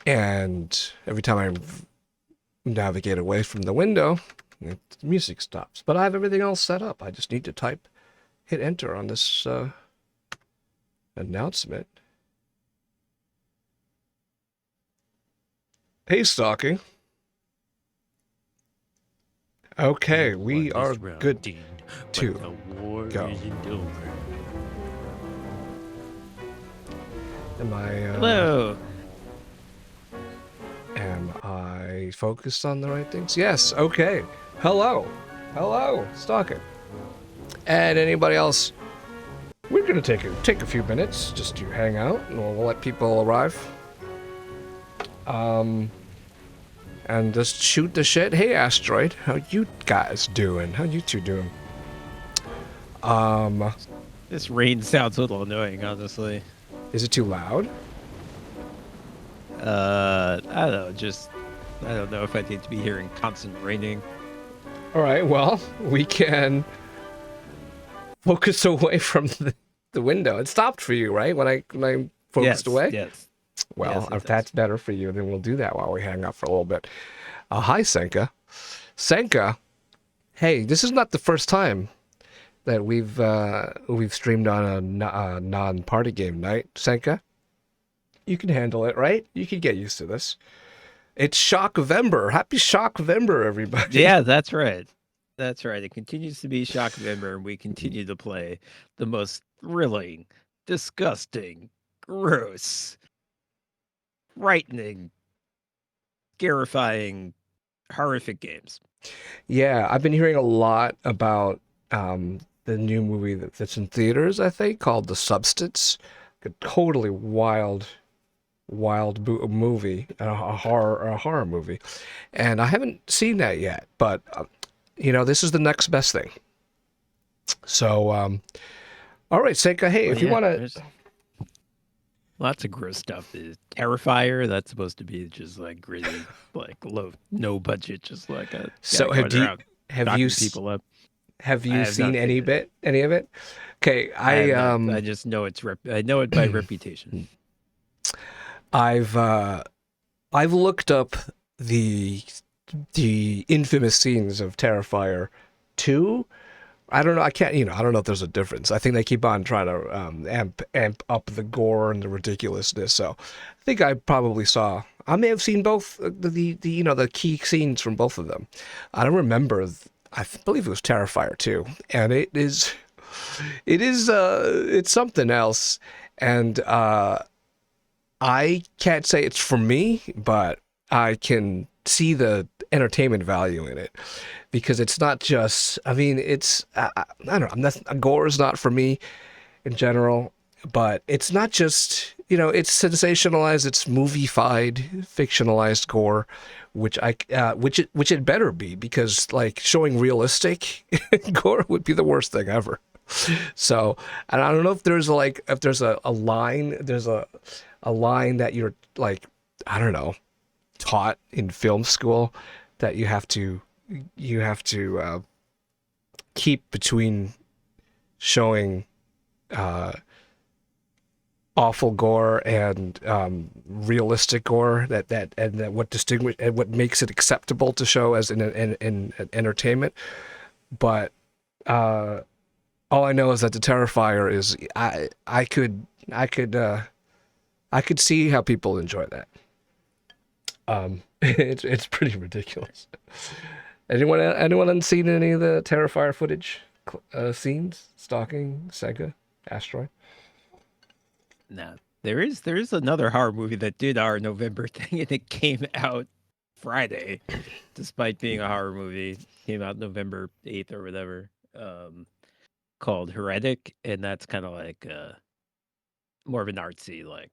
And every time I navigate away from the window, the music stops. But I have everything else set up. I just need to hit enter on this announcement. Hey, Stalking. Okay, You won we are this round, good Dean, but to the war go. isn't over. Am I Hello. am I focused on the right things? Yes. Okay. Hello. Hello, Stalking. And anybody else? We're gonna take a few minutes just to hang out, and we'll let people arrive. And just shoot the shit. Hey, Asteroid, how you guys doing? How you two doing? Um, This rain sounds a little annoying, honestly. is it too loud? I don't know, just I don't know if I need to be hearing constant raining. All right. Well, we can focus away from the window. It stopped for you, right? When I focused Yes, away. yes, Well, yes, it if does. that's better for you, then we'll do that while we hang out for a little bit. Hi, Senka. Senka. Hey, this is not the first time that we've streamed on a non-party game night. Senka, you can handle it, right? You can get used to this. It's Shockvember. Happy Shockvember, everybody. Yeah, that's right. That's right. It continues to be Shockvember, and we continue to play the most thrilling, disgusting, gross, frightening, terrifying, horrific games. Yeah, I've been hearing a lot about the new movie that's in theaters, I think, called The Substance. A totally wild movie, a horror movie. And I haven't seen that yet, but this is the next best thing. So, all right, Seika, hey, Well, if you yeah, want to. there's lots of gross stuff. The Terrifier, that's supposed to be just like gritty, like low, no budget, just like a guy So, going around have you knocking people up. have I you have seen not seen it. any of it? Okay, I have not. I just know I know it by reputation. I've I've looked up the infamous scenes of Terrifier 2. I don't know. I can't. I don't know if there's a difference. I think they keep on trying to amp up the gore and the ridiculousness. So, I think I probably saw. I may have seen both the key scenes from both of them. I don't remember. I believe it was Terrifier 2, and it's something else. And I can't say it's for me, but I can see the entertainment value in it because it's not just. I mean, it's I don't know. Gore is not for me in general, but it's not just. It's sensationalized. It's movie-fied, fictionalized gore, which it better be because like showing realistic gore would be the worst thing ever. So, and I don't know if there's a line, a line that you're like, I don't know, taught in film school that you have to keep between showing uh, awful gore and realistic gore that what makes it acceptable to show as in entertainment. But uh, all I know is that the Terrifier is I could see how people enjoy that. It's pretty ridiculous. Anyone seen any of the Terrifier footage scenes? Stalking, Sega, Asteroid. Now there is another horror movie that did our November thing, and it came out Friday, despite being a horror movie. It came out November 8th or whatever. Called Heretic, and that's kind of like more of an artsy, like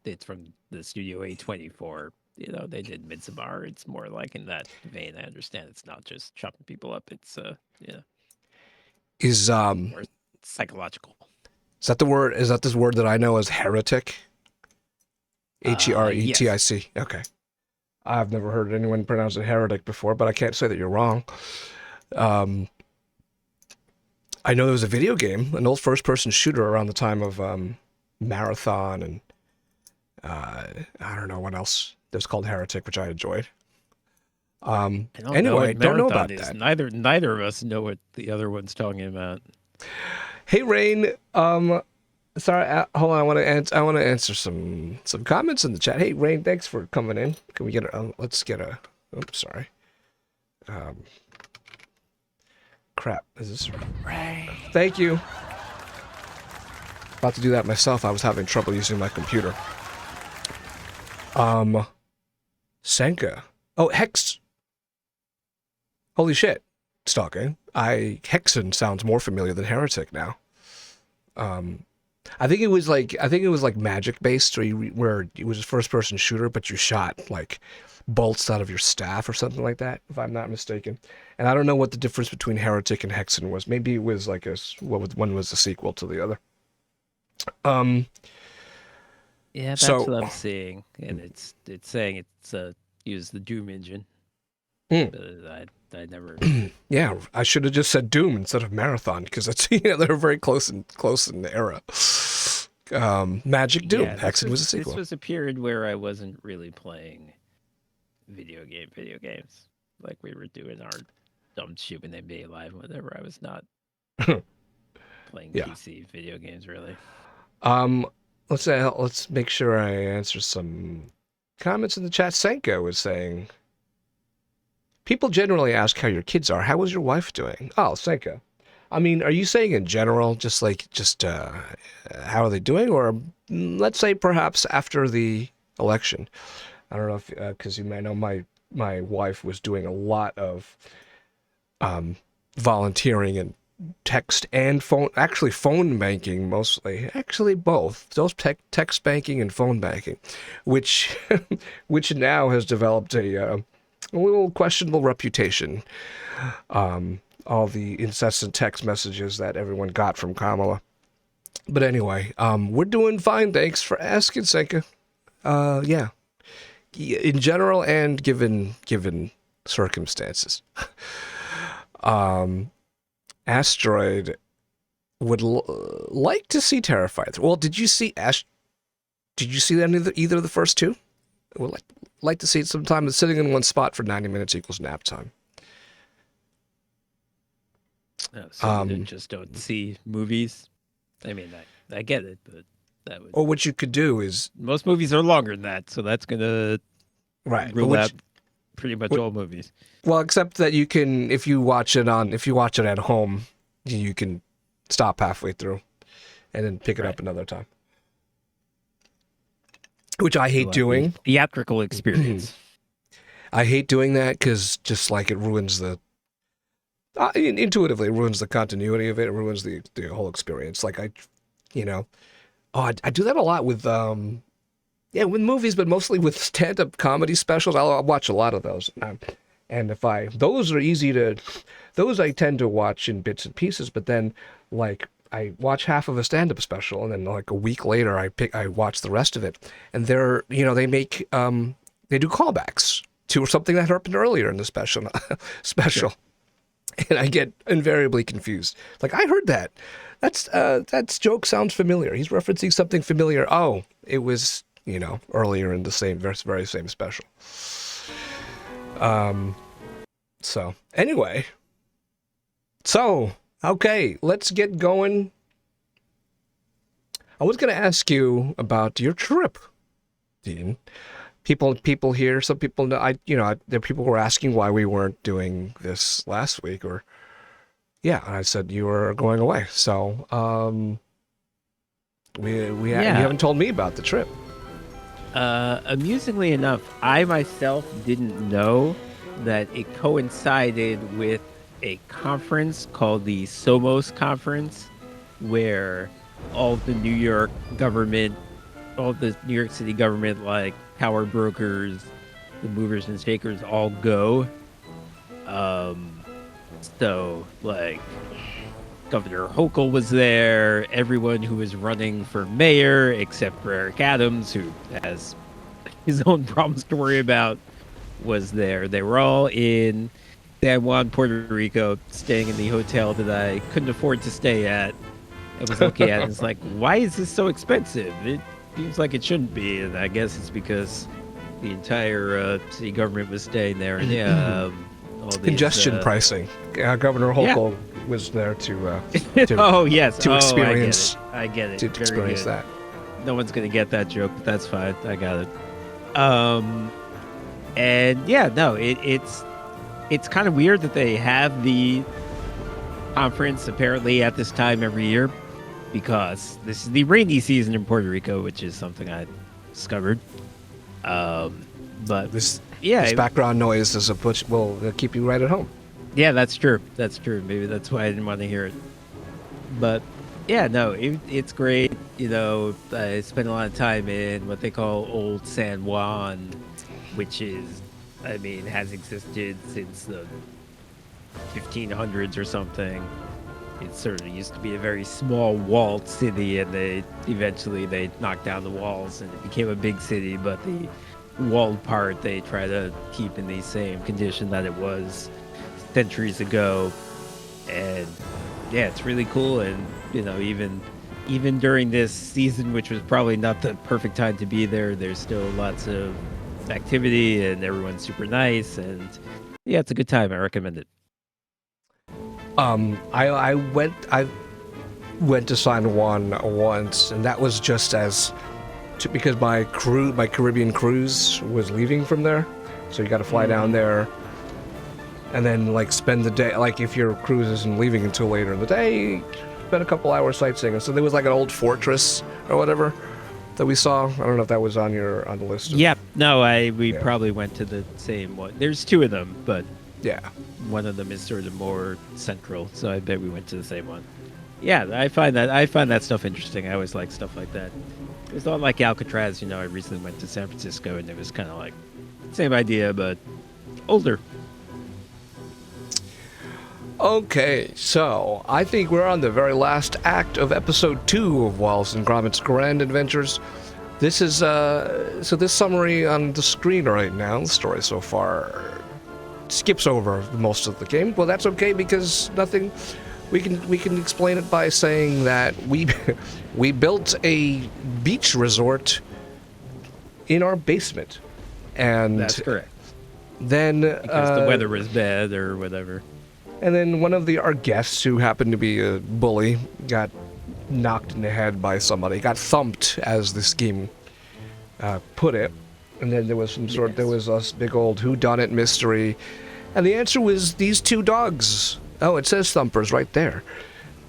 it's from the studio A24. They did Midsommar. It's more like in that vein. I understand it's not just chopping people up. It's Is more psychological. is that the word? Is that this word that I know as heretic? Yes. Heretic. Okay. I've never heard anyone pronounce it heretic before, but I can't say that you're wrong. Um, I know there was a video game, an old first-person shooter around the time of Marathon I don't know what else. There's called Heretic, which I enjoyed. I don't know Anyway, what don't know marathon about is. that. Neither of us know what the other one's talking about. Hey, Rain. Sorry. Hold on. I want to answer some comments in the chat. Hey, Rain. Thanks for coming in. Can we get a? Let's get a. Oops. Sorry. Um. Crap. Is this? Right. Thank you. About to do that myself. I was having trouble using my computer. Senka. Oh, Hex. Holy shit. Stalking. Hexen sounds more familiar than Heretic now. I think it was like magic based, where it was a first person shooter, but you shot like bolts out of your staff or something like that, if I'm not mistaken. And I don't know what the difference between Heretic and Hexen was. Maybe it was like one was a sequel to the other. Yeah, that's So what I'm seeing, and it's saying it's use the Doom engine. hmm, But I never. yeah, I should have just said Doom instead of Marathon because that's they're very close in the era. Magic Doom. Yeah, Hexen was a this sequel. was a period where I wasn't really playing video games. Like we were doing our dumb shit when they made live, whatever. I was not playing Yeah. PC video games really. Um, let's make sure I answer some comments in the chat. Senko was saying, people generally ask how your kids are. How was your wife doing? Oh, Senko. I mean, are you saying in general, just how are they doing, or let's say perhaps after the election? I don't know if because you may know my wife was doing a lot of volunteering and text and phone, actually phone banking mostly, actually both, those text banking and phone banking, which which now has developed a little questionable reputation. All the incessant text messages that everyone got from Kamala. But anyway, we're doing fine. Thanks for asking, Senka. Yeah, in general and given circumstances. Asteroid would like to see Terrified. Well, did you see Ash? Did you see that either of the first two? Would like to see it sometime. It's sitting in one spot for 90 minutes equals nap time. Oh, so you just don't see movies. I mean, I get it, but that would. Or what you could do is Most movies are longer than that, so that's gonna right, but rule out pretty much all movies. well, except that you can if you watch it at home, you can stop halfway through and then pick it up another time. Which I hate doing. Theatrical experience. I hate doing that because just like it ruins the intuitively it ruins the continuity of it. It ruins the whole experience. Like I do that a lot with with movies, but mostly with stand-up comedy specials. I'll watch a lot of those. And those are easy to, those I tend to watch in bits and pieces. But then, like, I watch half of a stand-up special, and then like a week later, I watch the rest of it, and they make they do callbacks to something that happened earlier in the special. Sure. And I get invariably confused. Like, I heard that. That joke sounds familiar. He's referencing something familiar. Oh, it was earlier in the very same special. So anyway, okay, let's get going. I was going to ask you about your trip, Dean. People here, some people know. There people were asking why we weren't doing this last week, or yeah, and I said you were going away. So you haven't told me about the trip. Amusingly enough, I myself didn't know that it coincided with a conference called the Somos Conference, where all the New York government, all the New York City government, like power brokers, the movers and shakers, all go. So like Governor Hochul was there, everyone who was running for mayor, except for Eric Adams, who has his own problems to worry about, was there. They were all in San Juan, Puerto Rico, staying in the hotel that I couldn't afford to stay at. I was looking at it, and it's like, why is this so expensive? seems like it shouldn't be, and I guess it's because the entire city government was staying there, and all these Congestion pricing. Governor Yeah. Hochul was there to oh yes, to experience I get it. to Very experience good. that. No one's gonna get that joke, but that's fine. I got it. And yeah, no, it's kind of weird that they have the conference apparently at this time every year, because this is the rainy season in Puerto Rico, which is something I discovered. But This yeah, this background noise is a push will keep you right at home. yeah, that's true. That's true. Maybe that's why I didn't want to hear it. But yeah, no, it's great. You know, I spent a lot of time in what they call Old San Juan, which is, I mean, has existed since the 1500s or something. It certainly used to be a very small walled city, and they knocked down the walls and it became a big city. But the walled part they try to keep in the same condition that it was centuries ago. And yeah, it's really cool. And you know, even during this season, which was probably not the perfect time to be there, there's still lots of activity and everyone's super nice. And yeah, it's a good time. I recommend it. I went to San Juan once, and that was just because my Caribbean cruise was leaving from there, so you got to fly down there, and then like spend the day. Like if your cruise isn't leaving until later in the day, spend a couple hours sightseeing. And so there was like an old fortress or whatever that we saw. I don't know if that was on the list. Yep. No, we probably went to the same one. There's two of them, but Yeah. one of them is sort of more central, so I bet we went to the same one. Yeah, I find that stuff interesting. I always like stuff like that. It's not like Alcatraz, you know. I recently went to San Francisco, and it was kind of like same idea, but older. Okay, so I think we're on the very last act of episode 2 of Wallace and Gromit's Grand Adventures. This is this summary on the screen right now, the story so far, skips over most of the game. Well, that's okay, because nothing. We can explain it by saying that we built a beach resort in our basement, and That's correct. then Because the weather was bad or whatever. and then one of our guests, who happened to be a bully, got knocked in the head by somebody, got thumped, as this game put it. And then there was there was a big old whodunit mystery. And the answer was these two dogs. Oh, it says thumpers right there.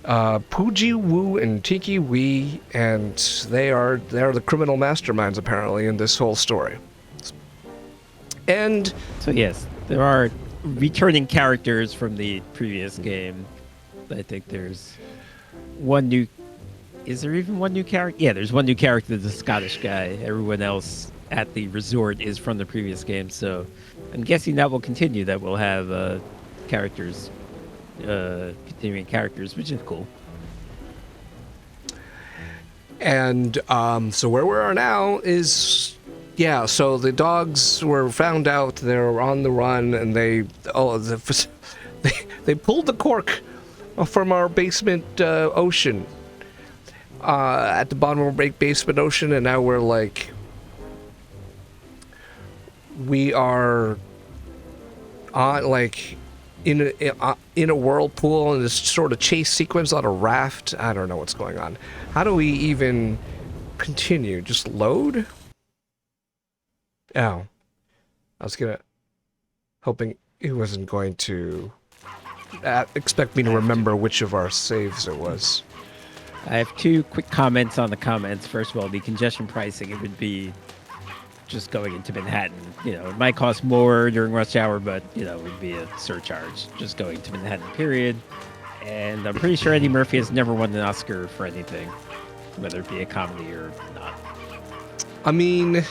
Pooji Woo and Tiki Wee, and they're the criminal masterminds apparently in this whole story. And So yes, there are returning characters from the previous game. I think there's one new. Is there even one new character? Yeah, there's one new character, the Scottish guy. Everyone else at the resort is from the previous game, so I'm guessing that will continue. That we'll have characters, continuing characters, which is cool. And so where we are now is, yeah, so the dogs were found out, they're on the run, and they pulled the cork from our basement ocean, at the bottom of our basement ocean, and now we're like, we are on like in a whirlpool in this sort of chase sequence on a raft. I don't know what's going on. How do we even continue? Just load? Oh. I was hoping it wasn't going to expect me to remember which of our saves it was. I have two quick comments on the comments. First of all, the congestion pricing, it would be just going into Manhattan. You know, it might cost more during rush hour, but, you know, it would be a surcharge just going to Manhattan, period. And I'm pretty sure Eddie Murphy has never won an Oscar for anything, whether it be a comedy or not. I mean,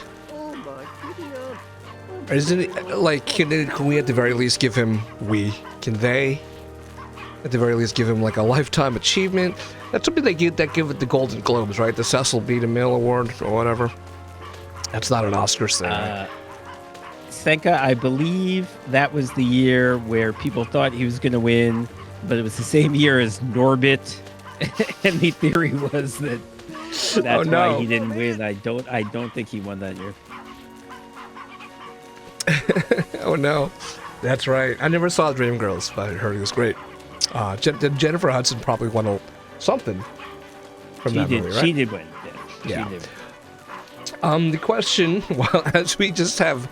isn't it like, can we at the very least give him, can they at the very least give him like a lifetime achievement? That's something they give at the Golden Globes, right? The Cecil B. DeMille Award or whatever. That's not an Oscars thing. Right? Senka, I believe that was the year where people thought he was going to win, but it was the same year as Norbit, and the theory was that That's why no. he didn't win. I don't think he won that year. Oh no. That's right. I never saw Dreamgirls, but I heard it was great. Jennifer Hudson probably won something from that movie, right? She did win. Yeah. She did win. The question, well, as we just have,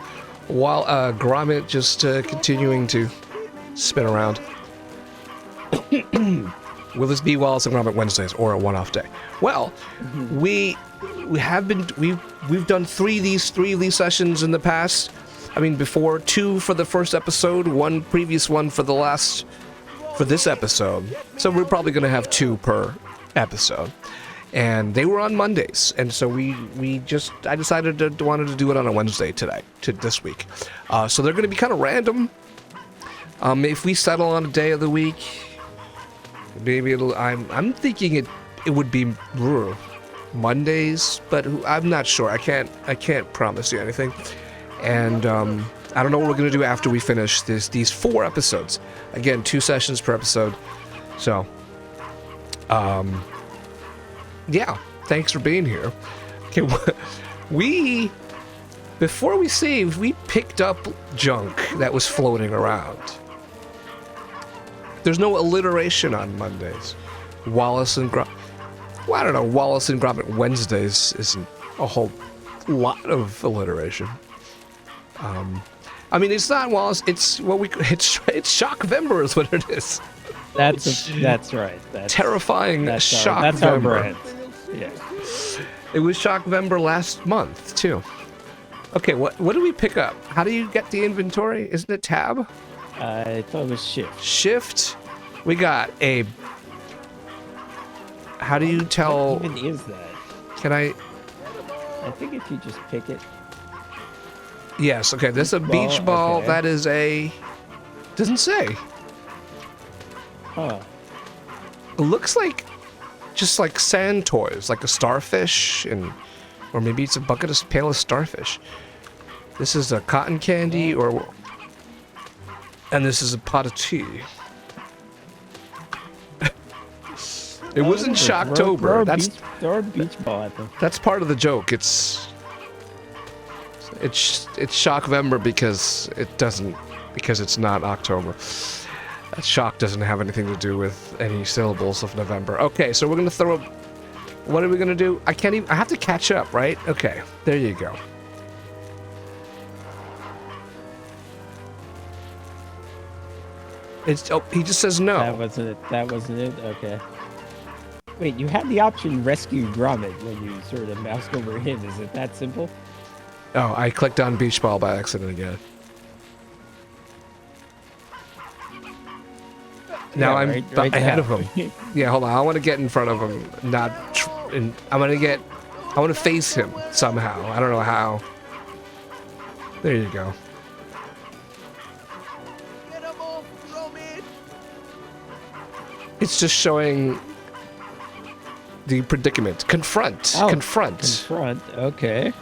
while Gromit just continuing to spin around, will this be Wallace and Gromit Wednesdays or a one-off day? Well, we've done three of these sessions in the past. I mean, before, 2 for the first episode, 1 previous one for this episode. So we're probably going to have 2 per episode. And they were on Mondays, and so I decided to wanted to do it on a Wednesday this week. So they're going to be kind of random. If we settle on a day of the week, maybe I'm thinking it would be Mondays, but I'm not sure. I can't promise you anything. And I don't know what we're going to do after we finish these 4 episodes. Again, 2 sessions per episode. So, yeah, thanks for being here. Okay, before we saved, we picked up junk that was floating around. There's no alliteration on Mondays. Wallace and Gromit. Well, I don't know. Wallace and Gromit Wednesdays isn't a whole lot of alliteration. I mean, it's not Wallace. It's Shockvember is what it is. That's right. Terrifying Shockvember. That's our brand. Yeah. It was Shockvember last month too. Okay, what do we pick up? How do you get the inventory? Isn't it tab? I thought it was shift. Shift. We got a. How do you tell? What even is that? Can I? I think if you just pick it. Yes. Okay. This is a beach ball. Okay. That is a. Doesn't say. Huh. It looks like just like sand toys, like a starfish, or maybe it's a bucket of pail of starfish. This is a cotton candy, and this is a pot of tea. It wasn't Shocktober. Throw a beach ball at them. That's part of the joke. It's Shockvember because it's not October. That shock doesn't have anything to do with any syllables of November. Okay, so we're gonna throw. What are we gonna do? I have to catch up, right? Okay, there you go. He just says no. That wasn't it. Okay. Wait, you had the option rescue Gromit when you sort of moused over him. Is it that simple? Oh, I clicked on beach ball by accident again. Now I'm right ahead now. of him. Yeah, hold on. I want to get in front of him. I want to face him somehow. I don't know how. There you go. Get him off, Gromit! It's just showing the predicament. Confront. Oh, Confront. Confront. Okay.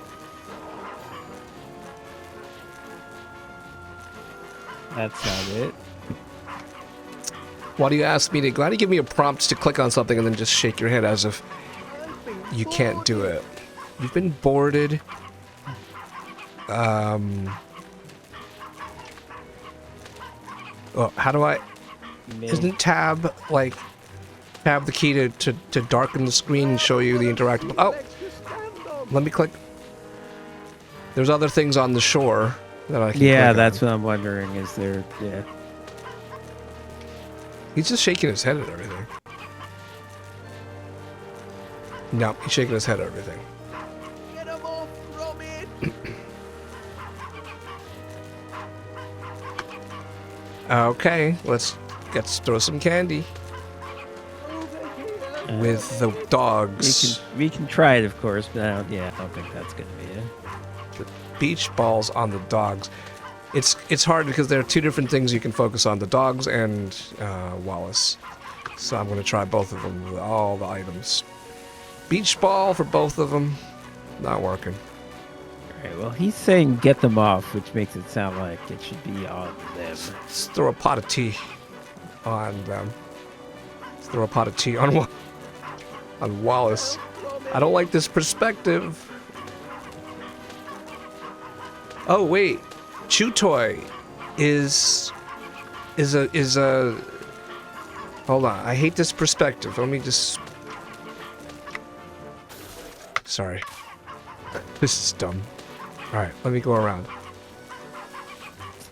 That's not it. Why do you ask me to? Why do you give me a prompt to click on something and then just shake your head as if you can't do it? You've been boarded. Oh, how do I? Isn't tab the key to darken the screen and show you the interactive? Oh, let me click. There's other things on the shore that I can. Yeah, click that's on. what I'm wondering. Is there? Yeah. He's just shaking his head at everything. No, he's shaking his head at everything. Get him off, Gromit! Okay, let's throw some candy with the dogs. We can try it, of course, but I don't think that's gonna be it. The beach balls on the dogs. It's hard because there are 2 different things you can focus on: the dogs and Wallace. So I'm gonna try both of them with all the items. Beach ball for both of them. Not working. All right. Well, he's saying get them off, which makes it sound like it should be on them. Let's throw a pot of tea on them. Let's throw a pot of tea on Wallace. I don't like this perspective. Oh wait, Chew Toy is a. Hold on, I hate this perspective. Let me just. Sorry, this is dumb. All right, let me go around.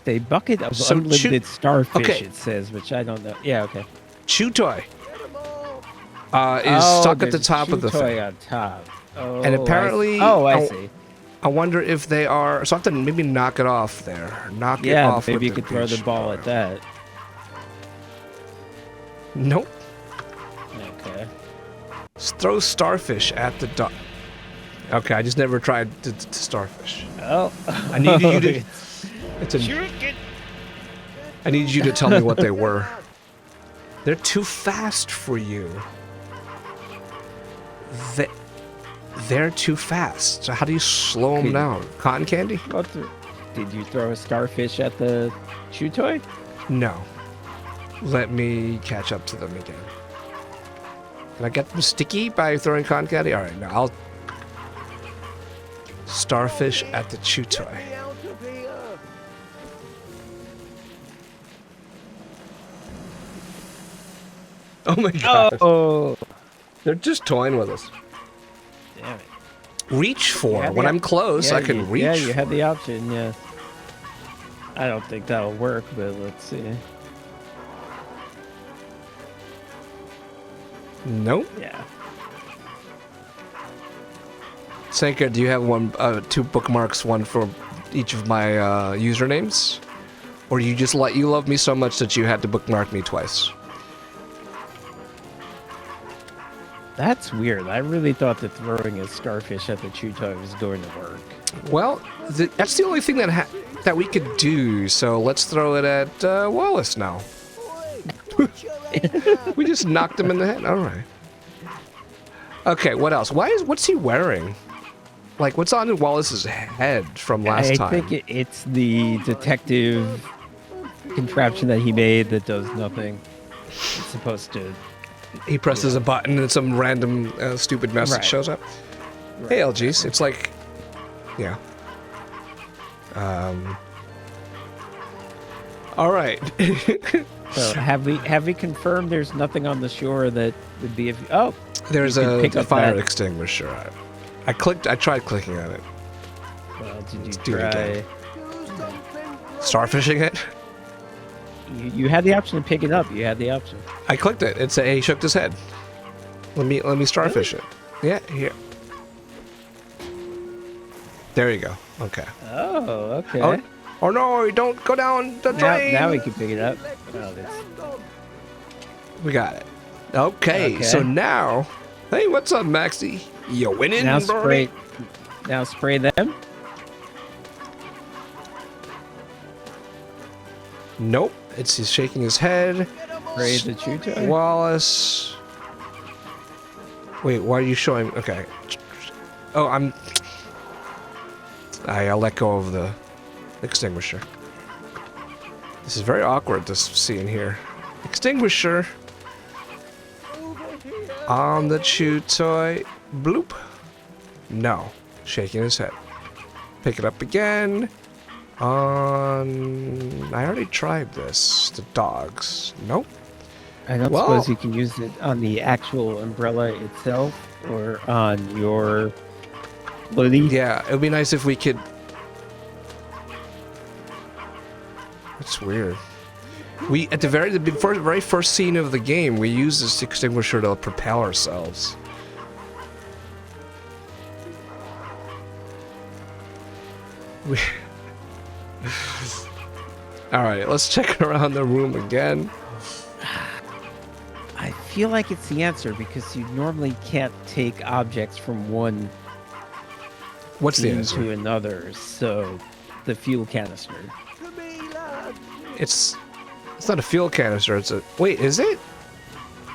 A bucket of So unlimited starfish, okay. it says, which I don't know. Yeah, okay. Chew Toy Get 'em all. is stuck at the there's a top of the chew toy thing. on top. Oh, And apparently- I see. I wonder if they are. So I have to maybe knock it off there. Knock it Yeah, off. maybe you with could throw the beach ball ball. at that. Nope. Okay. Throw starfish at the dog. Okay, I just never tried to starfish. Oh. I need you to. It's a, I need you to tell me what they were. They're too fast for you. They're too fast. So how do you slow them Okay. down? Cotton candy? Did you throw a starfish at the chew toy? No. Let me catch up to them again. Can I get them sticky by throwing cotton candy? All right, now I'll. Starfish at the chew toy. Get me out of here. Oh my god. Oh. They're just toying with us. Damn it. Reach for. Yeah, When yeah. I'm close, I can reach. Yeah, you had the option, yeah. I don't think that'll work, but let's see. Nope. Yeah. Senka, do you have two bookmarks, one for each of my usernames? Or you just you love me so much that you had to bookmark me twice? That's weird. I really thought that throwing a starfish at the chew toy was going to work. Well, that's the only thing that we could do. So let's throw it at Wallace now. Oi, put your head down. We just knocked him in the head. All right. Okay. What else? What's he wearing? Like, what's on Wallace's head from last time? I think it's the detective contraption that he made that does nothing. It's supposed to. He presses a button and some random stupid message Right. shows up. Hey, LGs. It's like, yeah. All right. So have we confirmed there's nothing on the shore that would be There's you could a pick up fire that- extinguisher. I tried clicking on it. well, did you Let's do it try? again. Do something, Gromit. Starfishing it. You had the option to pick it up. You had the option. I clicked it. He shook his head. Let me starfish it. Yeah, here. There you go. Okay. Oh, okay. Oh no! Don't go down the drain. Now we can pick it up. Let me Oh, that's- stand on. We got it. Okay. Okay. So now, hey, what's up, Maxie? You winning, Now Bernie? spray. Now spray them. Nope. He's shaking his head. Get 'em all. Spray the chew toy. Wallace. Wait, why are you showing? Okay. Oh, I'll let go of the extinguisher. This is very awkward, this scene here. Extinguisher Over here. on the chew toy. Bloop. No. Shaking his head. Pick it up again. I already tried this. The dogs. Nope. I don't Well- suppose you can use it on the actual umbrella itself or on your hoodie. Yeah, it would be nice if we could. That's weird. We at the very first scene of the game, we use this extinguisher to propel ourselves. We. All right, let's check around the room again. I feel like it's the answer because you normally can't take objects from one What's the into answer? another. So, the fuel canister. To me, lad. It's not a fuel canister. It's a wait. Is it?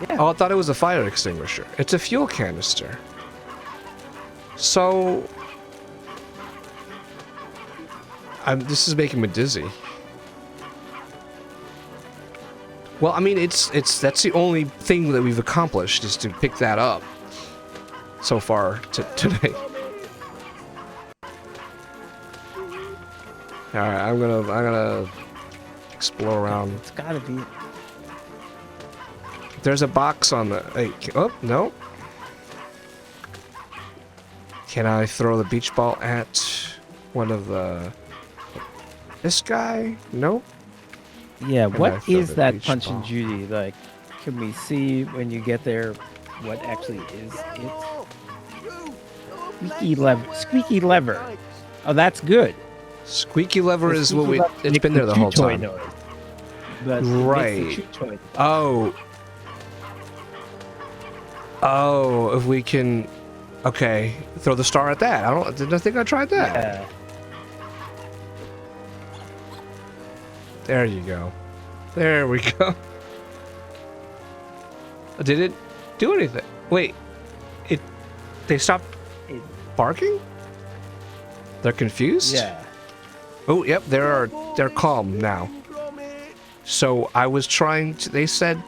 Yeah. Oh, I thought it was a fire extinguisher. It's a fuel canister. So, this is making me dizzy. Well, I mean, that's the only thing that we've accomplished is to pick that up. so far today. All right, I'm gonna explore around. It's gotta be. There's a box on the. Hey, oh no! Can I throw the beach ball at one of the? This guy? Nope. Yeah, And I what throw is the that beach Punch ball. and Judy? Like, can we see when you get there what actually is it? Squeaky lever. Oh, that's good. Squeaky lever The is what squeaky we. lever It's makes been there the whole chew toy time. noise, but Right. it makes the chew toy. Oh, if we can. Okay, throw the star at that. Didn't think I tried that. Yeah. There you go. There we go. Did it do anything? Wait, they stopped It- barking? They're confused? Yeah. Oh, yep, they're calm now. So I was trying to, they said,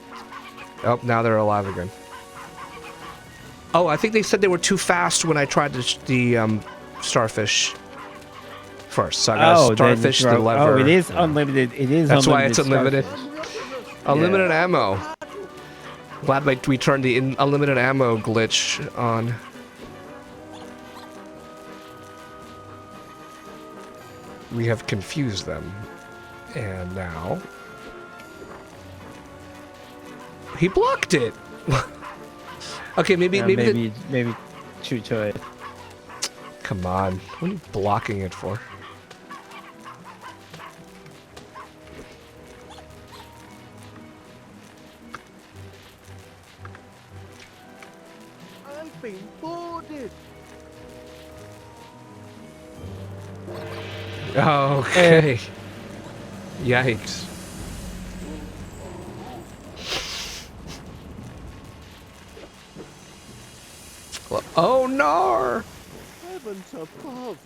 oh, now they're alive again. Oh, I think they said they were too fast when I tried the starfish first. So I got then starfish, the throw- lever. Oh, it is unlimited. It is. That's why it's unlimited. starfish. Unlimited ammo. Glad we turned the unlimited ammo glitch on. We have confused them. And now... He blocked it! Okay, maybe chew toy. Come on. What are you blocking it for? I've been boarded. Okay. Yikes. Well, oh no! Heavens above.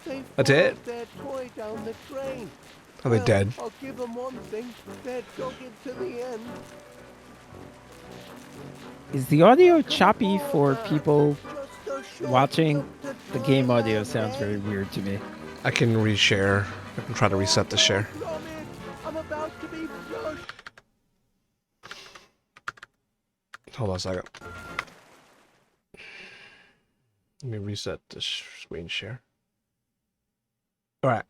They That's it? followed their toy down the drain. Are they Well, dead? I'll give them one thing. They're dogged to the end. Is the audio choppy for people Just a short watching? look to The game audio Toyland sounds very End. weird to me. I can reshare. I can try to reset the share. Gromit, I'm about to be flushed. Hold on a second. Let me reset the screen share. Alright.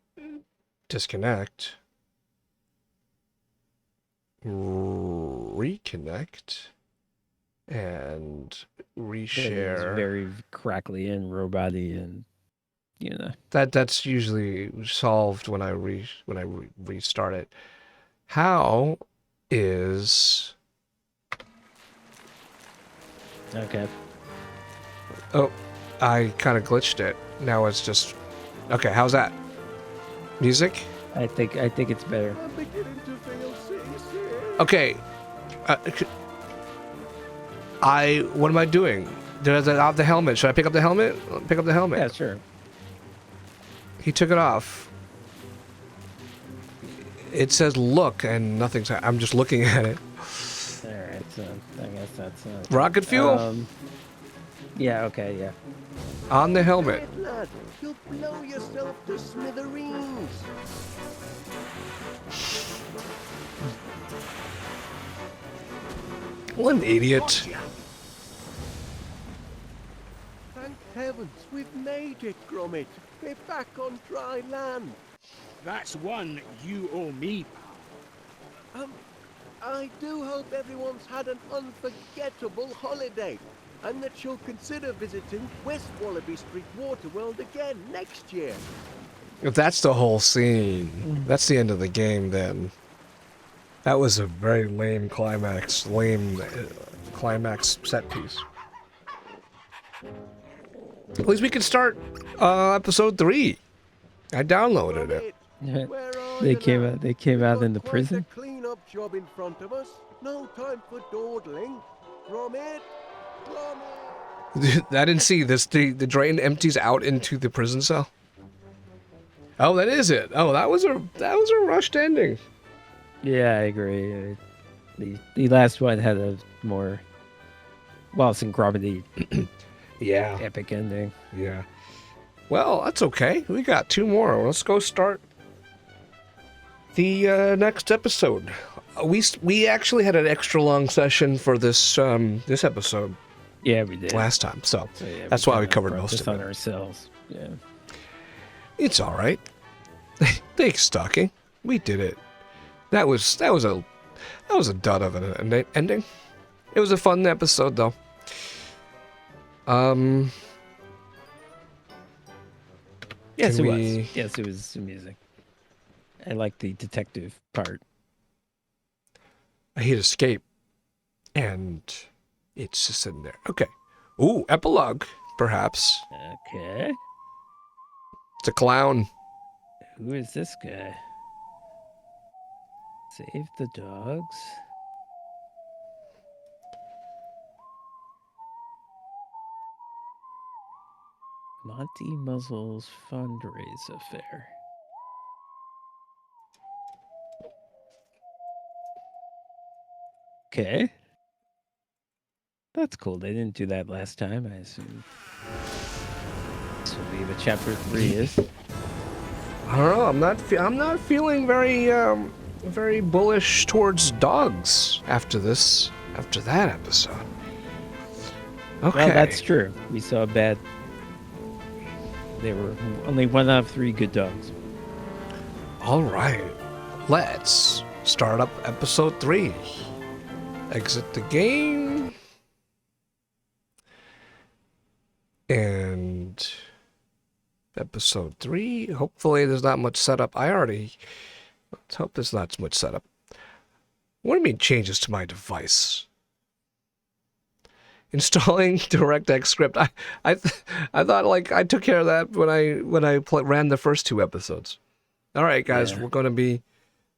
Disconnect. Reconnect. And It's reshare. very crackly and robot-y and That's usually solved when I restart it. How is... Okay. Oh, I kind of glitched it. Now it's just... Okay, how's that? Music? I think it's better. I'm beginning to feel seasick. Okay. What am I doing? Did I have the helmet? Should I pick up the helmet? Pick up the helmet. Yeah, sure. He took it off. It says look and nothing's... I'm just looking at it. All right. So I guess that's Rocket fuel? Yeah. Okay. Yeah. On the helmet. Red lad, you'll blow yourself to smithereens. What an idiot. Thank heavens, we've made it, Gromit. We're back on dry land. That's one you owe me. I do hope everyone's had an unforgettable holiday, and that you'll consider visiting West Wallaby Street Waterworld again next year. If that's the whole scene, that's the end of the game then. That was a very lame climax set piece. At least we could start episode 3. I downloaded it. Gromit, where are They you came now? out. They came We've out got in the quite prison. a clean-up job in front of us. No time for dawdling. Gromit, Gromit. I didn't see this. The drain empties out into the prison cell. Oh, that is it. Oh, that was a rushed ending. Yeah, I agree. The last one had a more Wallace and Gromit. Yeah. Epic ending. Yeah. Well, that's okay. We got 2 more. Let's go start the next episode. We actually had an extra long session for this this episode Yeah, we did. last time, so So, yeah, that's why we kinda covered brought most this of on it. ourselves. Yeah. It's all right. Thanks, Stocking. We did it. That was a dud of an ending. It was a fun episode though. Yes, Can it we- was. Yes, it was amusing. I like the detective part. I hit escape, and it's just sitting there. Okay. Ooh, epilogue, perhaps. Okay. It's a clown. Who is this guy? Save the dogs. Monty Muzzle's fundraise affair. Okay. That's cool. They didn't do that last time, I assume. This will be what chapter 3 is. I don't know. I'm not feeling very bullish towards dogs after that episode. Okay. Well, that's true. We saw bad. They were only 1 out of 3 good dogs. All right. Let's start up episode 3. Exit the game. And episode 3. Hopefully there's not much setup. Let's hope there's not much setup. What do you mean changes to my device? Installing DirectX script. I thought like I took care of that when I ran the first 2 episodes. All right, guys, Yeah. we're gonna be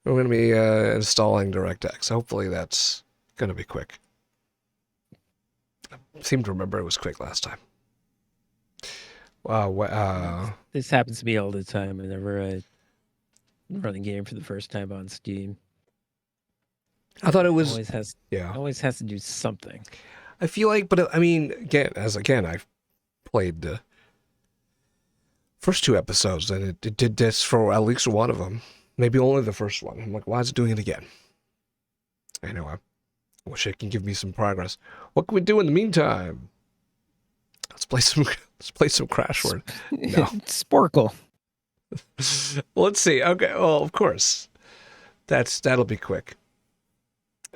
installing DirectX. Hopefully that's gonna be quick. I seem to remember it was quick last time. This happens to me all the time whenever I run a game for the first time on Steam. I thought it was Always has to do something. I feel like, but I mean, again, I've played the first 2 episodes, and it did this for at least one of them. Maybe only the first one. I'm like, why is it doing it again? Anyway, I wish it can give me some progress. What can we do in the meantime? Let's play some Crash Word. No. Sporkle. Well, let's see. Okay. Well, of course, that'll be quick.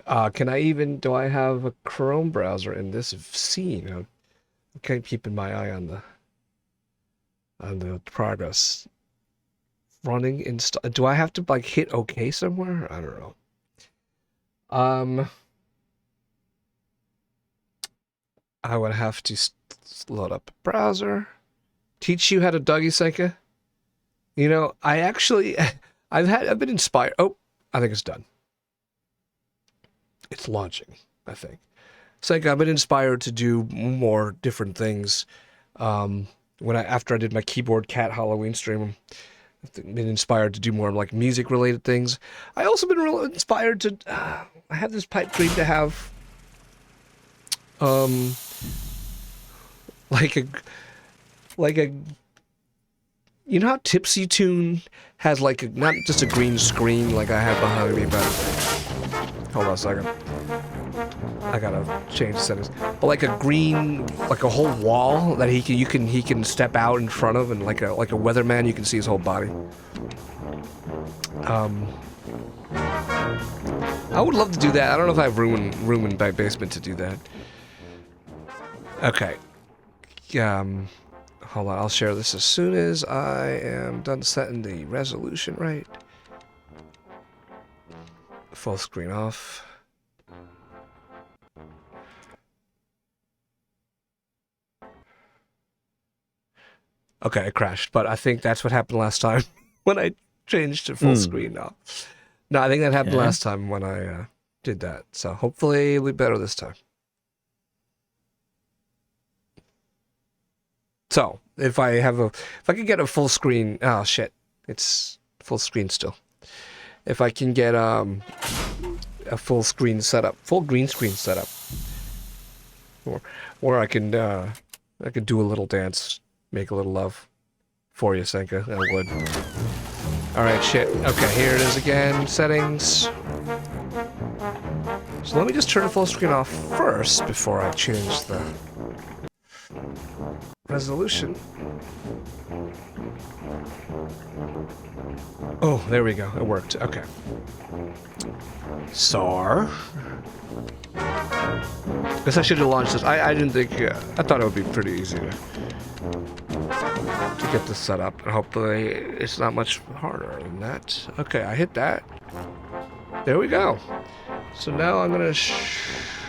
Do I have a Chrome browser in this scene? Okay, keeping my eye on the progress. Running do I have to like hit OK somewhere? I don't know. I would have to load up a browser. Teach you how to Dougie Senka. You know, I actually I've been inspired. Oh, I think it's done. It's launching, I think. It's like I've been inspired to do more different things. After I did my keyboard cat Halloween stream, I've been inspired to do more like music related things. I also been real inspired to. I have this pipe dream to have, like a. You know how Tipsy Tune has like not just a green screen like I have behind me, but hold on a second. I gotta change the settings. But like a green, like a whole wall that he can step out in front of, and like a weatherman, you can see his whole body. I would love to do that. I don't know if I have room in my basement to do that. Okay. Hold on. I'll share this as soon as I am done setting the resolution right. Full screen off. Okay, it crashed, but I think that's what happened last time when I changed to full screen now. No, I think that happened last time when I did that. So hopefully it'll be better this time. So if I could get a full screen, oh shit, it's full screen still. If I can get a full screen setup, full green screen setup, or I can I could do a little dance, make a little love for you, Senka. I would. Alright, shit. Okay, here it is again. Settings. So let me just turn the full screen off first before I change the resolution. Oh, there we go. It worked. Okay. SAR. Guess I should have launched this. I didn't think. I thought it would be pretty easy to get this set up, and hopefully it's not much harder than that. Okay, I hit that. There we go. So now I'm gonna share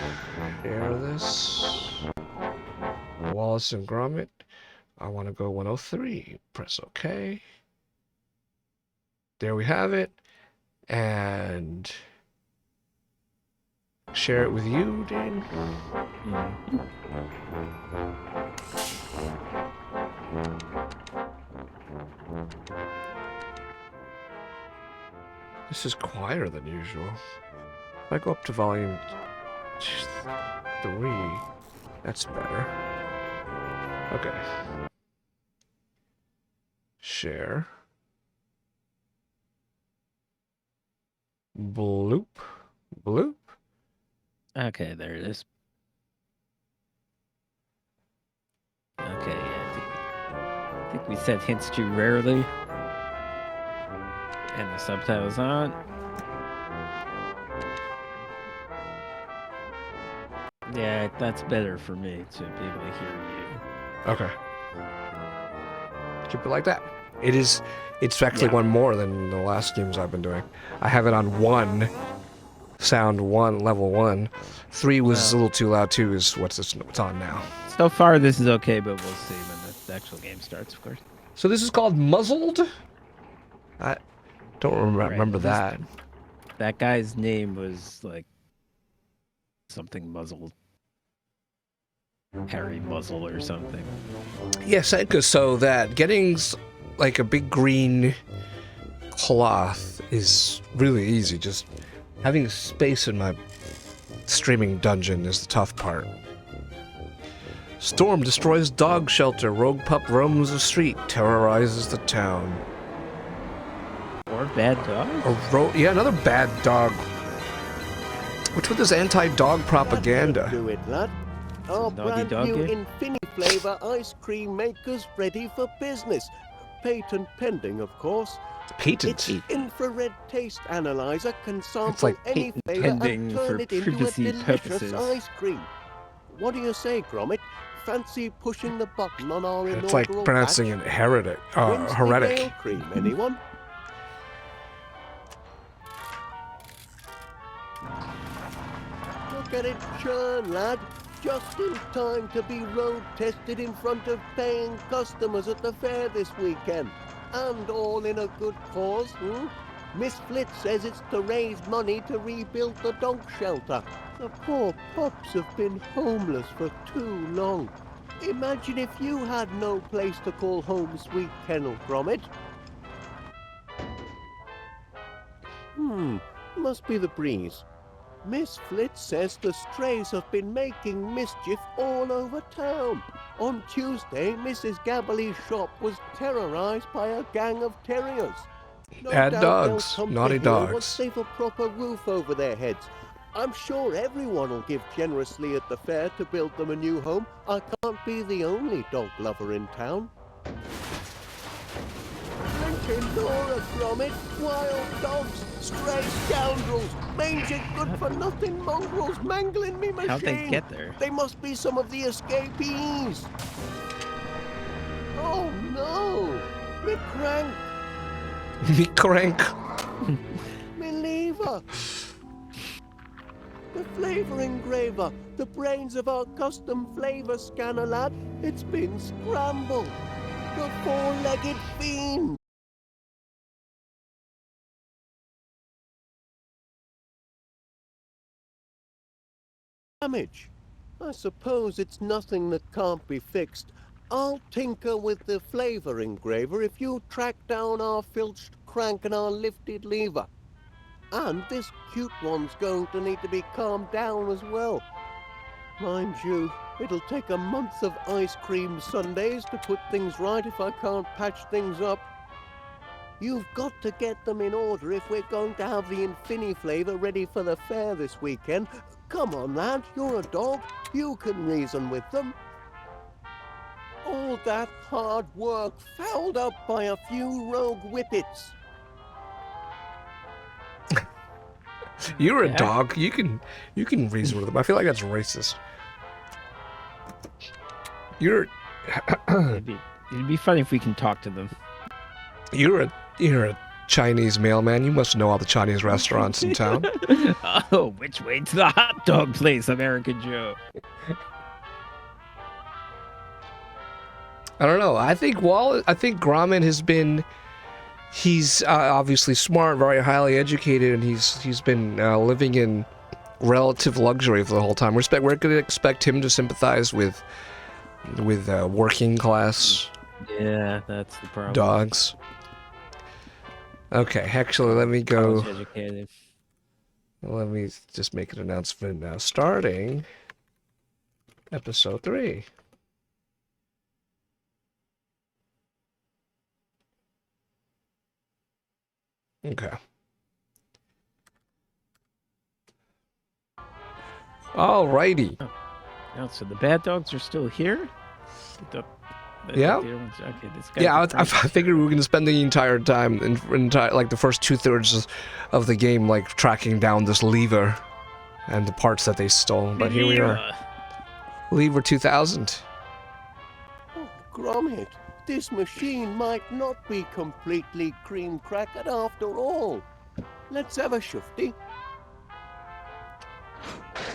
this. Wallace and Gromit. I want to go 103. Press OK. There we have it. And share it with you, Dane. This is quieter than usual. If I go up to volume 3, that's better. Okay. Share. Bloop. Bloop. Okay, there it is. Okay, yeah, I think we set hints too rarely. And the subtitles on. Yeah, that's better for me to be able to hear you. Okay. Keep it like that. It's actually one more than the last games I've been doing. I have it on 1. Sound 1, level 1. 3 was a little too loud. 2 is what's on now. So far, this is okay, but we'll see when the actual game starts, of course. So this is called Muzzled? I don't remember that. That guy's name was like something muzzled. Harry Muzzle or something. Yes, so that getting like a big green cloth is really easy. Just having space in my streaming dungeon is the tough part. Storm destroys dog shelter. Rogue pup roams the street, terrorizes the town. Or bad dog? Yeah, another bad dog. What's with this anti-dog propaganda? Do it, lad. Our Doggy brand dog new here? Infinity Flavor ice cream makers ready for business. Patent pending, of course. Patent. Its infrared taste analyzer can sample like any patent flavor and pending turn for it into a privacy delicious purposes. ice cream. What do you say, Gromit? Fancy pushing the button on our It's like inaugural pronouncing batch? it heretic. Wednesday Heretic. ale cream, anyone? Look at it churn, lad. Just in time to be road tested in front of paying customers at the fair this weekend. And all in a good cause, Miss Flitz says it's to raise money to rebuild the dog shelter. The poor pups have been homeless for too long. Imagine if you had no place to call home, sweet kennel, Gromit. Must be the breeze. Miss Flitz says the strays have been making mischief all over town. On Tuesday, Mrs. Gabberly's shop was terrorized by a gang of terriers. No Bad doubt dogs, they'll come naughty to here dogs. once they've a proper roof over their heads. I'm sure everyone will give generously at the fair to build them a new home. I can't be the only dog lover in town. Blinking Laura, Gromit! Wild dogs! Stray scoundrels! Mangy good-for-nothing mongrels mangling me machine! How'd they get there? They must be some of the escapees! Oh no! Me crank! Me crank. Me lever! The flavor engraver! The brains of our custom flavor scanner, lad! It's been scrambled! The four-legged fiend! Damage. I suppose it's nothing that can't be fixed. I'll tinker with the flavor engraver if you track down our filched crank and our lifted lever. And this cute one's going to need to be calmed down as well. Mind you, it'll take a month of ice cream sundaes to put things right if I can't patch things up. You've got to get them in order if we're going to have the Infini flavor ready for the fair this weekend. Come on, lad, you're a dog. You can reason with them. All that hard work fouled up by a few rogue whippets. You're a Yeah. dog. You can reason with them. I feel like that's racist. You're It'd be funny if we can talk to them. you're a Chinese mailman. You must know all the Chinese restaurants in town. Oh, which way to the hot dog place, American Joe? I don't know. I think Gromit has been. He's obviously smart, very highly educated, and he's been living in relative luxury for the whole time. We're going to expect him to sympathize with working class Yeah, that's the problem. dogs. Okay, actually, let me go. College educated. Let me just make an announcement now. Starting episode 3. Okay. Alrighty. Oh, so the bad dogs are still here? Yeah. Okay, this guy. Yeah, I figured we were going to spend the entire time, like the first 2/3 of the game, like tracking down this lever and the parts that they stole. But here we are. Lever 2000. Oh, Gromit, this machine might not be completely cream crackered after all. Let's have a shufty.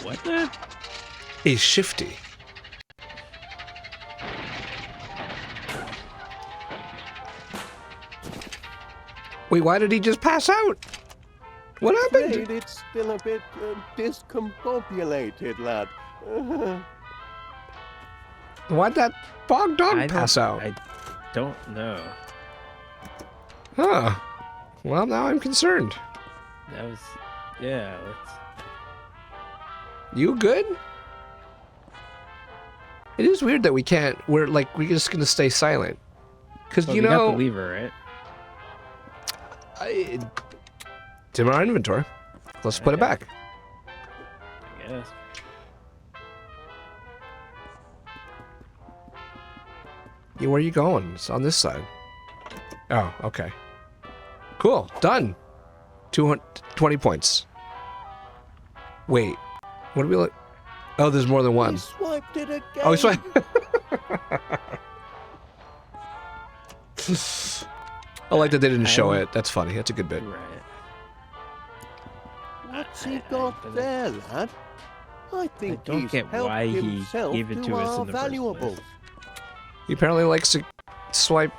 What the? A shifty. Wait, why did he just pass out? What happened? Afraid it's still a bit discombobulated, lad. Why'd that bog dog pass out? I don't know. Huh. Well, now I'm concerned. That was. Yeah, let's. You good? It is weird that we're just gonna stay silent. Because, Well, you we got know, the lever, right? it's in our inventory. Let's put it Okay. back. I guess. Yeah, where are you going? It's on this side. Oh, okay. Cool. Done. 220 points. Wait. What do we look? Oh, there's more than He one. swiped it again. Oh, he swiped. I like that they didn't show it. That's funny. That's a good bit. Right. What's he got there, lad? I think don't he's get helped why he himself gave it to us our in the first valuables. place. He apparently likes to swipe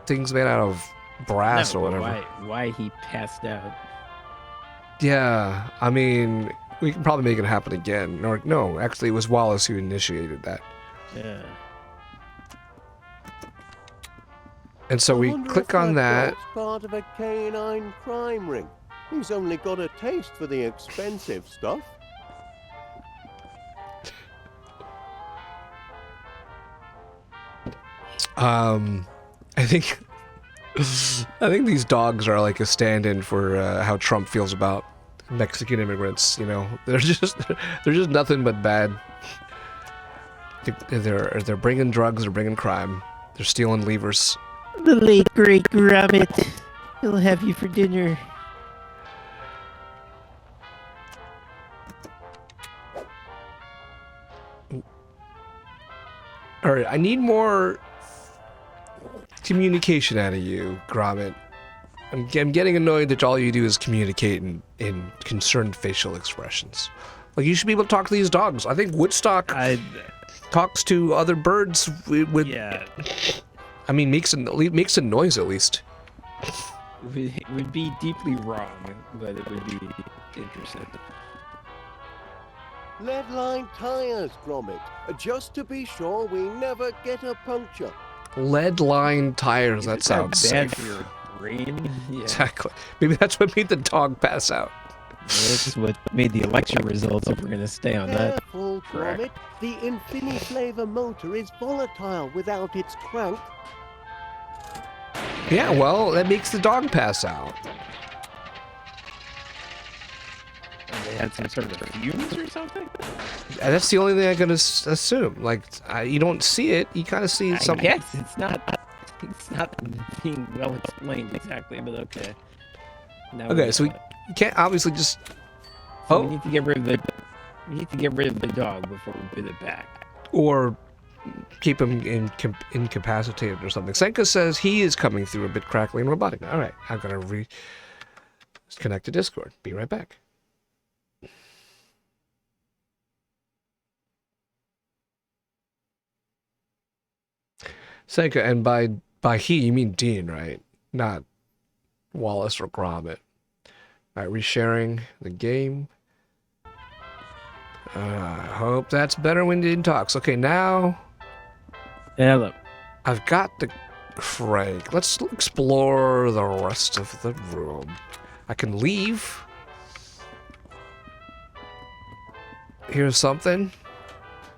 things made out of brass No, or but whatever. why he passed out? Yeah, I mean, we can probably make it happen again. Or no, actually, it was Wallace who initiated that. Yeah. And so I we wonder click if on that. dog's part of a canine crime ring. He's only got a taste for the expensive stuff. I think these dogs are like a stand-in for how Trump feels about Mexican immigrants. You know, they're just nothing but bad. They're bringing drugs, they're bringing crime, they're stealing levers. The late great Gromit. He'll have you for dinner. All right, I need more communication out of you, Gromit. I'm getting annoyed that all you do is communicate in concerned facial expressions. Like, you should be able to talk to these dogs. I think Woodstock talks to other birds with Yeah. I mean, makes a noise at least. It would be deeply wrong, but it would be interesting. Lead-line tires, Gromit, just to be sure we never get a puncture. Lead-lined tires. That Isn't sounds bad safe. for your brain. Yeah. Exactly. Maybe that's what made the dog pass out. This is what made the election results if we're going to stay on that. Careful, track. Gromit. The Infini-Flavor motor is volatile without its crank. Yeah, well, that makes the dog pass out. And they had some sort of fumes or something? And that's the only thing I can assume. Like, you don't see it. You kind of see I something. guess it's not being well explained exactly, but okay. Now Okay, so you can't obviously just. so Oh. we need to get rid of the dog before we put it back. Or keep him incapacitated or something. Senka says he is coming through a bit crackly and robotic. All right, I'm gonna connect to Discord. Be right back. Senka, and by he you mean Dean, right? Not Wallace or Gromit. All right, resharing the game. Hope that's better when Dean talks. Okay, now Hello. I've got the crank. Let's explore the rest of the room. I can leave. Here's something.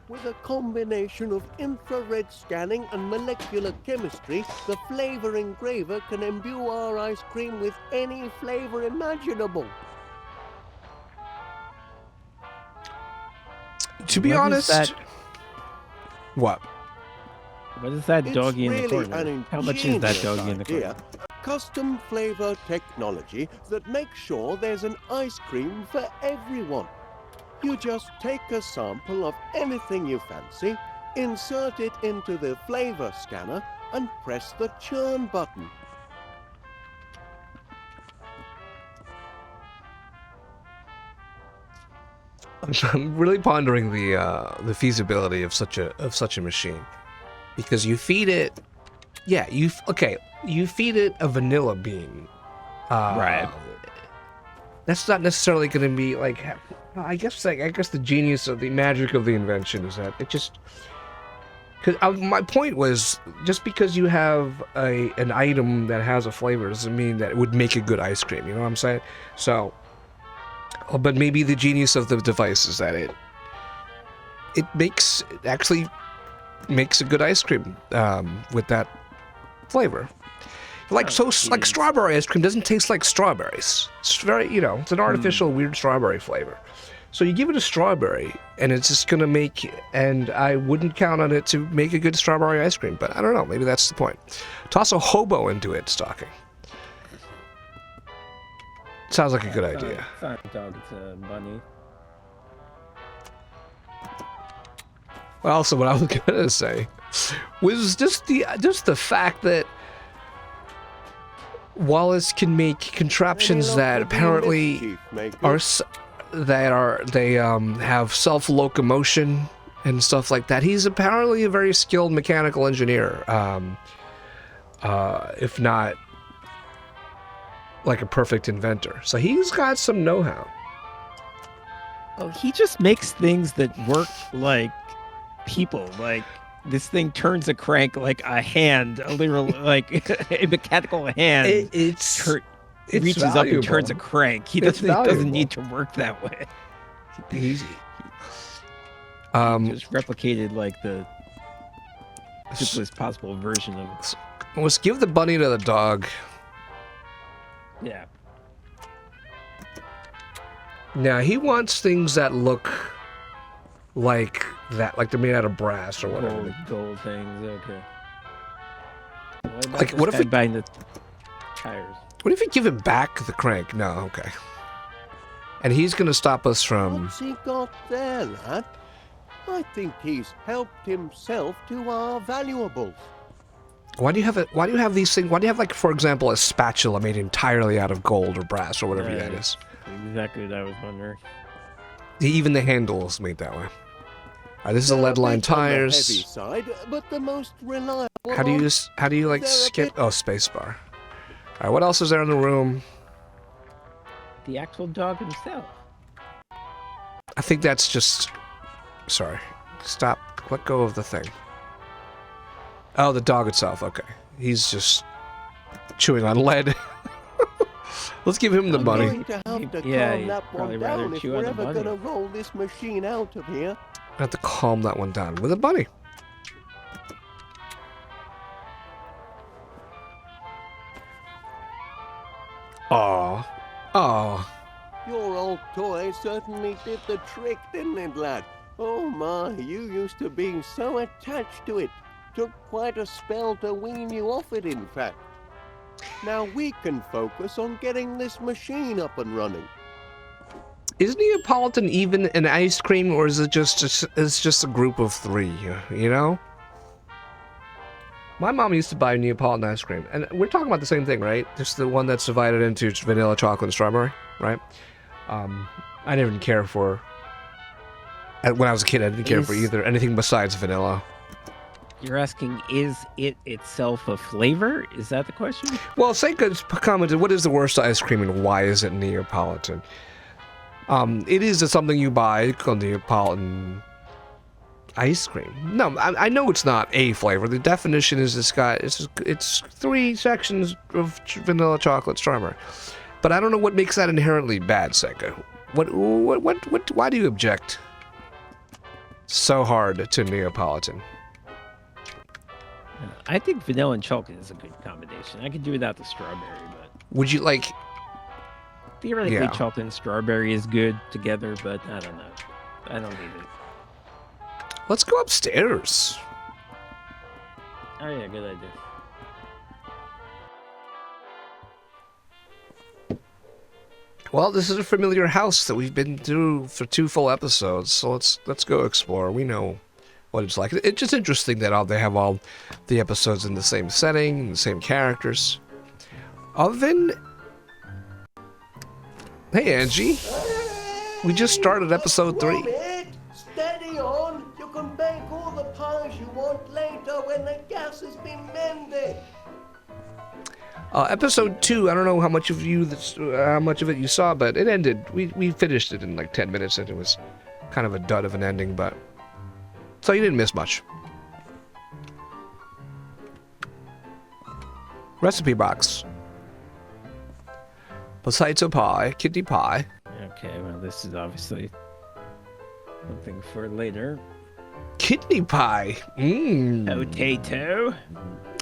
With a combination of infrared scanning and molecular chemistry, the flavor engraver can imbue our ice cream with any flavor imaginable. To be What is honest, that? what? What is that It's doggy in the really corner? an How much is that ingenious doggy in the corner? idea. Custom flavor technology that makes sure there's an ice cream for everyone. You just take a sample of anything you fancy, insert it into the flavor scanner, and press the churn button. I'm really pondering the feasibility of such a machine, because you feed it, yeah, you feed it a vanilla bean, Right. That's not necessarily going to be like, I guess the genius of the magic of the invention is that it just. Because my point was, just because you have an item that has a flavor doesn't mean that it would make a good ice cream. You know what I'm saying? So. But maybe the genius of the device is that it actually makes a good ice cream with that flavor. Like like strawberry ice cream doesn't taste like strawberries. It's very, it's an artificial weird strawberry flavor. So you give it a strawberry and it's just gonna make, and I wouldn't count on it to make a good strawberry ice cream, but I don't know, maybe that's the point. Toss a hobo into it, Stocking. Sounds like a good idea. It's not a dog, it's a bunny. Well, also, what I was gonna say was just the fact that Wallace can make contraptions that apparently have self locomotion and stuff like that. He's apparently a very skilled mechanical engineer, if not like a perfect inventor. So he's got some know-how. Oh, he just makes things that work like people. Like this thing turns a crank like a hand, a literal like a mechanical hand. It reaches up and turns a crank. He doesn't need to work that way. Easy. Just replicated like the simplest possible version of it. Let's give the bunny to the dog. Yeah. Now he wants things that look like that, like they're made out of brass or whatever. Gold things. Okay. What if we buying the tires? What if we give him back the crank? No, okay. And he's gonna stop us from. What's he got there, lad? I think he's helped himself to our valuables. Why do you have these things? Why do you have, like, for example, a spatula made entirely out of gold or brass or whatever that is? Exactly what I was wondering. Even the handle is made that way. All right, this is a lead line tires. Heavy side, but the most reliable. How do you like skip? Oh, spacebar. All right, what else is there in the room? The actual dog himself. I think that's just. Sorry, stop. Let go of the thing. Oh, the dog itself. Okay, he's just chewing on lead. Let's give him the I'm money. going to have to Yeah, calm he'd that one probably rather down if chew we're on the ever money. going to roll this machine out of here. I have to calm that one down with the money. Aw. Aw. Your old toy certainly did the trick, didn't it, lad? Oh my, you used to be so attached to it. Took quite a spell to wean you off it, in fact. Now we can focus on getting this machine up and running. Is Neapolitan even an ice cream, or is it it's just a group of three, you know? My mom used to buy Neapolitan ice cream, and we're talking about the same thing, right? Just the one that's divided into vanilla, chocolate, and strawberry, right? I didn't care for... When I was a kid, I didn't care for either anything besides vanilla. You're asking, is it itself a flavor? Is that the question? Well, Seika's commented, what is the worst ice cream and why is it Neapolitan? It is something you buy called Neapolitan ice cream. No, I know it's not a flavor. The definition is it's 3 sections of vanilla, chocolate, strawberry. But I don't know what makes that inherently bad, Seika. Why do you object so hard to Neapolitan? I think vanilla and chocolate is a good combination. I could do without the strawberry, but Would you like... theoretically, Yeah. chocolate and strawberry is good together, but I don't know. I don't need it. Let's go upstairs. Oh yeah, good idea. Well, this is a familiar house that we've been through for 2 full episodes, so let's go explore. We know what it's like. It's just interesting that they have all the episodes in the same setting, the same characters. Oven. Hey, Angie. We just started episode 3. Gromit, steady on. You can bake all the pies you want later when the gas has been mended. Episode 2. I don't know how much of it you saw, but it ended. We finished it in like 10 minutes, and it was kind of a dud of an ending, but so you didn't miss much. Recipe box. Potato pie, kidney pie. Okay, well, this is obviously something for later. Kidney pie. Mmm. Potato.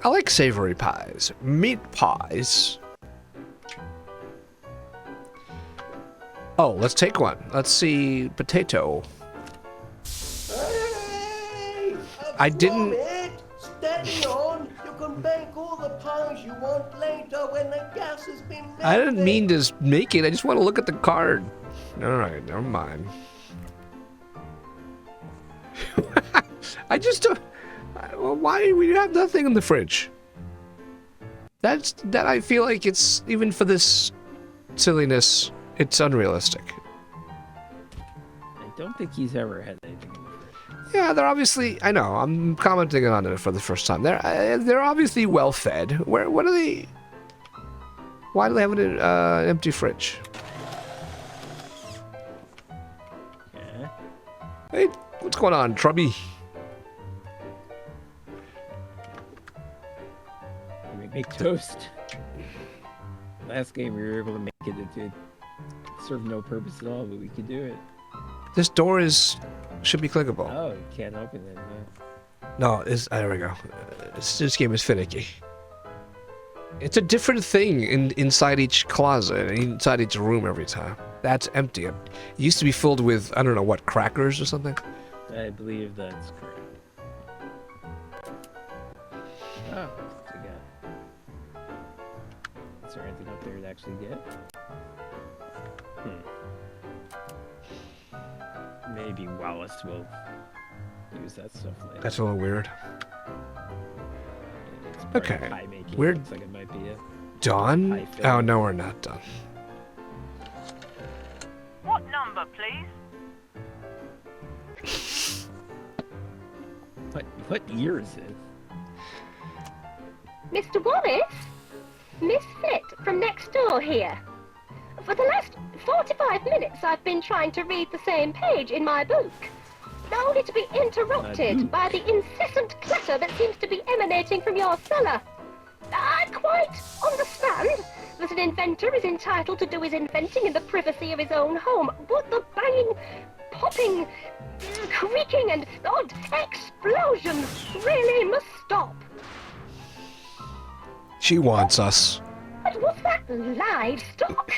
I like savory pies. Meat pies. Oh, let's take one. Let's see. Potato. Hey, I didn't- Gromit, steady on. You can bake all the pies you want later when the gas has been mended. I didn't mean to make it. I just want to look at the card. Alright, never mind. I just don't... Well, why do we have nothing in the fridge? That I feel like it's... Even for this silliness, it's unrealistic. I don't think he's ever had anything in the fridge. Yeah, they're obviously... I know, I'm commenting on it for the first time. They're obviously well-fed. What are they... Why do they have an empty fridge? Yeah. Hey, what's going on, Trubby? We make toast. Last game we were able to make it. It served no purpose at all, but we could do it. This door should be clickable. Oh, you can't open it. No, No. there we go. This game is finicky. It's a different thing inside each closet, inside each room every time. That's empty. It used to be filled with, I don't know what, crackers or something? I believe that's correct. Oh, what's we got? Is there anything up there to actually get? Maybe Wallace will use that stuff later. That's a little weird. It's part of Okay, pie making. we're Looks like it might be it. Done? Pie filling. Oh, no, we're not done. What number, please? What year is it? Mr. Wallace? Miss Fit from next door here. For the last 45 minutes I've been trying to read the same page in my book, only to be interrupted by the incessant clatter that seems to be emanating from your cellar. I quite understand that an inventor is entitled to do his inventing in the privacy of his own home, but the banging, popping, creaking and odd explosions really must stop. She wants us. But was that livestock?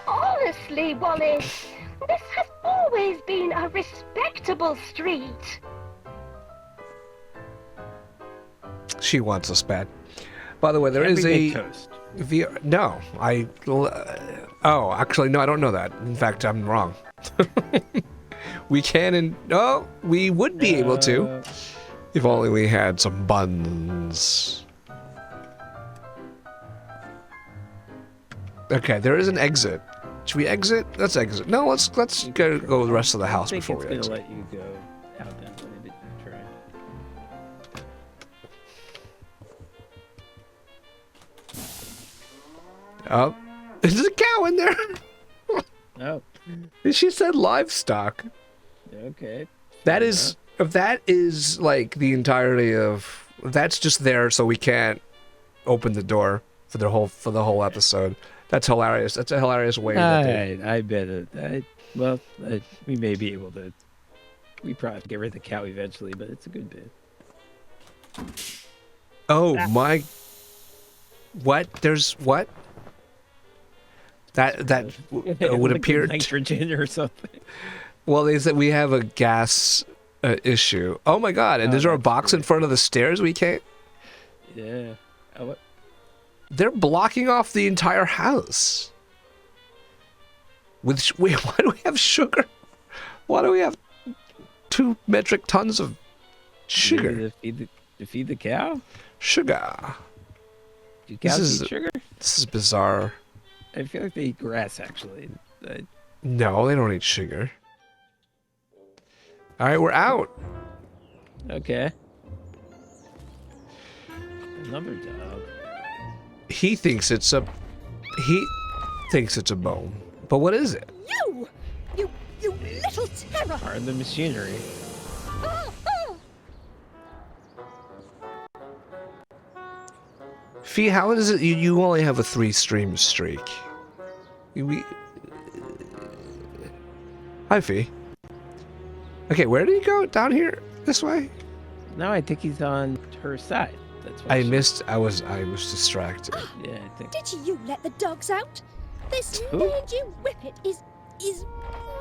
Honestly, Wallace, this has always been a respectable street. She wants us bad. By the way, there is Everyday a toast. No, oh, actually, no, I don't know that. In fact, I'm wrong. We can and we would be able to if only we had some buns. Okay, there is an exit. Should we exit? Let's exit. No, let's go the rest of the house I think before it's we gonna exit. let you go out that way, but try. Oh, there's a cow in there. Oh, She said livestock. okay. That is like the entirety of. That's just there so we can't open the door for the whole episode. That's hilarious. That's a hilarious way. that they- I bet it. We may be able to. We probably get rid of the cow eventually, but it's a good bit. Oh my! What? There's what? That would Liquid appear. nitrogen or something. Well, they said we have a gas issue. Oh my god! And Oh, is there a that's box in weird. front of the stairs we can't? Yeah. Oh, what? They're blocking off the entire house. Wait, why do we have sugar? Why do we have 2 metric tons of sugar? To feed the cow? Sugar. Do This cows is- eat sugar? This is bizarre. I feel like they eat grass, actually. No, they don't eat sugar. All right, we're out. Okay. Another dog. He thinks it's a bone. But what is it? You little terror! Part of the machinery. Ah, ah. Fee, how is it you only have a 3-stream streak? Hi, Fee. Okay, where did he go? Down here? This way? No, I think he's on her side. That's why I she- missed. I was distracted. Yeah, I think. Did you let the dogs out? This Who? mangy whippet is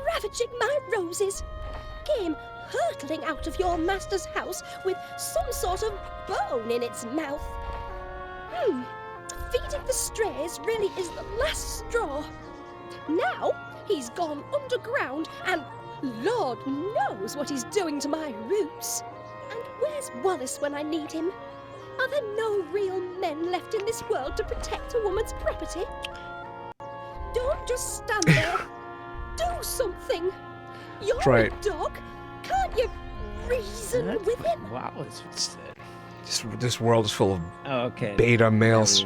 ravaging my roses. Came hurtling out of your master's house with some sort of bone in its mouth. Feeding the strays really is the last straw. Now he's gone underground and Lord knows what he's doing to my roots. And where's Wallace when I need him? Are there no real men left in this world to protect a woman's property? Don't just stand there. Do something. You're Right. a dog. Can't you reason That's with him? what Wallace would say. This world is full of Oh, okay. beta males.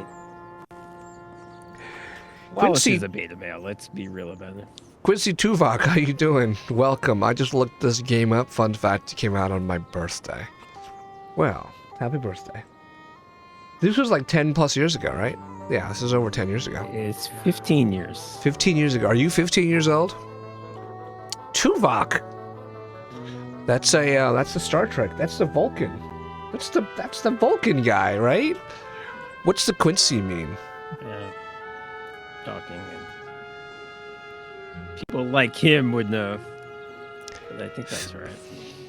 Wallace Quincy- is a beta male. Let's be real about it. Quincy Tuvok, how you doing? Welcome. I just looked this game up. Fun fact, it came out on my birthday. Well, happy birthday. This was like 10 plus years ago, right? Yeah, this is over 10 years ago. It's 15 years. 15 years ago. Are you 15 years old? Tuvok. That's the Star Trek. That's the Vulcan. That's the Vulcan guy, right? What's the Quincy mean? Yeah. Talking. And people like him would know. But I think that's right.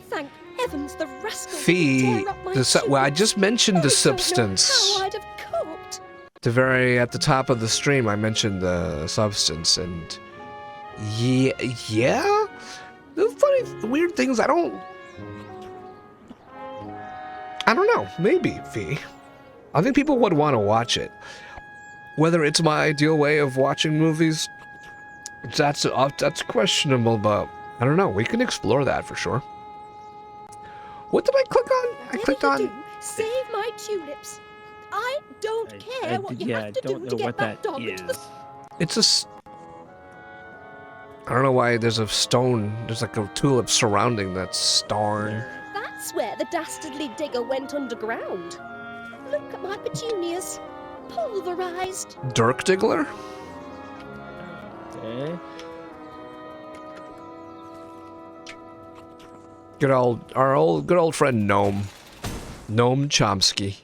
Thank heavens the rascal Fee, didn't tear up my well, I shoes. just mentioned the I don't know substance. how I'd have coped. At the top of the stream, I mentioned the substance, and yeah. The funny, weird things. I don't know. Maybe Fee. I think people would want to watch it. Whether it's my ideal way of watching movies, that's questionable. But I don't know. We can explore that for sure. What did I click on? I Whatever clicked you on. do, save my tulips. I don't care what you have to don't do know to get what that that dog into the is. It's I don't know why there's a stone. There's like a tulip surrounding that stone. That's where the dastardly digger went underground. Look at my petunias. pulverized. Dirk Diggler? Okay. Good old friend Gnome. Gnome Chomsky.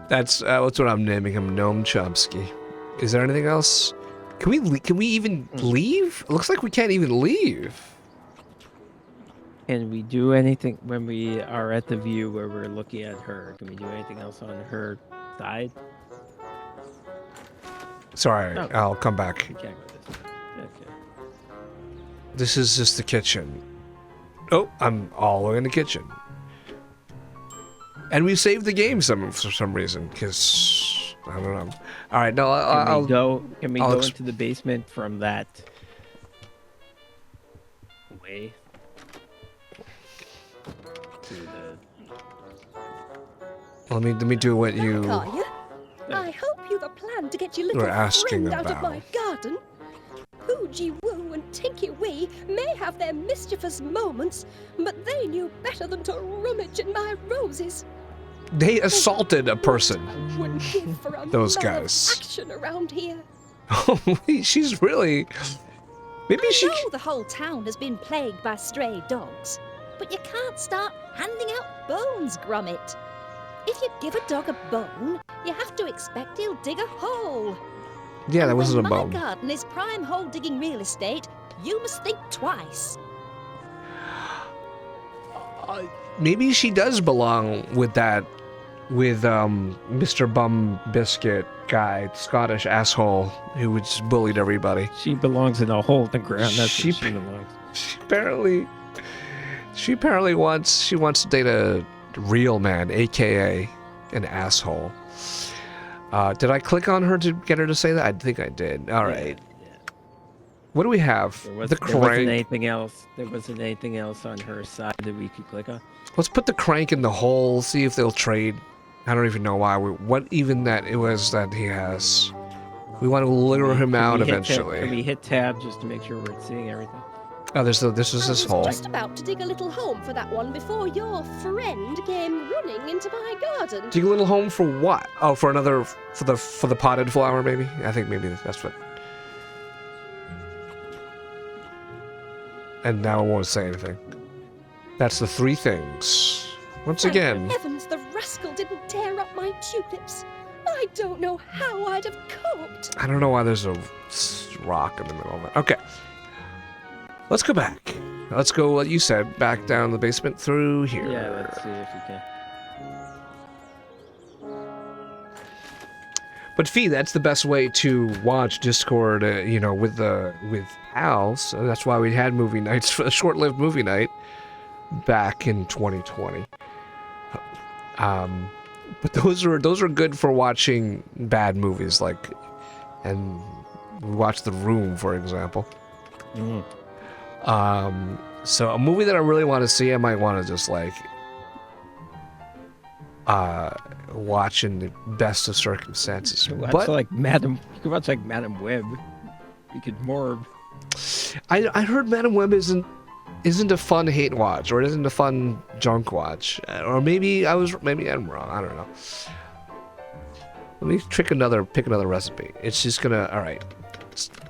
That's what I'm naming him, Gnome Chomsky. Is there anything else? Can we even leave? It looks like we can't even leave. Can we do anything when we are at the view where we're looking at her? Can we do anything else on her side? Sorry, Oh. I'll come back. We can't go this way. Okay. This is just the kitchen. Oh, I'm all the way in the kitchen. And we saved the game for some reason, because I don't know. All right, no, I'll Can we I'll go ex- into the basement from that way? To the let me do what Back, you. are you? I hope you've a plan to get your little were asking friend out of my about. garden. Hoogie Woo and Tinky Wee may have their mischievous moments, but they knew better than to rummage in my roses. They assaulted a person. I wouldn't give for a Those man of guys. action around here. She's really. Maybe I she. know the whole town has been plagued by stray dogs, but you can't start handing out bones, Gromit. If you give a dog a bone, you have to expect he'll dig a hole. Yeah, that And wasn't a when bone. my garden is prime hole-digging real estate, you must think twice. Maybe she does belong with Mr. Bum Biscuit guy, Scottish asshole who just bullied everybody. She belongs in a hole in the ground. That's She where she belongs. She apparently wants to date a real man, aka an asshole. Did I click on her to get her to say that? I think I did. All right. Yeah. What do we have? There The wasn't crank. anything else. There wasn't anything else on her side that we could click on. Let's put the crank in the hole. See if they'll trade. I don't even know why. What even that it was that he has. We want to lure him out Can eventually. we hit tab just to make sure we're seeing everything? Oh, this is I this was hole. just about to dig a little home for that one before your friend came running into my garden. Dig a little home for what? Oh, for another for the potted flower, maybe. I think maybe that's what. And now I won't say anything. That's the three things. Once Thank again, heavens the rascal didn't tear up my tulips. I don't know how I'd have coped. I don't know why there's a rock in the middle of it. Okay. Let's go back. Let's go, what you said, back down the basement through here. Yeah, let's see if we can. But Fee, that's the best way to watch Discord, with pals. So that's why we had movie nights, for a short-lived movie night back in 2020. But those are good for watching bad movies, and we watched The Room, for example. Mhm. So a movie that I really want to see, I might want to just watch in the best of circumstances. You could watch But like Madam. You could watch like Madam Web. You could more. I heard Madam Web isn't a fun hate watch, or isn't a fun junk watch, or maybe I'm wrong. I don't know. Let me pick another recipe. It's just gonna. All right,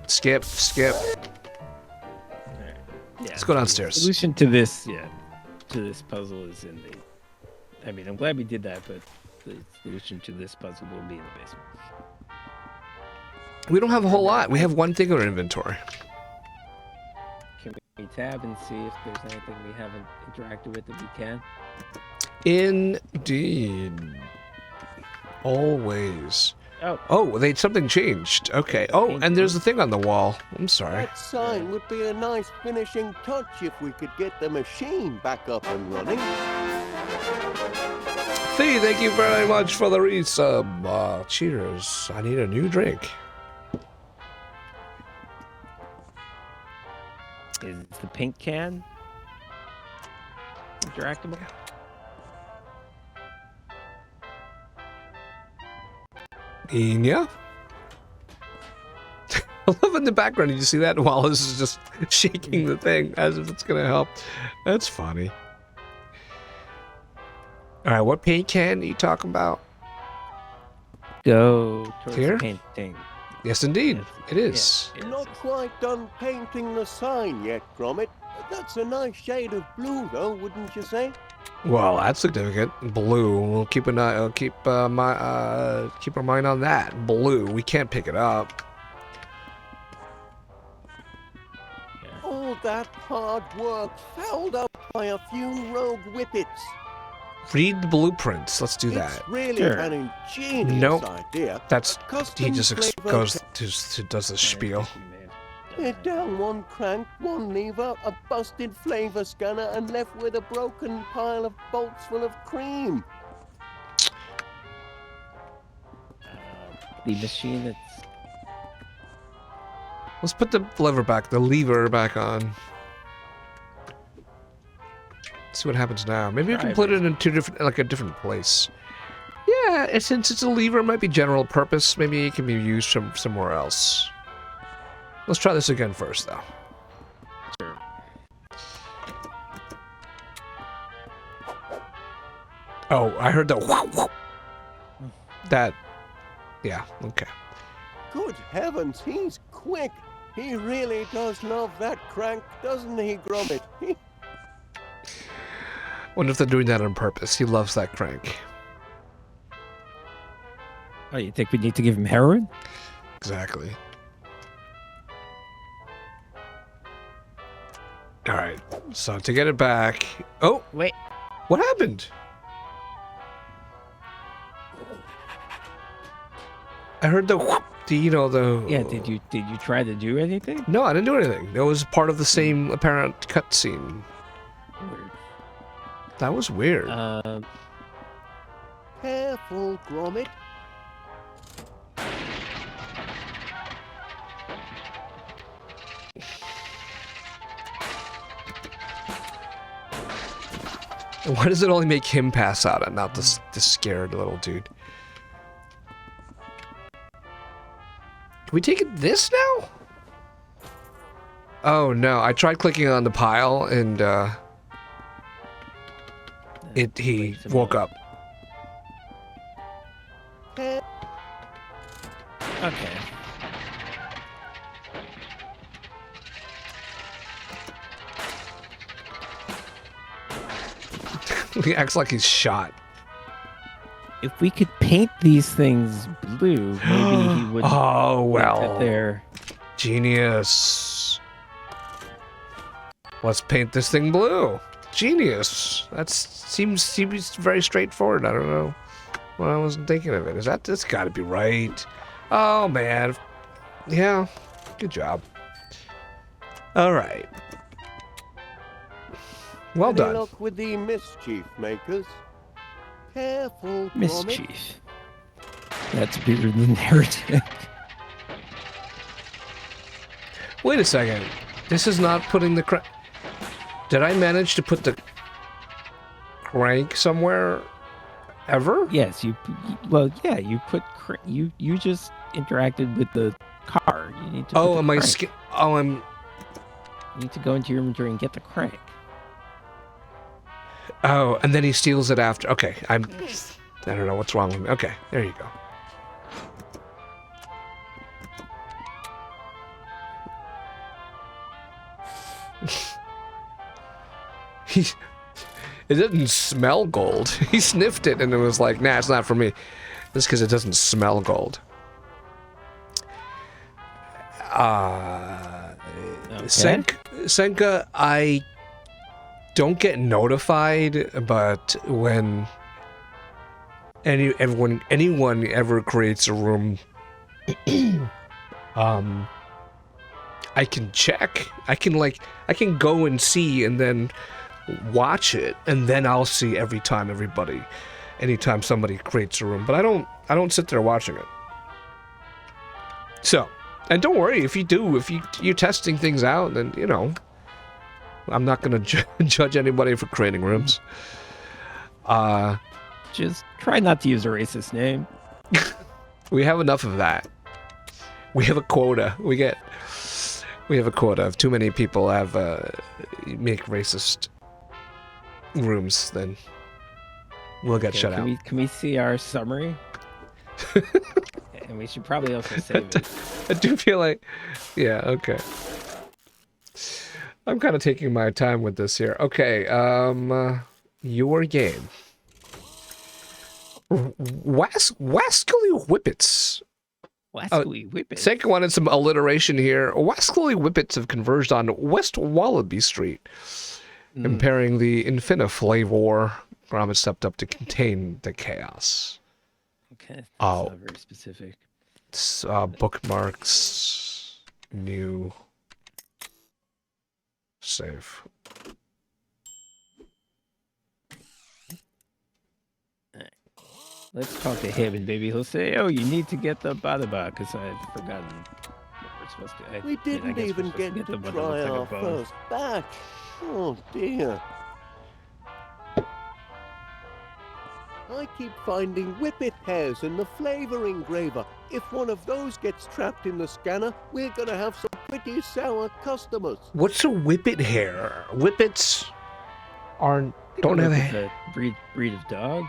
skip. Yeah. Let's go downstairs. The solution to this, puzzle is in the. I mean, I'm glad we did that, but the solution to this puzzle will be in the basement. We don't have a whole lot. We have one thing in our inventory. Can we tab and see if there's anything we haven't interacted with that we can? Indeed. Always. Oh, Something changed. Okay. Oh, and there's the thing on the wall. I'm sorry. That sign would be a nice finishing touch if we could get the machine back up and running. Fee, thank you very much for the resub. Cheers. I need a new drink. is the pink can interactable? Yeah. I love in the background. Did you see that? Wallace is just shaking the thing as if it's gonna help. That's funny. All right, what paint can are you talking about? Go towards Here? the painting. Yes, indeed, Yes, it is. yes, Not yes. quite done painting the sign yet, Gromit. That's a nice shade of blue, though, wouldn't you say? Well, that's significant. Blue. We'll keep an eye. Keep keep our mind on that. Blue. We can't pick it up. All that hard work fouled up by a few rogue whippets. Read the blueprints. Let's do It's that. really Sure. an ingenious Nope. idea. That's A custom he just flavor goes to does the spiel. Hit down one crank, one lever, a busted flavor scanner, and left with a broken pile of bolts full of cream. The machine that's Let's put the lever back on. See what happens now. Maybe we can put it in a different place. Yeah, since it's a lever, it might be general purpose. Maybe it can be used somewhere else. Let's try this again first, though. Sure. Oh, I heard the that. Yeah. Okay. Good heavens, he's quick. He really does love that crank, doesn't he, Gromit? Wonder if they're doing that on purpose. He loves that crank. Oh, you think we need to give him heroin? Exactly. All right. So to get it back. Oh, Wait. what happened? I heard the the. Yeah, did you try to do anything? No, I didn't do anything. It was part of the same apparent cutscene. Weird. That was weird. Careful, Gromit. Why does it only make him pass out and not this scared little dude? Can we take it this now? Oh no, I tried clicking on the pile and he woke up. Okay. He acts like he's shot. If we could paint these things blue, maybe he would. Oh well. There. Genius. Let's paint this thing blue. Genius. That seems very straightforward. I don't know. Well, I wasn't thinking of it. That's got to be right. Oh man. Yeah. Good job. All right. Well Any done. luck with the mischief makers? Careful, Gromit. Mischief. That's bigger than heretic. Wait a second. This is not putting the crank. Did I manage to put the crank somewhere ever? Yes, well, yeah, you put you just interacted with the car. You need to. Oh, put am the I? crank. I'm. You need to go into your inventory and get the crank. Oh, and then he steals it after. Okay, I don't know what's wrong with me. Okay, there you go. It didn't smell gold. He sniffed it and it was like, nah, it's not for me. Just because it doesn't smell gold. Okay. Senka, I don't get notified, but when anyone ever creates a room, I can check. I can go and see and then watch it, and then I'll see anytime somebody creates a room. But I don't sit there watching it. So, and don't worry if you're testing things out, then I'm not gonna judge anybody for creating rooms. Just try not to use a racist name. We have enough of that. We have a quota. We have a quota. If too many people make racist rooms, then we'll get Okay, shut out. Can we see our summary? And we should probably also save it. I do feel like, yeah, okay. I'm kind of taking my time with this here. Okay, your game. Wascally Whippets. Wascally Whippet. Second one is some alliteration here. Wascally Whippets have converged on West Wallaby Street, impairing the Infiniflavor. Gromit stepped up to contain the chaos. Okay, that's Oh. not very specific. Bookmarks, new, save. Let's talk to him, and maybe he'll say, "Oh, you need to get the Badaba," because I've forgotten what we're supposed to. We didn't even get to the one that try looks like a our bone. first batch. Oh dear. I keep finding whippet hairs in the flavor engraver. If one of those gets trapped in the scanner, we're gonna have some pretty sour customers. What's a whippet hair? Whippets aren't, don't Look have at hair. the breed of dog.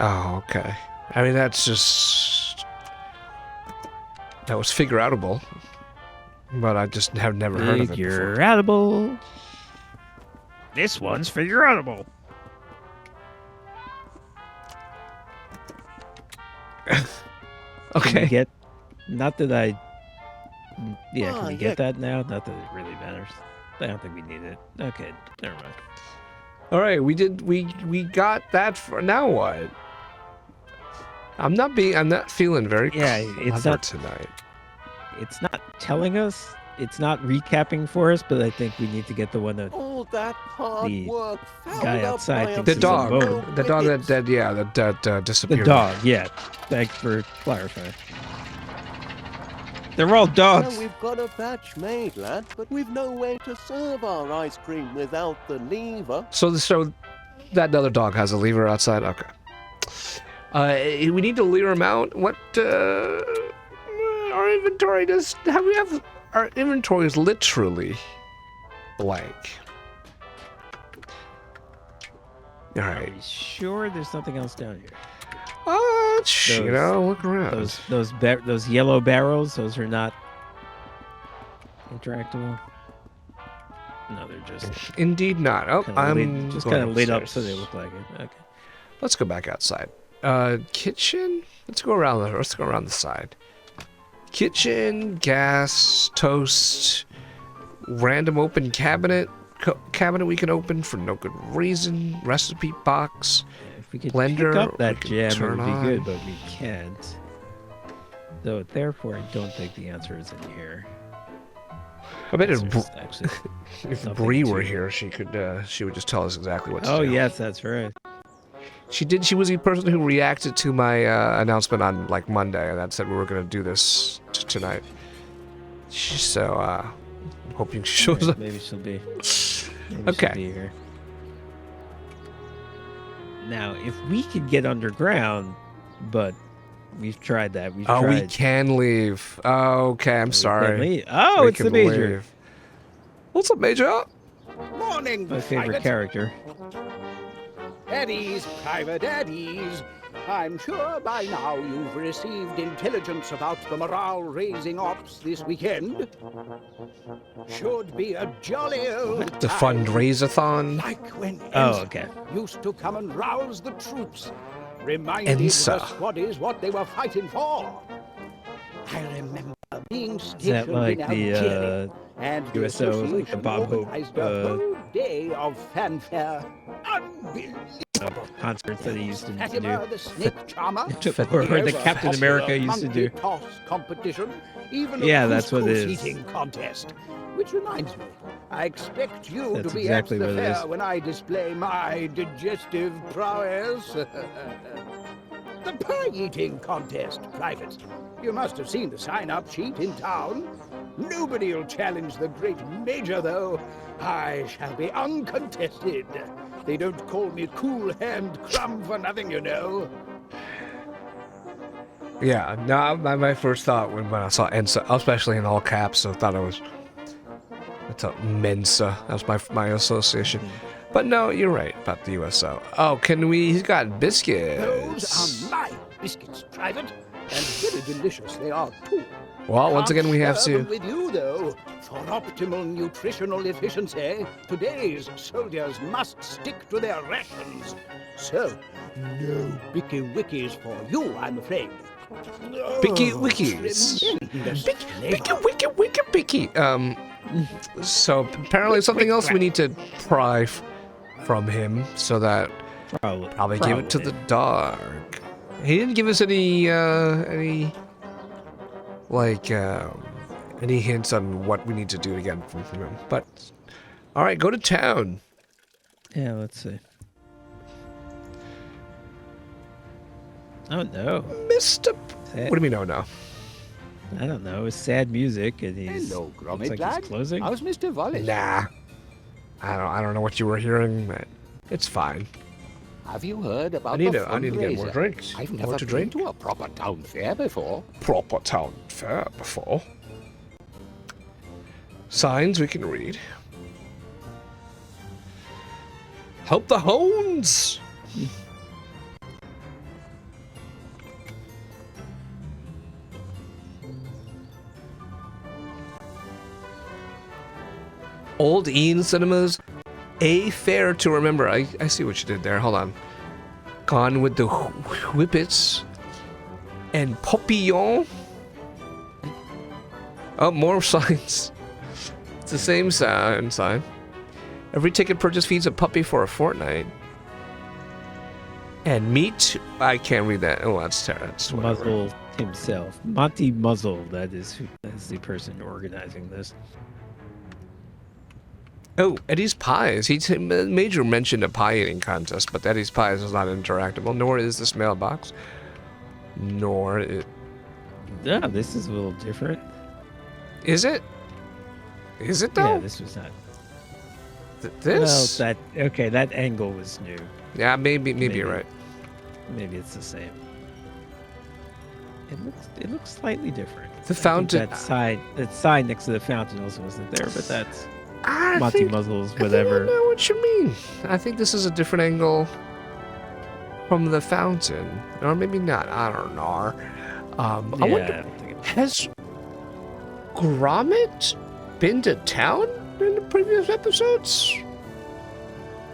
Oh, okay. I mean, that's just, that was figure outable, but I just have never heard of it before. Figure outable. This one's figure outable. Can we Okay. get? Not that I. Yeah, Ah, can we yeah. get that now? Not that it really matters. I don't think we need it. Okay, never mind. All right, we got that for, now what? I'm not feeling very Yeah, it's clever not- tonight. It's not telling us. It's not recapping for us, but I think we need to get the one that. All that hard The work fouled guy up outside by a thinks The it's a dog, bone. the dog whippets. that disappeared. The dog, yeah. Thanks for clarifying. They're all dogs. Well, we've got a batch made, lad, but we've no way to serve our ice cream without the lever. So that other dog has a lever outside. Okay. We need to lure him out. What? Our inventory does. Our inventory is literally blank. All Are right. we sure there's nothing else down here? Look around. Those yellow barrels. Those are not interactable. No, they're just Indeed not. Oh, kind I'm just going kind of lit up so upstairs. they look like it. Okay. Let's go back outside. Kitchen. Let's go around the side. Kitchen, gas, toast, random open cabinet. Cabinet we can open for no good reason. Recipe box. If we could Blender, pick up we that can jam, it turn would be good, on. but we can't. So therefore, I don't think the answer is in here. I bet There's if actually. if nothing Bree to- were here, she would just tell us exactly what to Oh do. yes, that's right. She did. She was the person who reacted to my announcement on like Monday, and that said we were going to do this tonight. So, hoping she shows up. Maybe she'll be. Okay. Be here. Now, if we could get underground, but we've tried that. We've Oh, tried. we can leave. Oh, okay, I'm We sorry. can't leave. Oh, We it's the can Major. leave. What's up, Major? Morning, My favorite Private. character. At ease, Private, at ease. I'm sure by now you've received intelligence about the morale-raising ops this weekend. Should be a jolly old The time, fundraisathon. like when Oh, Ensign okay. used to come and rouse the troops, reminding Ensa. the squaddies what they were fighting for. I remember being Is that stationed like in Algeria, the and the USO, like the association Bob Hope, organized a whole day of fanfare. Unbelievable. concerts that he used to Fatima, do? the snake charmer, Or the Captain America used to do. Toss competition, even Yeah, a that's what it couscous is. eating contest. Which reminds me, I expect you That's to be exactly at the what it fair is. when I display my digestive prowess. The pie eating contest, Private. You must have seen the sign-up sheet in town. Nobody'll challenge the great Major, though. I shall be uncontested. They don't call me Cool Hand Crumb for nothing, you know. Yeah, no, my first thought when I saw Ensa, especially in all caps, I thought it was, I thought Mensa. That was my association. But no, you're right about the USO. Oh, can we? He's got Those biscuits. are my biscuits, Private, and very delicious they are too. Well, once Can't again, we have share them to. with you, though. For optimal nutritional efficiency, today's soldiers must stick to their rations. So, no Bicky Wickies for you, I'm afraid. No, Bicky Wickies. tremendous Bicky, flavor. Wiki. So apparently something else we need to pry from him so that probably give it to the dog. He didn't give us any hints on what we need to do to get from him. But all right, go to town. Yeah, let's see. Oh no, Mr. Sad. What do you mean, oh no? I don't know. It's sad music, and he's Hello, looks Gromit like lad. he's closing. How's Mr. Wallace? Nah. I don't know what you were hearing, but it's fine. Have you heard about I need the to get more fundraiser? drinks. I've More never to been drink? to a proper town fair before. Proper town fair before. Signs we can read. Help the hounds! Old Ian Cinemas, a fair to remember. I see what you did there. Hold on. Gone with the Whippets and Papillon. Oh, more signs. It's the same sign. Every ticket purchase feeds a puppy for a fortnight. And meat, I can't read that. Oh, that's terrible. That's whatever. Muzzle himself. Monty Muzzle, that is the person organizing this. Oh, Eddie's Pies. He major mentioned a pie eating contest, but Eddie's Pies is not interactable, nor is this mailbox. Nor it. Yeah, this is a little different. Is it? Is it though? Yeah, this was not. This? Well, that angle was new. Yeah, maybe you're right. Maybe it's the same. It looks slightly different. The I think fountain. that sign next to the fountain also wasn't there, but that's I Monty think- Muzzle's I whatever. know what you mean. I think this is a different angle from the fountain, or maybe not. I don't know. I I wonder, don't think has Gromit been to town in the previous episodes?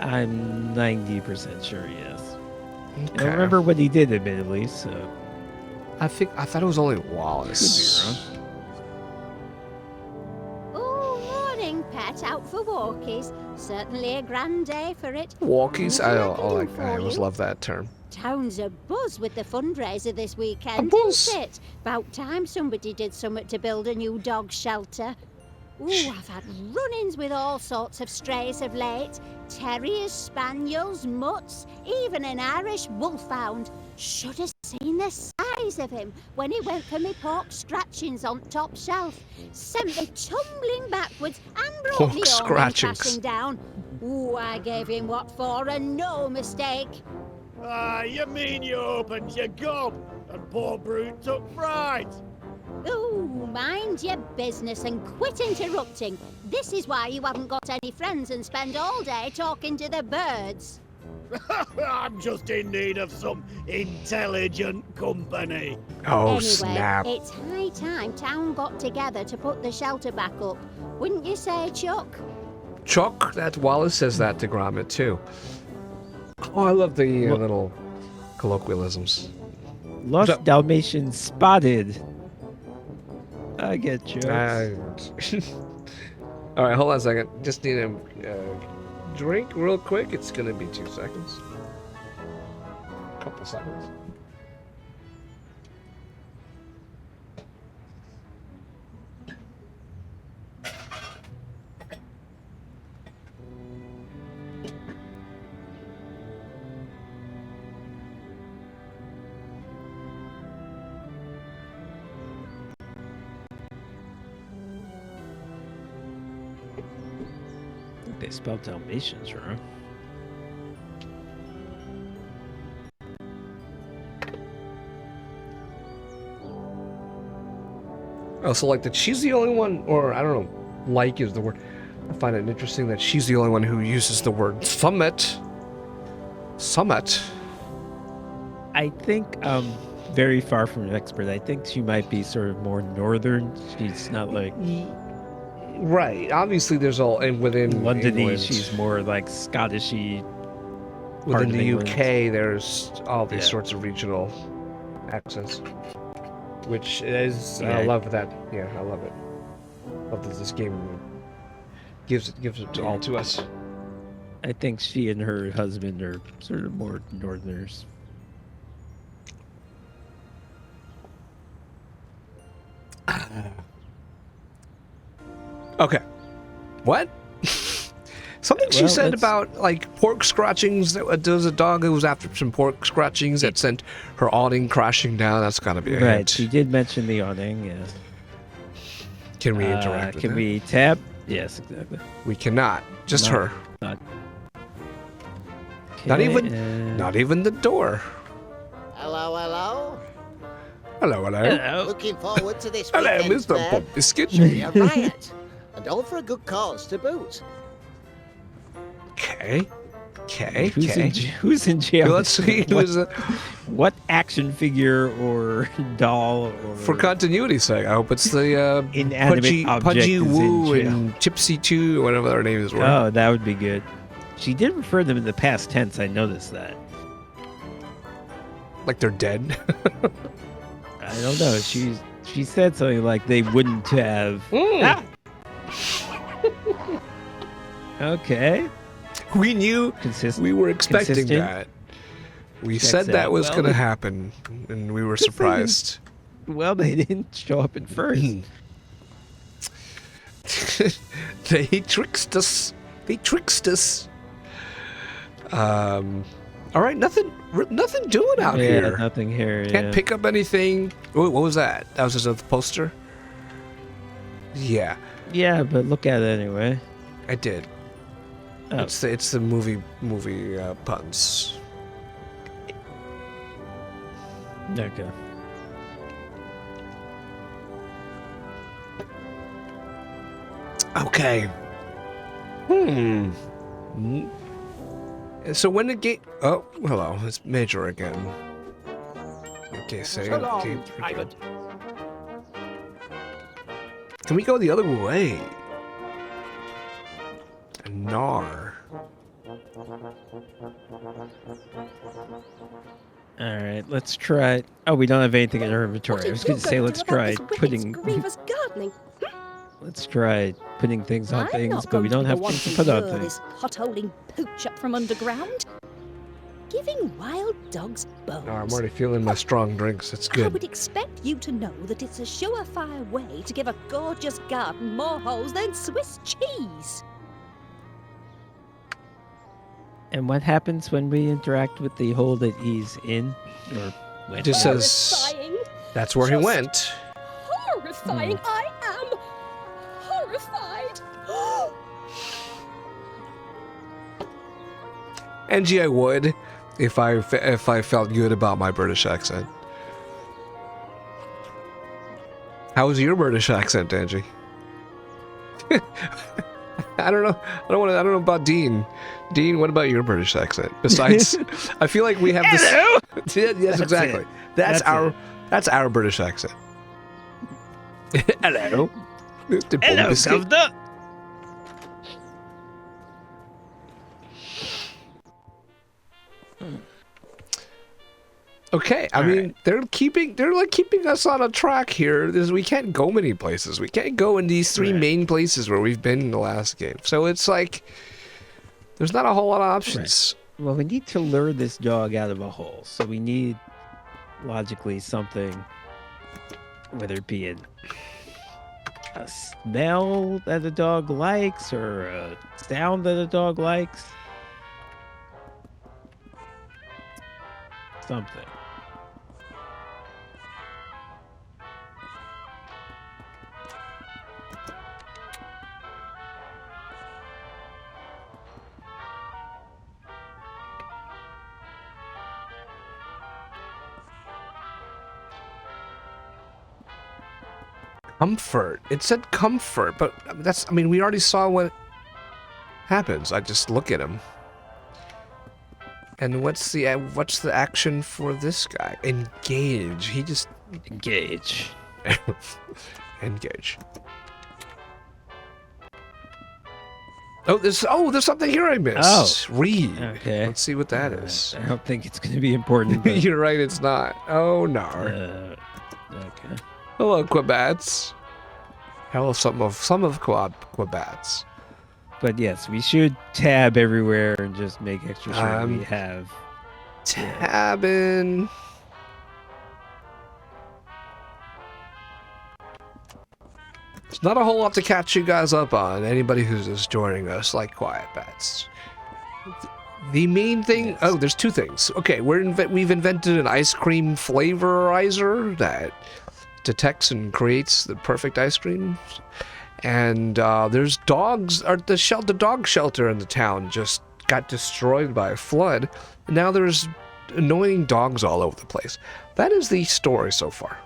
I'm 90% sure, yes. I Okay. don't remember what he did, admittedly, so I thought it was only Wallace. could be wrong. Oh, morning, pet. Out for walkies. Certainly a grand day for it. Walkies? What I can do for always you? love that term. Town's a buzz with the fundraiser this weekend, buzz? isn't it? About time somebody did something to build a new dog shelter. Ooh, I've had run-ins with all sorts of strays of late. Terriers, spaniels, mutts, even an Irish wolfhound. Should have seen the size of him when he went for me pork scratchings on top shelf. Sent me tumbling backwards and brought Pork me home scratchings. crashing down. Ooh, I gave him what for, and no mistake. Ah, you mean you opened your gob and poor brute took fright? Ooh, mind your business and quit interrupting. This is why you haven't got any friends and spend all day talking to the birds. I'm just in need of some intelligent company. Oh, anyway, snap. it's high time town got together to put the shelter back up. Wouldn't you say, Chuck? Chuck, that Wallace says that to Gromit, too. Oh, I love the What? little colloquialisms. Lost So- Dalmatian spotted. I get jokes. All right, hold on a second. Just need a drink real quick. It's gonna be 2 seconds. Couple seconds. I think they spelled Dalmatians wrong. Oh, so like she's the only one, or I don't know, like is the word. I find it interesting that she's the only one who uses the word summit. Summit. I think very far from an expert. I think she might be sort of more northern. She's not like Right. Obviously, there's all and within Londony. England, She's more like Scottishy. within of the England. UK. There's all these Yeah. sorts of regional accents, which is I Yeah. love that. Yeah, I love it. Love that this game gives it all to us. I think she and her husband are sort of more northerners. Okay. What? Something she Well, said that's- about like pork scratchings. There was a dog who was after some pork scratchings that sent her awning crashing down. That's gotta be a Right. hint. She did mention the awning. Yeah. Can we interact with Can that? we tap? Yes, exactly. We cannot. Just No. her. Not. Not Okay, even. Not even the door. Hello, hello. Hello, hello. Hello. Looking forward to this Hello, weekend's Mr. fair. Bump Biscuit. You're right. And all for a good cause to boot. Okay. Okay. Who's Okay. who's in jail? Let's see who's What action figure or doll or for continuity's sake. I hope it's the inanimate Pudgy, object Pudgy is in Woo jail? and Gypsy 2, or whatever their names were. Oh, that would be good. She did refer to them in the past tense. I noticed that. Like they're dead. I don't know. She said something like they wouldn't have. Ah! Okay. We knew. Consistent. We were expecting Consistent. that. We Checks said that out. was Well, going to the- happen, and we were Good thing is- surprised. Well, they didn't show up at first. They tricked us. They tricked us. All right, nothing doing out Yeah, here. nothing here. Can't yeah. pick up anything. What was that? That was just a poster. Yeah, Yeah, but look at it anyway. I did. Oh. It's the movie puns. Okay. Okay. So when the gate... Oh, hello. It's Major again. Okay, say... So long, okay, Private. Can we go the other way? Nar. All right, let's try. Oh, we don't have anything in our What inventory. are I was you going to say gonna let's do about try this wicked, putting grievous gardening. let's try putting things on I'm things, not but going we to don't be have the one things to to put on lure things. this hot-holding pooch up from underground. Giving wild dogs bones. Oh, I'm already feeling my strong drinks. It's I good. would expect you to know that it's a surefire way to give a gorgeous garden more holes than Swiss cheese. And what happens when we interact with the hole that he's in? Or went It just in? says Horrifying. that's where he Just- went. Horrifying. I am horrified. Angie, I would if I felt good about my British accent. How was your British accent, Angie? I don't know. I don't know about Dean. Dean, what about your British accent? Besides, I feel like we have this. Hello? Yes, That's exactly. it. That's That's That's our British accent. Hello. The Hello, biscuit. Governor. Okay, I All mean right. they're like keeping us on a track here. We can't go many places. We can't go in these three Right. main places where we've been in the last game. So it's like there's not a whole lot of options. Well, we need to lure this dog out of a hole, so we need logically something, whether it be a smell that a dog likes or a sound that a dog likes. Something. Comfort. It said comfort, but we already saw what happens. I just look at him. And what's the action for this guy? Engage. He just Engage. engage. There's something here I missed. Read. Okay. Let's see what that is. I don't think it's going to be important. But, You're right, it's not. Oh no. okay. Hello, Quabats. Hello, some of Quabats. But yes, we should tab everywhere and just make extra sure we have. Tabbing. There's not a whole lot to catch you guys up on. Anybody who's just joining us, like Quiet Bats. The main thing. Yes. Oh, there's two things. Okay, we've invented an ice cream flavorizer that detects and creates the perfect ice cream. And there's dogs. The dog shelter in the town just got destroyed by a flood. And now there's annoying dogs all over the place. That is the story so far.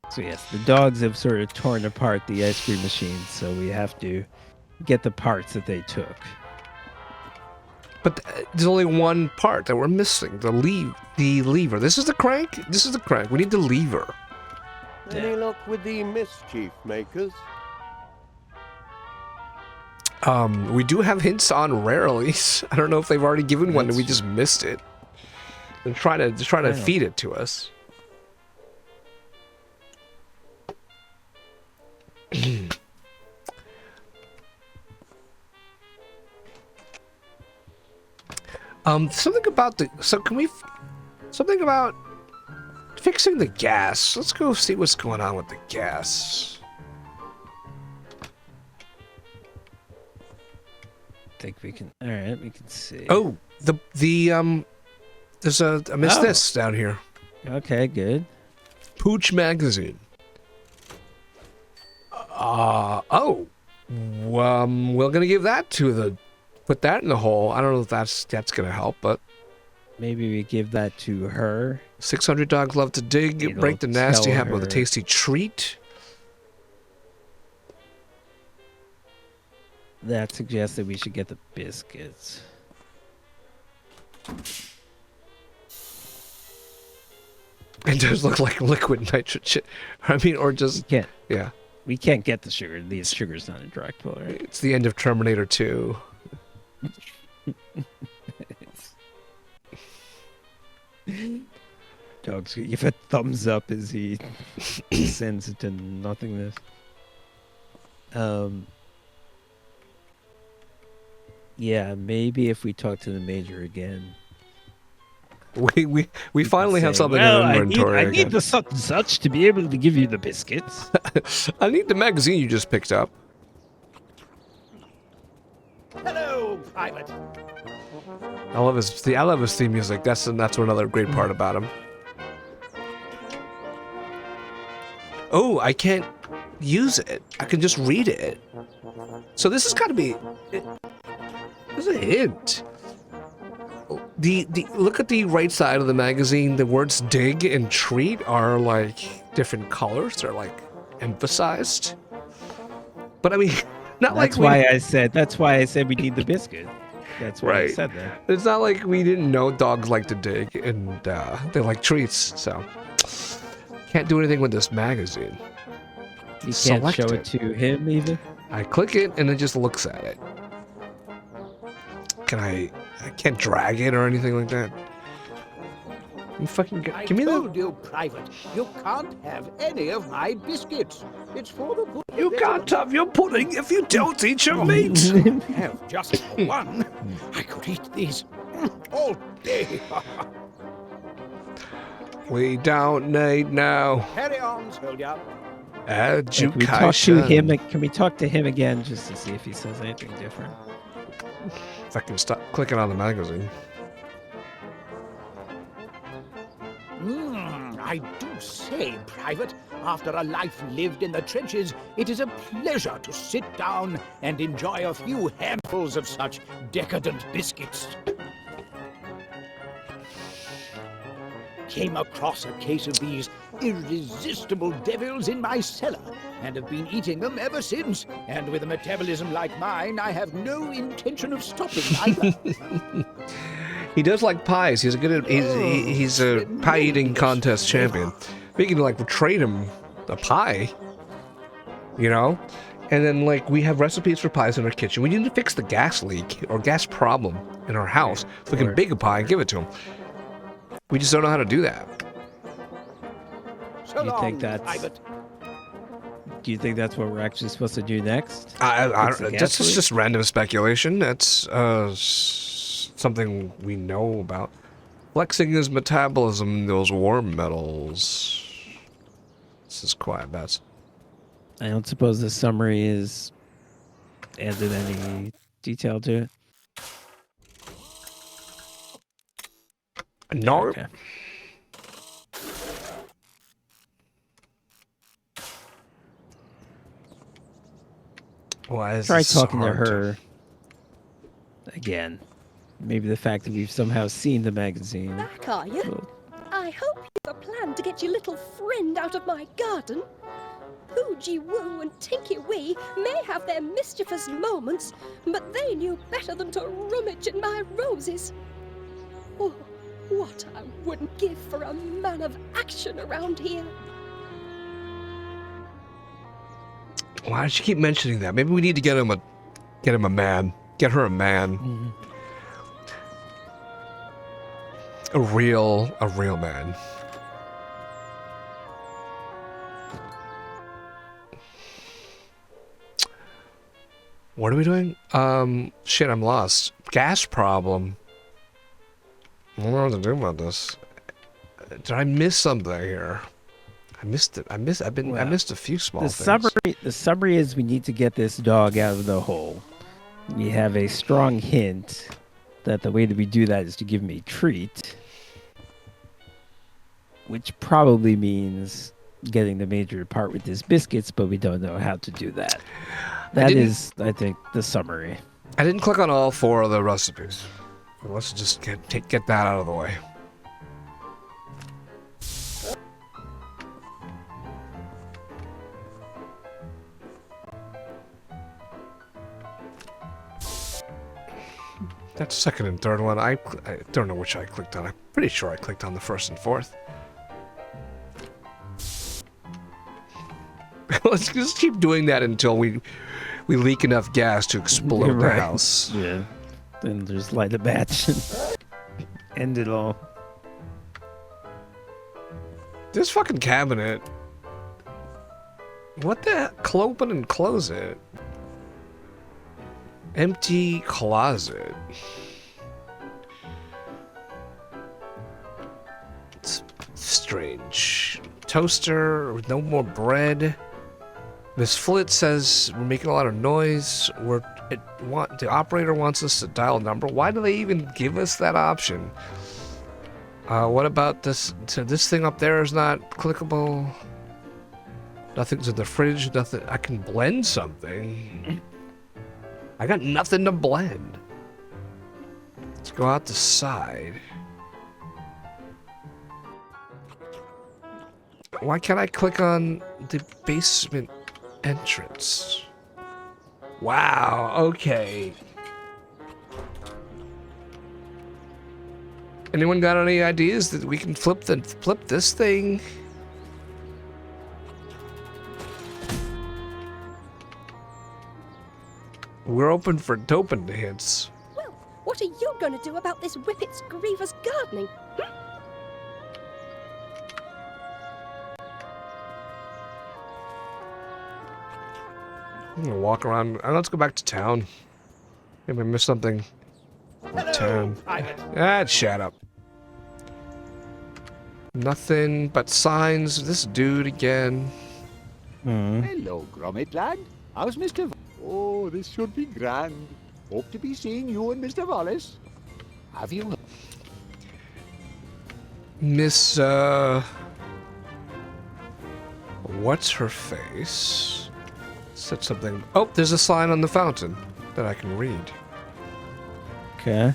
So yes, the dogs have sort of torn apart the ice cream machine, so we have to get the parts that they took. But there's only one part that we're missing. The lever. This is the crank? This is the crank. We need the lever. Any luck with the mischief makers? We do have hints on rarelies. I don't know if they've already given one and we just missed it. They're trying to feed it to us. Something about fixing the gas. Let's go see what's going on with the gas. I think we can. All right, we can see. Oh, there's I missed this down here. Okay, good. Pooch magazine. We're gonna give that to put that in the hole. I don't know if that's gonna help, but maybe we give that to her. 600 dogs love to dig. It'll Break the nasty tell habit with a her. tasty treat. That suggests that we should get the biscuits. It does look like liquid nitrogen. I mean, or just We can't get the sugar. The sugar's not in direct pull, right? It's the end of Terminator 2. Dog's gonna give a thumbs up as he sends it to nothingness. Yeah, maybe if we talk to the major again. We finally have something in inventory. I need the such and such to be able to give you the biscuits. I need the magazine you just picked up. Hello, Private. I love his theme music. That's another great part about him. Oh, I can't use it. I can just read it. So this has got to be. There's a hint. The look at the right side of the magazine. The words "dig" and "treat" are like different colors. They're like emphasized. But I mean, not That's like why I said we need the biscuit. That's why I Right. said that. It's not like we didn't know dogs like to dig and they like treats. So can't do anything with this magazine. You can't Select show it. it to him even. I click it and it just looks at it. I can't drag it or anything like that. You fucking I give me told you, Private, you can't have any of my biscuits. It's for the good. You can't have your pudding if you don't eat your meat. Have just one. I could eat these all day. We don't need no Carry on, soldier. Can we talk to him? Can we talk to him again just to see if he says anything different? If I can stop clicking on the magazine. I do say, Private, after a life lived in the trenches, it is a pleasure to sit down and enjoy a few handfuls of such decadent biscuits. came across a case of these irresistible devils in my cellar and have been eating them ever since. And with a metabolism like mine, I have no intention of stopping either. He does like pies. He's a good. He's a pie eating contest champion. We can like trade him a pie, you know, and then like we have recipes for pies in our kitchen. We need to fix the gas leak or gas problem in our house. So we can bake a pie and give it to him. We just don't know how to do that. So You think long, that's- Private. Do you think that's what we're actually supposed to do next? I Fix the gas that's leak? just random speculation. That's something we know about. Flexing his metabolism in those warm metals. This is quiet bets. I don't suppose the summary is added any detail to it. No. Okay. Why is Try this so talking to hard her again. Maybe the fact that we've somehow seen the magazine. Back, are you? will- I hope you have a plan to get your little friend out of my garden. Hoogie Woo and Tinky Wee may have their mischievous moments, but they knew better than to rummage in my roses. Oh, what I wouldn't give for a man of action around here. Why does she keep mentioning that? Maybe we need to get him a man. Get her a man. Mhm. A real man. What are we doing? Shit, I'm lost. Gas problem. I don't know what to do about this. Did I miss something here? I missed it. I missed a few small things. The summary is we need to get this dog out of the hole. We have a strong hint that the way that we do that is to give him a treat, which probably means getting the major to part with his biscuits, but we don't know how to do that. That is, I think, the summary. I didn't click on all 4 of the recipes. Let's just get that out of the way. That second and third one, I don't know which I clicked on. I'm pretty sure I clicked on the first and fourth. Let's just keep doing that until we leak enough gas to explode the Right. house. Yeah. Then just light a match and end it all. This fucking cabinet. What the heck? Open and close it. Empty closet. It's strange. Toaster with no more bread. Miss Flit says we're making a lot of noise. The operator wants us to dial a number. Why do they even give us that option? What about this? So this thing up there is not clickable. Nothing's in the fridge. Nothing. I can blend something. I got nothing to blend. Let's go out the side. Why can't I click on the basement entrance? Wow, okay. Anyone got any ideas that we can flip this thing? We're open for doping hints. Well, what are you going to do about this Whippet's grievous gardening? I'm gonna walk around. Let's go back to town. Maybe I missed something. Hello, Town. Private. Shut up. Nothing but signs. This dude again. Hello, Gromit lad. How's Mr. Oh, this should be grand. Hope to be seeing you and Mr. Wallace. Have you? Miss, what's her face? Said something. Oh, there's a sign on the fountain that I can read. Okay.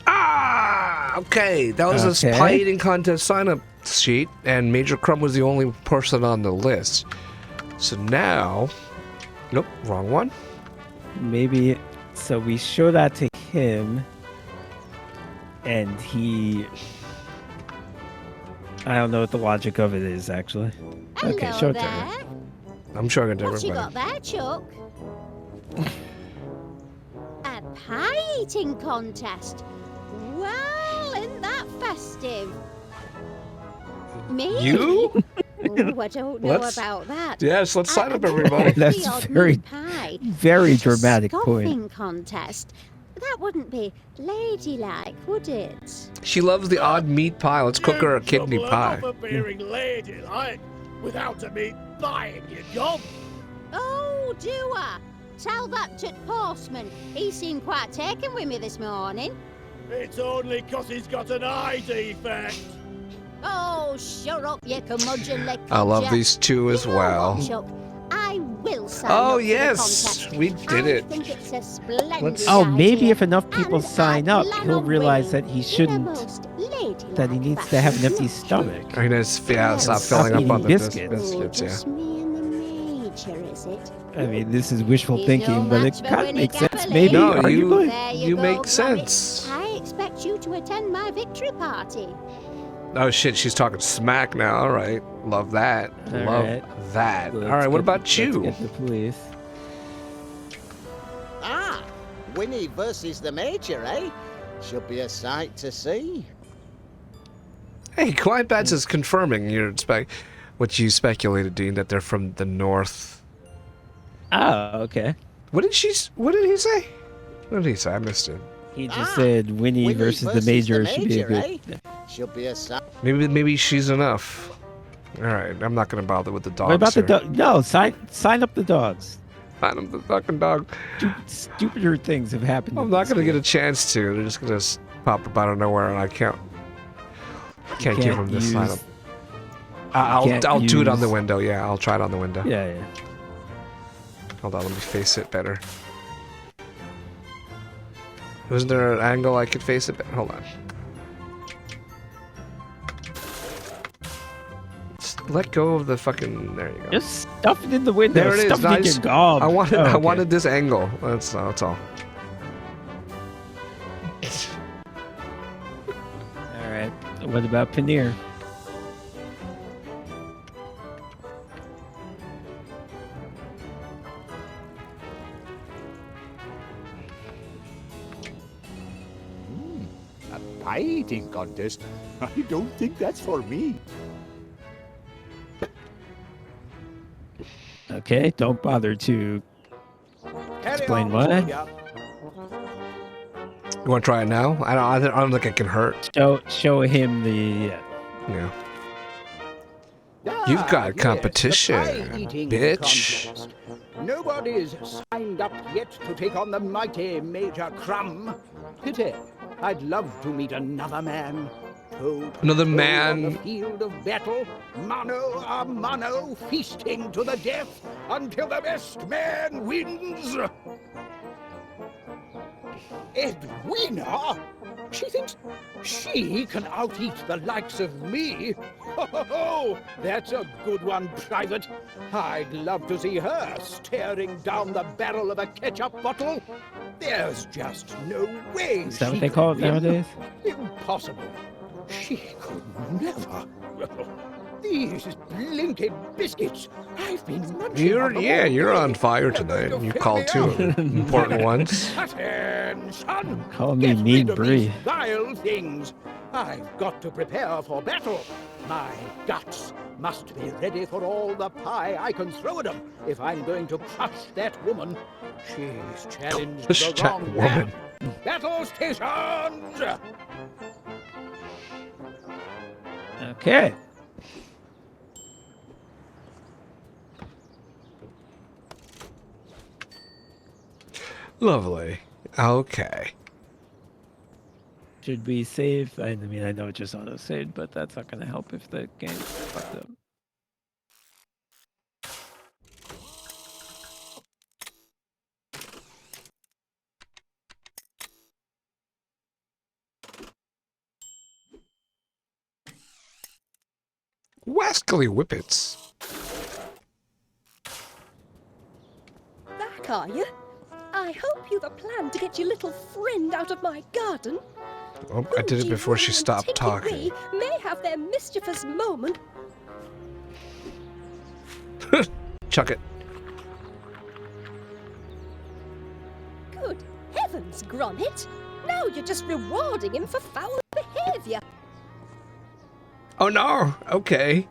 Ah! Okay, that was a pie eating contest sign-up sheet, and Major Crumb was the only person on the list. So now, nope, wrong one. Maybe. So we show that to him, and he. I don't know what the logic of it is, actually. Hello Okay, show it to there. her. I'm showing it to What you everybody. got there, Chuck? A pie-eating contest. Well, isn't that festive? Me? You? Oh, I don't know Let's- about that. Yes, let's sign I up, don't everybody. want the That's odd very- meat pie. Very But a dramatic point. scoffing contest. That wouldn't be ladylike, would it? She loves the odd meat pie. Let's cook her a You kidney trouble pie. enough appearing ladylike without a meat buying your job. Oh, do I? Tell that to Postman. He seemed quite taken with me this morning. It's only 'cause he's got an eye defect. Oh, shut up, you curmudgeonly I love codger. these two as You know what, well. Chuck? I will sign Oh, up for the yes, contest. we did I it. think it's a splendid Let's- Oh, maybe idea. if enough people And sign I up, plan he'll on realize winning that he in a shouldn't. most ladylike That he needs to have an fashion. empty stomach. Or he knows, yeah, stop Stop filling up eating on the biscuits. biscuits, yeah. Just me and the Major, is it? I mean, this is wishful He's thinking, no but it match for kind of Winnie makes sense. Cavalier. Maybe, No, arguably. There you go, make Gromit. sense. I expect you to attend my victory party. Oh shit, she's talking smack now. All right, love that. All Love right. that. Let's All right, what get- about you? Let's get the police. Ah, Winnie versus the Major, eh? Should be a sight to see. Hey, Quiet Bats is confirming what you speculated, Dean, that they're from the north. Oh, okay. What did he say? What did he say? I missed it. He just Ah, said Winnie versus the Major should be a good. eh? Should be a sight. Maybe she's enough. All right, I'm not gonna bother with the dogs. What about the here. dog? No, sign up the dogs. Find him the fucking dog. Stupider things have happened. I'm in not this gonna get a game. chance to. They're just gonna pop up out of nowhere, and I can't give can't him this use- sign up. can't I'll do it on the use- window. Yeah, I'll try it on the window. Yeah. Hold on, let me face it better. Wasn't there an angle I could face it better? Hold on. Just let go of the fucking. There you go. Just stuff it in the window. There it is, Stuff it in nice. your gob. I wanted. Oh, I okay. wanted this angle. That's all. All right. What about Paneer? A pie eating contest? I don't think that's for me. Okay. Don't bother to Carry explain on, what. soldier. You want to try it now? I don't think it can hurt. Show him the. Yeah. Ah, You've got yes, the competition, pie-eating bitch. contest. Nobody's signed up yet to take on the mighty Major Crumb. Pity. I'd love to meet another man. Another On the man. field of battle, mano a mano, feasting to the death until the best man wins. Edwina? She thinks she can out-eat the likes of me? Oh, that's a good one, Private. I'd love to see her staring down the barrel of a ketchup bottle. There's just no way. Is that she what they could call it win. nowadays? Impossible. She could never. These blinking biscuits. I've been munching on them all You're day. on fire They're going tonight. to You fill called me two out. important ones. Pattern, son. Call me Get Mean rid of Brie. these vile things. I've got to prepare for battle. My guts must be ready for all the pie I can throw at them if I'm going to crush that woman. She's challenged Crush the that wrong woman. man. Battle stations! Okay. Lovely. Okay. Should we save? I mean, I know it just auto saved, but that's not going to help if the game's fucked up. Wascally Whippets. Back, are you? I hope you've a plan to get your little friend out of my garden. Oh, I did it before she stopped talking. Tinky may have their mischievous moment. Chuck it. Good heavens, Gromit! Now you're just rewarding him for foul behaviour. Oh no. Okay.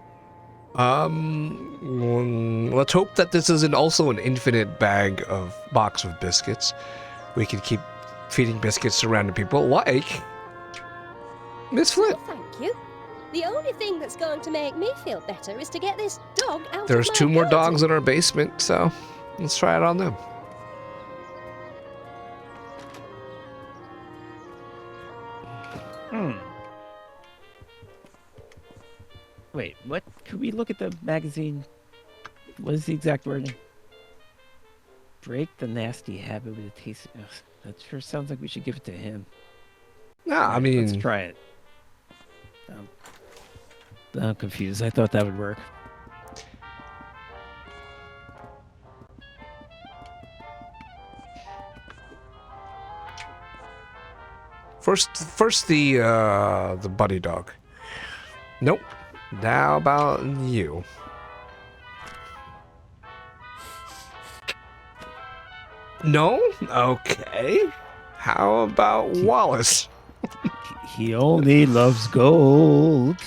Let's hope that this isn't also an infinite box of biscuits. We can keep feeding biscuits to random people, like Miss Flint. Well, thank you. The only thing that's going to make me feel better is to get this dog out There's of my 2 more garden. dogs in our basement, so let's try it on them. Wait, what? Could we look at the magazine? What is the exact wording? Break the nasty habit with a taste. Ugh, that sure sounds like we should give it to him. No, I mean, Let's try it. I'm confused. I thought that would work. first the buddy dog. Nope. How about you? No? Okay. How about Wallace? He only loves gold.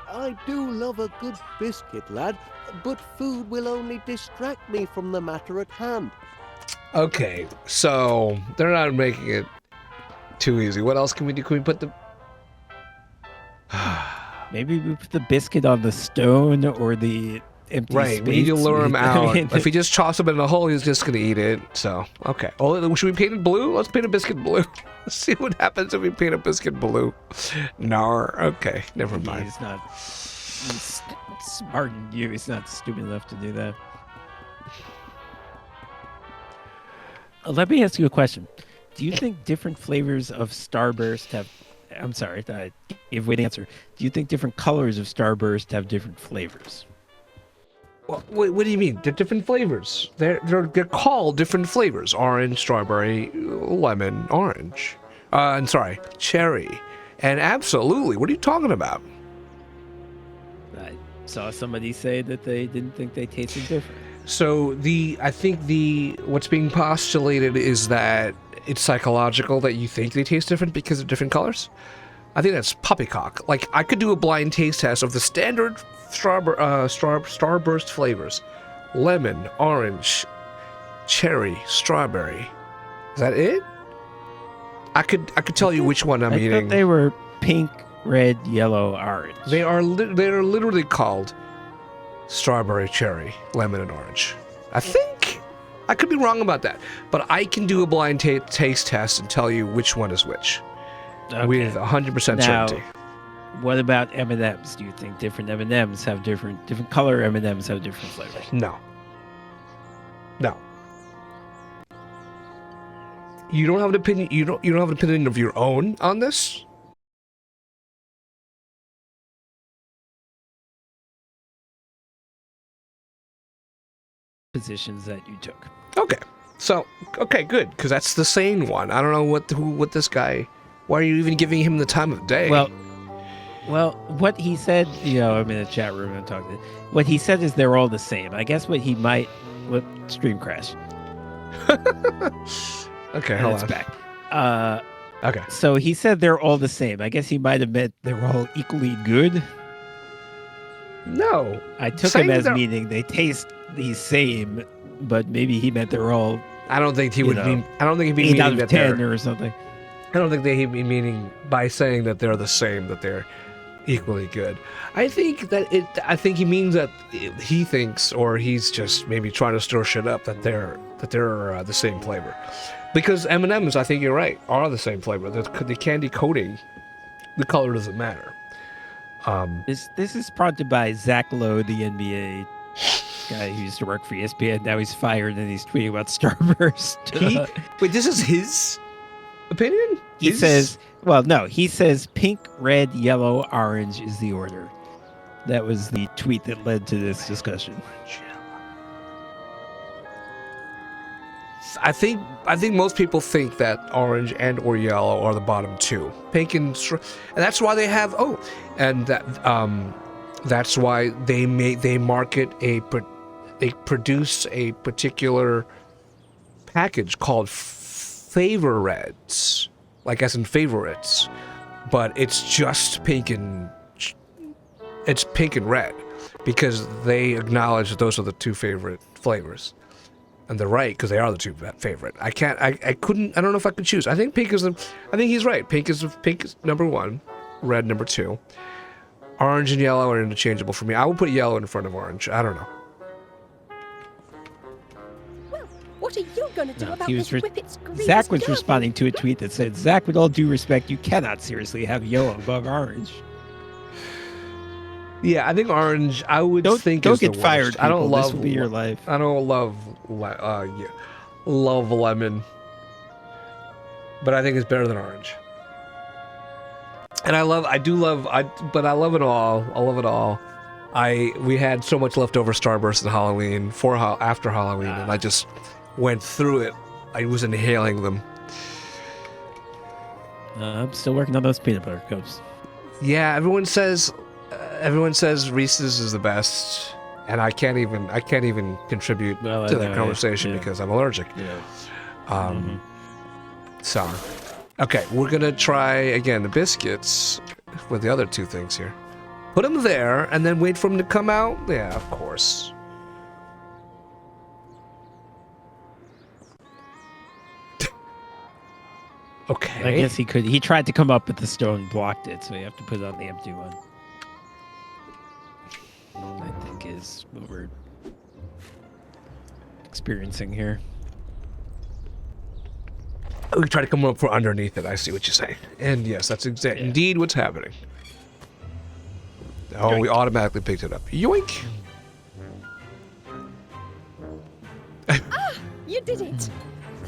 I do love a good biscuit, lad, but food will only distract me from the matter at hand. Okay, so they're not making it too easy. What else can we do? Can we put the... Maybe we put the biscuit on the stone or the empty Right, we need to space. lure him out. mean, If he just chops him in a hole, he's just going to eat it. So, okay. Oh, should we paint it blue? Let's paint a biscuit blue. Let's see what happens if we paint a biscuit blue. Nar. Okay, never mind. He's not he's smart than you. He's not stupid enough to do that. Let me ask you a question. Do you think different flavors of Starburst have... I'm sorry, I gave away the answer. Do you think different colors of Starburst have different flavors? Well, what do you mean? They're different flavors. They're called different flavors. Orange, strawberry, lemon, orange. I'm sorry, cherry. And absolutely, what are you talking about? I saw somebody say that they didn't think they tasted different. So I think what's being postulated is that it's psychological that you think they taste different because of different colors. I think that's poppycock. Like, I could do a blind taste test of the standard Starburst flavors: lemon, orange, cherry, strawberry. Is that it? I could tell you which one I'm I eating. thought they were pink, red, yellow, orange. They are literally called strawberry, cherry, lemon, and orange. I think. I could be wrong about that, but I can do a blind taste test and tell you which one is which with 100% Now, certainty. what about M&Ms? Do you think different M&Ms have different color M&Ms have different flavors? No. You don't have an opinion. You don't have an opinion of your own on this? Positions that you took. Okay. So, okay, good, because that's the sane one. I don't know what this guy... Why are you even giving him the time of day? Well, what he said, I'm in a chat room and talking. What he said is they're all the same. I guess what stream crash. Okay, And hold it's on. back. Okay. So he said they're all the same. I guess he might have meant they're all equally good. No. I took Saying him as they're- meaning they taste the same, but maybe he meant they're all I don't think he would mean... I don't think he'd be 8 out meaning of that 10 they're... or something. I don't think he'd be meaning by saying that they're the same, that they're equally good. I think he means that he thinks, or he's just maybe trying to stir shit up, that they're the same flavor. Because M&Ms, I think you're right, are the same flavor. The candy coating, the color doesn't matter. This is prompted by Zach Lowe, the NBA guy who used to work for ESPN. Now he's fired and he's tweeting about Starburst. Wait, this is his opinion? He says pink, red, yellow, orange is the order. That was the tweet that led to this discussion. I think most people think that orange and or yellow are the bottom two. Pink and that's why they have that's why they produce a particular package called favorites, like as in favorites, but it's just pink and red because they acknowledge that those are the two favorite flavors. And they're right, because they are the two favorite. I don't know if I could choose. I think he's right. Pink is number one, red number two. Orange and yellow are interchangeable for me. I would put yellow in front of orange. I don't know. Well, what are you going to do about this whippet's grievous Zach was garden? responding to a tweet that said, Zach, with all due respect, you cannot seriously have yellow above orange. Yeah, I think orange. I would think don't is get the fired. worst. I don't love. This will be your life. I don't love lemon, but I think it's better than orange. And I love it all. I love it all. We had so much leftover Starburst at Halloween after Halloween, and I just went through it. I was inhaling them. I'm still working on those peanut butter cups. Yeah, everyone says Reese's is the best, and I can't even contribute to that conversation because I'm allergic. Yeah. So, okay, we're gonna try again the biscuits with the other two things here. Put them there, and then wait for them to come out. Yeah, of course. Okay. I guess he could. He tried to come up with the stone, blocked it, so you have to put it on the empty one. I think is what we're experiencing here. We try to come up for underneath it. I see what you're saying. And yes, that's indeed what's happening. Oh, we automatically picked it up. Yoink! You did it!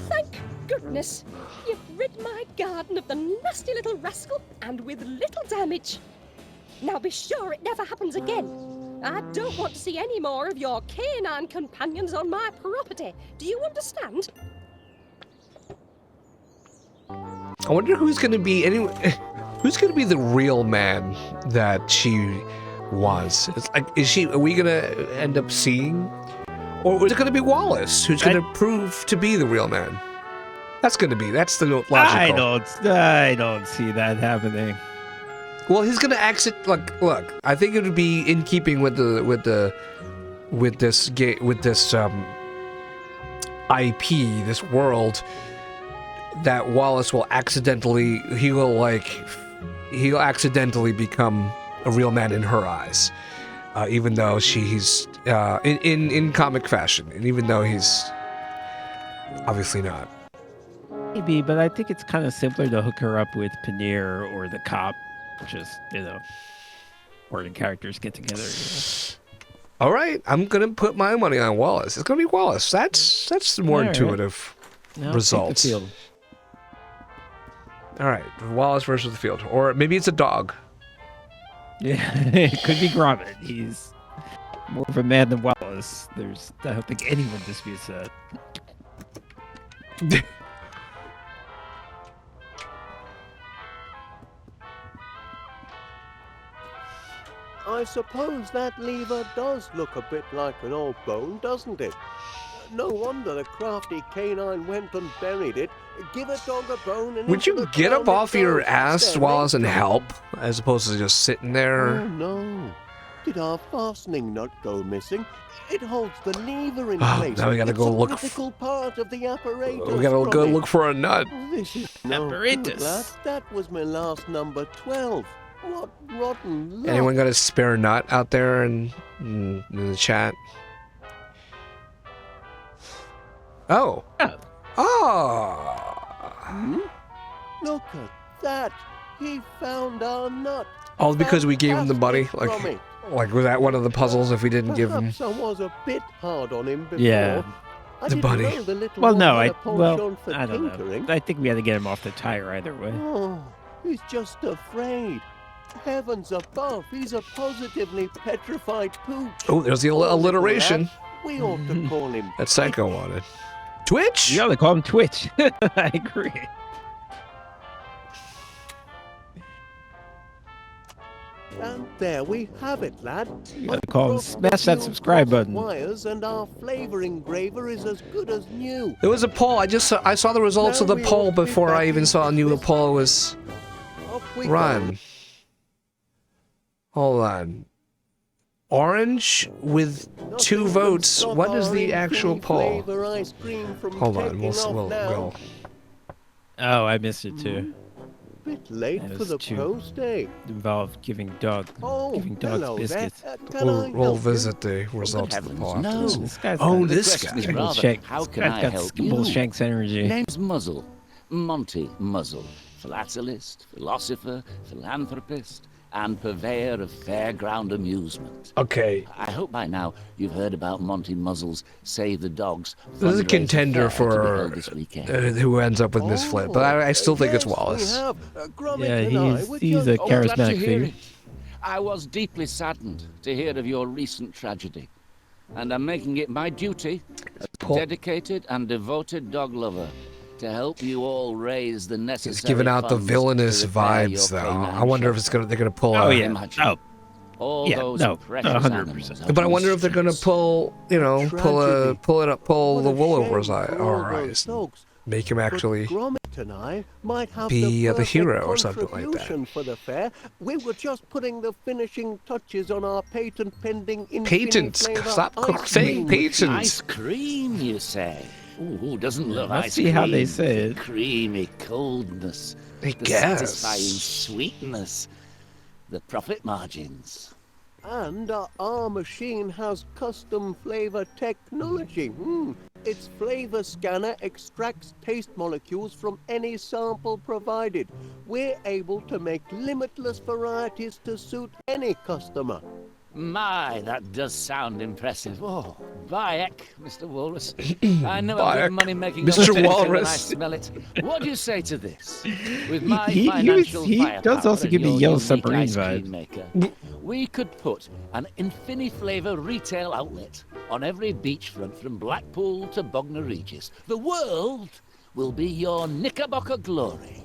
Thank goodness! You've rid my garden of the nasty little rascal, and with little damage. Now be sure it never happens again. I don't want to see any more of your canine companions on my property. Do you understand? I wonder who's gonna be the real man that she was. It's like, are we gonna end up seeing? Or is it gonna be Wallace who's gonna prove to be the real man? That's the logical. I don't see that happening. Well, he's gonna exit. Look. I think it would be in keeping with this IP, this world, that Wallace will accidentally become a real man in her eyes, even though he's in comic fashion, and even though he's obviously not. Maybe, but I think it's kind of simpler to hook her up with Paneer or the cop. Just, or the characters get together. All right, I'm gonna put my money on Wallace. It's gonna be Wallace. That's the more intuitive result. All right, Wallace versus the field, or maybe it's a dog. Yeah, it could be Gromit. He's more of a man than Wallace. I don't think anyone disputes that. I suppose that lever does look a bit like an old bone, doesn't it? No wonder the crafty canine went and buried it. Give a dog a bone and would you get up off your ass, Wallace, and help, as opposed to just sitting there? Oh no. Did our fastening nut go missing? It holds the lever in place. Now we gotta go look. Critical part of the apparatus. We gotta go look for a nut. This is no apparatus. good, lad. That was my last number 12. What rotten luck. Anyone got a spare nut out there in the chat? Oh. Oh. Look at that. He found our nut. All because we gave him the money? Like was that one of the puzzles if we didn't give him? Perhaps I was a bit hard on him before. Yeah. I The didn't bunny. know the little Well, one no, had I a penchant for don't know. tinkering. I think we had to get him off the tire either way. Oh, he's just afraid. Heavens above, he's a positively petrified pooch. Oh, there's the Poor little alliteration lad. We ought to call him that Psycho wanted. Twitch? You gotta call him Twitch. I agree. And there we have it, lad. You gotta call him. Across Smash the that field subscribe crossed button. Wires and our flavor engraver is as good as new. There was a poll. I saw the results of the poll before I even saw a new poll was Up we run. Hold on. Orange with go. 2 Nothing votes. can What stop is our the actual infinite poll? flavor ice cream from Hold on. taking We'll off now. Oh, I missed it too. Bit late That for was the too- post, eh? Involved giving dogs Oh, hello biscuits. there. Can I We'll help you? visit the results of the poll after this. This guy's Oh, got this question guy. is Skimble rather, Shanks. how This can guy's I got help Skimble you? Shanks energy. Name's Muzzle. Monty Muzzle. Philatelist, philosopher, philanthropist, and purveyor of fairground amusement. Okay. I hope by now you've heard about Monty Muzzle's Save the Dogs. This is a fundraiser contender fair to be for held this weekend. who ends up with Miss Flip, but I still think it's yes, we Wallace. have. Gromit Yeah, and I he's were a just- Oh, glad to charismatic hear figure. it. I was deeply saddened to hear of your recent tragedy, and I'm making it my duty as a Paul- dedicated and devoted dog lover to help you all raise the necessary He's giving out the funds villainous to repair vibes, your though. canine I wonder if shelter. they're gonna pull. Oh a- yeah. Imagine Oh, all yeah, those no, precious 100%. animals out But I on wonder the if they're gonna streets. pull, Tragedy. pull What the a wool shame over for all our those eyes, dogs. make him But actually. Gromit and I might have be, the perfect hero or something like that. contribution for the fair. We were just putting the finishing touches on our patent-pending Patents. Infiniflavor Stop ice saying cream patents. Ice cream, you say? Ooh, doesn't love Let's ice see cream. how they say The it. creamy coldness, I the guess. satisfying sweetness, the profit margins. And our machine has custom flavor technology. Its flavor scanner extracts taste molecules from any sample provided. We're able to make limitless varieties to suit any customer. My, that does sound impressive. Oh, Bayek, Mr. Wallace. I know a Bayek. good money-making Mr. opportunity when I Walrus. smell it. What do you say to this? With my He financial does firepower also and give me your Yellow unique Submarine ice cream vibes. maker, we could put an Infiniflavor retail outlet on every beachfront from Blackpool to Bognor Regis. The world will be your Knickerbocker glory.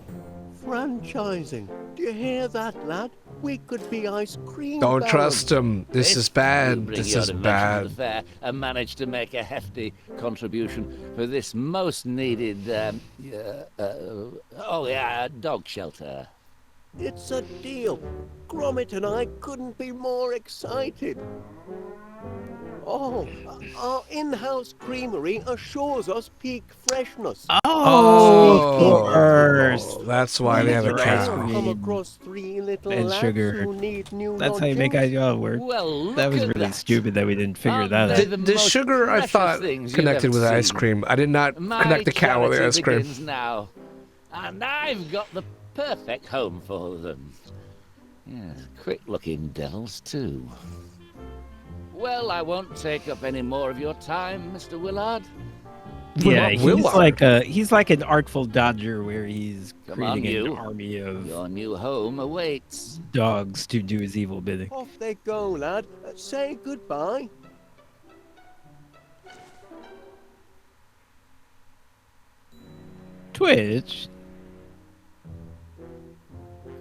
Franchising. Do you hear that, lad? We could be ice cream Don't barons. trust him. This If is you bad. bring This your is invention bad. to the fair and manage to make a hefty contribution for this most needed, dog shelter. It's a deal. Gromit and I couldn't be more excited. Oh, our in-house creamery assures us peak freshness. Oh, of course. that's why they have a Ice cow. cream. Come across 3 little And lads sugar. who need new That's how you make lodgings. IGL work. Well, That look was at really that. stupid that we didn't figure Aren't that they out. the The most sugar, I precious thought, things you've connected ever with ice seen? cream. I did not My connect the cow with the charity ice cream. begins now, and I've got the perfect home for them. Yes, quick-looking devils too. Well, I won't take up any more of your time, Mr. Willard. Yeah, he's Willard. he's like an artful dodger where he's Come on, creating an you. army of Your new home awaits. dogs to do his evil bidding. Off they go, lad. Say goodbye. Twitch?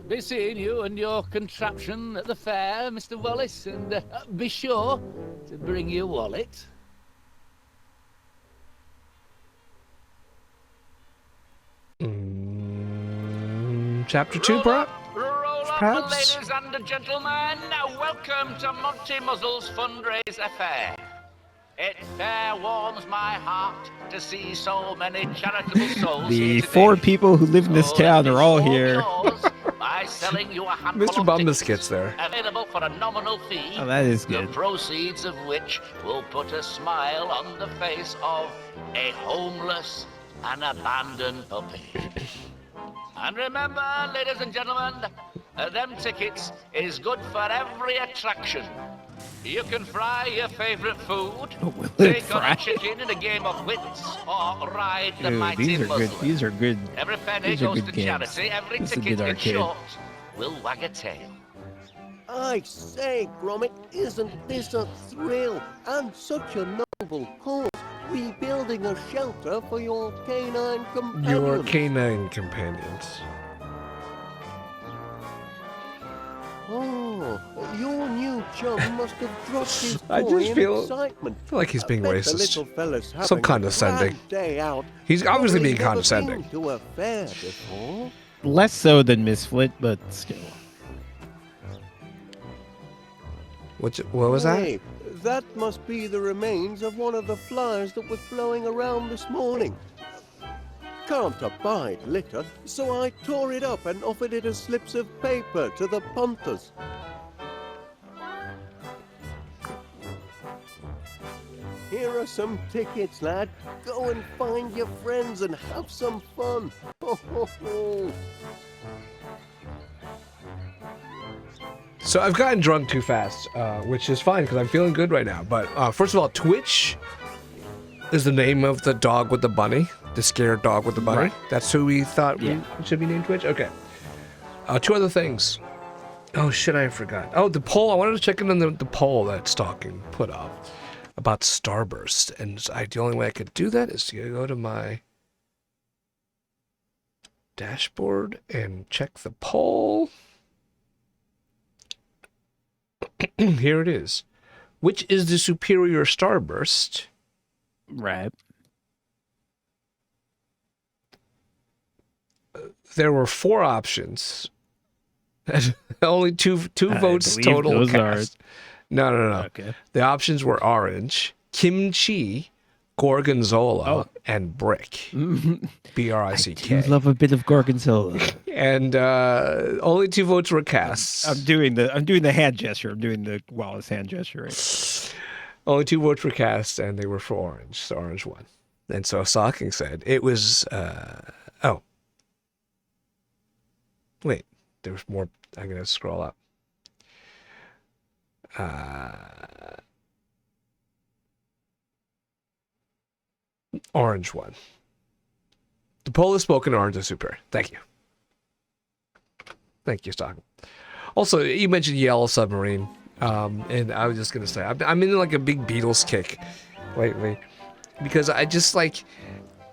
Be seeing you and your contraption at the fair, Mr. Wallace, and be sure to bring your wallet. Chapter 2, Roll perhaps? up, roll up, Perhaps? ladies and gentlemen. Welcome to Monty Muzzle's fundraiser fair. It fair warms my heart to see so many charitable souls The here 4 today. people who live in this So town let are me all show here. yours by selling you a handful Mr. of Bum tickets Biscuits there. available for a nominal fee. Oh, that is The good. proceeds of which will put a smile on the face of a homeless and abandoned puppy. And remember, ladies and gentlemen, them tickets is good for every attraction. You can fry your favorite food, take on Fry? a chicken in a game of wits, or ride the Dude, mighty these are good. muzzler. Every penny Every penny These are goes good to games. charity, every This is a ticket good in arcade. short will wag a tail. I say, Gromit, isn't this a thrill? And such a noble cause, rebuilding a shelter for your canine companions. Your canine companions. Oh, your new chum must have dropped his I toy just in feel excitement. like he's being I bet the racist. little fella's So having a condescending. grand day out. He's obviously Probably being never condescending. been to a fair before. Less so than Miss Flit, but still. What was that? Hey, that must be the remains of one of the flyers that was blowing around this morning. Can't abide litter, so I tore it up and offered it as slips of paper to the punters. Here are some tickets, lad. Go and find your friends and have some fun. Ho, ho, ho. So I've gotten drunk too fast, which is fine because I'm feeling good right now. But first of all, Twitch is the name of the dog with the bunny, the scared dog with the bunny. Right. That's who we thought we should be named Twitch. Okay. Two other things. Oh shit, I forgot. Oh, the poll. I wanted to check in on the poll that Stalking put up about Starburst, and the only way I could do that is to go to my dashboard and check the poll. Here it is. Which is the superior Starburst? Right. There were 4 options. Only two I votes believe total those cast. No. Okay. The options were orange, kimchi, gorgonzola, and brick. B-R-I-C-K. I do love a bit of gorgonzola. And only 2 votes were cast. I'm doing the hand gesture. I'm doing the Wallace hand gesture. Right. Only 2 votes were cast, and they were for orange. So orange won. And so Stalking said it was. Oh. Wait. There's more. I'm gonna scroll up. Orange one. The poll is spoken. Orange is superior. Thank you. Thank you, Stockton. Also, you mentioned Yellow Submarine, and I was just gonna say I'm in like a big Beatles kick lately because I just like.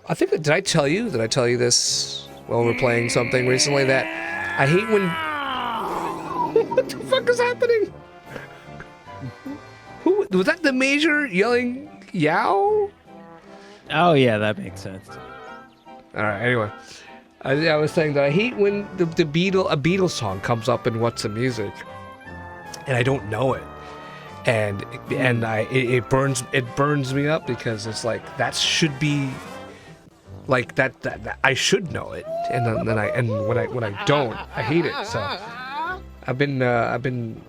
I think did I tell you this while we were playing something recently that I hate when. What the fuck is happening? Who was that? The Major yelling "Yow"? Oh yeah, that makes sense. All right. Anyway, I was saying that I hate when a Beatles song comes up in What's the Music, and I don't know it, and it burns me up because it's like that should be like that I should know it, and then when I don't, I hate it. So I've been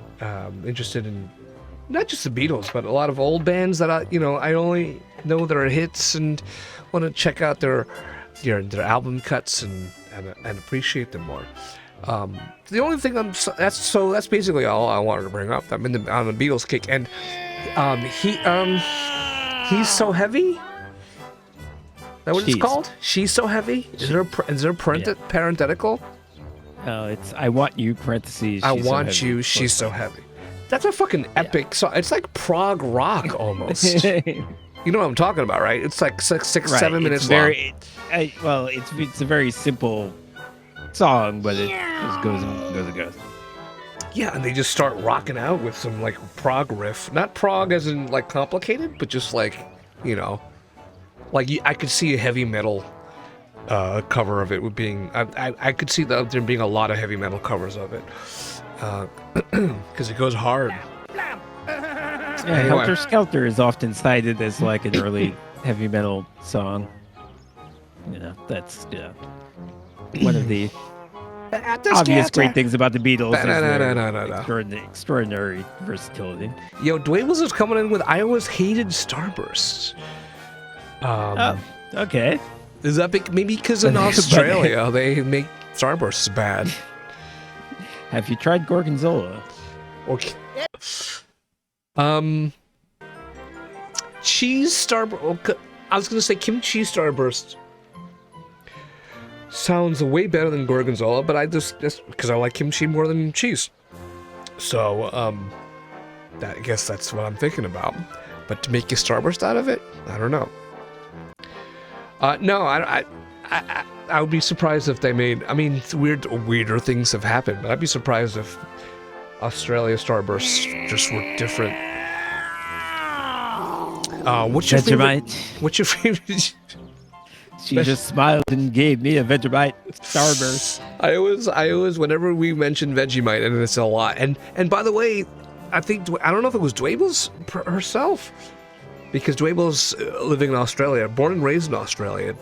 interested in not just the Beatles, but a lot of old bands that I only know their hits and want to check out their album cuts and appreciate them more. The only thing that's basically all I wanted to bring up. I'm on the Beatles kick, and he's so heavy. Is that what it's called? She's so heavy. Is there parenthetical? It's I want you parentheses. I She's so want heavy. you. She's so heavy. That's a fucking epic song. It's like prog rock almost. You know what I'm talking about, right? It's like 6-7 minutes long. It's a very simple song, but it just goes and goes. Yeah, and they just start rocking out with some like prog riff. Not prog as in like complicated, but just like, like I could see a heavy metal cover of it with being. I could see there being a lot of heavy metal covers of it because it goes hard. Helter Skelter is often cited as like an early heavy metal song. That's one of the obvious great things about the Beatles is their extraordinary versatility. Yo, Dwayne was coming in with I always hated Starbursts. Okay. Is that maybe because in Australia they make Starbursts bad? Have you tried Gorgonzola? Okay. Cheese Starburst. Okay. I was gonna say kimchi Starburst. Sounds way better than Gorgonzola, but I just because I like kimchi more than cheese. So, I guess that's what I'm thinking about. But to make a Starburst out of it, I don't know. No, I would be surprised if they made. I mean, weirder things have happened, but I'd be surprised if Australia Starbursts just were different. What's your favorite? What's your favorite? She just smiled and gave me a Vegemite Starburst. I always, whenever we mention Vegemite, and it's a lot. And by the way, I don't know if it was Dwaybles herself, because Dwaybles living in Australia, born and raised in Australia,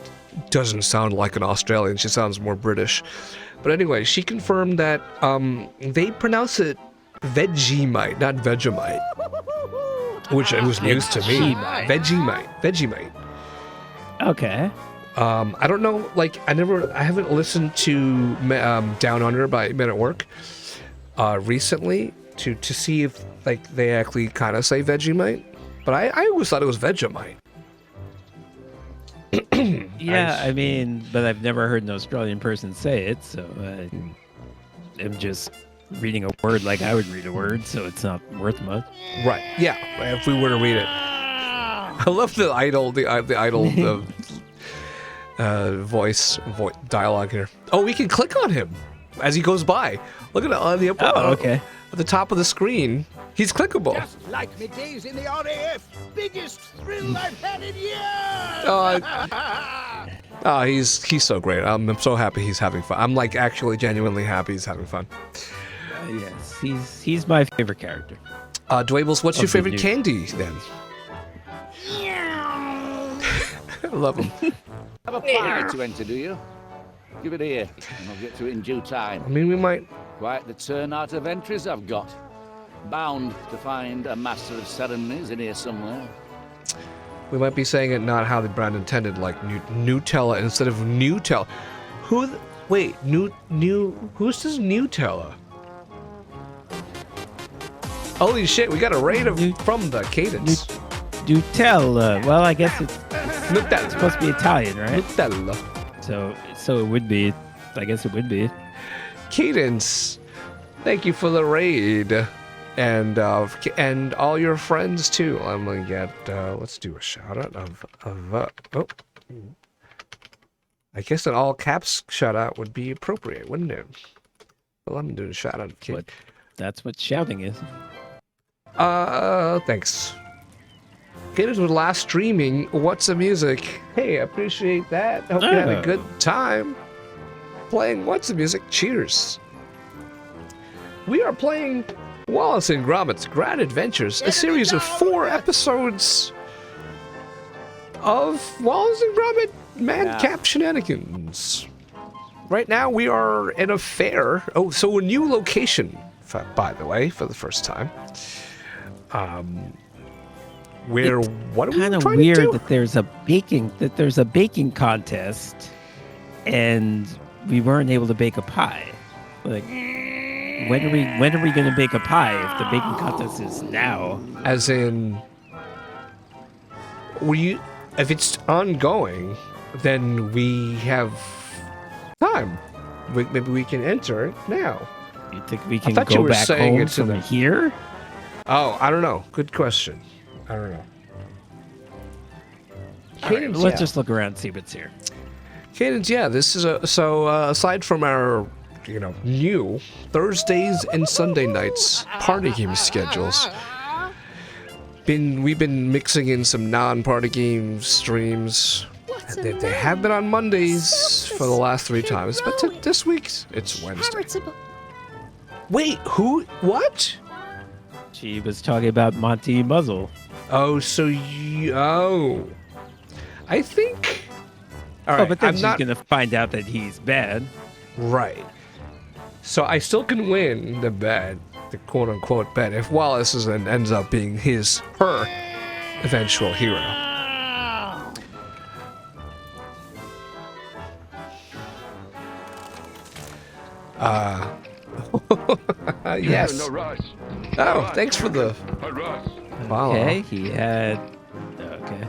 doesn't sound like an Australian. She sounds more British. But anyway, she confirmed that they pronounce it Vegemite, not Vegemite, which it was news to me. Vegemite. Okay. I don't know, like, I haven't listened to Down Under by Men at Work recently to see if, like, they actually kind of say Vegemite, but I always thought it was Vegemite. Yeah, I mean, but I've never heard an Australian person say it, so I'm just reading a word like I would read a word, so it's not worth much. Right, yeah, if we were to read it. I love the idol voice dialogue here. Oh, we can click on him as he goes by. Look at it on the upper. Oh, okay. At the top of the screen, he's clickable. Just like me days in the RAF. Biggest thrill I've had in years. He's so great. I'm so happy he's having fun. I'm like actually genuinely happy he's having fun. Yes, he's my favorite character. Dwaybles, what's your favorite candy then? I love him. Have a pie to enter, do you? Give it here, and I'll get to it in due time. I mean, we might. Quite the turnout of entries I've got. Bound to find a master of ceremonies in here somewhere. We might be saying it not how the brand intended, like Nutella instead of Nutella. Who says Nutella? Holy shit, we got a raid from the Cadence. Nutella. Well, I guess it's supposed to be Italian, right? Nutella. So it would be. I guess it would be. Cadence, thank you for the raid, and all your friends too. I'm gonna get. Let's do a shout out of. I guess an all caps shout out would be appropriate, wouldn't it? Well, I'm doing a shout out of Cadence. That's what shouting is. Thanks. Cadence was last streaming What's the Music. Hey, I appreciate that. Hope you had a good time playing What's the Music. Cheers. We are playing Wallace and Gromit's Grand Adventures, a series of 4 episodes of Wallace and Gromit Madcap Shenanigans. Right now we are in a fair. Oh, so a new location, by the way, for the first time. Where it's what are we kind of trying weird to do? that there's a baking contest, and we weren't able to bake a pie. Like, when are we going to bake a pie if the baking contest is now? As in, if it's ongoing, then we have time. Maybe we can enter it now. You think we can go back home from here? Oh, I don't know. Good question. I don't know. Cadence, let's just look around and see what's here. Cadence, yeah, this is aside from our, new Thursdays and Sunday nights party game schedules, we've been mixing in some non-party game streams. They have been on Mondays for the last 3 times, but this week it's Wednesday. Wait, who? What? She was talking about Monty Muzzle. Oh, I think. All right, but then she's gonna find out that he's bad. Right. So I still can win the bet, the quote-unquote bet, if Wallace ends up being her eventual hero. Yes. Oh, thanks for the follow. Okay, he had. Okay.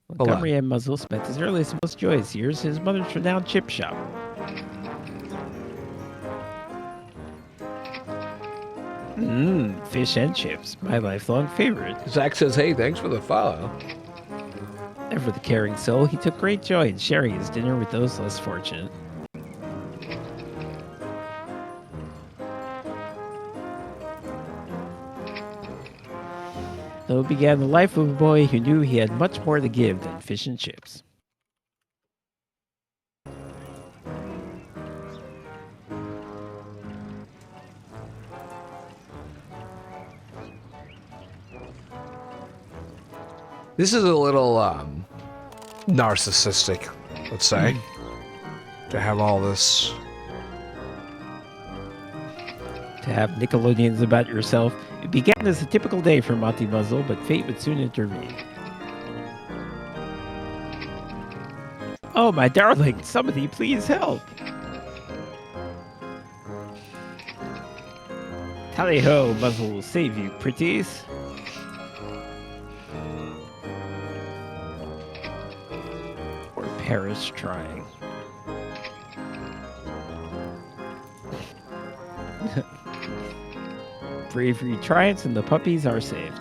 Montgomery and Muzzle spent his earliest and most joyous years in his mother's renowned chip shop. Fish and chips, my lifelong favorite. Zach says, hey, thanks for the follow. Ever the caring soul, he took great joy in sharing his dinner with those less fortunate. So began the life of a boy who knew he had much more to give than fish and chips. This is a little narcissistic, let's say, to have all this. To have Nickelodeons about yourself. It began as a typical day for Monty Muzzle, but fate would soon intervene. Oh, my darling, somebody please help. Tally-ho, Muzzle will save you, pretties. Or perish trying. Bravery triumphs and the puppies are saved.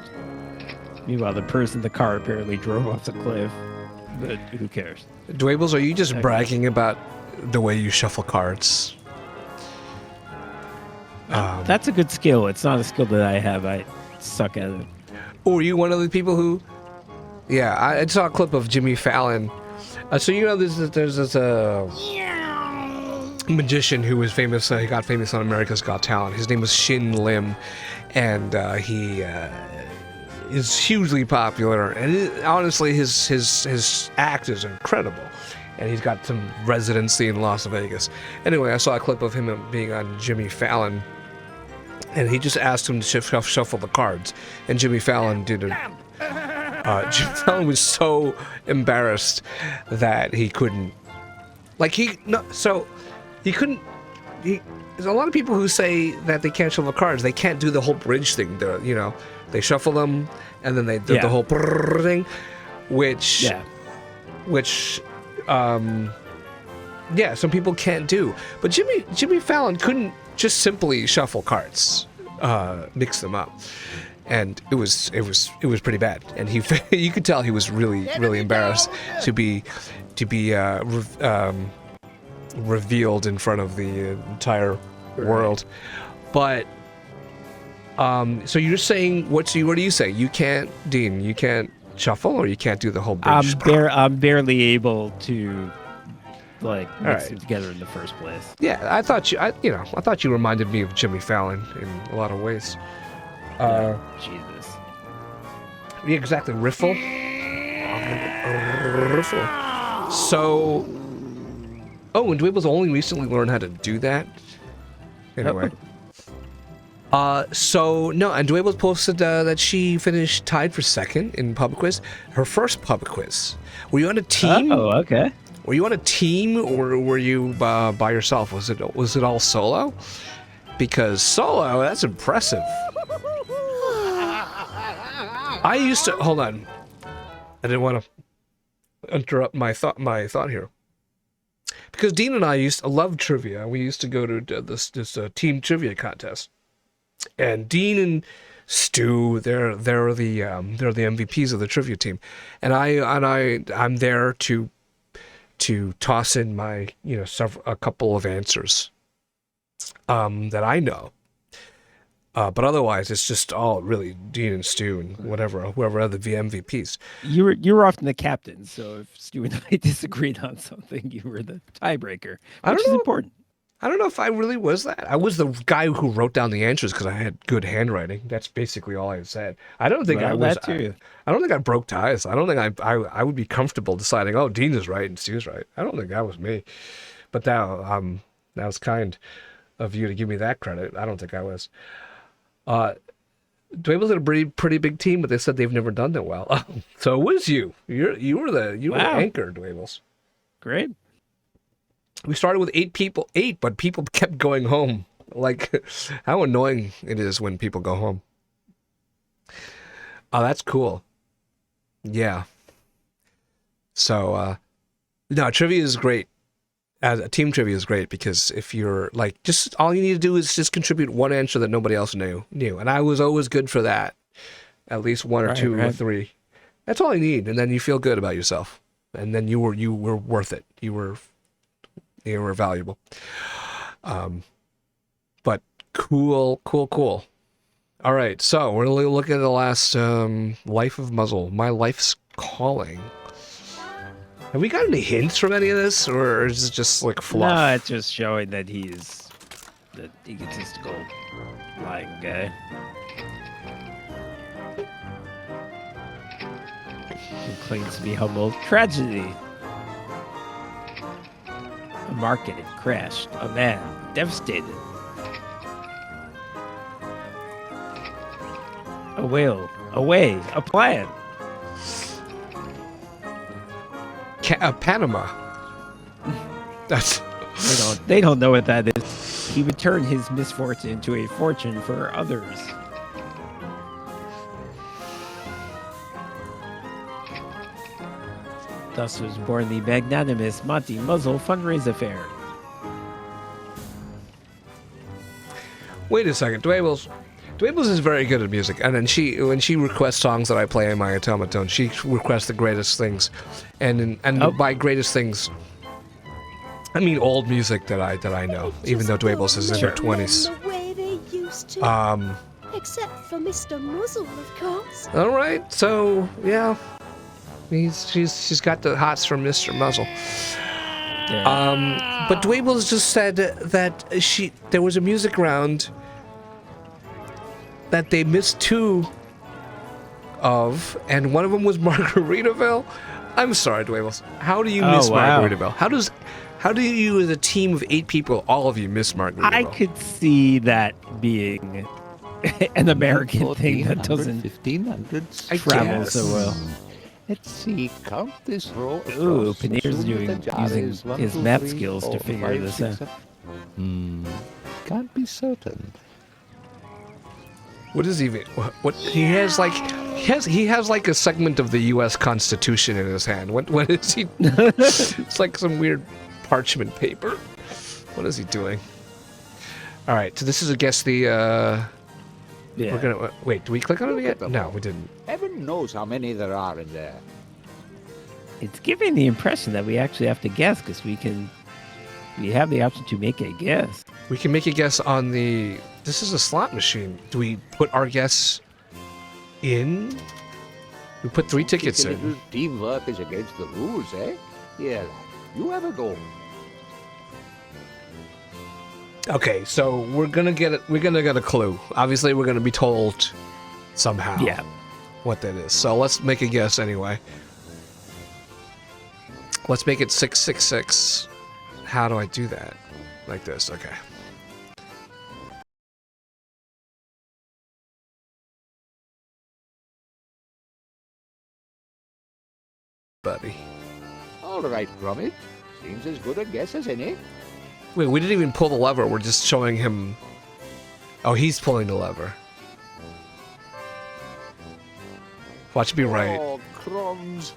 Meanwhile, the person in the car apparently drove off the cliff. But who cares? Dwables, are you just bragging about the way you shuffle cards? That's a good skill. It's not a skill that I have. I suck at it. Or are you one of the people who... Yeah, I saw a clip of Jimmy Fallon. So you know there's this magician who was famous. He got famous on America's Got Talent. His name was Shin Lim, and he is hugely popular. And honestly, his act is incredible. And he's got some residency in Las Vegas. Anyway, I saw a clip of him being on Jimmy Fallon, and he just asked him to shuffle the cards, and Jimmy Fallon didn't. Jimmy Fallon was so embarrassed that he couldn't. There's a lot of people who say that they can't shuffle cards. They can't do the whole bridge thing. They shuffle them and then they do the whole thing, which some people can't do. But Jimmy Fallon couldn't just simply shuffle cards, mix them up, and it was pretty bad. And you could tell he was really embarrassed to be revealed in front of the entire world. But so you're saying what are you saying? You can't, Dean? You can't shuffle, or you can't do the whole bridge? I'm barely able to mix them together in the first place. Yeah, I thought you reminded me of Jimmy Fallon in a lot of ways. Jesus. Yeah, exactly. Riffle. So. Oh, and Dwaybles only recently learned how to do that. Anyway. And Dwaybles posted that she finished tied for second in pub quiz. Her first pub quiz. Were you on a team? Oh, okay. Were you on a team, or were you by yourself? Was it all solo? Because solo, that's impressive. I used to hold on. I didn't want to interrupt my thought here. Because Dean and I love trivia. We used to go to this team trivia contest, and Dean and Stu, they're the MVPs of the trivia team, and I'm there to toss in my a couple of answers that I know. But otherwise, it's just all really Dean and Stu and whoever other MVPs. You were often the captain, so if Stu and I disagreed on something, you were the tiebreaker, which is important. I don't know if I really was that. I was the guy who wrote down the answers because I had good handwriting. That's basically all I said. I don't think I was. I don't think I broke ties. I don't think I would be comfortable deciding, oh, Dean is right and Stu's right. I don't think that was me. But that was kind of you to give me that credit. I don't think I was. Dwaybles had a pretty big team, but they said they've never done that well. So it was you. You were the anchor, Dwaybles. Great. We started with 8, but people kept going home. Like, how annoying it is when people go home. Oh, that's cool. Yeah. So, no, trivia is great. as a team trivia is great because if you're like, just all you need to do is just contribute one answer that nobody else knew. And I was always good for that. At least one or two or three. That's all you need, and then you feel good about yourself. And then you were worth it. You were valuable. But cool. All right, so we're gonna look at the last Life of Muzzle. My Life's Calling. Have we got any hints from any of this, or is it just like fluff? No, it's just showing that he's the egotistical, lying guy. Who claims to be humble. Tragedy. A market had crashed. A man devastated. A whale. A way. A plan. Panama. That's. They don't know what that is. He would turn his misfortune into a fortune for others. Thus was born the magnanimous Monty Muzzle fundraise affair. Wait a second, Dwaybles is very good at music, and then when she requests songs that I play in my automaton, she requests the greatest things, and by greatest things, I mean old music that I know, even though Dwaybles is in her 20s. The way they used to. Except for Mr. Muzzle, of course. All right, so yeah, she's got the hots from Mr. Muzzle. Yeah. But Dwaybles just said that there was a music round that they missed two of, and one of them was Margaritaville. I'm sorry, Dwaybles. How do you miss Margaritaville? How do you, as a team of 8 people, all of you miss Margaritaville? I could see that being an American thing that doesn't 1500s. travel so well. Let's see, count this row. Ooh, Paneer's using his math skills to figure this out. Can't be certain. What is even? What he has like? He has like a segment of the U.S. Constitution in his hand. What is he? It's like some weird parchment paper. What is he doing? All right, so this is, I guess, the. Yeah. We're gonna wait. Do we click on it yet? No, we didn't. Heaven knows how many there are in there. It's giving the impression that we actually have to guess because we have the option to make a guess. We can make a guess on the. This is a slot machine. Do we put our guess in? We put 3 tickets A in. little teamwork is against the rules, eh? Here, you have a go. Okay, so we're gonna get it. We're gonna get a clue. Obviously, we're gonna be told somehow. Yeah. What that is. So let's make a guess anyway. Let's make it 666. How do I do that? Like this. Okay. Buddy. All right, Gromit. Seems as good a guess as any. Wait, we didn't even pull the lever. We're just showing him. Oh, he's pulling the lever. Watch it be right. Oh, crumbs.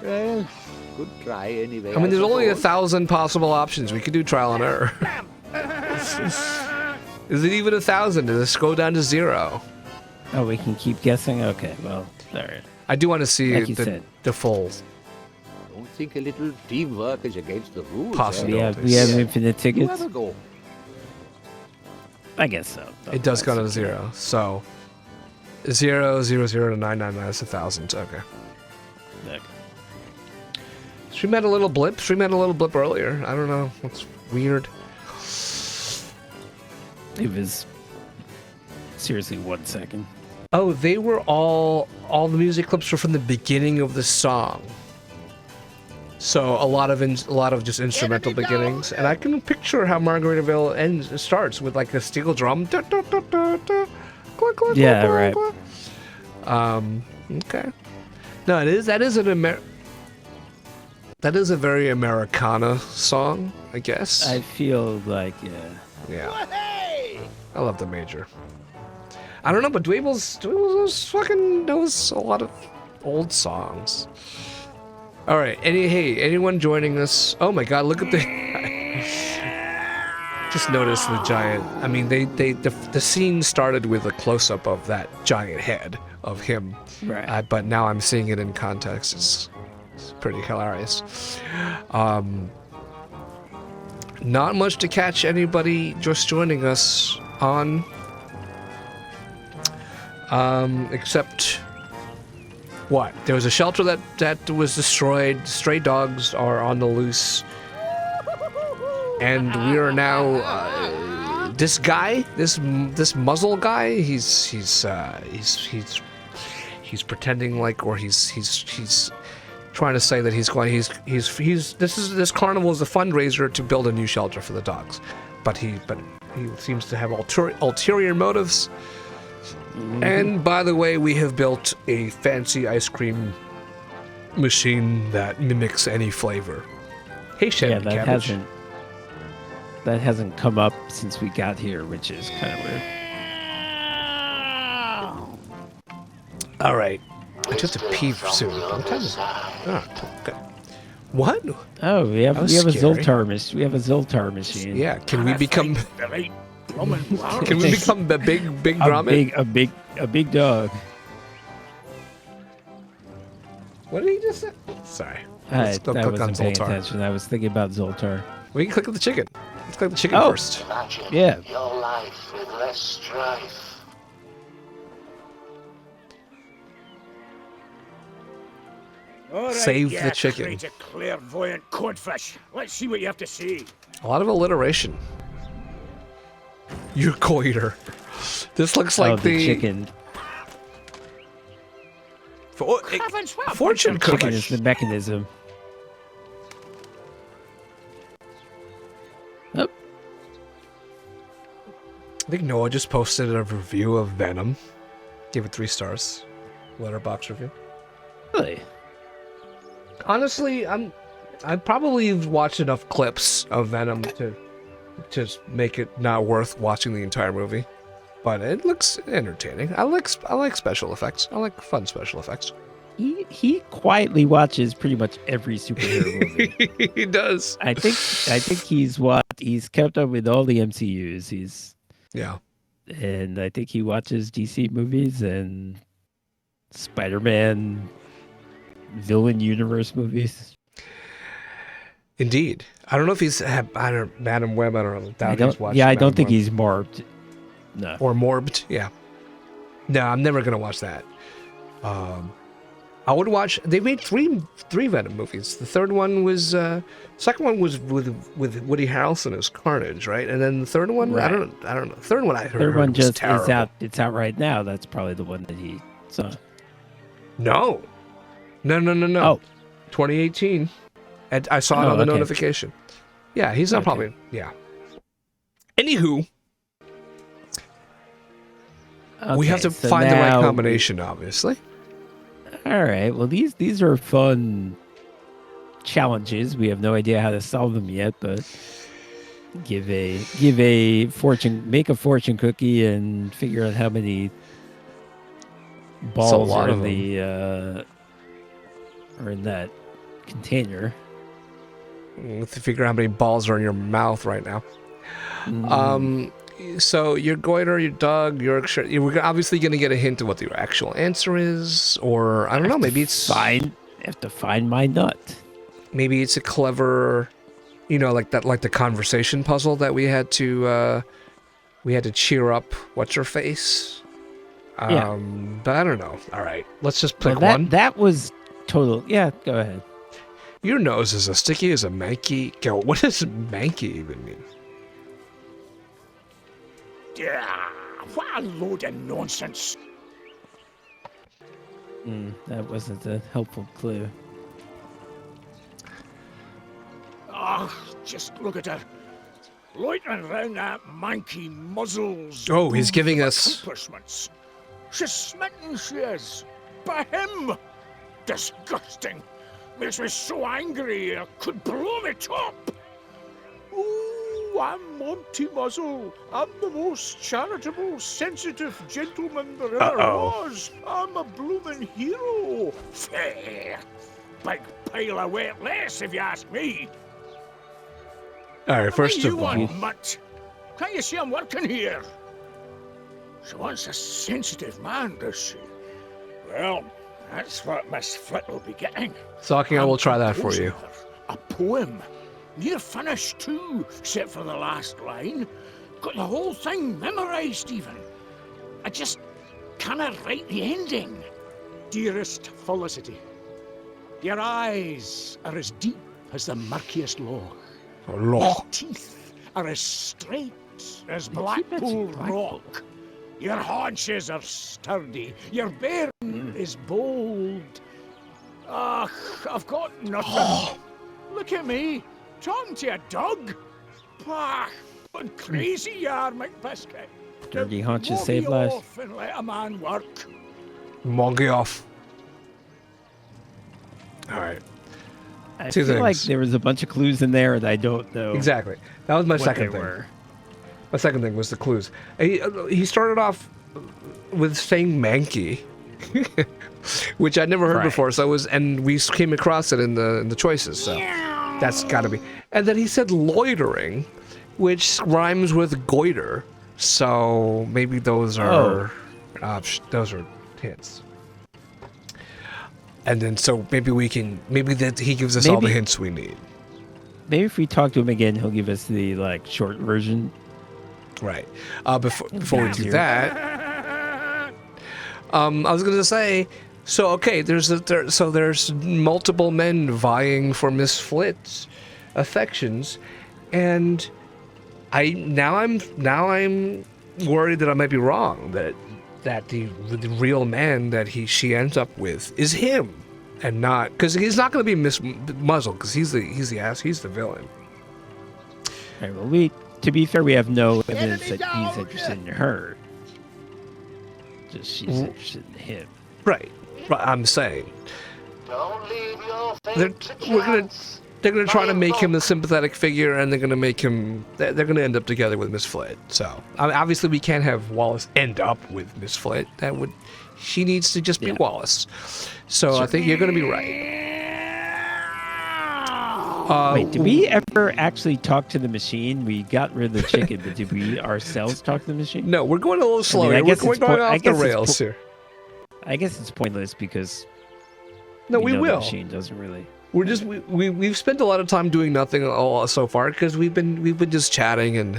Well, good try anyway. I mean, there's only suppose. 1,000 possible options. We could do trial and error. Is it even 1,000? Does this go down to 0? Oh, we can keep guessing? Okay, well, all right. I do want to see Like you said. the full I don't think a little teamwork is against the rules. possibilities. We have infinite You tickets? have a go. I guess so. It does go to 0. So 0, 0, 0 to 999. That's 1,000. Okay. Okay. She met a little blip. She met a little blip earlier. I don't know. It's weird. It was seriously 1 second. Oh, they were all the music clips were from the beginning of the song. So a lot of just instrumental beginnings, and I can picture how Margaritaville starts with like a steel drum. Da, da, da, da, da, click, click, Yeah, click, right. click. Okay. No, that is a very Americana song, I guess. I feel like, Yeah. I love the major. I don't know, but Dwaybles knows a lot of old songs. All right. Anyone joining us? Oh my God! Look at the. Just notice the giant. I mean, the scene started with a close up of that giant head of him, Right. but now I'm seeing it in context. It's pretty hilarious. Not much to catch anybody just joining us on, except what? There was a shelter that was destroyed. Stray dogs are on the loose. And we are now this guy, this muzzle guy. He's pretending like, or he's trying to say that this carnival is a fundraiser to build a new shelter for the dogs, but he seems to have ulterior motives. And by the way, we have built a fancy ice cream machine that mimics any flavor. Hey, Shannon Cabbage. That hasn't come up since we got here, which is kind of weird. All right. I just have to pee soon. What time is it? Oh, okay. What? Oh, we have a scary. We have a Zoltar machine. Yeah. Can we become? Can we become a big Gromit? A big dog. What did he just say? Sorry. I Don't click on wasn't paying Zoltar. attention. I was thinking about Zoltar. We can click on the chicken. Let's click the chicken first. Imagine Yeah. your life with less strife. All right, Save you the chicken. creative, clairvoyant codfish. Let's see what you have to say. A lot of alliteration. You're coiter. This looks like the chicken. Fortune Chicken cookie. is the mechanism. Oh. I think Noah just posted a review of Venom. Gave it 3 stars. Letterbox review. Really? Honestly, I probably watched enough clips of Venom to just make it not worth watching the entire movie. But it looks entertaining. I like special effects. I like fun special effects. He quietly watches pretty much every superhero movie. He does. I think he's kept up with all the MCUs. Yeah. And I think he watches DC movies and Spider-Man villain universe movies. Indeed. I don't know if he's Madam Web. I don't know. I don't think he's morbed. No. Or morbed. Yeah. No, I'm never gonna watch that. I would watch. They made three Venom movies. The third one was. Second one was with Woody Harrelson as Carnage, right? And then the third one, Right. I don't know. The third one I heard. Third one was just terrible. is out. It's out right now. That's probably the one that he saw. No. Oh. 2018. And I saw it on the okay. notification. Yeah, he's not Okay. probably. Yeah. Anywho, we have to so find the right now- combination, obviously. All right. Well, these are fun challenges. We have no idea how to solve them yet, but make a fortune cookie and figure out how many balls lot are of in that container. We have to figure out how many balls are in your mouth right now. Mm. So your goiter, your dog, Yorkshire. We're obviously going to get a hint of what the actual answer is, or I don't know. Maybe it's have to find my nut. Maybe it's a clever, like the conversation puzzle that we had to cheer up. What's her face? Yeah. But I don't know. All right, let's just pick Well, one. That was total. Yeah, go ahead. Your nose is as sticky as a manky. What does manky even mean? Yeah, what a load of nonsense. That wasn't a helpful clue. Just look at her. Loitering round that manky muzzles. Oh, he's giving us- accomplishments. She's smitten, she is. By him. Disgusting. Makes me so angry I could blow me top. Ooh, I'm Monty Muzzle. I'm the most charitable, sensitive gentleman there ever Uh-oh. was. I'm a bloomin' hero. Fair. big pile of wet lace, if you ask me. All right, first What do of you all, want, mutt? Can't you see I'm working here? She wants a sensitive man, does she? Well, that's what Miss Flit will be getting. Stalking, I will try that for composing you. her a poem. Near finished, too, except for the last line. Got the whole thing memorized, even. I just cannot write the ending. Dearest Felicity, your eyes are as deep as the murkiest loch. Your teeth are as straight as Blackpool Rock. Your haunches are sturdy. Your bearing is bold. Ugh, I've got nothing. Look at me, talking to a dog. Bah, what crazy you are, McBiscuit. Dirty haunches Mow save me lives. off and let a man work. Monkey off. All right. I Two feel like things. there was a bunch of clues in there that I don't know. Exactly. That was my what second they thing. were. My second thing was the clues. He started off with saying manky, which I'd never heard Right. before. So it was, and we came across it in the choices. So that's got to be. And then he said loitering, which rhymes with goiter. So maybe those are those are hints. And then so maybe that he gives us all the Maybe- hints we need. Maybe if we talk to him again, he'll give us the short version. Right. Before we do Easier. that, I was gonna say, so okay, there's multiple men vying for Miss Flit's affections, and I'm worried that I might be wrong, that the real man that she ends up with is him, and not, because he's not gonna be Miss Muzzle, because he's the villain. Right, well, to be fair, we have no evidence that he's interested in her. Just she's interested in him. Right. I'm saying. Don't leave your They're, fate to we're gonna, chance. they're gonna try to make him the sympathetic figure, and they're gonna make him. They're gonna end up together with Miss Flit. So obviously, we can't have Wallace end up with Miss Flit. She needs to just be Wallace. So I think you're gonna be right. Wait, did we ever actually talk to the machine? We got rid of the chicken, but did we ourselves talk to the machine? No, we're going a little slow. I We're guess going off the rails here. I guess it's pointless because We know will. The machine doesn't really. We're just we've spent a lot of time doing nothing all so far because we've been just chatting and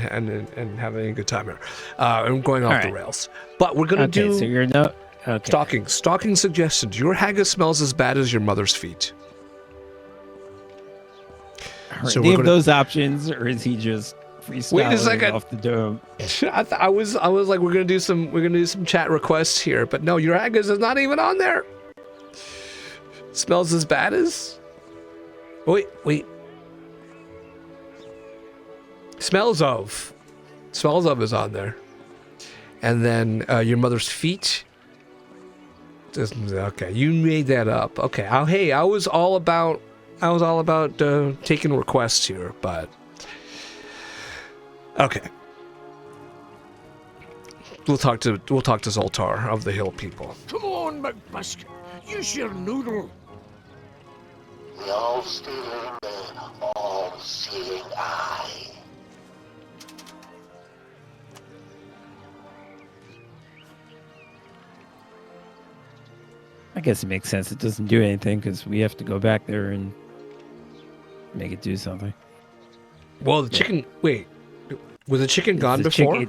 having a good time here, and going off the rails. But we're gonna do. So you're no. Okay. Stalking suggestions. Your haggis smells as bad as your mother's feet. Are So any we're of gonna- those options, or is he just freestyling Wait a second. off the dome? I was like, we're gonna do some chat requests here, but no, your haggis is not even on there. Smells as bad as. Wait. Smells of is on there, and then your mother's feet. Okay, you made that up. Okay, I was all about taking requests here, but okay. We'll talk to Zoltar of the Hill People. Come on, McBiscuit. Use your noodle. The all-stealing, all-seeing eye. I guess it makes sense. It doesn't do anything because we have to go back there and make it do something. Well, the chicken. Wait, was the chicken gone The before?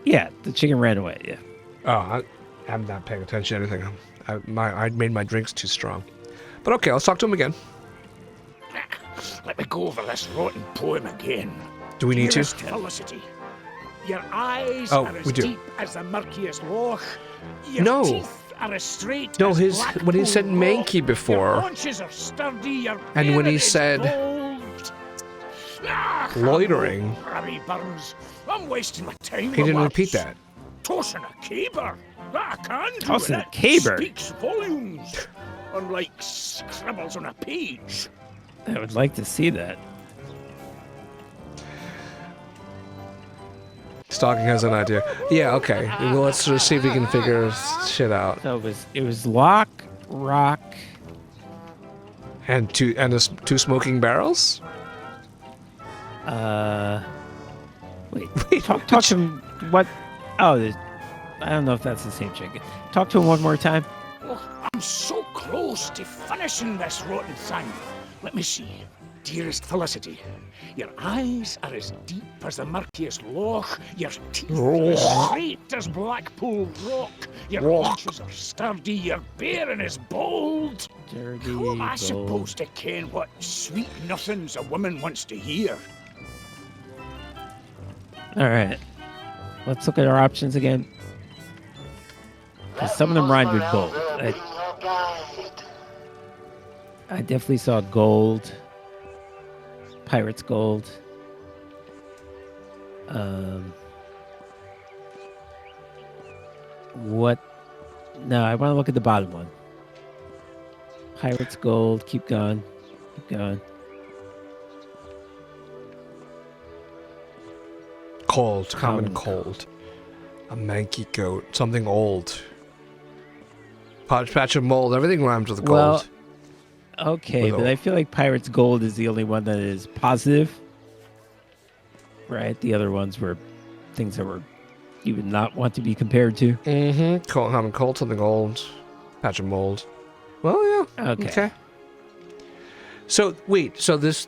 Yeah, the chicken ran away. Yeah. Oh, I'm not paying attention to anything. I made my drinks too strong. But okay, let's talk to him again. Let me go over this rotten poem again. Do we need to? Dearest Felicity, your eyes Oh, are as we do. deep as the murkiest loch. Your No. teeth are as straight No, as when he said Blackpool Rock. manky Your before, haunches are sturdy, your and when he beard is said bold. loitering, Rabbi Burns, I'm wasting my time. he didn't with repeat words. that. Tossing a caber. That I can do. Tossing and a it caber? Speaks volumes. Unlike scribbles on a page. I would like to see that. Stalking has an idea. Yeah, okay. Well, let's just see if we can figure shit out. So it was lock, rock, And two smoking barrels? Wait. Talk to him. What? Oh, I don't know if that's the same chicken. Talk to him one more time. Oh, I'm so close to finishing this rotten thing. Let me see. Dearest Felicity, your eyes are as deep as the murkiest loch, your teeth are as straight as Blackpool Rock, your haunches are sturdy, your bearing is bold. Dirty, How am I bold. supposed to ken what sweet nothings a woman wants to hear? All right. Let's look at our options again. 'Cause some of them rhymed with bold. I definitely saw gold. Pirate's gold. What? No, I want to look at the bottom one. Pirate's gold. Keep going. Keep going. Cold, common cold. A manky goat, something old. Patch of mold, everything rhymes with gold. Well, okay, With but old. I feel like Pirate's gold is the only one that is positive. Right? The other ones were things that were you would not want to be compared to. Mm-hmm. Common cold, something old. Patch of mold. Well, yeah. Okay. So wait, so this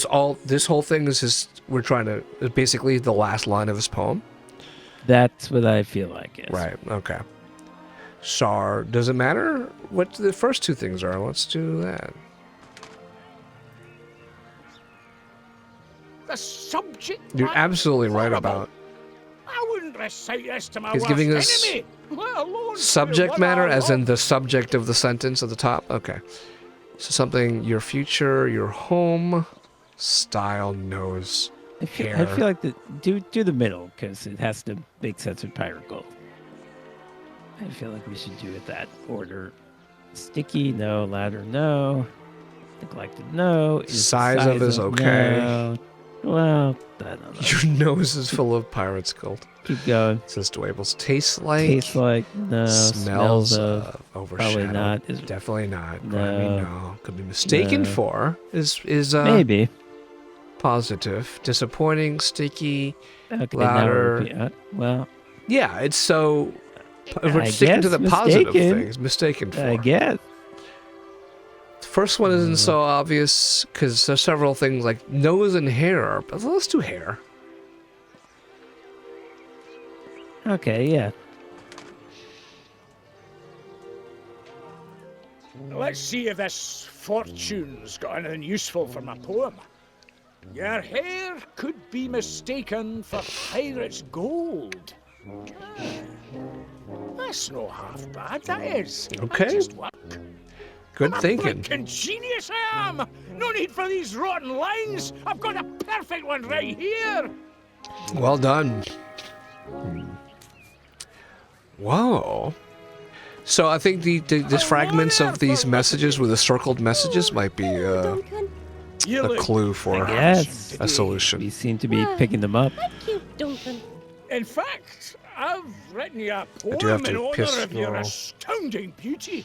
whole thing is just is basically the last line of his poem? That's what I feel like. Yes. Right, okay. Sar, does it matter what the first two things are? Let's do that. The subject You're matter absolutely right horrible. about I wouldn't recite this to my He's worst giving us enemy, let alone subject one matter, I as in love. the subject of the sentence at the top? Okay. So something, your future, your home, style, nose, hair. I feel like do the middle because it has to make sense with Pirate Gold. I feel like we should do it that order. Sticky, no. Ladder, no. Neglected, no. Is Size of is okay. No. Well, I don't know. Your nose is full of pirate's gold. Keep going. Says Dwables. Tastes like. Tastes like no. Smells of of. Overshadowed. probably not. Definitely not. No. Grimy, no. Could be mistaken No. for. Is Maybe. Positive. Disappointing. Sticky. Okay, Ladder. now well. Yeah, it's so. We're I sticking to the guess positive mistaken. things. Mistaken for. I guess. The first one isn't so obvious because there's several things like nose and hair. But let's do hair. Okay, yeah. Let's see if this fortune's got anything useful for my poem. Your hair could be mistaken for pirate's gold. That's no half bad, that is. Okay. That just work. Good I'm thinking. a genius, I am. No need for these rotten lines. I've got a perfect one right here. Well done. Whoa. So I think these fragments of these messages with the circled messages might be a clue for Yes. a solution. We seem to be picking them up. Thank you, Duncan. In fact, I've written you a I do have poem in to honor piss of your roll. astounding beauty.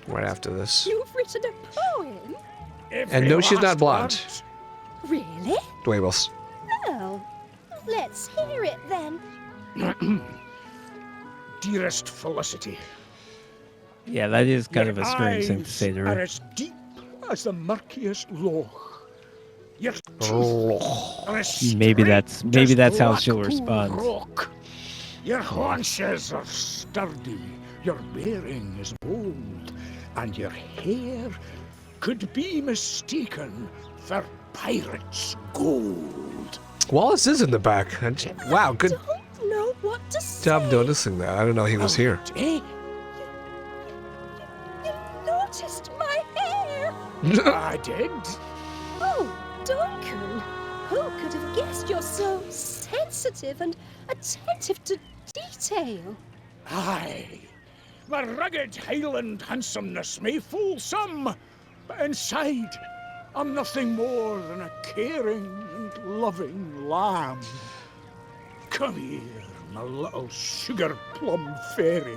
Right after this. You've written a poem? And no, she's not blonde. Really? Dwables. Well, let's hear it then. Dearest Felicity, Yeah, that is kind your of a strange thing to eyes say to are her. as deep as the murkiest loch. Your teeth are as Maybe straight that's as how she'll Blackpool respond. Rock. Your haunches are sturdy, your bearing is bold, and your hair could be mistaken for pirate's gold. Wallace is in the back. Wow, good Don't know what to say. job noticing that. I didn't know he was here. Eh? You noticed my hair. I did. Oh, Duncan, who could have guessed you're so sensitive and attentive to detail? Aye. My rugged Highland handsomeness may fool some, but inside I'm nothing more than a caring and loving lamb. Come here, my little sugar plum fairy.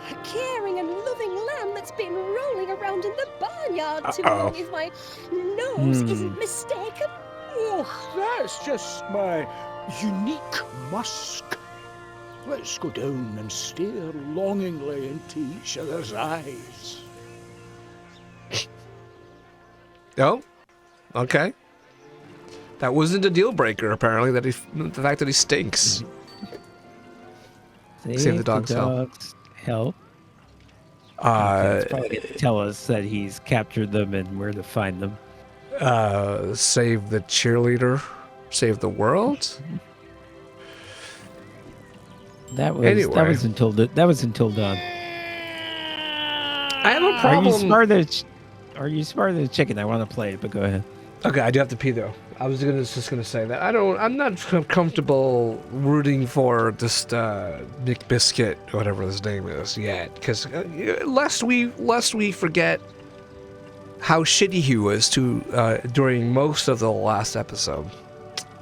a caring and loving lamb that's been rolling around in the barnyard too long, if my nose isn't mistaken. Oh, that's just my unique musk. Let's go down and stare longingly into each other's eyes. Oh, okay. That wasn't a deal breaker, apparently. The fact that he stinks. Save the dog's help. It's probably going to tell us that he's captured them and where to find them. Save the cheerleader. Save the world. That was until dawn. I have a problem. Are you smarter than a chicken? I want to play it, but go ahead. Okay, I do have to pee though. I was just gonna say that I'm not comfortable rooting for this Nick Biscuit, whatever his name is, yet, because lest we forget how shitty he was during most of the last episode.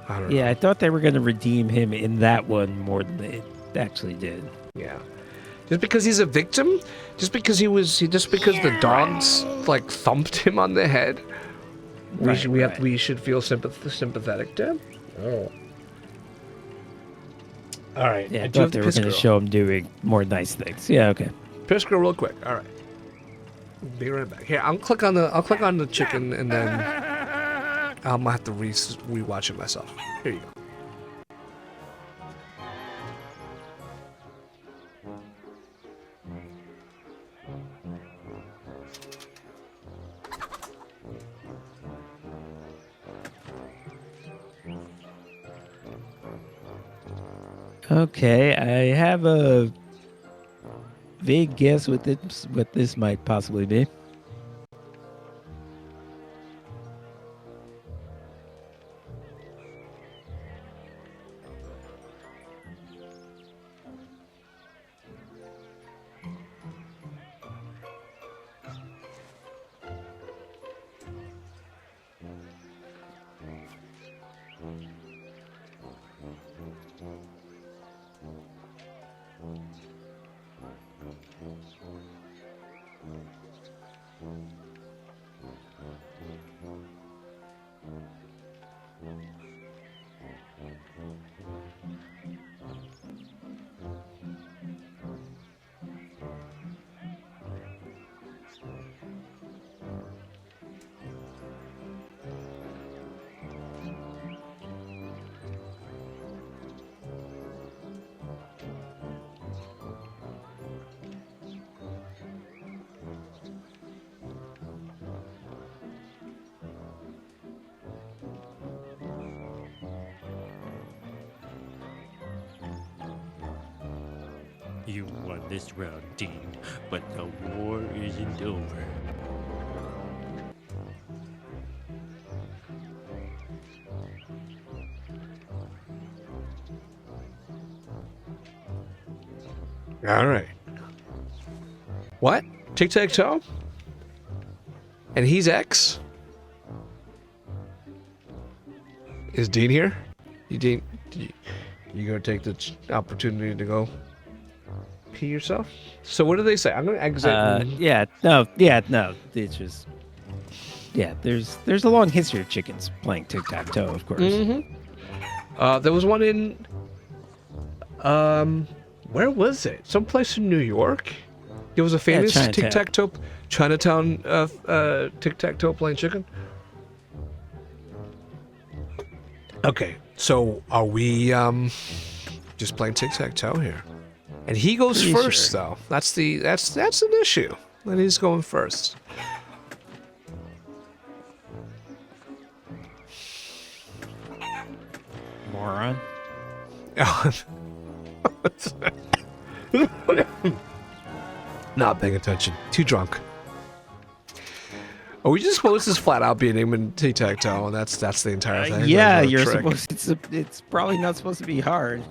I don't know. I thought they were going to redeem him in that one more than they actually did. Yeah. Just because he's a victim? Just because the dogs like thumped him on the head? We should feel sympathetic to him? Oh. All right. Yeah, I thought they were going to show him doing more nice things. Yeah, okay. Piss girl real quick. All right. Be right back. Here, I'll click on the chicken and then I'm gonna have to rewatch it myself. Here you go. Okay, I have a vague guess what this might possibly be. You won this round, Dean, but the war isn't over. All right. What? Tic-tac-toe? And he's X? Is Dean here? You gonna take the opportunity to go pee yourself? So what do they say? I'm gonna exit. No. It's just there's a long history of chickens playing tic-tac-toe, of course. Mm-hmm. There was one in where was it? Someplace in New York. It was a famous tic-tac-toe, Chinatown tic-tac-toe playing chicken. Okay, so are we just playing tic-tac-toe here? And he goes first, though. That's an issue. That he's going first. Moron. Not paying attention. Too drunk. Are we just supposed to flat out beating him in tic-tac-toe, and that's the entire thing? Yeah, you're supposed. It's probably not supposed to be hard.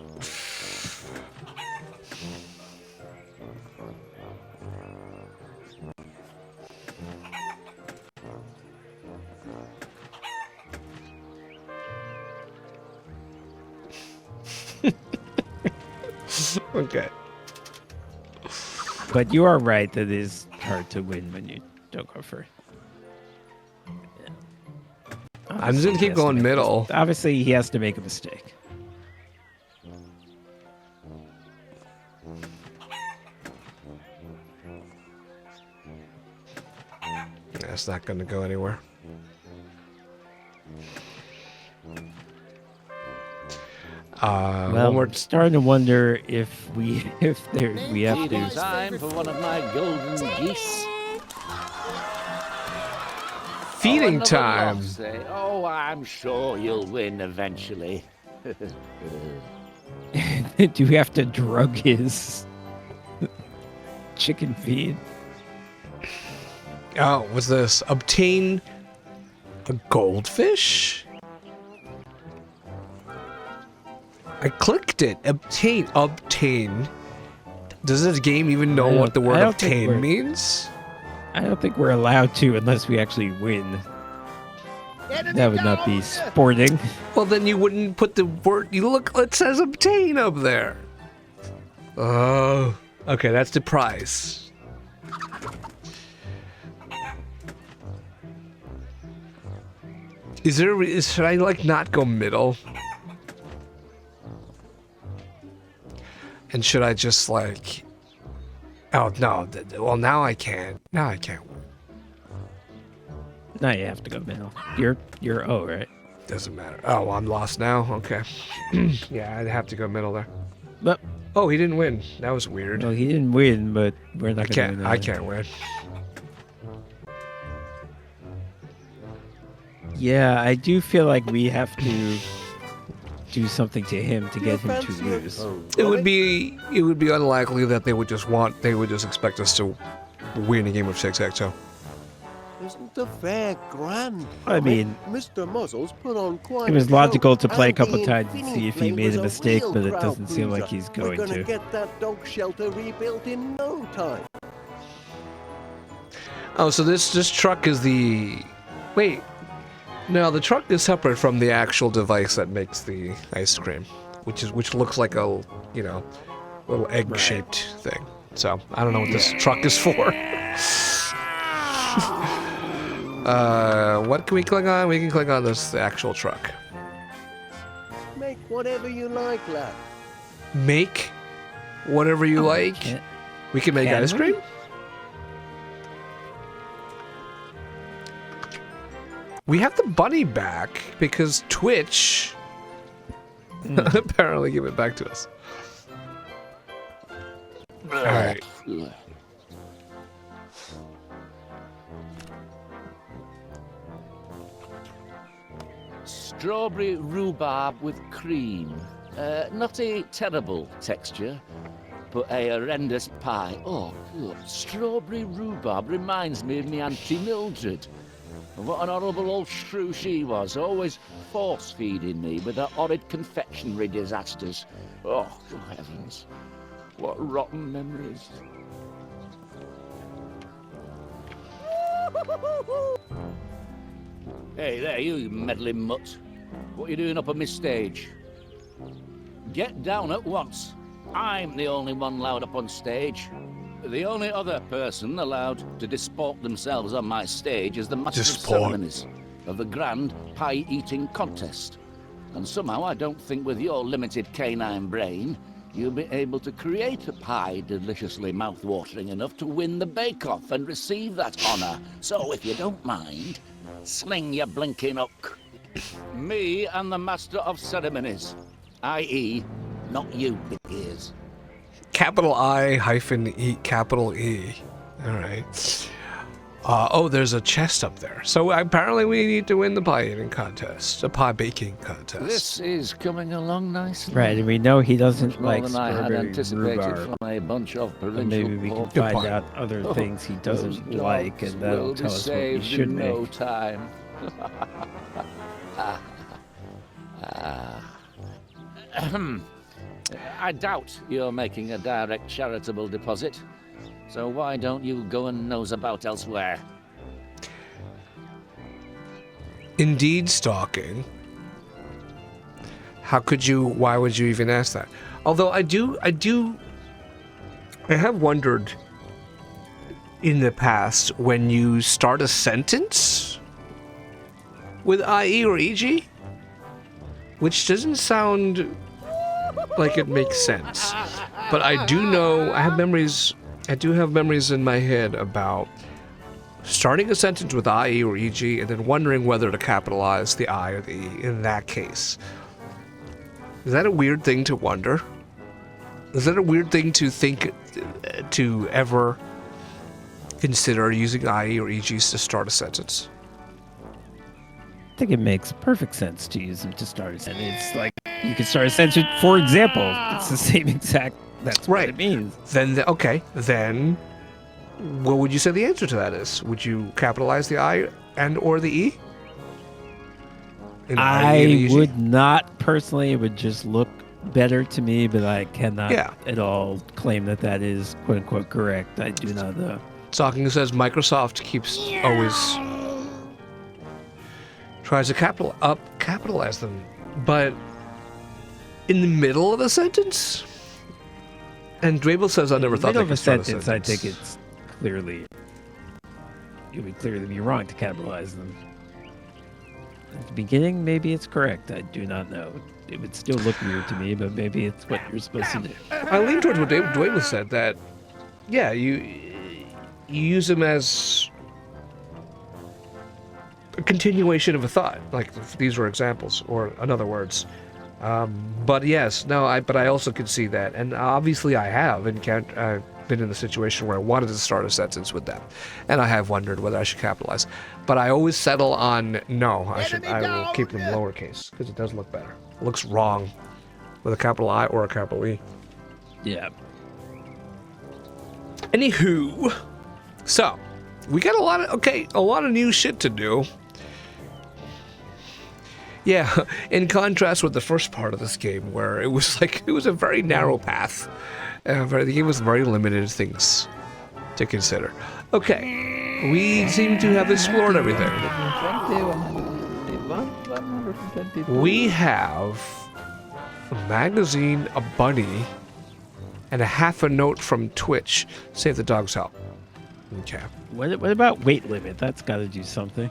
Okay. But you are right that it is hard to win when you don't go first. I'm just gonna keep going middle. Obviously, he has to make a mistake. That's not gonna go anywhere. Well, one more we're starting to wonder if we have Feeding to. time for one of my golden geese. feeding another time. loss, eh? Oh, I'm sure you'll win eventually. Do we have to drug his chicken feed? Oh, what's this? Obtain a goldfish? I clicked it. Obtain. Does this game even know what the word obtain means? I don't think we're allowed to unless we actually win. That would not be sporting. Well, then you wouldn't put the word. You look. It says obtain up there. Oh, okay. That's the prize. Should I like not go middle? And should I just like? Oh no! Well, now I can't. Now I can't win. Now you have to go middle. You're O, right? Doesn't matter. Oh, well, I'm lost now. Okay. Yeah, I'd have to go middle there. But oh, he didn't win. That was weird. Well, he didn't win, but we're not going to win. I can't win. Yeah, I do feel like we have to do something to him to get him to lose. It would be unlikely that they would just expect us to win a game of tic-tac-toe. Isn't the fair grand? I mean, Mr. Muzzles put on quite it was a show, logical to play a and couple the times and see if he Infinity made a was mistake, real but it crowd doesn't seem like pleaser. he's going We're gonna to. get that dog shelter rebuilt in no time. Oh, so this truck is the... Wait. No, the truck is separate from the actual device that makes the ice cream, which looks like a, little egg-shaped thing. So, I don't know what this truck is for. What can we click on? We can click on the actual truck. Make whatever you like, lad. Make whatever you like. We can make ice cream? We have the bunny back because Twitch apparently gave it back to us. All right. Strawberry rhubarb with cream. Not a terrible texture, but a horrendous pie. Oh, good. Strawberry rhubarb reminds me of me Auntie Mildred. What an horrible old shrew she was, always force-feeding me with her horrid confectionery disasters. Oh, good heavens. What rotten memories. Hey there, you meddling mutt. What are you doing up on this stage? Get down at once. I'm the only one allowed up on stage. The only other person allowed to disport themselves on my stage is the Master of Ceremonies of the Grand Pie-Eating Contest. And somehow I don't think with your limited canine brain, you'll be able to create a pie deliciously mouth-watering enough to win the bake-off and receive that honour. So if you don't mind, sling your blinking hook. Me and the Master of Ceremonies, i.e., not you, big ears. Capital I hyphen E capital E. All right. Oh, there's a chest up there. So apparently we need to win the pie eating contest, a pie baking contest. This is coming along nicely. Right, and we know he doesn't More like than I had strawberry anticipated rhubarb. from a bunch of And provincial maybe we can pork. find out other things he Those doesn't like, dogs and that'll will be tell us what we saved should in make. no time. I doubt you're making a direct charitable deposit, so why don't you go and nose about elsewhere? Indeed stalking. Why would you even ask that? Although I have wondered in the past when you start a sentence with IE or EG, which doesn't sound like it makes sense. But I do know, I do have memories in my head about starting a sentence with IE or EG and then wondering whether to capitalize the I or the E in that case. Is that a weird thing to wonder? Is that a weird thing to think, to ever consider using IE or EGs to start a sentence? I think it makes perfect sense to use them to start a sentence. It's like you could start a sentence, for example. It's the same exact, that's right. what it means. Then what would you say the answer to that is? Would you capitalize the I and or the E? I would not personally. It would just look better to me, but I cannot at all claim that that is quote unquote correct. I do not know. Talking says Microsoft keeps always tries to capitalize them, but in the middle of a sentence. And Drabel says I never thought they could start a sentence. I think it's clearly, it would clearly be wrong to capitalize them. At the beginning, maybe it's correct. I do not know. It would still look weird to me, but maybe it's what you're supposed to do. I lean towards what Drabel said, that, yeah, you use them as a continuation of a thought. Like, these were examples, or in other words. But yes, no, but I also could see that, and obviously I have, and I've been in the situation where I wanted to start a sentence with them, and I have wondered whether I should capitalize, but I always settle on no. I will keep them lowercase because it does look better. It looks wrong with a capital I or a capital E. Yeah. Anywho, so we got a lot of new shit to do. Yeah, in contrast with the first part of this game, where it was a very narrow path. The game was very limited things to consider. Okay, we seem to have explored everything. We have a magazine, a bunny, and a half a note from Twitch. Save the dog's help. Okay. What about weight limit? That's got to do something.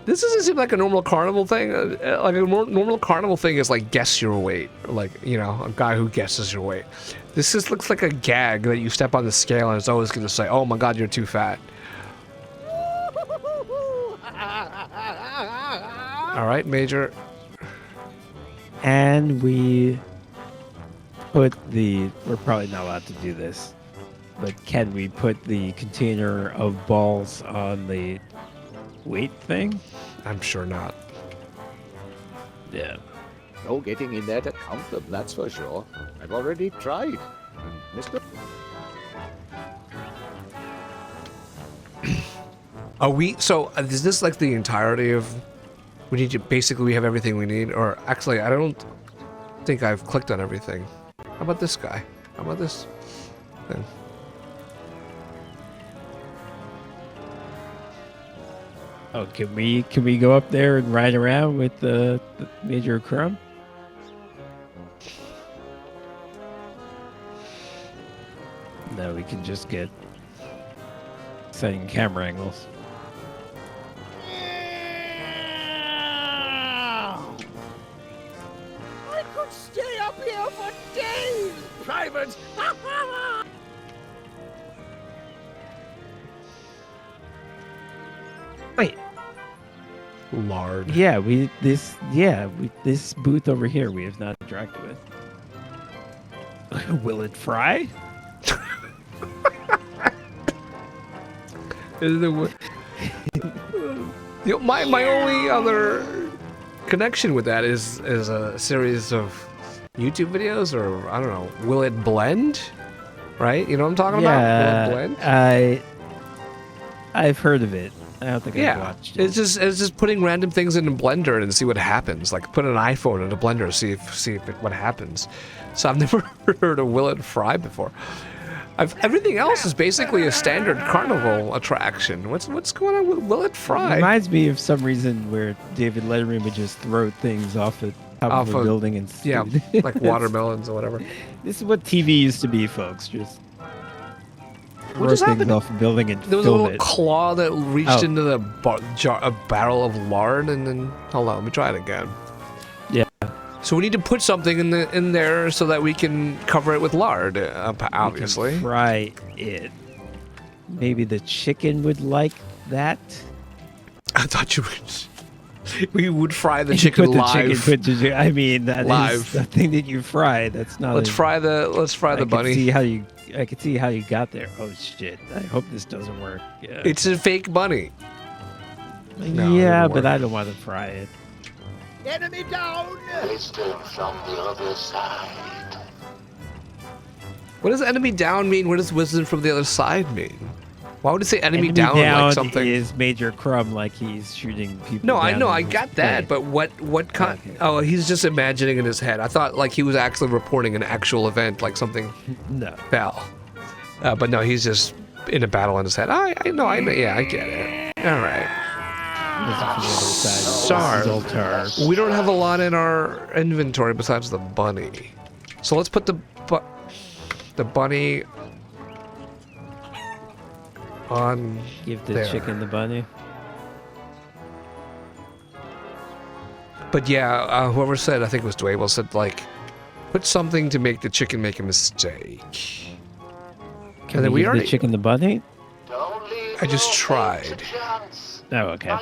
This doesn't seem like a normal carnival thing. Like a normal carnival thing is like guess your weight, like, you know, a guy who guesses your weight. This just looks like a gag that you step on the scale and it's always going to say, "Oh my God, you're too fat." All right, Major. And we put we're probably not allowed to do this, but can we put the container of balls on the weight thing? I'm sure not. Yeah. No getting in there to count them, that's for sure. I've already tried. Mr. Is this like the entirety of... basically we have everything we need? Or actually, I don't think I've clicked on everything. How about this guy? How about this thing? Oh, can we go up there and ride around with the Major Crumb? No, we can just get setting camera angles. I could stay up here for days, Private. Wait. Lard. Yeah, this booth over here we have not interacted with. Will it fry? My only other connection with that is a series of YouTube videos, or I don't know. Will it blend? Right? You know what I'm talking about? Will it blend? I've heard of it. I don't think I've watched it. It's just putting random things in a blender and see what happens. Like put an iPhone in a blender, see what happens. So I've never heard of Will It Fry before. Everything else is basically a standard carnival attraction. What's going on with Will It Fry? It reminds me of some reason where David Letterman would just throw things off at top off of a of building and yeah, stupid. like watermelons or whatever. This is what TV used to be, folks. Just What throw just things happened? off a building and There was a film little it. claw that reached Oh. into the a barrel of lard, and then hold on, let me try it again. Yeah. So we need to put something in there so that we can cover it with lard, obviously. We can fry it. Maybe the chicken would like that. I thought you would. We would fry the You chicken put the live. chicken. I mean, that is Live. the thing that you fry. That's not. Let's a- fry the I can bunny. see how you. I can see how you got there. Oh shit! I hope this doesn't work. Yeah. It's a fake bunny. No, it yeah, wouldn't but work. I don't want to fry it. Enemy down! Wisdom from the other side. What does enemy down mean? What does wisdom from the other side mean? Why would it say enemy down like something? is Major Crumb, like he's shooting people. No, I down know, in I his got that, plane. but what kind? Okay. Oh, he's just imagining in his head. I thought like he was actually reporting an actual event, like something No. fell. But no, he's just in a battle in his head. I know, yeah, I get it. All right. This is from the other side. Sorry. This is Altar. We don't have a lot in our inventory besides the bunny. So let's put the bunny on Give the there. chicken the bunny. But yeah, whoever said, I think it was Dwayne, said like, put something to make the chicken make a mistake. Can And then we we give already. the chicken the bunny? I just tried. Oh, okay.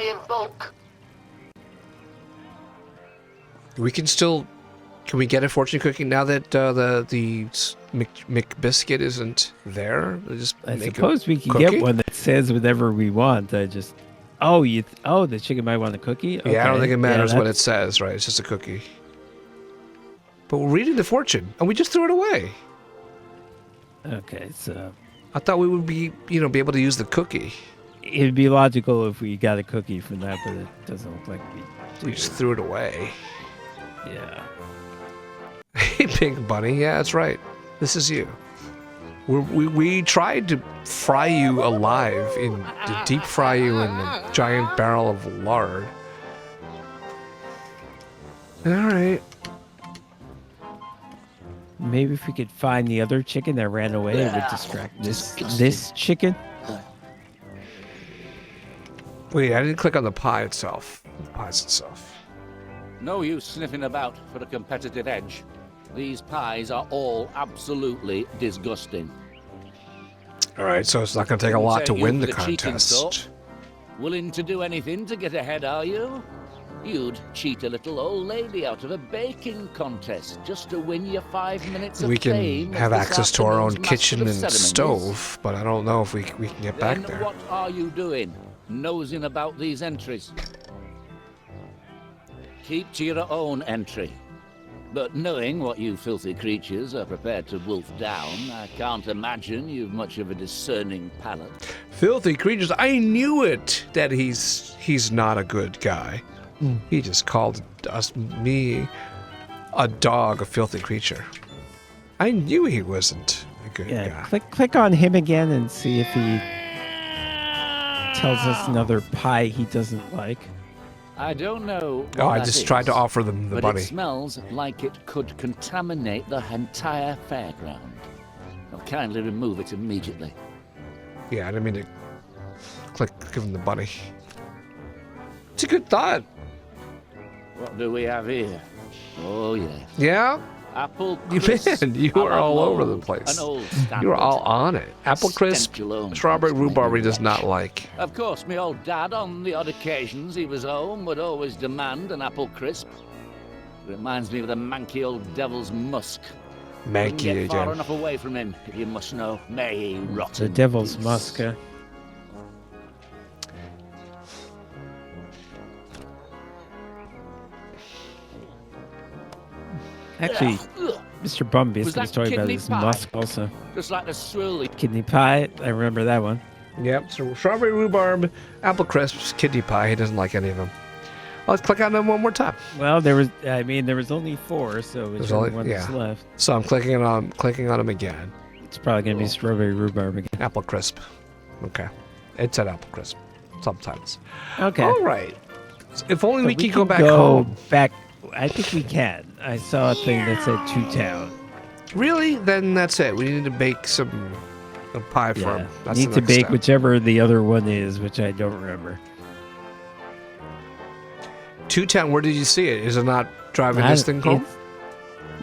We can still. Can we get a fortune cookie now that the McBiscuit isn't there? Just I make a suppose we can cookie? get one that says whatever we want. I just. Oh, the chicken might want a cookie. Yeah, I don't Okay. think it matters what it that's- says, right? It's just a cookie. But we're reading the fortune, and we just threw it away. Okay, so I thought we would be able to use the cookie. it'd be logical if we got a cookie from that, but it doesn't look like we do. We just threw it away. Yeah. Hey, Pink Bunny. Yeah, that's right. This is you. We tried to fry you alive, to deep fry you in a giant barrel of lard. All right. Maybe if we could find the other chicken that ran away, it would distract this chicken. Wait, I didn't click on the pie itself. The pies itself. No use sniffing about for a competitive edge. These pies are all absolutely disgusting. All right, so it's not going to take a lot to Say you win for the cheating contest. sort. Willing to do anything to get ahead, are you? You'd cheat a little old lady out of a baking contest just to win your 5 minutes of We fame can as have this access to our own afternoon's master kitchen of and ceremonies. stove, but I don't know if we can get back Then there. what are you doing? Nosing about these entries. Keep to your own entry. But knowing what you filthy creatures are prepared to wolf down, I can't imagine you've much of a discerning palate. Filthy creatures! I knew it that he's not a good guy. He just called me a dog, a filthy creature. I knew he wasn't a good Yeah, guy. click on him again and see if he tells us another pie he doesn't like. I don't know what Oh, I that just is, tried to offer them the but bunny. it smells like it could contaminate the entire fairground. I'll kindly remove it immediately. Yeah, I didn't mean to give him the bunny. It's a good thought. What do we have here? Oh, yes. Yeah? Apple You crisp. man, you a are la all over the mode, place. An old You are standard. all on it. Apple crisp, Stench alone strawberry makes me rhubarb he does wretch. not like. Of course, my old dad, on the odd occasions he was home, would always demand an apple crisp. Reminds me of the manky old devil's musk. Couldn't Manky get far again. enough away from him, if you must know. May he rot The in devil's peace. musk. Actually, Ugh, Mr. Bumby Was is going that to talk about kidney his pie? musk also. just like the swirly. Kidney pie, I remember that one. Yep, so strawberry rhubarb, apple crisps, kidney pie. He doesn't like any of them. Let's click on them one more time. Well, there was only 4, so There's it's only only- one that's yeah. left. So I'm clicking on them again. It's probably going to be strawberry rhubarb again. Apple crisp. Okay. It said apple crisp. Sometimes. Okay. All right. If only So we could go back home. back. I think we can. I saw a thing that said Two-Town. Really? Then that's it. We need to bake a pie for Yeah. him. That's Need the to next bake step. whichever the other one is, which I don't remember. Two-Town, where did you see it? Is it not driving this thing home?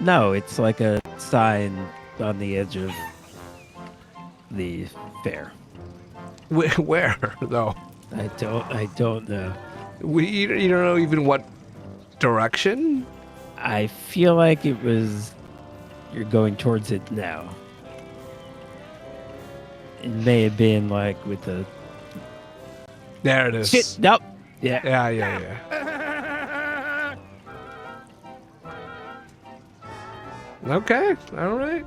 No, it's like a sign on the edge of the fair. Where though? I don't know. You don't know even what direction? I feel like it was. You're going towards it now. It may have been like with the. There it is. Shit. Nope. Yeah. Yeah. Okay. All right.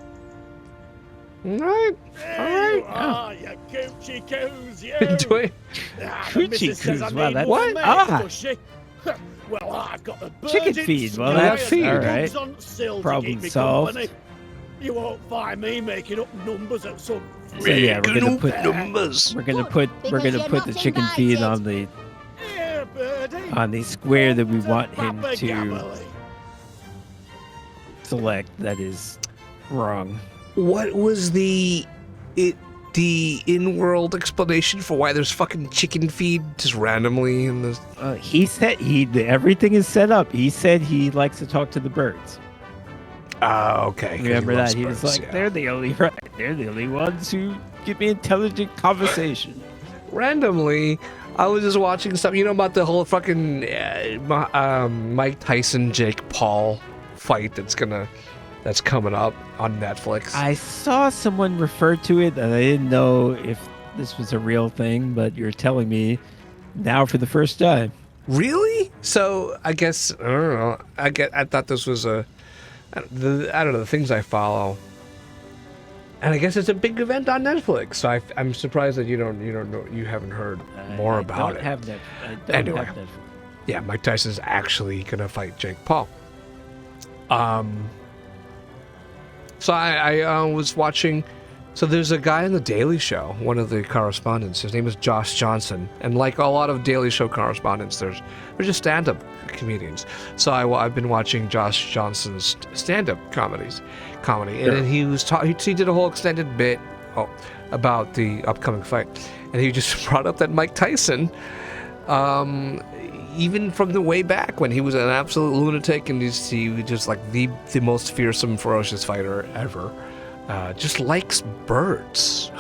There you are, you coochie coos, you! Enjoy. The missus says I Wow, need that's- more what? mates, Ah. does she? Well, I've got the birds Chicken in feed. Well, sky that's and all dogs right. on sill to Problem keep me solved. company. You won't find me making up numbers at some. So yeah, we're gonna put numbers. We're gonna put the chicken feed on the Yeah, birdie. on the square that we want him Papa to Gabbly. select. That is wrong. What was the in-world explanation for why there's fucking chicken feed just randomly in the? He said everything is set up. He said he likes to talk to the birds. Okay. 'cause Remember loves that? He was birds, like, yeah. they're the only ones who give me intelligent conversation. Randomly, I was just watching stuff. You know about the whole fucking Mike Tyson Jake Paul fight that's coming up on Netflix. I saw someone refer to it, and I didn't know if this was a real thing, but you're telling me now for the first time. Really? So I guess I don't know. I thought this was I don't know the things I follow, and I guess it's a big event on Netflix. So I'm surprised that you haven't heard more about it. I don't Anyway. have Netflix. Yeah, Mike Tyson's actually gonna fight Jake Paul. So I was watching. So there's a guy on the Daily Show, one of the correspondents. His name is Josh Johnson, and like a lot of Daily Show correspondents, they're just stand-up comedians. So I've been watching Josh Johnson's stand-up comedy, and then he was he did a whole extended bit about the upcoming fight, and he just brought up that Mike Tyson, even from the way back when he was an absolute lunatic and he was just like the most fearsome, ferocious fighter ever. Just likes birds.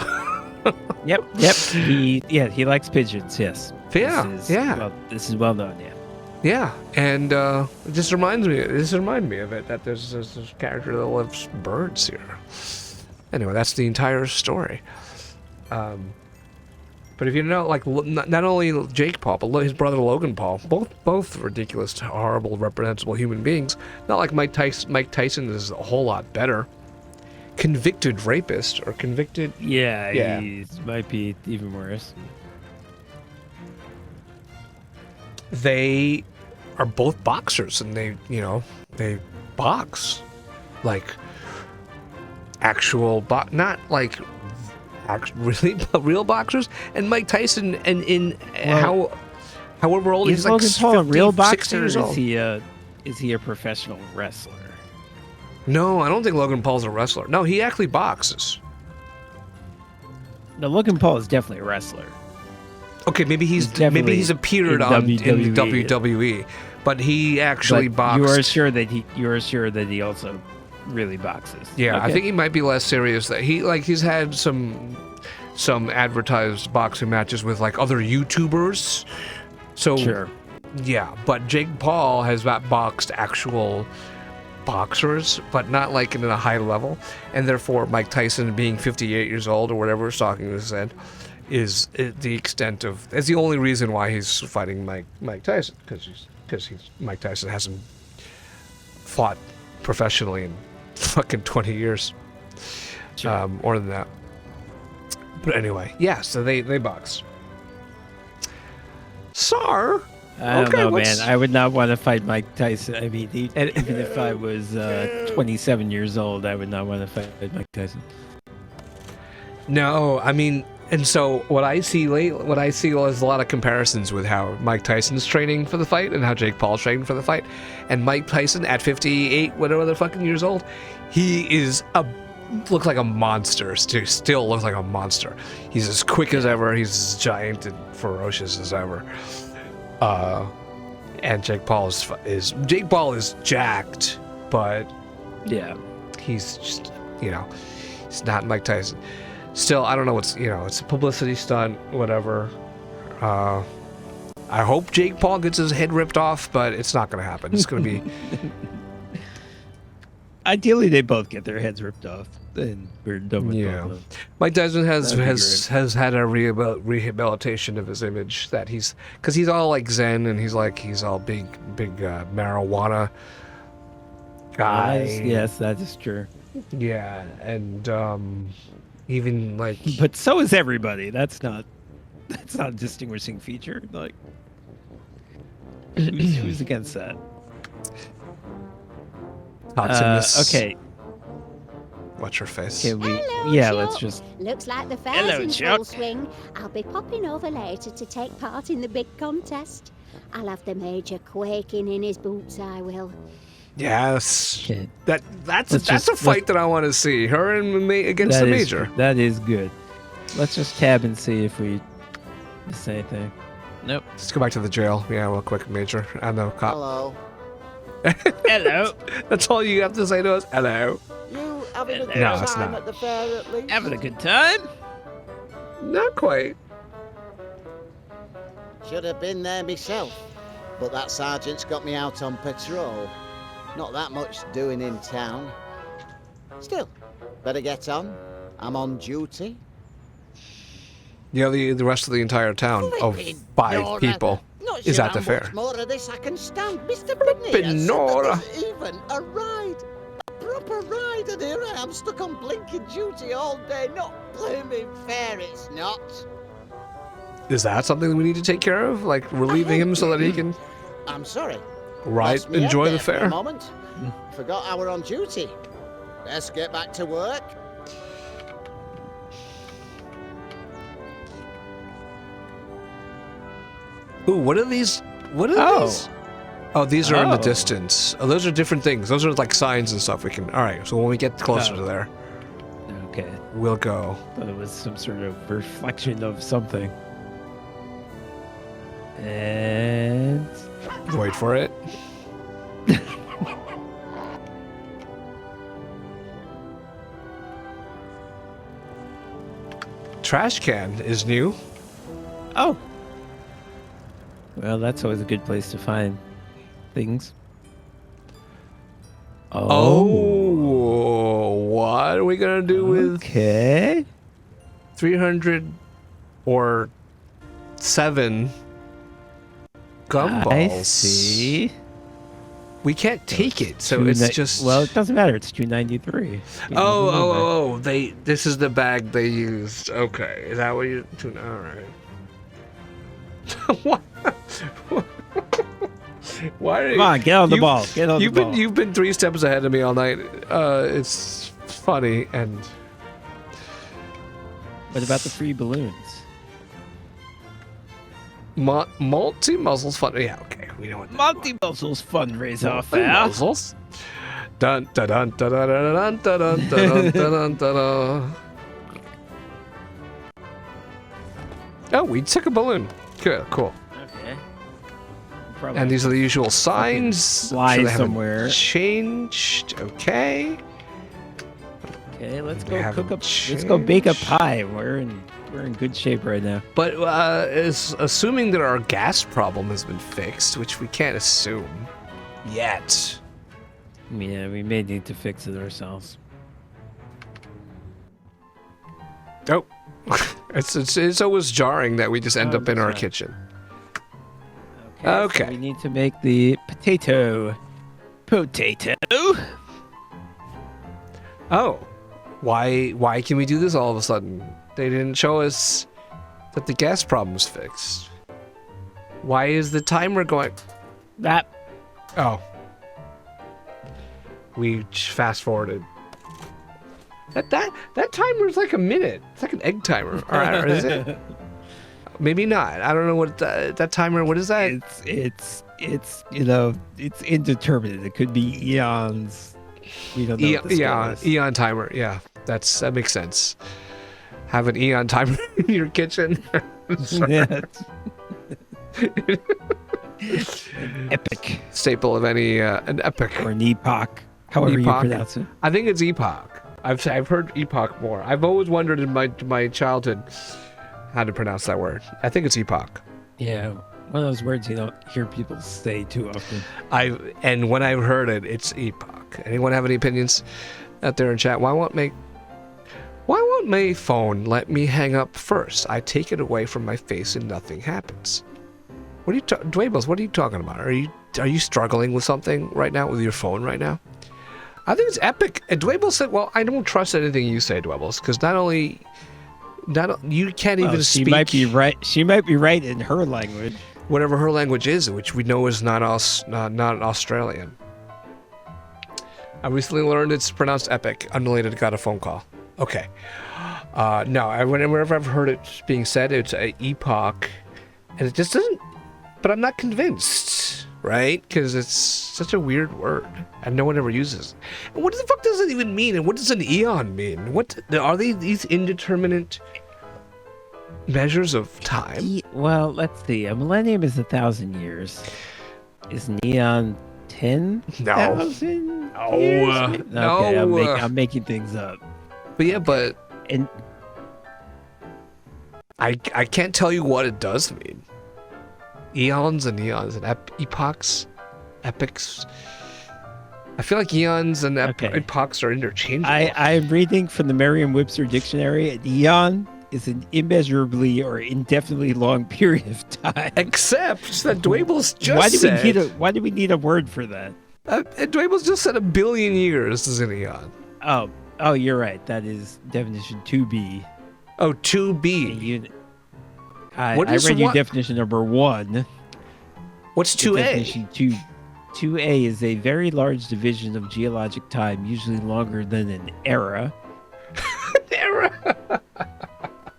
Yep. He likes pigeons. Yes. This is well known. Yeah. Yeah, and it just reminded me of it that there's this character that loves birds here. Anyway, that's the entire story. But if you know, like, not only Jake Paul, but his brother Logan Paul, both ridiculous, horrible, reprehensible human beings. Not like Mike Tyson. Mike Tyson is a whole lot better. Convicted rapist or convicted. Yeah. He might be even worse. They are both boxers, and they box like actual not like really real boxers. And Mike Tyson, however old Is he's, like Logan Paul a real 60 boxer? Or years old. Is he a professional wrestler? No, I don't think Logan Paul's a wrestler. No, he actually boxes. No, Logan Paul is definitely a wrestler. Okay, maybe he's appeared in WWE, but he actually boxed. You are sure that he also really boxes. Yeah, Okay. I think he might be less serious. That he's had some advertised boxing matches with like other YouTubers. So Sure. Yeah, but Jake Paul has not boxed actual boxers, but not like in a high level, and therefore Mike Tyson being 58 years old or whatever Stalking said is the extent of. It's the only reason why he's fighting Mike Tyson because Mike Tyson hasn't fought professionally in fucking 20 years, Sure. or than that. But anyway, yeah. So they box. Sar. I don't Okay, know, what's- man. I would not want to fight Mike Tyson. I mean, even if I was 27 years old, I would not want to fight Mike Tyson. No, I mean, And so what I see is a lot of comparisons with how Mike Tyson's training for the fight and how Jake Paul's training for the fight. And Mike Tyson at 58, whatever the fucking years old, he is looks like a monster. Still looks like a monster. He's as quick as ever. He's as giant and ferocious as ever. And Jake Paul is jacked, but Yeah. he's just, he's not Mike Tyson. Still, I don't know it's a publicity stunt, whatever. I hope Jake Paul gets his head ripped off, but it's not going to happen. It's going to be... Ideally, they both get their heads ripped off, and we're done with both of them. Mike Tyson has had a rehabilitation of his image that because he's all like Zen and he's all big marijuana guy. Yes, that is true. Yeah, and even like, but so is everybody. That's not a distinguishing feature. Like, who's against that? Okay. Watch your face. Hello, yeah, Chuck. let's just. Looks like the fair's Hello, in Chuck. full swing. I'll be popping over later to take part in the big contest. I'll have the Major quaking in his boots, I will. Yes. Okay. That's a fight that I want to see. Her and me against the Major. That is good. Let's just tab and see if we miss anything. Nope. Let's go back to the jail. Yeah, real quick, Major. I know, cop. Hello. Hello. That's all you have to say to us. Hello. You having a good No, it's time not. at the fair at least? Having a good time? Not quite. Should have been there myself, but that sergeant's got me out on patrol. Not that much doing in town. Still, better get on. I'm on duty. Yeah, the rest of the entire town of 5 people Not is sure at the how fair. much more of this I can stand. Mr. Britney Nora. there's even a ride. A proper ride, and here I am stuck on blinking duty all day. Not blooming fair, it's not. Is that something that we need to take care of? Like relieving him so that he can I'm sorry. Right, Lost me head enjoy the there for a fair. moment. Forgot I were on duty. Let's get back to work. Ooh, what are these? What are these? Oh, these are in the Oh. distance. Oh, those are different things. Those are like signs and stuff we can... All right, so when we get closer to there, Okay. we'll go. Thought it was some sort of reflection of something. And Wait for it. Trash can is new. oh, well, that's always a good place to find things. Oh, what are we gonna do with Okay. 300 or 7 gumballs? I see. We can't take it, so it's just... Well, it doesn't matter. It's 293. Oh, this is the bag they used. Okay, is that what you... All right. What? Why are Come on, get on the ball. Get on the ball. You've been 3 steps ahead of me all night. It's funny and... What about the free balloons? Multi-muzzles fun. Yeah, okay, we know what. Multi-Muscles fundraiser fair. Multi-muzzles. Dun dun dun dun dun dun dun dun dun dun dun. Oh, we took a balloon. Good, cool. Okay. And these are the usual signs. Fly Sure they haven't somewhere. Changed. Okay. Okay, let's They go haven't cook up. Let's go bake a changed. pie. We're in good shape right now. But is assuming that our gas problem has been fixed, which we can't assume yet. Yeah, we may need to fix it ourselves. Oh, it's always jarring that we just end up in our that's right. kitchen. Okay. So we need to make the potato. Oh, why can we do this all of a sudden? They didn't show us that the gas problem's fixed. Why is the timer going? That. Oh. We fast forwarded. That timer is like a minute. It's like an egg timer. Or is it? Maybe not. I don't know what that timer. What is that? It's it's indeterminate. It could be eons. We don't know. What the score is. Eon timer. Yeah, that makes sense. Have an eon timer in your kitchen. Yeah. An epic Staple of any an epic or an epoch, however you pronounce it. I think it's epoch. I've heard epoch more. I've always wondered in my childhood how to pronounce that word. I think it's epoch. Yeah, one of those words you don't hear people say too often. And when I've heard it, it's epoch. Anyone have any opinions out there in chat? Why won't my phone let me hang up first? I take it away from my face and nothing happens. What are you Dwaybles, what are you talking about? Are you struggling with something right now with your phone right now? I think it's epic. And Dwaybles said, well, I don't trust anything you say, Dwaybles, because you can't even speak. She might be right. She might be right in her language. Whatever her language is, which we know is not Australian. I recently learned it's pronounced epic. Unrelated, got a phone call. Okay. No, whenever I've heard it being said, it's a epoch. And it just doesn't, but I'm not convinced, right? Because it's such a weird word, and no one ever uses it. And what the fuck does it even mean? And what does an eon mean? What are these indeterminate measures of time? Well, let's see. A millennium is 1,000 years. Is an eon 10,000? No. Okay, I'm making things up. But yeah, and I can't tell you what it does mean. Eons and epochs, epics. I feel like eons and epochs are interchangeable. I'm reading from the Merriam-Webster dictionary. An eon is an immeasurably or indefinitely long period of time. Except that Dwaybles just said... Why do we need a word for that? Dwaybles just said 1 billion years is an eon. Oh, you're right. That is definition 2B. Oh, 2B. I read you definition number 1. What's 2A? Definition 2A is a very large division of geologic time, usually longer than an era. Era.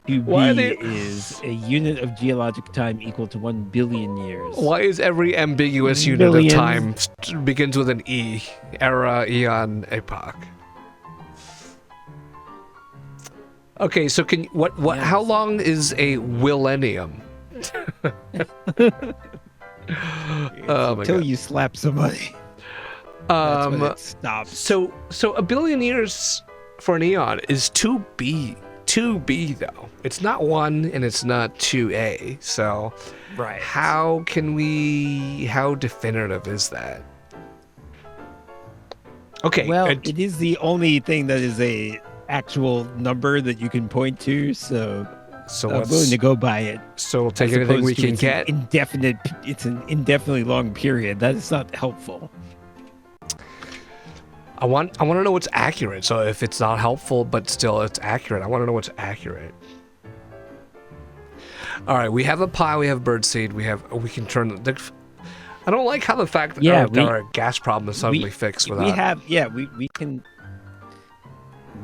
2B is a unit of geologic time equal to 1 billion years. Why is every ambiguous unit of time begins with an E? Era, eon, epoch. Okay, so what Yes. how long is a millennium? Until you slap somebody. That's when it stops. So 1 billion years for an eon is 2B. 2B though. It's not 1 and it's not 2A. So right. How definitive is that? Okay. Well, it is the only thing that is a actual number that you can point to, so I'm willing to go by it. So we'll take anything we can get. It's an indefinitely long period. That is not helpful. I want to know what's accurate. So if it's not helpful, but still it's accurate, I want to know what's accurate. All right, we have a pie, we have birdseed, we can turn the. I don't like how the fact that our gas problem is suddenly fixed without.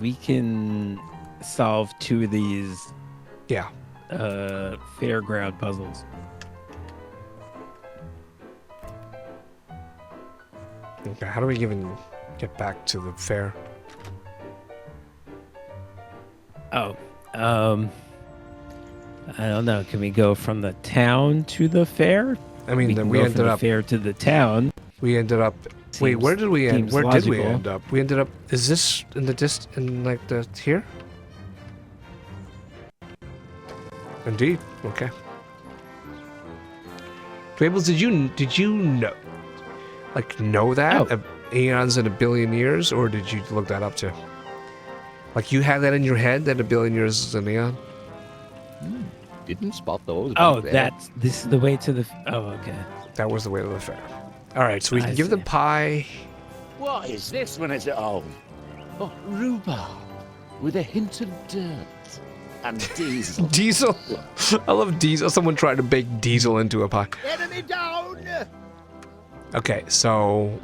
We can solve 2 of these. Yeah. Fairground puzzles. Okay, how do we even get back to the fair? I don't know. Can we go from the town to the fair? I mean, we ended up fair to the town. We ended up. Wait, where did we end? Where did we logical. end up? We ended up. Is this in the here? Indeed. Okay. Fables, did you know that eons in 1 billion years, or did you look that up too? Like you had that in your head that 1 billion years is an eon? Didn't spot those. This is the way to the. Oh, okay. That was the way to the fair. All right, so we can give the pie. What is this when it's at home? Oh, rhubarb with a hint of dirt and diesel. Diesel. I love diesel. Someone tried to bake diesel into a pie. Enemy down! Okay, so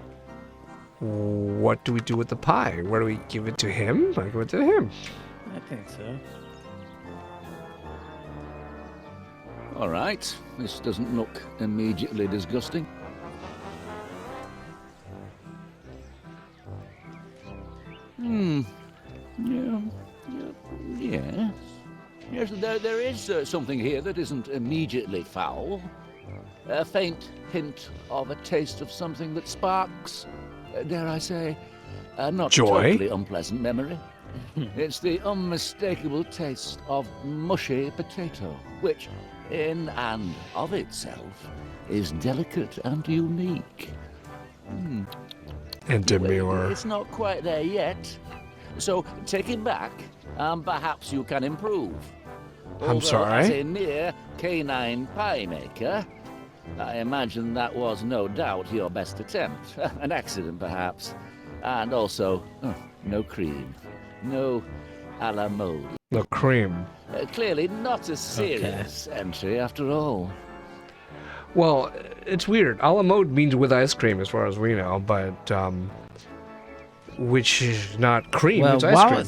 what do we do with the pie? Where do we give it to him? I give it to him. I think so. All right. This doesn't look immediately disgusting. Yeah. Yes. Yes, there is something here that isn't immediately foul. A faint hint of a taste of something that sparks, dare I say, a not Joy? totally unpleasant memory. It's the unmistakable taste of mushy potato, which, in and of itself, is delicate and unique. And demure. It's not quite there yet. So take it back, and perhaps you can improve. Although, sorry? As a mere canine pie maker, I imagine that was no doubt your best attempt. An accident, perhaps. And also, no cream. No a la mode. No cream. Clearly not a serious entry after all. Well, it's weird. A la mode means with ice cream as far as we know, but, which is not cream, Well, it's ice cream.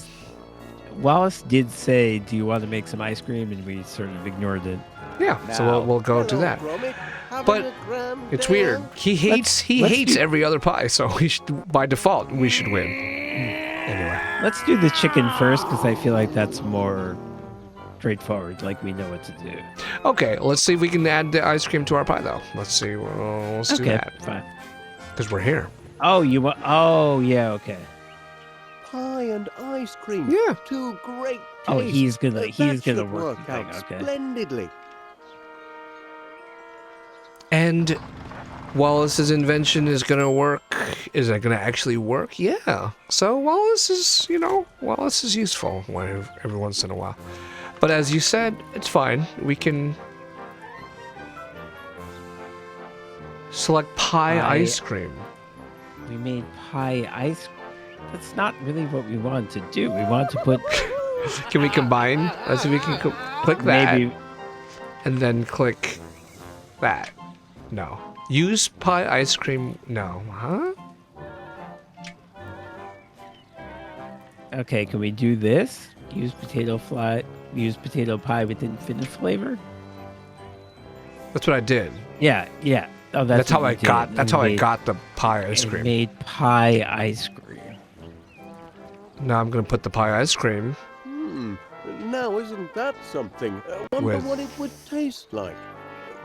Wallace did say, "Do you want to make some ice cream?" And we sort of ignored it. Yeah, so we'll go to that. Gromit. Having But a grand it's day weird. out? He hates let's do- every other pie, so we should, by default we should win. Anyway, Let's do the chicken first, because I feel like that's more straightforward. Like we know what to do. okay, let's see if we can add the ice cream to our pie, though. Let's see. Let's do that fine. because we're here. Oh, you want? Oh, yeah, okay. Pie and ice cream. Yeah. Two great tastes. Oh, he's gonna- That he's gonna should work work the out thing, okay. splendidly. And Wallace's invention is gonna work. Is it gonna actually work? Yeah. So Wallace is, Wallace is useful every once in a while. But as you said, it's fine. We can select pie ice cream. We made pie ice. That's not really what we wanted to do. We wanted to put Can we combine? Let's see if we can click that. maybe. And then click that. No. Use pie ice cream. No. Huh? Okay, can we do this? Use potato pie with infinite flavor. That's what I did. Yeah. Oh, That's how what I we did. got. We That's how I made- got the pie ice we cream. Made pie ice cream. Now I'm gonna put the pie ice cream. Now, isn't that something? Wonder With- what it would taste like.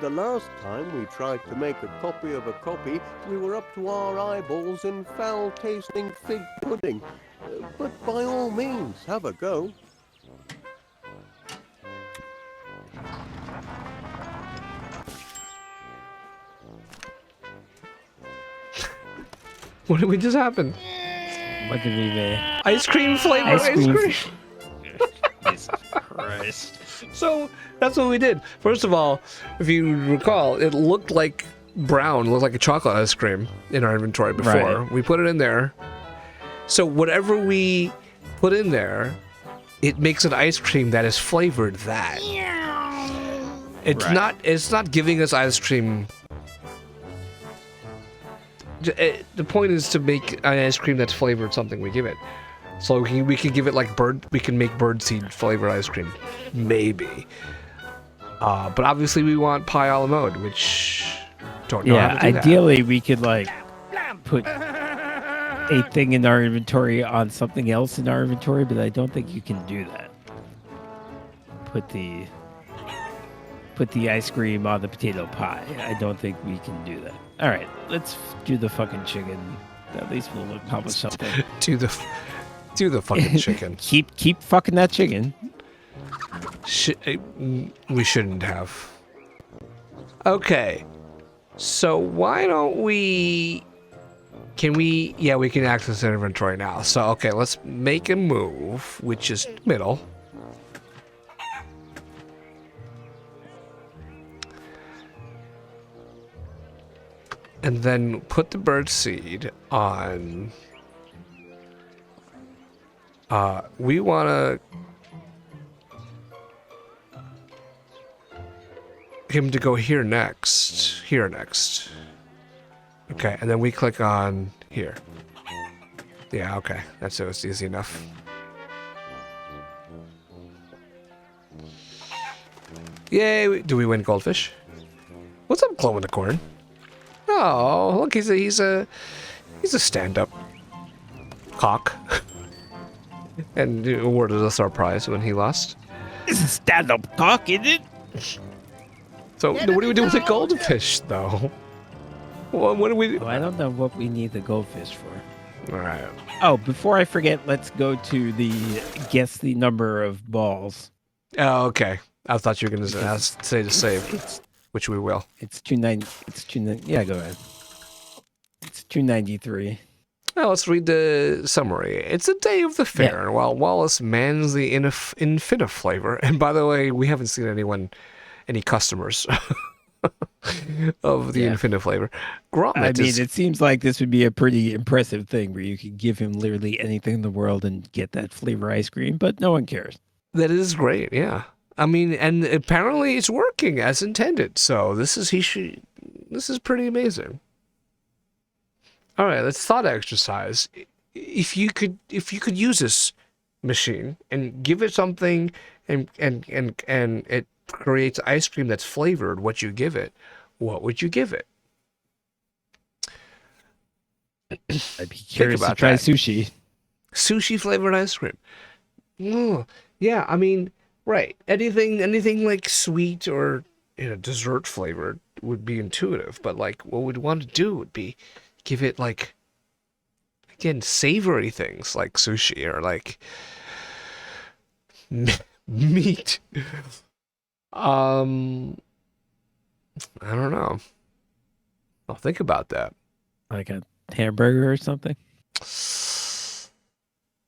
The last time we tried to make a copy of a copy, we were up to our eyeballs in foul-tasting fig pudding. But by all means, have a go. What did we just happen? What did we make? Ice cream flavor ice cream. Jesus Christ. So that's what we did. First of all, if you recall, it looked like brown, looked like a chocolate ice cream in our inventory before. Right. We put it in there. So whatever we put in there, it makes an ice cream that is flavored that. It's not giving us ice cream. The point is to make an ice cream that's flavored something we give it. So we can give it like we can make birdseed flavored ice cream. Maybe. But obviously we want pie a la mode, which don't know how to do that. Ideally we could like put a thing in our inventory on something else in our inventory, but I don't think you can do that. Put the ice cream on the potato pie. I don't think we can do that. All right, let's do the fucking chicken. At least we'll accomplish something. Do the fucking chicken. keep fucking that chicken. We shouldn't have. Okay. So why don't we... Can we... Yeah, we can access the inventory now. So, okay, let's make a move, which is middle. And then put the bird seed on... we want to... him to go here next. Here next. Okay, and then we click on here. Yeah, okay. That's it was easy enough. Yay! Do we win goldfish? What's up, Glow in the Corn? Oh, look, he's a stand-up cock, and awarded us our prize when he lost. This is stand-up cock, isn't it? So, what do we do with the goldfish, though? What do we? Oh, I don't know what we need the goldfish for. All right. Oh, before I forget, let's go to the guess the number of balls. Oh, okay. I thought you were going to say to save, which we will. It's 290. It's 290. Yeah, go ahead. It's 293. Now let's read the summary. It's a day of the fair, and while Wallace mans the infinite flavor, and by the way, we haven't seen any customers of the infinite flavor. Gromit it seems like this would be a pretty impressive thing where you could give him literally anything in the world and get that flavor ice cream, but no one cares. That is great, yeah. I mean, and apparently it's working as intended. So this is pretty amazing. All right, let's thought exercise. If you could use this machine and give it something, and it creates ice cream that's flavored, what you give it, what would you give it? I'd be curious to try sushi. Sushi flavored ice cream. Oh, yeah, I mean, right. Anything like sweet or dessert flavored would be intuitive, but like what we'd want to do would be give it like, again, savory things like sushi or like meat. I don't know. I'll think about that. Like a hamburger or something?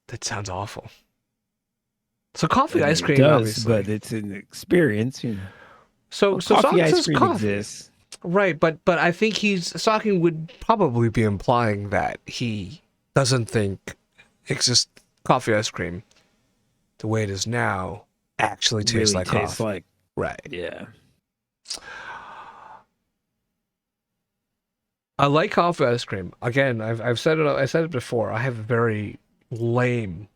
That sounds awful. So coffee ice cream, does, obviously. But it's an experience, So coffee ice cream coffee. exists. Right, but I think Stalking would probably be implying that he doesn't think coffee ice cream, the way it is now, actually tastes like coffee. Right. Yeah. I like coffee ice cream. Again, I've said it. I said it before. I have very lame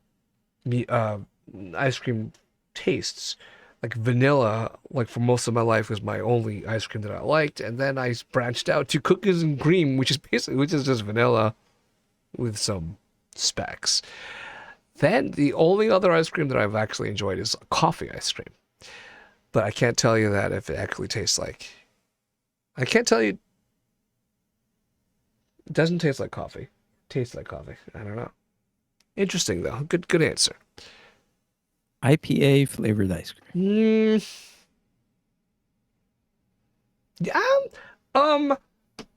ice cream tastes. Like vanilla, like for most of my life, was my only ice cream that I liked, and then I branched out to cookies and cream, which is just vanilla with some specks. Then the only other ice cream that I've actually enjoyed is coffee ice cream, but I can't tell you that if it actually tastes like. I can't tell you. It doesn't taste like coffee. It tastes like coffee. I don't know. Interesting though. Good answer. IPA flavored ice cream.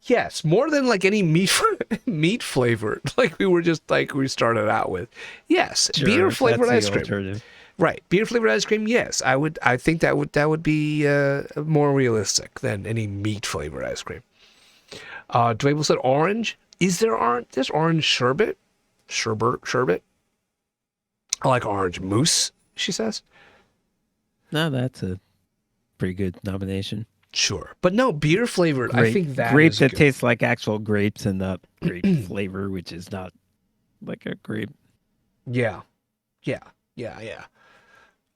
Yes, more than like any meat flavored, like we started out with. Yes, Sure, beer flavored ice cream. Alternative. Right, beer flavored ice cream. Yes, I think that would be more realistic than any meat flavored ice cream. Dwayne said orange. Is there orange? There's orange sherbet. Sherbet. I like orange mousse. She says. No, that's a pretty good nomination. Sure, but no beer flavored. I think that grape is that good. tastes like actual grapes and not grape flavor, which is not like a grape. Yeah.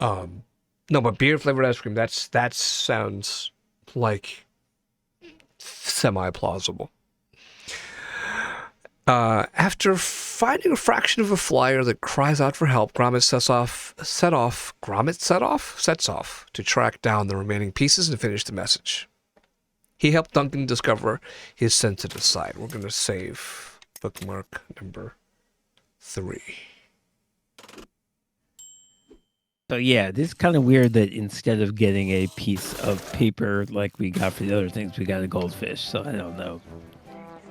No, but beer flavored ice cream. That sounds like semi plausible. After finding a fraction of a flyer that cries out for help, Gromit sets off to track down the remaining pieces and finish the message. He helped Duncan discover his sensitive side. We're going to save bookmark number 3. So yeah, this is kind of weird that instead of getting a piece of paper like we got for the other things, we got a goldfish. So I don't know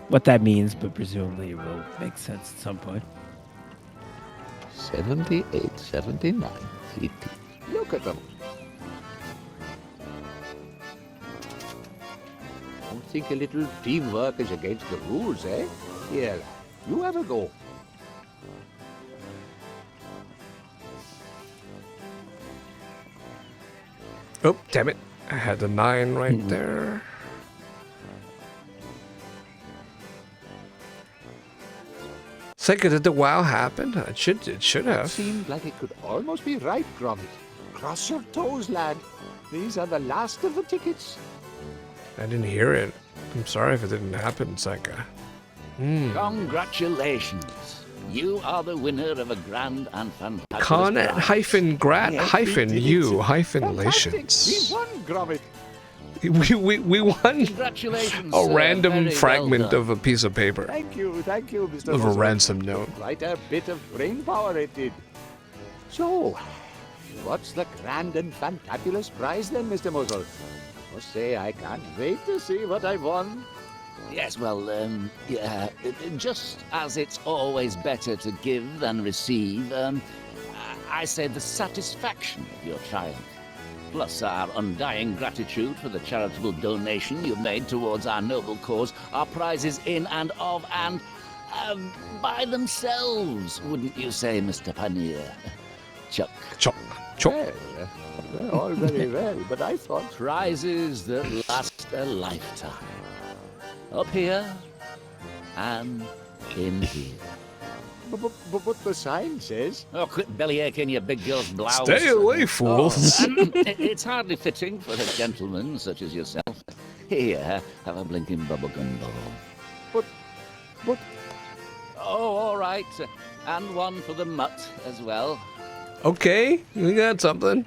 what that means, but presumably it will make sense at some point. 78, 79 CT. Look at them. Don't think a little teamwork is against the rules, eh? Here, you have a go. Oh, damn it. I had the 9 right there. Second, did the wow happen? It should It have. seemed like it could almost be right, Gromit. Cross your toes, lad. These are the last of the tickets. I didn't hear it. I'm sorry if it didn't happen, Senka. Congratulations. You are the winner of a grand and fantastic Con prize. hyphen grat Yes, hyphen we did you it. hyphen Fantastic. lations. We won, Gromit. We won Congratulations. a sir. random Very well fragment done. of a piece of paper Thank you, Mr. of a Muzzle. ransom note. Quite a bit of brain power it did. So, what's the grand and fantabulous prize then, Mr. Muzzle? I must say, I can't wait to see what I've won. Yes, well, just as it's always better to give than receive, I say the satisfaction of your triumph, plus our undying gratitude for the charitable donation you've made towards our noble cause, are prizes in and of and by themselves, wouldn't you say, Mr. Panier? Chuck. Chop, chop. Well, all very well, but I thought... Prizes that last a lifetime. Up here and in here. But the sign says... Oh, quit bellyaching, you big girl's blouse. Stay away, fools. It's hardly fitting for a gentleman such as yourself. Here, have a blinking bubblegum ball. But... Oh, all right. And one for the mutt as well. Okay, we got something.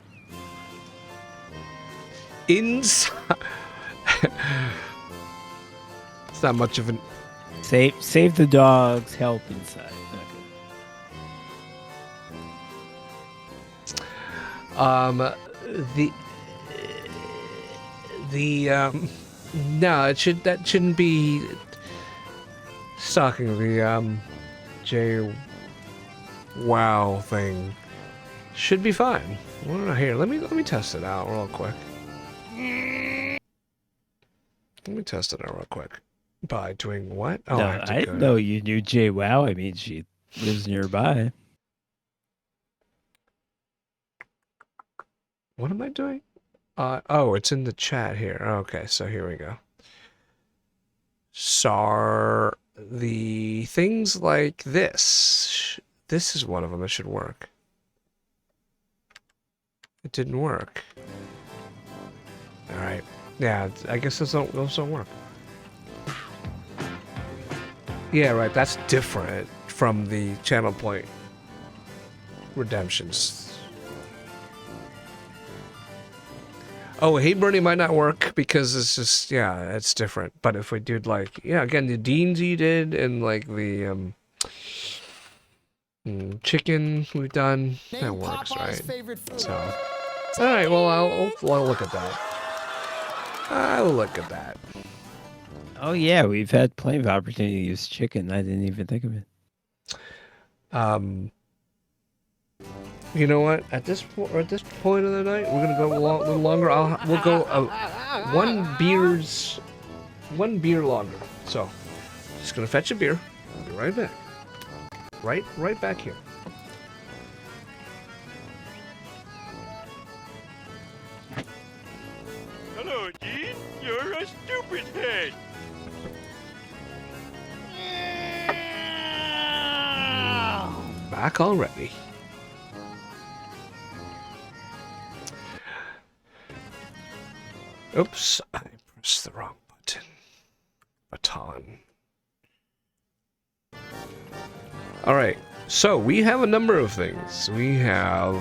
Inside. It's not much of an. Save the dogs. Help inside. No, that shouldn't be stalking the J wow thing. Should be fine. Well, here, let me test it out real quick. Let me test it out real quick. By doing what? Oh, No, have to I go- didn't know you knew Jay Wow. I mean, she lives nearby. What am I doing? Oh, it's in the chat here. Okay, so here we go. The things like this. This is one of them that should work. It didn't work. All right. Yeah, I guess those don't work. Yeah, right. That's different from the channel point redemptions. Oh, Hey Bernie might not work because it's just, yeah, it's different. But if we did like, yeah, again, the Deans you did and like the chicken we've done, that works, right? So, all right, well, I'll look at that. I'll look at that. Oh yeah, we've had plenty of opportunity to use chicken. I didn't even think of it. You know what? At this point of the night, we're gonna go a little longer. We'll go one beer longer. So, just gonna fetch a beer. I'll be right back. Right back here. Hello, Dean. You're a stupid head. Back already. Oops, I pressed the wrong baton. All right, so we have a number of things. We have,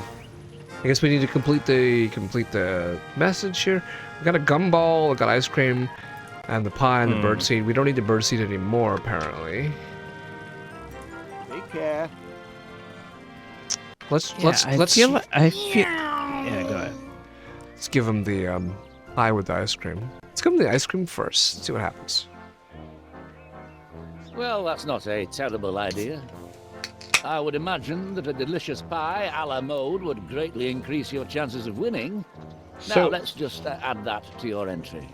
I guess we need to complete the message here. We got a gumball, we got ice cream, and the pie and the birdseed. We don't need the birdseed anymore, apparently. Take care. Let's I feel. Yeah, go ahead. Let's give him the pie with the ice cream. Let's give him the ice cream first. Let's see what happens. Well, that's not a terrible idea. I would imagine that a delicious pie a la mode would greatly increase your chances of winning. Now, So- let's just add that to your entry.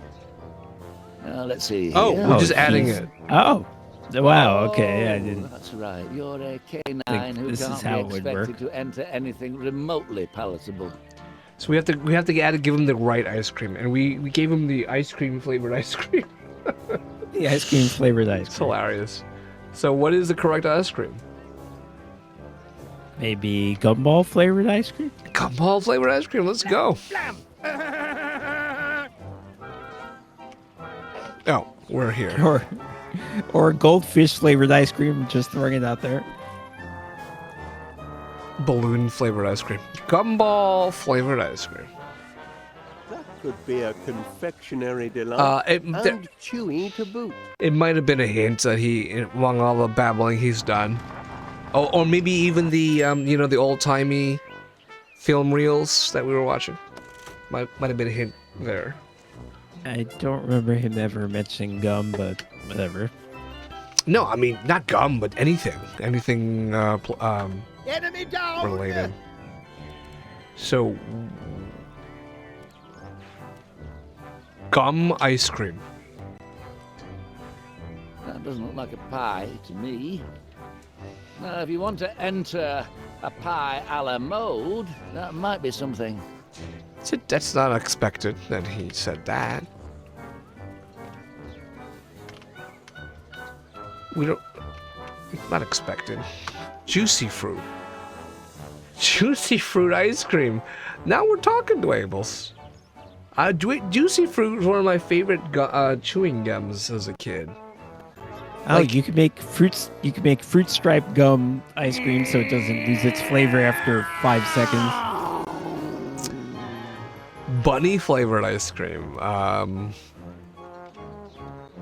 Let's see. Oh, here. we're just adding it. Oh, wow. Okay, I Oh, didn't. That's right. You're a canine think who this is can't how be it would expected work. to enter anything remotely palatable. So we have to give him the right ice cream, and we gave him the ice cream flavored ice cream. The ice cream flavored ice It's cream. hilarious. So what is the correct ice cream? Maybe gumball flavored ice cream? Gumball flavored ice cream. Let's go. Oh, we're here. Or goldfish flavored ice cream, just throwing it out there. Balloon flavored ice cream. Gumball flavored ice cream. That could be a confectionery delight and chewy to boot. It might have been a hint that he, among all the babbling he's done, or maybe even the the old timey film reels that we were watching. Might have been a hint there. I don't remember him ever mentioning gum, but whatever. No, I mean not gum, but anything Enemy down! related. So, gum ice cream. That doesn't look like a pie to me. Now, if you want to enter a pie a la mode, that might be something. That's not expected that he said that. We don't. Not expected. Juicy fruit. Juicy fruit ice cream. Now we're talking, Dwables. Juicy fruit was one of my favorite chewing gums as a kid. Oh, you could make fruits. You could make fruit stripe gum ice cream so it doesn't lose its flavor after 5 seconds. Bunny flavored ice cream.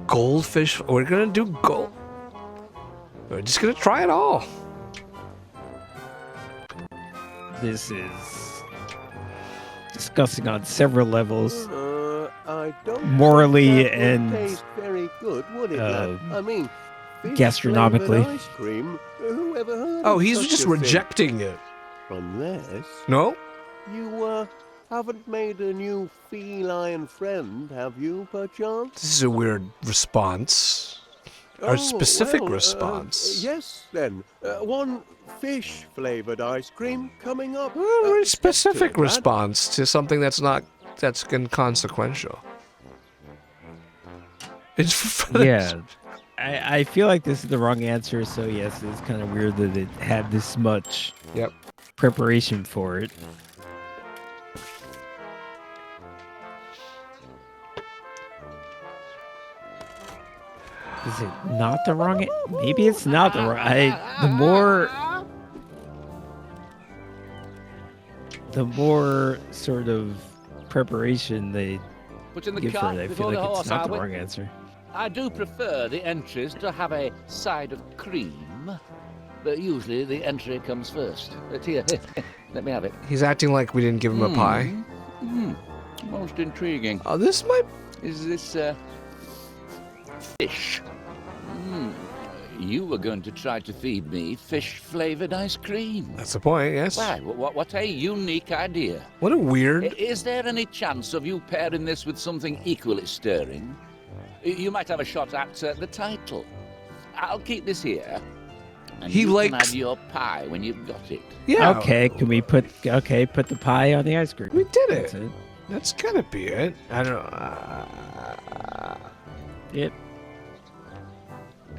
Goldfish. We're gonna do gold. We're just gonna try it all. This is disgusting on several levels. I don't Morally think that would and taste very good, would it, lad? I mean, gastronomically. fish-flavored ice cream. Who ever heard Oh, of he's such just a thing? rejecting it. Unless No? you haven't made a new feline friend, have you, perchance? This is a weird response. Or specific well, response. Yes, then. One fish-flavored ice cream coming up. Very specific Excellent, lad. response to something that's inconsequential. It's for Yeah, I feel like this is the wrong answer. So yes, it's kind of weird that it had this much preparation for it. Is it not the wrong? Maybe it's not the wrong. The more sort of preparation they Put in the give for cart it, I before feel the like horse, it's not are the we? wrong answer. I do prefer the entries to have a side of cream, but usually the entry comes first. But here, let me have it. He's acting like we didn't give him a pie. Most intriguing. Oh, this might... Is this, fish? You were going to try to feed me fish-flavored ice cream. That's the point, yes. Why, what a unique idea. What a weird... Is there any chance of you pairing this with something equally stirring? You might have a shot at the title. I'll keep this here. And He you likes- can have your pie when you've got it. Yeah. Okay, can we put the pie on the ice cream? We did it. That's it. That's gotta be it. I don't know. Yep.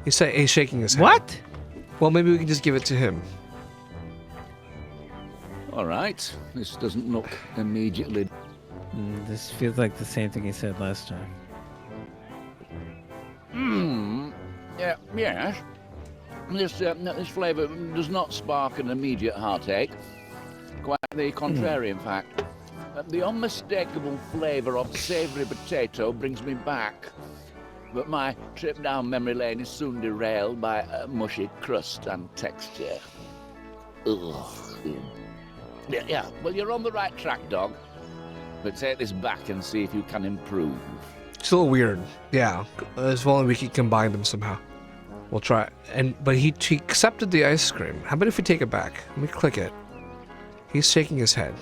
He's shaking his head. What? Well, maybe we can just give it to him. All right. This doesn't look immediately... This feels like the same thing he said last time. Yes. This flavour does not spark an immediate heartache. Quite the contrary, in fact. The unmistakable flavour of savoury potato brings me back. But my trip down memory lane is soon derailed by a mushy crust and texture. Ugh. Yeah, well, you're on the right track, dog. But take this back and see if you can improve. It's a little weird. Yeah. If only we could combine them somehow. We'll try. But he accepted the ice cream. How about if we take it back? Let me click it. He's shaking his head.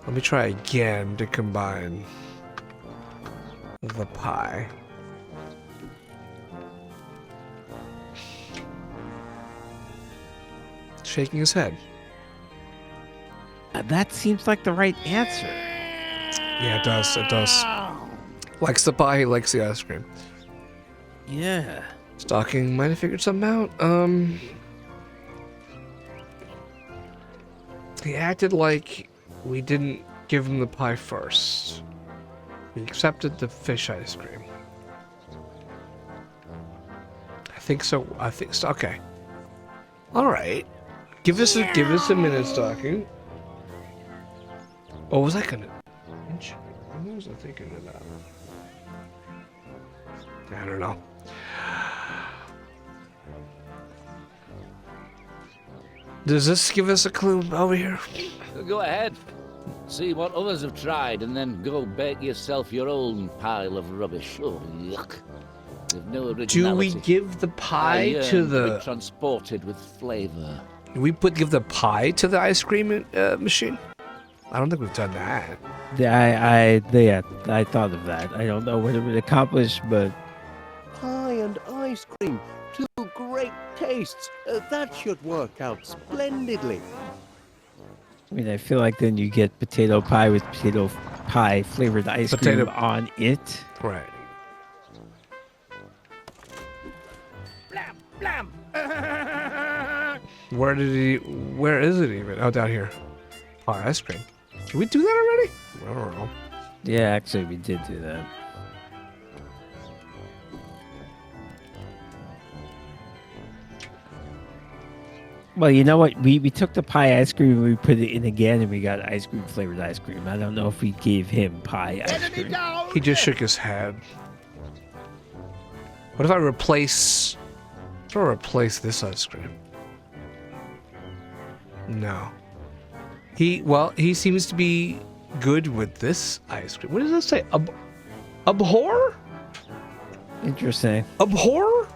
Let me try again to combine the pie. Shaking his head. That seems like the right answer. Yeah, it does. It does. Likes the pie, he likes the ice cream. Yeah. Stalking might have figured something out. He acted like we didn't give him the pie first. We accepted the fish ice cream. I think so. Okay. All right. Give us a minute, Stocking. What was I gonna? What was I thinking about? I don't know. Does this give us a clue over here? Go ahead. See what others have tried, and then go bake yourself your own pile of rubbish. Oh, yuck. With no originality. Do we give the pie to the... be transported with flavor. Do we give the pie to the ice cream machine? I don't think we've done that. I thought of that. I don't know what it would accomplish, but Pie and ice cream. Two great tastes. That should work out splendidly. I mean, I feel like then you get potato pie with potato pie flavored ice cream on it. Right. Blam! Where is it even? Oh, down here. Pie ice cream. Did we do that already? I don't know. Yeah, actually, we did do that. Well, you know what? We took the pie ice cream and we put it in again, and we got ice cream flavored ice cream. I don't know if we gave him pie ice cream. He just shook his head. What if I replace this ice cream? No. He seems to be good with this ice cream. What does it say? Abhor? Interesting. Abhor?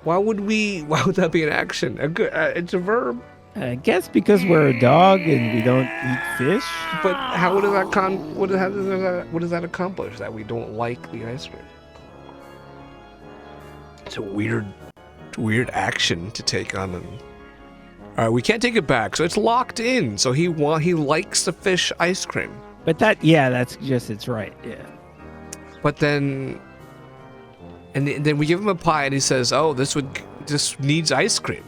Why would that be an action? It's a verb. I guess because we're a dog and we don't eat fish. But how does that what does that accomplish? That we don't like the ice cream? It's a weird action to take on him. All right, we can't take it back, so it's locked in. So he likes the fish ice cream. But that's just it's right. Yeah. But then we give him a pie, and he says, "Oh, this needs ice cream."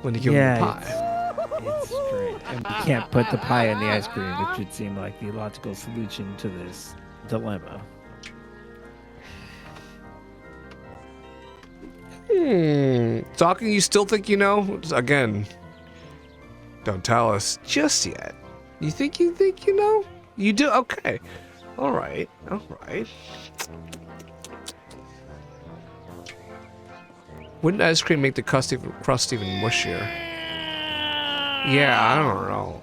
When you give him the pie, it's strange. And we can't put the pie in the ice cream, which would seem like the logical solution to this dilemma. Talking, you still think you know? Again, don't tell us just yet. You think you know? You do? Okay. All right. Wouldn't ice cream make the crust even mushier? Yeah, I don't know.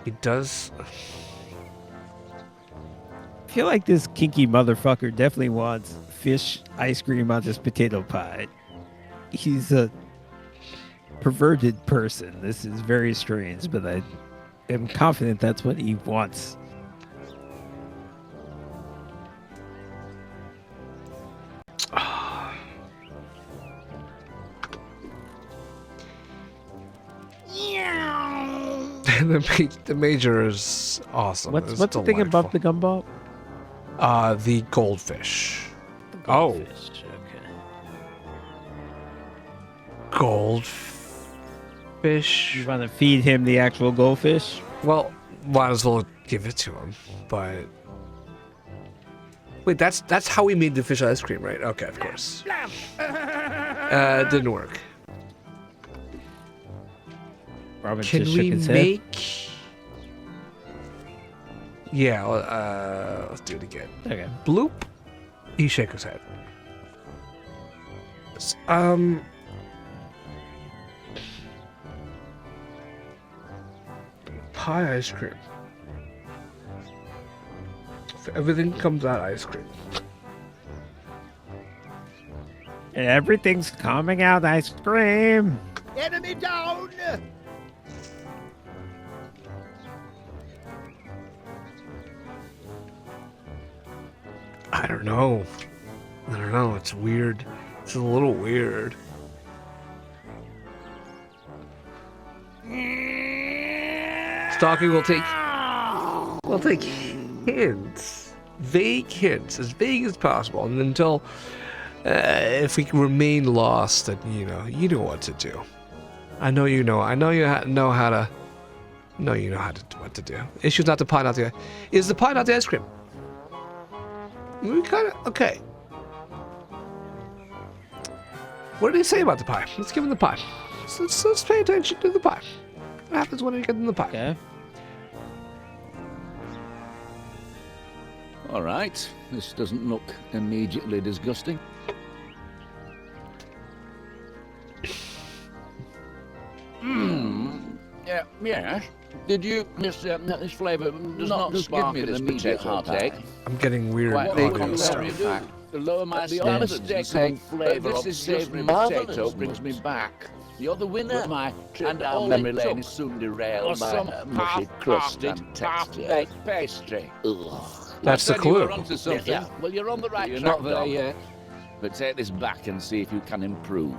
It does. I feel like this kinky motherfucker definitely wants fish ice cream on this potato pie. He's a perverted person. This is very strange, but I am confident that's what he wants. The major is awesome. What's the thing about the gumball? The goldfish. Goldfish, okay. Goldfish. You want to feed him the actual goldfish? Well, might as well give it to him. But wait, that's how we made the fish ice cream, right? Okay, of course. It didn't work. Robin Can just we shook his make? Head. Yeah, let's do it again. Okay. Bloop. He shake his head. Pie ice cream. Everything comes out ice cream. Everything's coming out ice cream. Enemy down! I don't know. It's weird. It's a little weird. Stalking will take hints. Vague hints. As vague as possible. And until if we can remain lost, then you know what to do. I know you know. I know you know how to. No, you know what to do. Issue's not the pie, not the. Is the pie not the ice cream? We kind of okay. What did he say about the pie? Let's give him the pie. Let's pay attention to the pie. What happens when you get in the pie? Okay. All right. This doesn't look immediately disgusting. Yeah, yes. Did you? This flavour does not give me this immediate heartache. I'm getting weird audio stuff. The lower my standards and flavour of savoury potato brings me back. You're the winner. My trip down memory lane is soon derailed by a mushy crust and texture. Pastry. Ugh. That's the clue. Yeah. Well, you're on the right track. You're not there yet. But take this back and see if you can improve.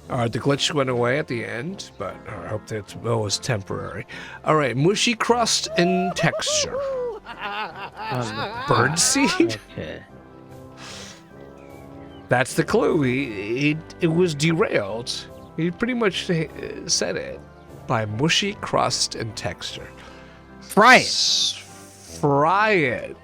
Alright, the glitch went away at the end, but I hope that it was temporary. Alright, mushy crust and texture. Birdseed? Okay. That's the clue. It was derailed. He pretty much said it by mushy crust and texture. Fry it. Fry it.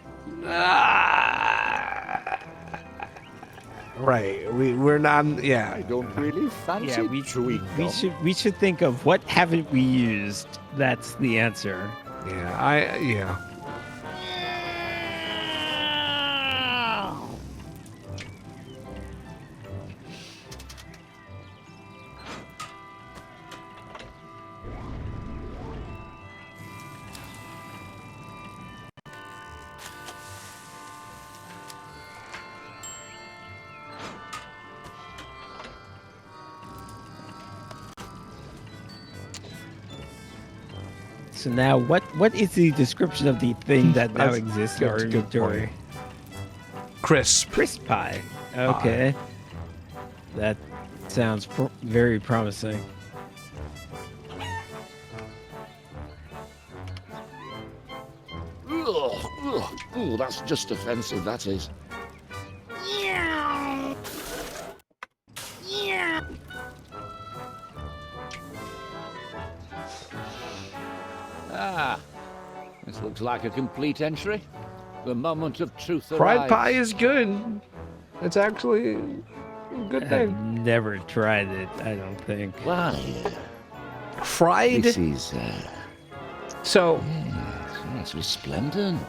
Right. We're not. Yeah. I don't really fancy chewing gum. we should think of what haven't we used. That's the answer. Yeah. Yeah. So now, what is the description of the thing that now exists in our inventory? Crisp. Crisp pie. Okay. That sounds very promising. Ooh, that's just offensive, that is. Ah, this looks like a complete entry. The moment of truth arrives. Fried pie is good. It's actually a good thing. I've never tried it, I don't think. Why? Fried. This is, so. Yes, resplendent.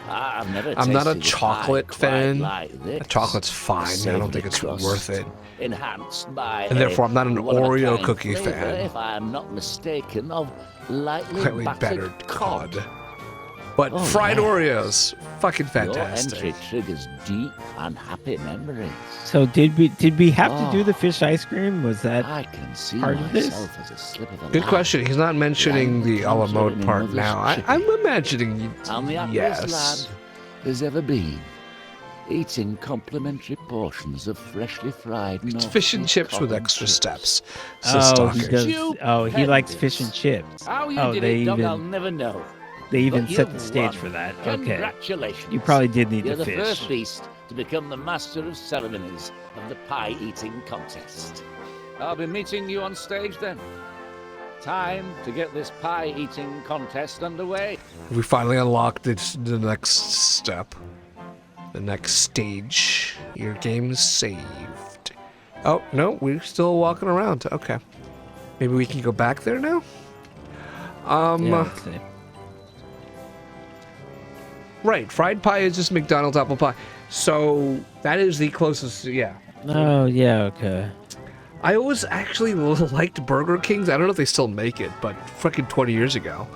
I've never I'm not a tasted chocolate pie fan. quite like this. Chocolate's fine. I don't think it's Crust worth it. Enhanced by And therefore, I'm not an Oreo one-of-a-kind cookie flavour, fan. If I'm not mistaken, of lightly Battered cod. But fried Oreos, fucking fantastic. Your entry triggers deep and happy memories. So did we have to do the fish ice cream? Was that I can see part of this? myself as a slip of the Good lamp. question. He's not mentioning Like the a la comes mode out in part mother's now. I'm imagining I'm the happiest yes. lad there's ever been. Eating complimentary portions of freshly fried It's fish and chips with extra steps. Oh, he Stalker. does. He likes fish and chips. How you Oh, did they it, Doug, even I'll never know. they even But set the you've stage won. for that. Okay. Congratulations. You probably did need You're the the fish. first beast to become the master of ceremonies of the pie-eating contest. I'll be meeting you on stage then. Time to get this pie-eating contest underway. We finally unlocked the next step. The next stage. Your game's saved. Oh, no, we're still walking around. Okay. Maybe we can go back there now? Yeah, let's see. Right, fried pie is just McDonald's apple pie. So that is the closest, yeah. Oh, yeah, okay. I always actually liked Burger King's. I don't know if they still make it, but freaking 20 years ago,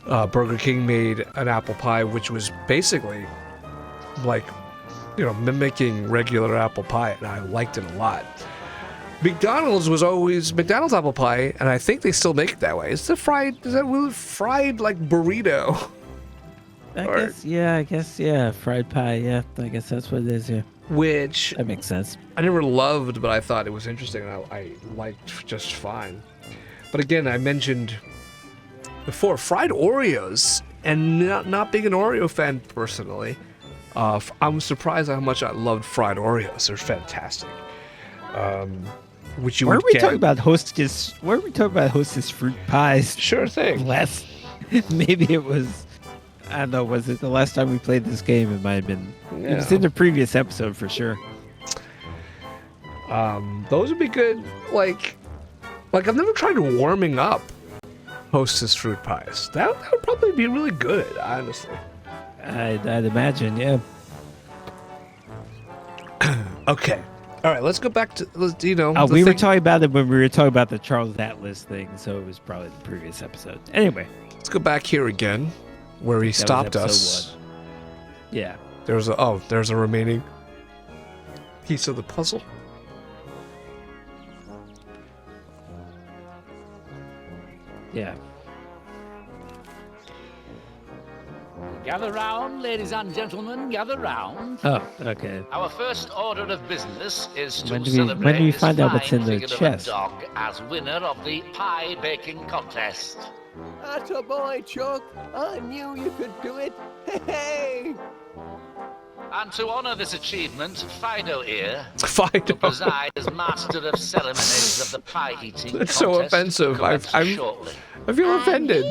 Burger King made an apple pie, which was basically like, mimicking regular apple pie, and I liked it a lot. McDonald's was always McDonald's apple pie, and I think they still make it that way. Is that really fried like burrito? I guess, fried pie, yeah. I guess that's what it is, yeah. Which that makes sense. I never loved, but I thought it was interesting, and I liked just fine. But again, I mentioned before fried Oreos, and not being an Oreo fan personally. I'm surprised how much I loved fried Oreos. They're fantastic. which you Were would we get. talking about Hostess? Were we talking about Hostess fruit pies? Sure thing. Last, maybe it was. I don't know. Was it the last time we played this game? It might have been. It was in the previous episode for sure. Those would be good. Like I've never tried warming up Hostess fruit pies. That would probably be really good, honestly. I'd imagine, yeah. Okay. All right, let's go back to, Oh, we were talking about it when we were talking about the Charles Atlas thing, so it was probably the previous episode. Anyway. Let's go back here again, where he stopped us. 1. Yeah. There's a remaining piece of the puzzle. Yeah. Gather round, ladies and gentlemen, gather round. Oh, okay. Our first order of business is to When celebrate do we this find out what's fine in the figure of a chest? dog as winner of the pie baking contest. Atta boy, Chuck. I knew you could do it. Hey! And to honour this achievement, Fido here Fido. to preside as master of ceremonies of the pie eating That's contest. so offensive. Shortly. I feel offended.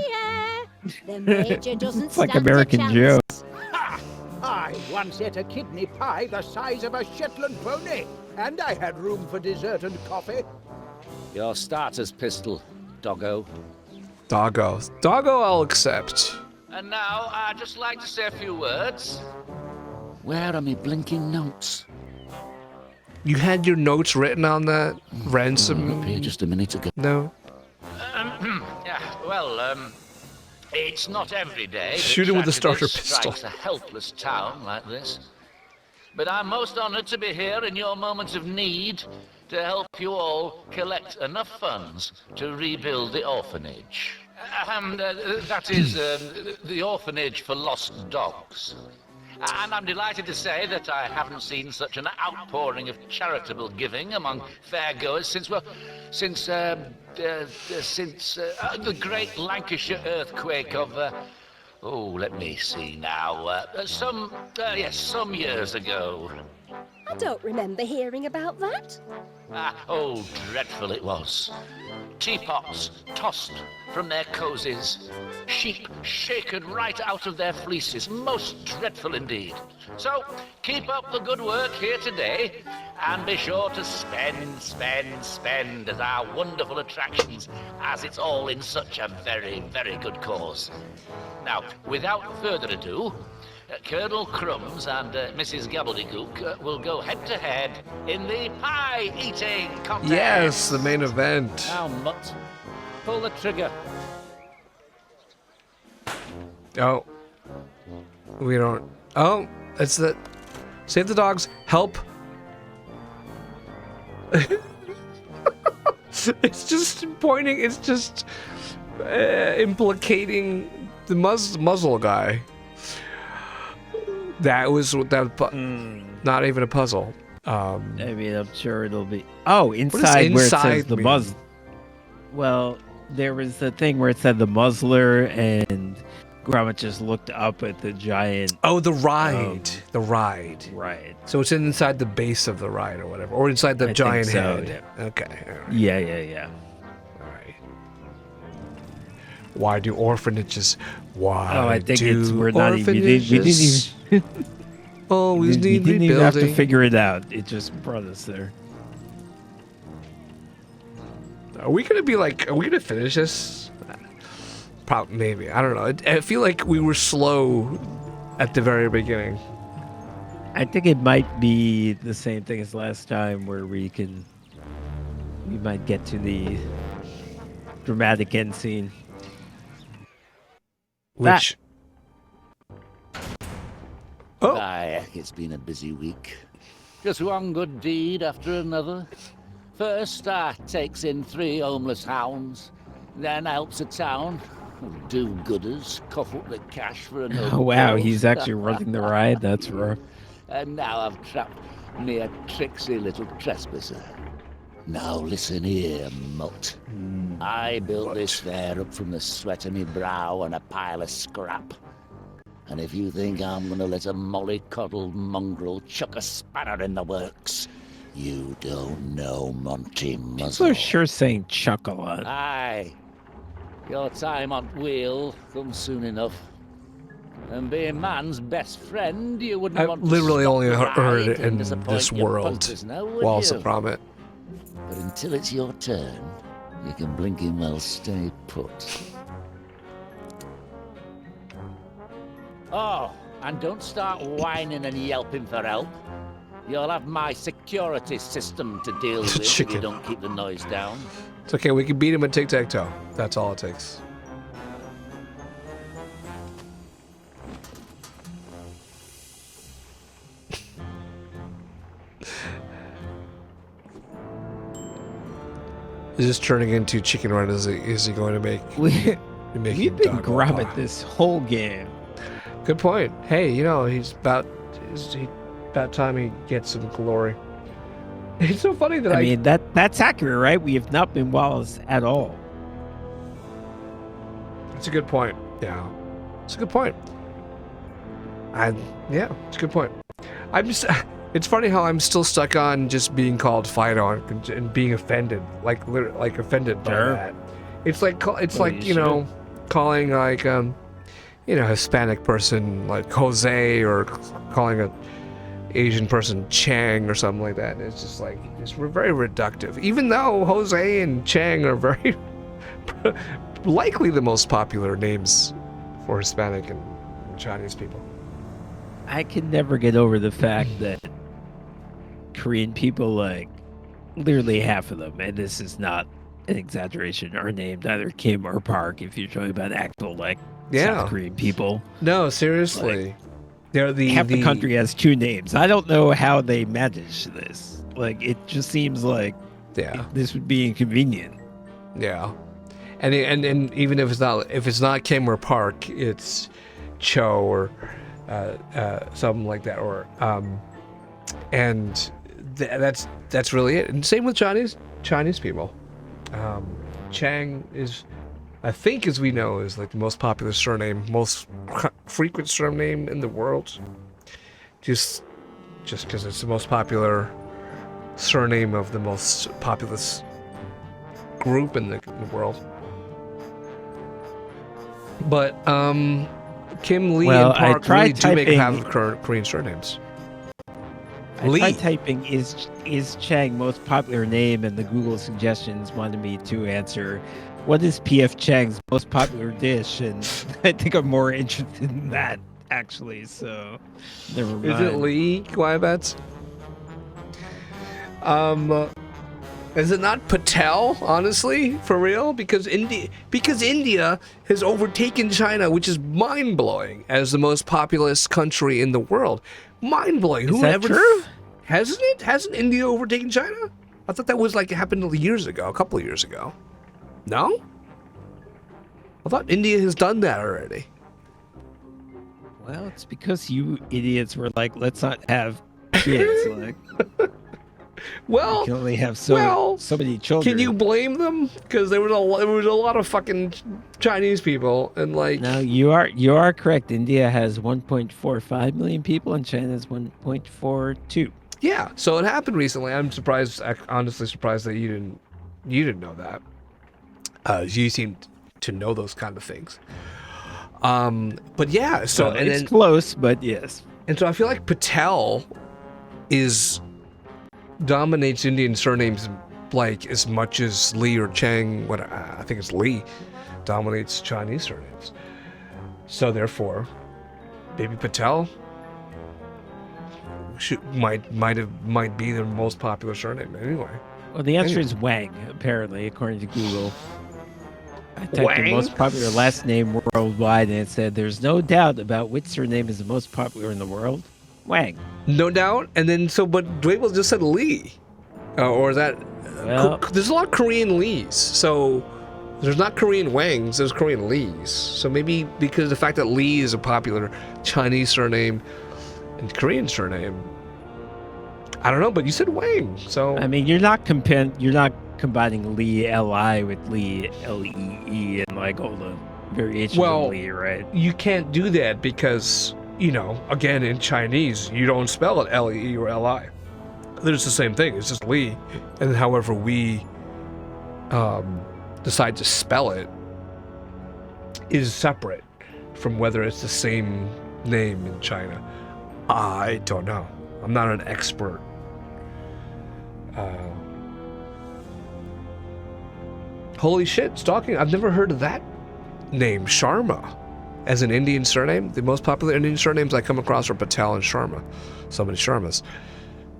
The Major doesn't It's like stand American a Joe. chance. I once ate a kidney pie the size of a Shetland pony, and I had room for dessert and coffee. Your starter's pistol, doggo. Doggo, I'll accept. And now, I'd just like to say a few words. Where are me blinking notes? You had your notes written on that ransom. Up here just a minute ago. No. Yeah, well, it's not every day that Shoot him with a starter tragedy pistol. strikes a helpless town like this. But I'm most honored to be here in your moments of need to help you all collect enough funds to rebuild the orphanage. That is, the orphanage for lost dogs. And I'm delighted to say that I haven't seen such an outpouring of charitable giving among fairgoers since the great Lancashire earthquake of, let me see now, some years ago. I don't remember hearing about that. Dreadful it was. Teapots tossed from their cozies, sheep shaken right out of their fleeces. Most dreadful indeed. So, keep up the good work here today, and be sure to spend as our wonderful attractions, as it's all in such a very, very good cause. Now, without further ado, Colonel Crumbs and Mrs. Gobbledygook will go head-to-head in the pie-eating contest. Yes, the main event. Now, Mutt, pull the trigger. Oh. We don't. Oh, it's the. Save the dogs. Help. It's just pointing. It's just implicating the muzzle guy. That was not even a puzzle. I mean, I'm sure it'll be. Oh, inside where it says the muzzle. Well, there was the thing where it said the muzzler, and Gromit just looked up at the giant. Oh, the ride. The ride. Right. So it's inside the base of the ride or whatever, or inside the giant head. Yeah. Okay. All right. Yeah. All right. Why do orphanages? Why? Oh, I think do we're not even. We didn't even. Always we need didn't even have to rebuilding. figure it out. It just brought us there. Are we gonna finish this? Probably, maybe. I don't know. I feel like we were slow at the very beginning. I think it might be the same thing as last time, where we might get to the dramatic end scene. Which? Oh. Aye, it's been a busy week. Just one good deed after another. First, I takes in 3 homeless hounds. Then I helps a town of do-gooders cough up the cash for another. Oh, wow, cause. he's actually running the ride. That's rough. And now I've trapped me a tricksy little trespasser. Now listen here, mutt. I built this fair up from the sweat of me brow and a pile of scrap. And if you think I'm gonna let a mollycoddled mongrel chuck a spanner in the works, You don't know Monty People Muzzle. are sure saying Chuck a lot. Aye. Your time on wheel comes soon enough. And being man's best friend, you wouldn't I've want to literally stop only the heard ride it and in disappoint this your world. punters now, would Wallace you? and Gromit. But until it's your turn, you can blinking well stay put. Oh, and don't start whining and yelping for help. You'll have my security system to deal with if you Chicken. don't keep the noise down. It's okay, we can beat him at tic-tac-toe. That's all it takes. Is this turning into Chicken Run? Is he going to make... We've making been dog Gromit walk? this whole game. Good point. Hey, you know, about time he gets some glory. It's so funny that I mean, that's accurate, right? We have not been Wallace at all. It's a good point. Yeah, it's a good point. Yeah, it's a good point. I'm just. It's funny how I'm still stuck on just being called Fido and being offended, like offended by Sure. that. It's like Well, you know, calling like Hispanic person like Jose or calling a Asian person Chang or something like that. It's just like we're very reductive. Even though Jose and Chang are very likely the most popular names for Hispanic and Chinese people. I can never get over the fact that Korean people, like, literally half of them, and this is not an exaggeration, are named either Kim or Park if you're talking about actual, like, South Korean people. No, seriously. Like, They're half the country has two names. I don't know how they manage this. Like, it just seems like this would be inconvenient. Yeah. And even if it's not Kim or Park, it's Cho or something like that, or and that's really it. And same with Chinese people. Chang is, I think, as we know, is like the most popular surname, most frequent surname in the world. Just because it's the most popular surname of the most populous group in the world. But Kim, Lee, and Park really do have Korean surnames. I tried typing is Chang most popular name, and the Google suggestions wanted me to answer what is P.F. Chang's most popular dish, and I think I'm more interested in that actually. So never mind. Is it Lee Guayabats? Is it not Patel? Honestly, for real, because India has overtaken China, which is mind blowing, as the most populous country in the world. Mind blowing. Is that true? Hasn't it? Hasn't India overtaken China? I thought that was like it happened years ago, a couple of years ago. No? I thought India has done that already. Well, it's because you idiots were like, let's not have kids. Like, well, you can only have so many children. Can you blame them? Because there was a lot of fucking Chinese people, and like. No, you are correct. India has 1.45 million people, and China has 1.42. Yeah, so it happened recently. I'm surprised, honestly surprised that you didn't know that. You seem to know those kind of things. But yeah, so well, it's close, but yes. And so I feel like Patel dominates Indian surnames like as much as Lee or Chang. I think it's Lee dominates Chinese surnames. So therefore, maybe Patel might be the most popular surname anyway. Well, the answer is Wang, apparently, according to Google. I typed Wang? the most popular last name worldwide, and it said there's no doubt about which surname is the most popular in the world. Wang. No doubt. And then but Dwayne just said Lee, or is that? Well, there's a lot of Korean Lees, so there's not Korean Wangs. There's Korean Lees. So maybe because of the fact that Lee is a popular Chinese surname and Korean surname, I don't know. But you said Wang, so I mean, you're not combining Lee L-I with Lee L-E-E and like all the variations of Lee, right? You can't do that because, again, in Chinese, you don't spell it L-E-E or L-I. There's the same thing. It's just Lee, and however we decide to spell it is separate from whether it's the same name in China. I don't know. I'm not an expert. Holy shit, stalking. I've never heard of that name, Sharma, as an Indian surname. The most popular Indian surnames I come across are Patel and Sharma. So many Sharmas.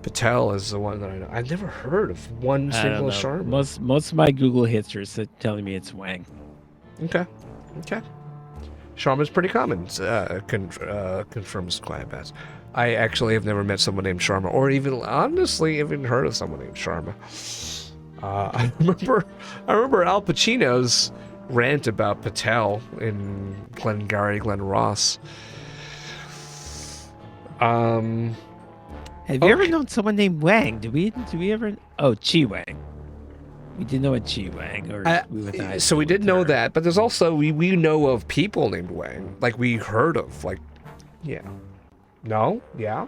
Patel is the one that I know. I've never heard of one single Sharma. Most of my Google hits are telling me it's Wang. Okay. Sharma's pretty common. Confirms Quiet Bats. I actually have never met someone named Sharma, or even honestly even heard of someone named Sharma. I remember Al Pacino's rant about Patel in Glengarry Glen Ross. Have you ever known someone named Wang? Did we ever? Oh, Chi Wang. We did know a Chi Wang, or we went to high So school we did with know her. that, but there's also we know of people named Wang, like we heard of, like, yeah, no, yeah.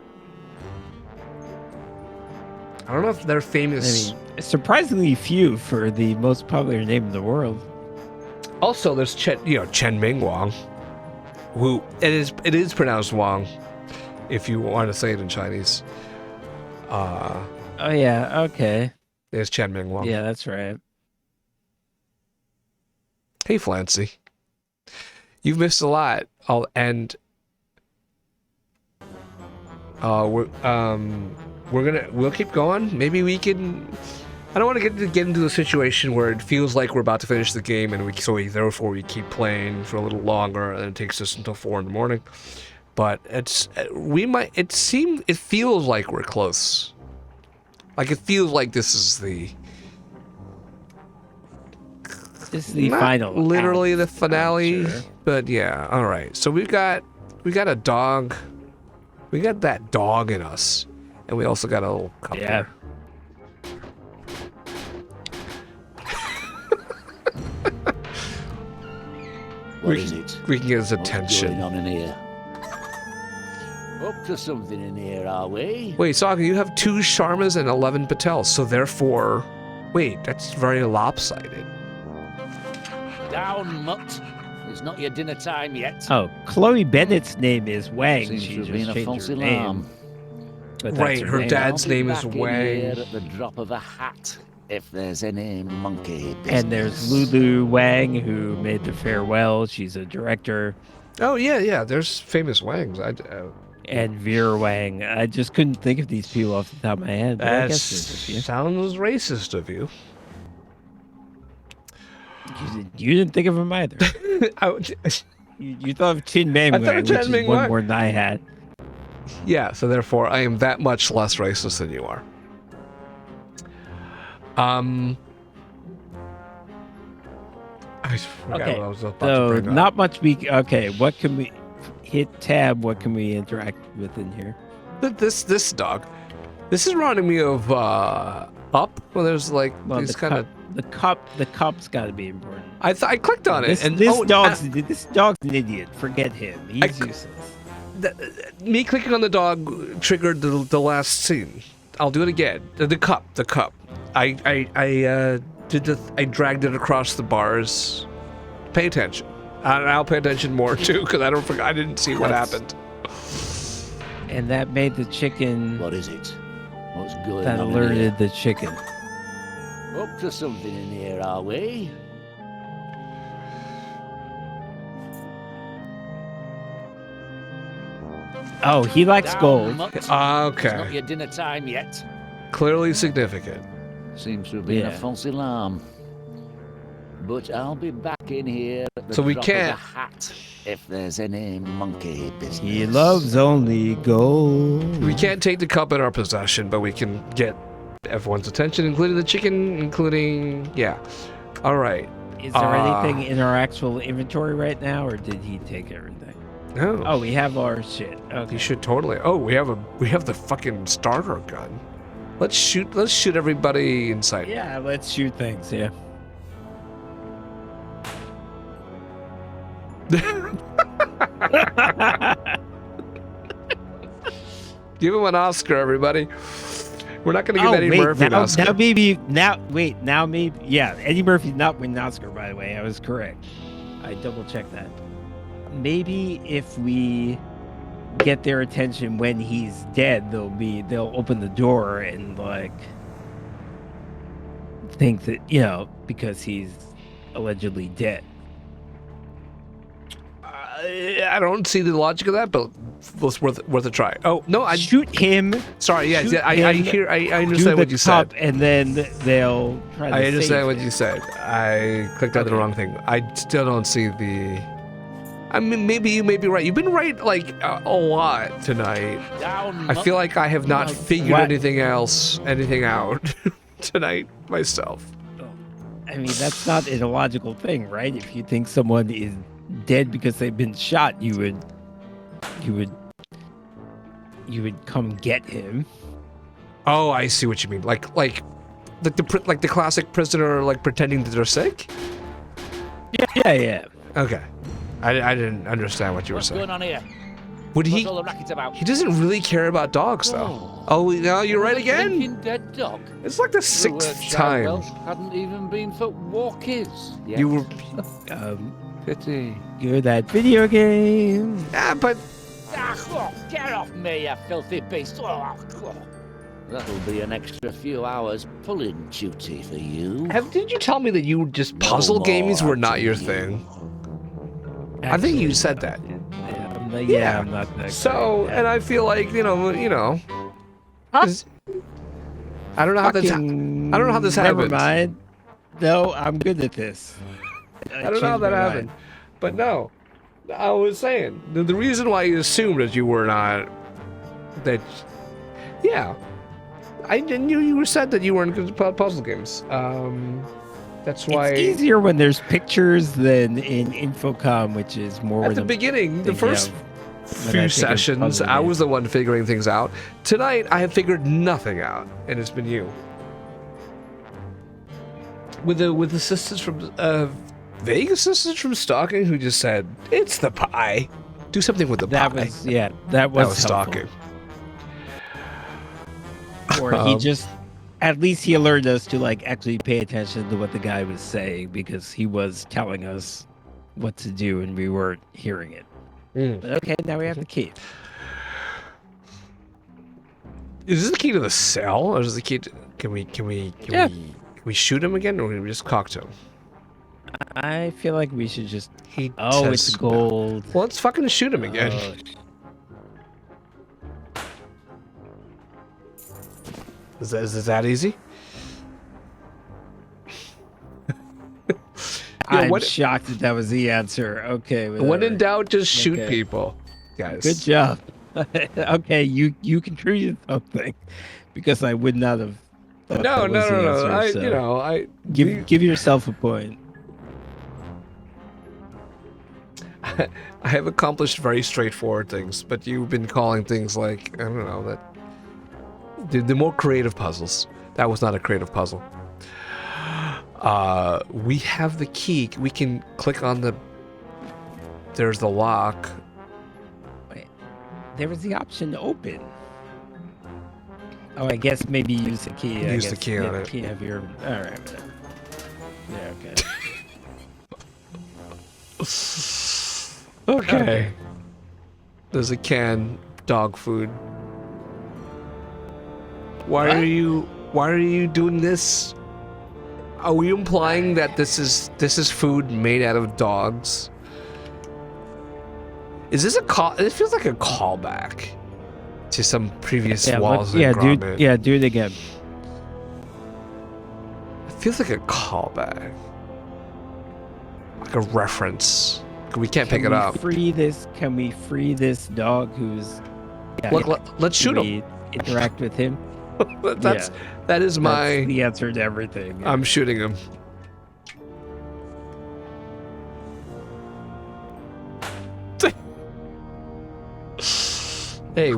I don't know if they're famous. I mean, surprisingly few for the most popular name in the world. Also, there's Chen Ming Wang, who it is pronounced Wang, if you want to say it in Chinese. Oh yeah, okay. There's Chen Ming Wang. Yeah, that's right. Hey, Flancy. You've missed a lot. We'll keep going. Maybe we can. I don't want to get into the situation where it feels like we're about to finish the game, and therefore we keep playing for a little longer, and it takes us until 4 a.m. But it feels like we're close. Like it feels like this is the not final, literally the finale, sure. But yeah. All right. So we got a dog. We got that dog in us, and we also got a little couple. Yeah. What is it? We can get his What's attention. going on in here? Up to something in here, are we? Wait, Saga, you have 2 Sharmas and 11 Patels, so therefore, wait, that's very lopsided. Down, mutt. It's not your dinner time yet. Oh, Chloe Bennett's name is Wang. Seems She to have just been a changed false her alarm. name. But that's Right, her name. dad's I'll be name is back in Wang. here at the drop of a hat, if there's any monkey business. And there's Lulu Wang, who made The Farewell. She's a director. Oh yeah, there's famous Wangs. And Vera Wang. I just couldn't think of these people off the top of my head. But I guess there's a few. Sounds racist of you. You didn't think of them either. You thought of Chin Meng I thought Wang, of which Chen is Ming one Wang. more than I had. Yeah, so therefore I am that much less racist than you are. I forgot Okay, what I was about so to bring up. not much okay, what can we hit tab? What can we interact with in here? This dog. This is reminding me of Up, where there's like Well, these kind of. the cup's got to be important. I clicked on it, This, and this dog's an idiot. Forget him. He's useless. Me clicking on the dog triggered the last scene. I'll do it again. The cup. I dragged it across the bars. Pay attention. And I'll pay attention more too, because I didn't see what happened. And that made the chicken. What is it? What's going That on in alerted here? the chicken. Up to something in here, are we? Oh, he likes Down, gold. mutt. It's Okay. not your dinner time yet. Clearly significant. Seems to have been a Yeah. false alarm. But I'll be back in here at the So we drop can't- of a hat if there's any monkey business. He loves only gold. We can't take the cup in our possession, but we can get everyone's attention, including the chicken, yeah. All right. Is there anything in our actual inventory right now, or did he take everything? No. Oh, we have our shit. Okay. You should totally. Oh, we have the fucking starter gun. Let's shoot everybody in sight. Yeah, let's shoot things. Yeah. Give him an Oscar, everybody. We're not going to give Eddie Murphy an Oscar. Now maybe, yeah, Eddie Murphy's not winning an Oscar, by the way. I was correct. I double checked that. Maybe if we get their attention when he's dead, they'll open the door and like think that, you know, because he's allegedly dead. I don't see the logic of that, but it's worth a try. Oh no, I shoot him. Sorry, yes, shoot I him, understand what you said, and then they'll try to I understand save what him. you said. I clicked on the wrong thing. I still don't see the. I mean, maybe you may be right. You've been right like a lot tonight. I feel like I have not figured anything out tonight myself. I mean, that's not an illogical thing, right? If you think someone is dead because they've been shot, you would come get him. Oh, I see what you mean. Like the classic prisoner, like pretending that they're sick. Yeah. Okay, I didn't understand what you were What's saying. going on here? Would What's he? all the racket about? He doesn't really care about dogs, though. Oh, no, you're right again. Blinking dead dog. It's like the The 6th Workshire time. Welsh hadn't even been for walkies yet. You were. Pity. You're that video game. Yeah, but. Get off me, you filthy beast! That'll be an extra few hours pulling duty for you. Did you tell me that you just puzzle games were not your thing? I think you said that. Yeah, I'm not that So, great. and I feel like I don't know how this. I don't know how this happened. Never mind. No, I'm good at this. I don't know how that happened, but no, I was saying the reason why you assumed that you were not that. Yeah, I knew you said that you weren't good at puzzle games. That's why It's easier when there's pictures than in Infocom, which is more at the beginning, the first few sessions, I was the one figuring things out. Tonight, I have figured nothing out, and it's been you. With assistance from vague assistance from Stalking, who just said it's the pie. Do something with the pie. That was Stalking. Or he just, at least he alerted us to like actually pay attention to what the guy was saying, because he was telling us what to do and we weren't hearing it. But okay, now we have the key. Is this the key to the cell, or is this the key to? Can we shoot him again, or can we just cock to him? I feel like we should just. He it's says gold. Well, let's fucking shoot him again. Is that easy? I'm shocked that was the answer. Okay. When in doubt, just shoot people, guys. Good job. Okay, you contributed something, because I would not have. No. I give yourself a point. I have accomplished very straightforward things, but you've been calling things like, I don't know, that the more creative puzzles. That was not a creative puzzle. We have the key. We can click on there's the lock. Wait, there was the option to open. Oh, I guess maybe use the key. Use the key on it. Key of your. All right. Yeah. Okay. Okay. There's a can, dog food. Why are you doing this? Are we implying that this is food made out of dogs? Is this a call? It feels like a callback to some previous Wallace and Gromit. Do it again. It feels like a callback, like a reference. We can't pick it up. Can we free this dog who's? Let's shoot him. Interact with him. That is my the answer to everything. I'm shooting him. Hey,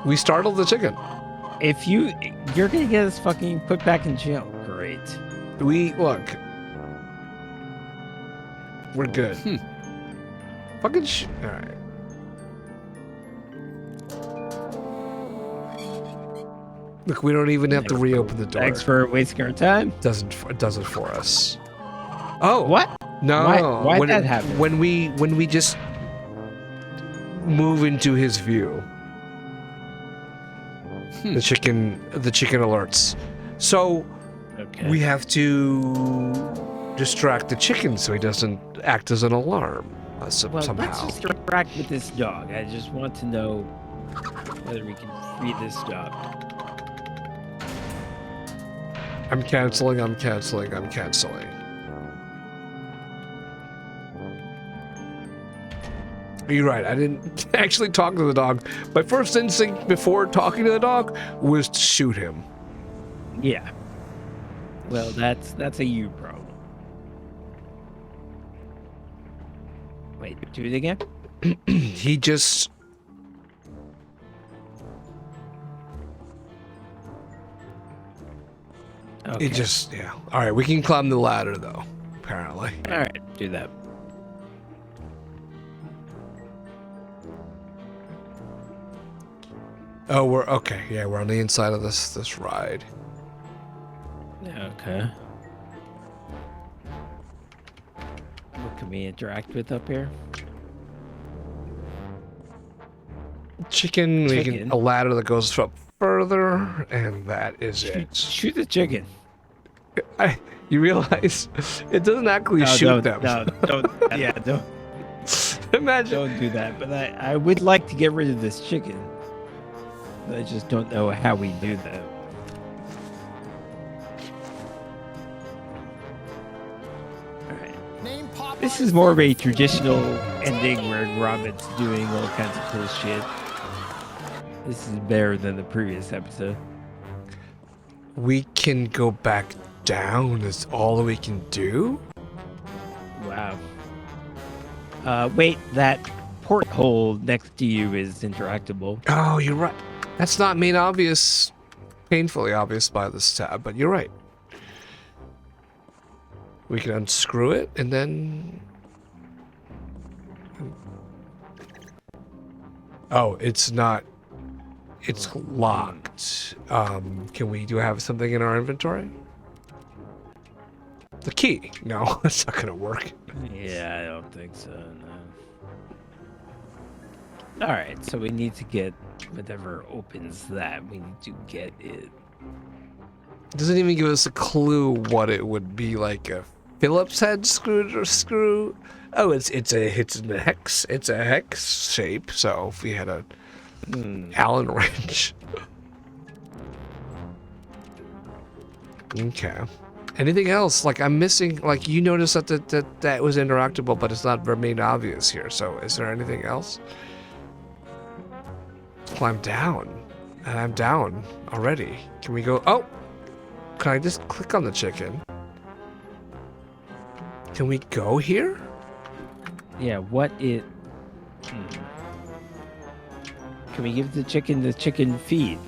we startled the chicken. If you're gonna get us fucking put back in jail, great. We're good. Fucking all right. Look, we don't even have to reopen the door. Thanks for wasting our time. It doesn't for us. Oh, What? no! Why'd that happen? When we just move into his view, the chicken alerts. So Okay. we have to distract the chicken so he doesn't act as an alarm Well, somehow. let's just interact with this dog. I just want to know whether we can free this dog. I'm canceling. You're right. I didn't actually talk to the dog. My first instinct before talking to the dog was to shoot him. Yeah. Well, that's a you problem. Wait, do it again? He just... Okay. It just, yeah. All right, we can climb the ladder, though, apparently. All right, do that. Oh, we're okay. Yeah, we're on the inside of this ride. Okay. What can we interact with up here? Chicken. We can Chicken? a ladder that goes up further, and that is it. Shoot the chicken. You realize it doesn't actually No, shoot don't, them. No, don't. Yeah, don't. Imagine. Don't do that. But I would like to get rid of this chicken. I just don't know how we do that. Alright. This is more of a traditional ending where Gromit's doing all kinds of cool shit. This is better than the previous episode. We can go back down. Is all we can do? Wow. Wait, that porthole next to you is interactable. Oh, you're right. That's not made obvious, painfully obvious by this tab, but you're right. We can unscrew it and then... Oh, it's not... It's locked. Do we have something in our inventory? The key. No, that's not gonna work. Yeah, I don't think so, no. Alright, so we need to get whatever opens that. We need to get it. Doesn't even give us a clue what it would be, like a Phillips head screw. Oh, it's a hex shape. So if we had a Allen wrench. Okay. Anything else? Like I'm missing. Like you noticed that was interactable, but it's not made obvious here. So is there anything else? Climb down, and I'm down already. Can we go? Oh, can I just click on the chicken? Can we go here? Yeah, what it... Can we give the chicken feed?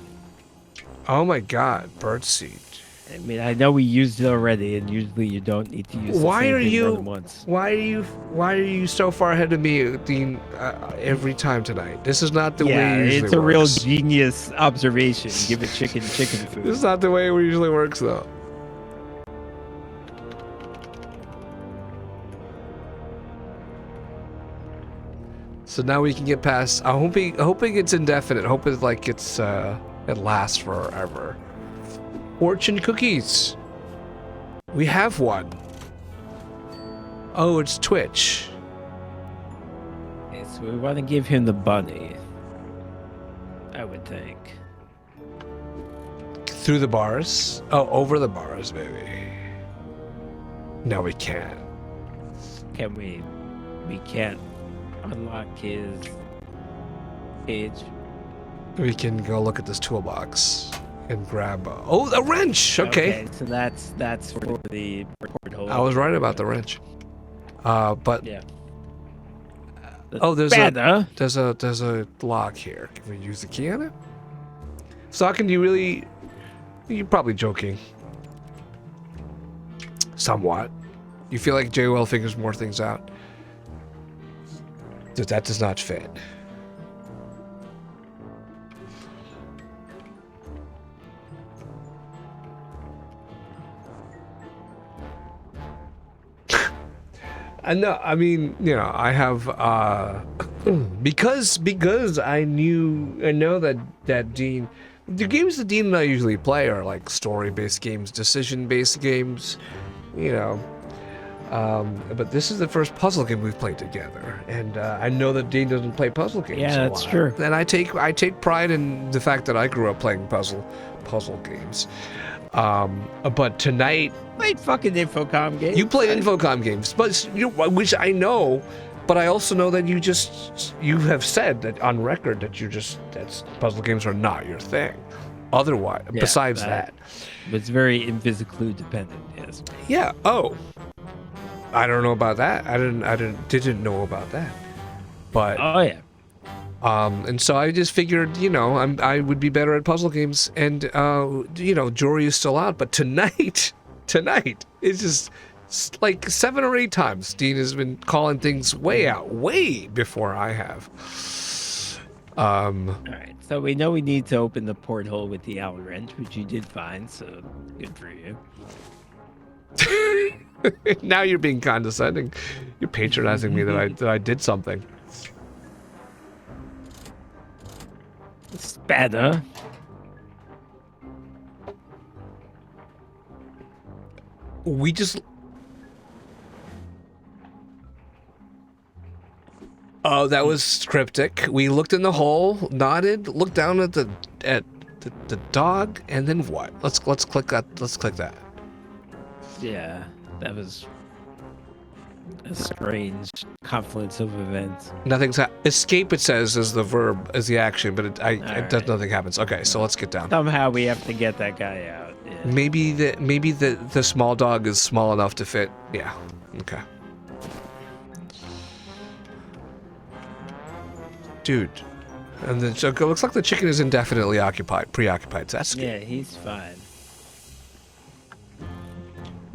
Oh my god, birdseed. I mean, I know we used it already, and usually you don't need to use the same thing more than once. Why are you so far ahead of me, Dean? Every time tonight. This is not the way it usually it's a works. real genius observation. Give a chicken food. This is not the way it usually works, though. So now we can get past. I'm hoping it's indefinite. Hoping like it lasts forever. Fortune cookies. We have one. Oh, it's Twitch. Okay, so we want to give him the bunny. I would think. Through the bars? Oh, over the bars, maybe. No, we can't. Can we? We can't unlock his page. We can go look at this toolbox and grab. A wrench. Okay. So that's for the porthole. I was right about the wrench. But yeah. Oh, there's bad, huh? there's a lock here. Can we use the key on it? Socken, you're probably joking. Somewhat. You feel like J-Well figures more things out. That does not fit. I know. I mean, I have because I know that Dean, the games that Dean and I usually play are like story-based games, decision-based games, but this is the first puzzle game we've played together, and I know that Dean doesn't play puzzle games. Yeah, a that's lot. true. And I take pride in the fact that I grew up playing puzzle games. But tonight, Played fucking Infocom games. you played Infocom games, but which I know, but I also know that you have said that on record that puzzle games are not your thing. Otherwise, Yeah, besides that, it's very Invisiclude dependent. Yes. yeah. Oh, I don't know about that. I didn't know about that. But Oh yeah. and so I just figured, I would be better at puzzle games, and jury is still out. But tonight, it's just like 7 or 8 times Dean has been calling things way before I have. All right. So we know we need to open the porthole with the owl wrench, which you did find. So good for you. Now you're being condescending. You're patronizing me that I did something. Spanner. We just. Oh, that was cryptic. We looked in the hole, nodded, looked down at the dog, and then what? Let's click that. Let's click that. Yeah, that was a strange confluence of events. Nothing's escape. It says is the verb, is the action, but it does nothing happens. Okay, so let's get down. Somehow we have to get that guy out. Yeah. Maybe the small dog is small enough to fit. Yeah. Okay. Dude. And then so it looks like the chicken is indefinitely preoccupied. So that's good. Yeah, he's fine.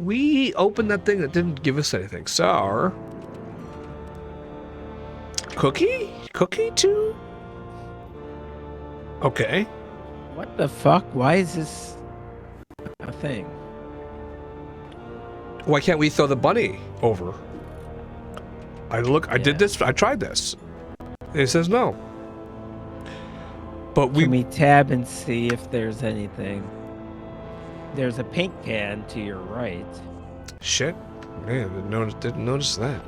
We opened that thing that didn't give us anything. So Cookie too? Okay. What the fuck? Why is this a thing? Why can't we throw the bunny over? I did this. I tried this. It says no. But Can we tab and see if there's anything? There's a paint can to your right. Shit. Man, didn't notice that.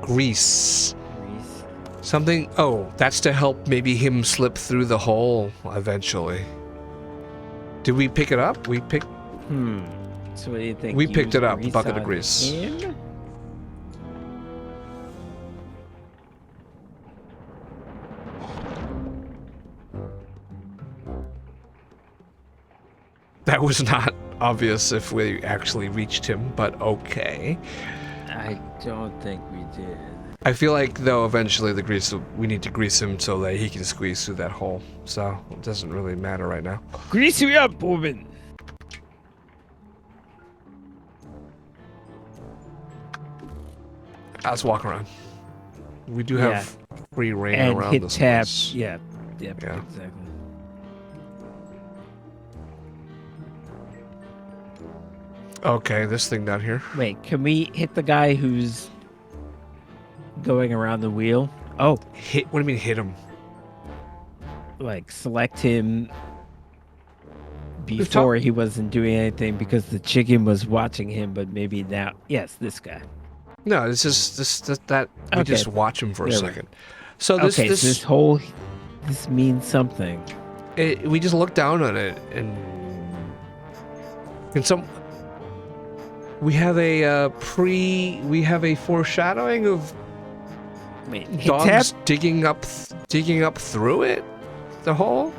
Grease. Something. Oh, that's to help maybe him slip through the hole eventually. Did we pick it up? We picked. So what do you think? We picked it up. Use Bucket of on grease. him? That was not obvious if we actually reached him, but okay. I don't think we did. I feel like though eventually we need to grease him so that he can squeeze through that hole. So it doesn't really matter right now. Grease me up, woman. Let's walk around. We do have free reign and around hit this tab. place. Yeah, Yeah. exactly. Okay, this thing down here. Wait, can we hit the guy who's going around the wheel? Oh, hit. What do you mean hit him? Like select him before he wasn't doing anything because the chicken was watching him, but maybe now. Yes, this guy. No, it's just that we just watch him for a There we second. So this okay, so this means something. We just look down on it and we have a foreshadowing of dogs digging up through it, the hole.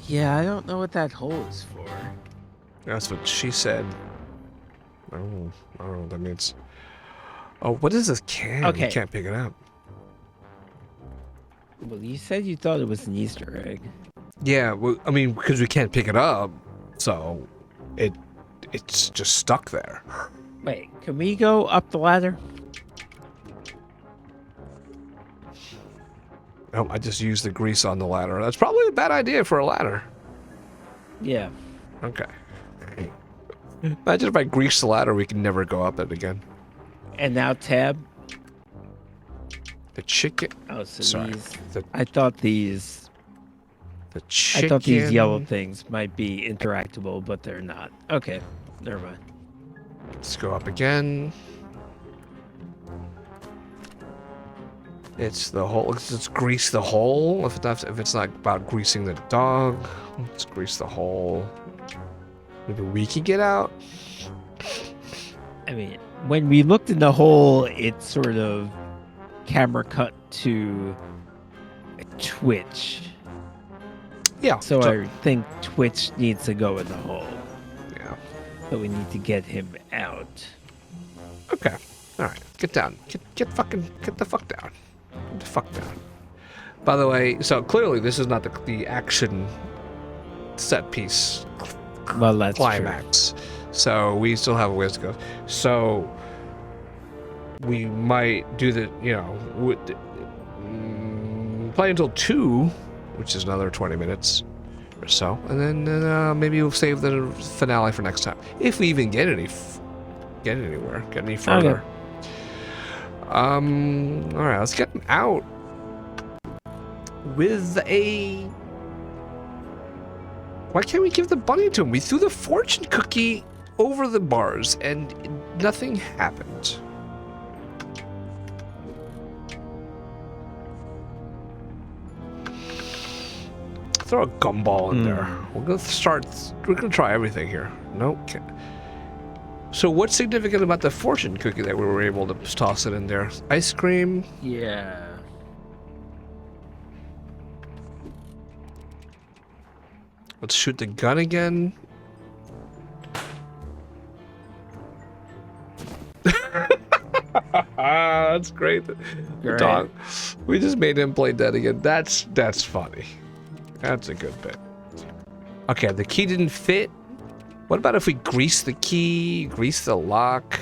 Yeah, I don't know what that hole is for. That's what she said. I don't know what that means. Oh, what is this can? Okay. You can't pick it up. Well, you said you thought it was an Easter egg. Yeah, well, I mean, because we can't pick it up, so it it's just stuck there. Wait, can we go up the ladder? Oh, I just used the grease on the ladder. That's probably a bad idea for a ladder. Yeah. Okay. Imagine if I grease the ladder, we can never go up it again. And now tab. The chicken. Oh, so Sorry. these. I thought these. The chicken. I thought these yellow things might be interactable, but they're not. Okay, never mind. Let's go up again. It's the hole. Let's grease the hole. If it's not about greasing the dog, let's grease the hole. Maybe we can get out. I mean, when we looked in the hole, it sort of camera cut to Twitch. Yeah. So I think Twitch needs to go in the hole. Yeah. So we need to get him out. Okay. All right. Get down. Get the fuck down. Get the fuck down. By the way, so clearly this is not the action set piece. Well, that's climax. True. So we still have a ways to go. So we might do the, play until 2, which is another 20 minutes or so, and then maybe we'll save the finale for next time, if we even get any further. Okay. All right, let's get him out with a. Why can't we give the bunny to him? We threw the fortune cookie over the bars and nothing happened. Throw a gumball in there. We're gonna try everything here. Nope. So what's significant about the fortune cookie that we were able to toss it in there? Ice cream? Yeah. Let's shoot the gun again. That's great. The dog. We just made him play dead again. That's funny. That's a good bit. Okay, the key didn't fit. What about if we grease the key, grease the lock?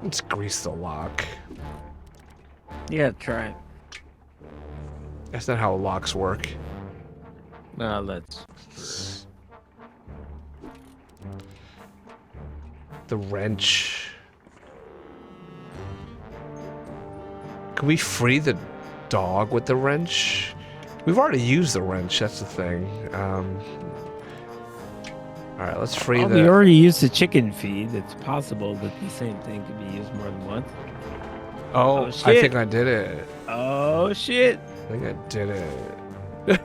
Let's grease the lock. Yeah, try it. That's not how locks work. Let's. The wrench. Can we free the dog with the wrench? We've already used the wrench, that's the thing. Alright, let's free the... We already used the chicken feed. It's possible that the same thing could be used more than once. Oh, I think I did it. Oh, shit. I think I did it.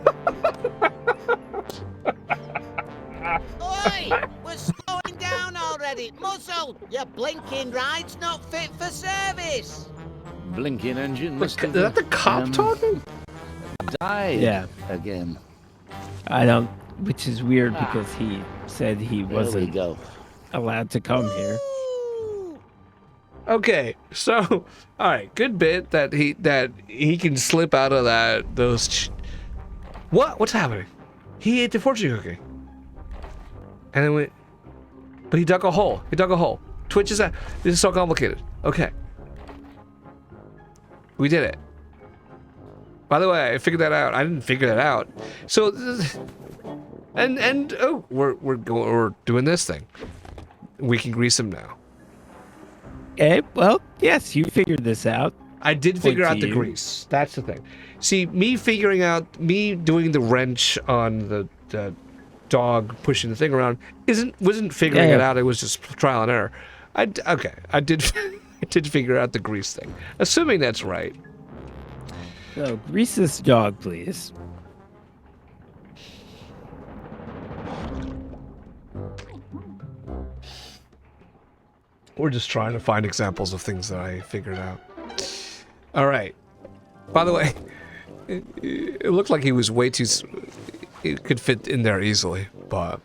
Oi! We're slowing down already. Muzzle! Your blinking ride's not fit for service. Blinking engine. Is that the cop talking? Died again. I don't, which is weird because he said he wasn't allowed to come here. Okay, so all right, good bit that he can slip out of those. What's happening? He ate the fortune cookie, and then but he dug a hole. Twitch is that? This is so complicated. Okay, we did it. By the way, I figured that out. I didn't figure that out. So, we're doing this thing. We can grease him now. Okay, well, yes, you figured this out. I did figure out the grease. That's the thing. See, me doing the wrench on the dog pushing the thing around wasn't figuring it out. It was just trial and error. I did figure out the grease thing. Assuming that's right. So, grease this dog, please. We're just trying to find examples of things that I figured out. All right. By the way, it looked like he was way too... It could fit in there easily, but...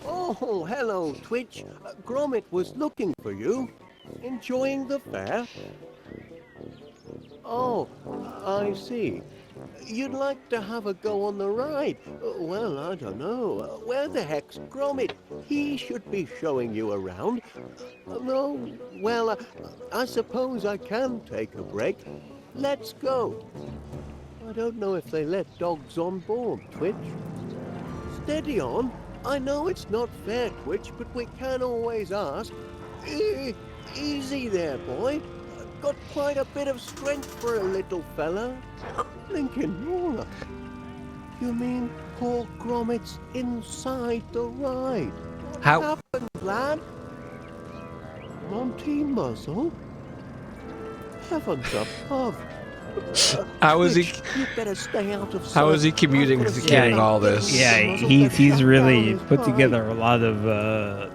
Oh, hello, Twitch. Gromit was looking for you. Enjoying the fair? Oh, I see. You'd like to have a go on the ride? Well, I don't know. Where the heck's Gromit? He should be showing you around. No, well, I suppose I can take a break. Let's go. I don't know if they let dogs on board, Twitch. Steady on. I know it's not fair, Twitch, but we can always ask. Easy there, boy. Got quite a bit of strength for a little fella. Blinking Nora. You mean poor Gromit's inside the ride? What How- happened, lad? Monty Muzzle? Heavens above. How is he? Twitch, you better stay out of sight. How is he commuting I've got to a carrying scout all getting this? Yeah, the muzzle to he's shut really down his put ride. together a lot of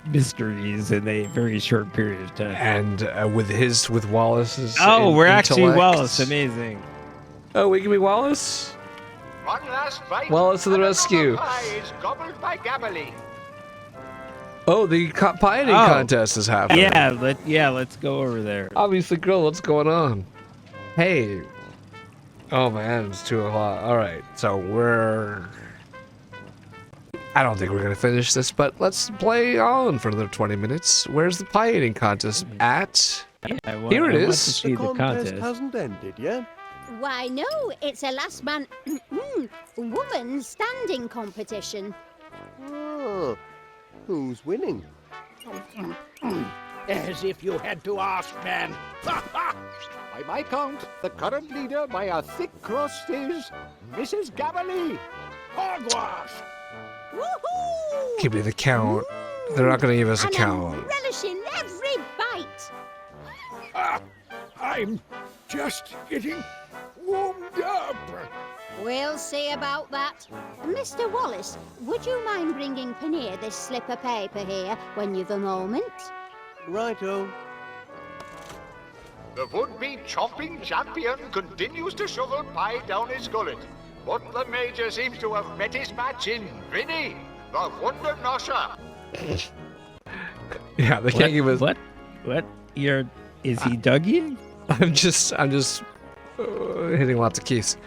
mysteries in a very short period of time. And with Wallace's. We're actually intellect. Wallace. Amazing. Oh, we can be Wallace. One last bite. Wallace to the and rescue. another pie is gobbled by Gabbly. Oh, the pie eating Oh. contest is happening. Let's go over there. Obviously, girl, what's going on? Hey. Oh man, it's 2 o'clock. All right, so I don't think we're gonna finish this, but let's play on for another 20 minutes. Where's the pie eating contest at? Here it I want to is. see The the contest contest. hasn't ended yet. Why, no, it's a last man woman standing competition. Oh, who's winning? As if you had to ask, man. By my count, the current leader by a thick crust is Mrs. Gabbly. Hogwash! Woohoo! Give me the count. They're not gonna give us a And count. I'm relishing every bite. I'm just getting warmed up. We'll see about that. Mr. Wallace, would you mind bringing Paneer this slip of paper here when you've a moment? Righto. The would-be chomping champion continues to shovel pie down his gullet. But the Major seems to have met his match in Vinny, the Wonder Nosher. Yeah, they can't give us. What? Is he Dougie? I'm just hitting lots of keys.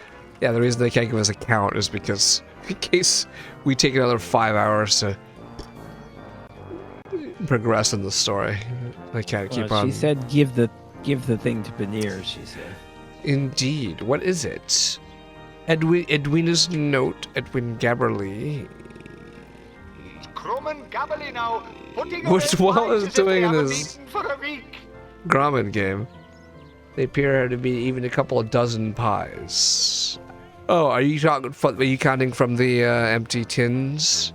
Yeah, the reason they can't give us a count is because in case we take another 5 hours to progress in the story, they can't keep on. She said give the thing to Paneer, she said. Indeed. What is it? Edwina's note, Edwin Gabberly. Crum and Gabbly now, putting What's away Wallace pies as if doing they in haven't this eaten for a week. Gromit game? They appear to be even a couple of dozen pies. Oh, are you counting from the empty tins?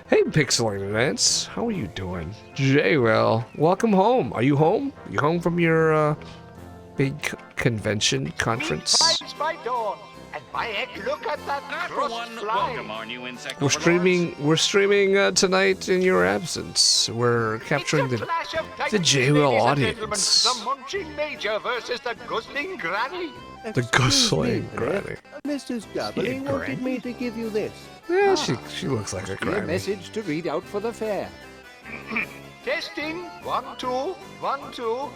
Hey, Pixelated Ants, how are you doing? J-Well, welcome home. Are you home? You home from your big convention conference? Pies by dawn. And by heck, look at that crust fly. We're streaming tonight in your absence. We're capturing It's a the clash of titans, J-Well ladies and audience. gentlemen. The munching Major versus the guzzling Granny. The guzzling Excuse me, granny. Mrs. Gabbly wanted me to give you this. Yeah, she looks like a A granny. message to read out for the fair. Testing. 1, 2, 1, 2.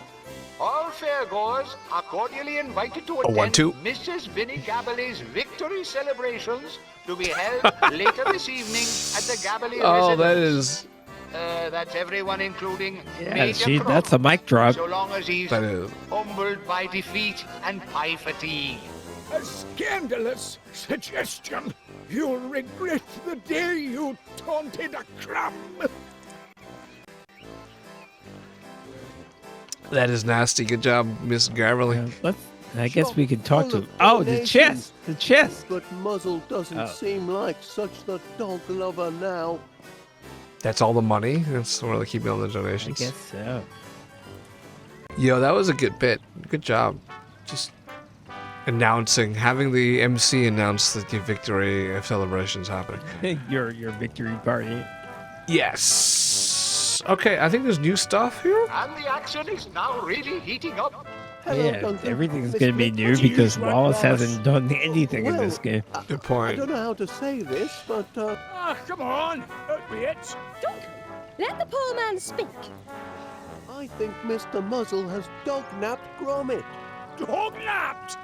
All fairgoers are cordially invited to A 1, attend 2. Mrs. Vinnie Gabbly's victory celebrations to be held later this evening at the Gabbly Oh, residence. that is. That's everyone, including Yeah, Major Croc, that's a mic drop. so long as he's That is. humbled by defeat and pie fatigue. A scandalous suggestion. You'll regret the day you taunted a crumb. That is nasty. Good job, Miss Gabberly. I guess we could talk to. Full of Oh, the donations. chest! The chest! But Muzzle doesn't Oh. seem like such the dog lover now. That's all the money? That's where they keep all the I donations. guess so. Yo, that was a good bit. Good job. Just having the MC announce that the victory celebration's happening. your victory party. Yes. Okay, I think there's new stuff here. And the action is now really heating up. Hello, Yeah, Duncan. everything's Miss gonna be Smith, new would you because use my Wallace glass? hasn't done anything in this game. Good I point. don't know how to say this, but Come on, don't be it. Duncan, let the poor man speak. I think Mr. Muzzle has dog-napped Gromit. Dog napped!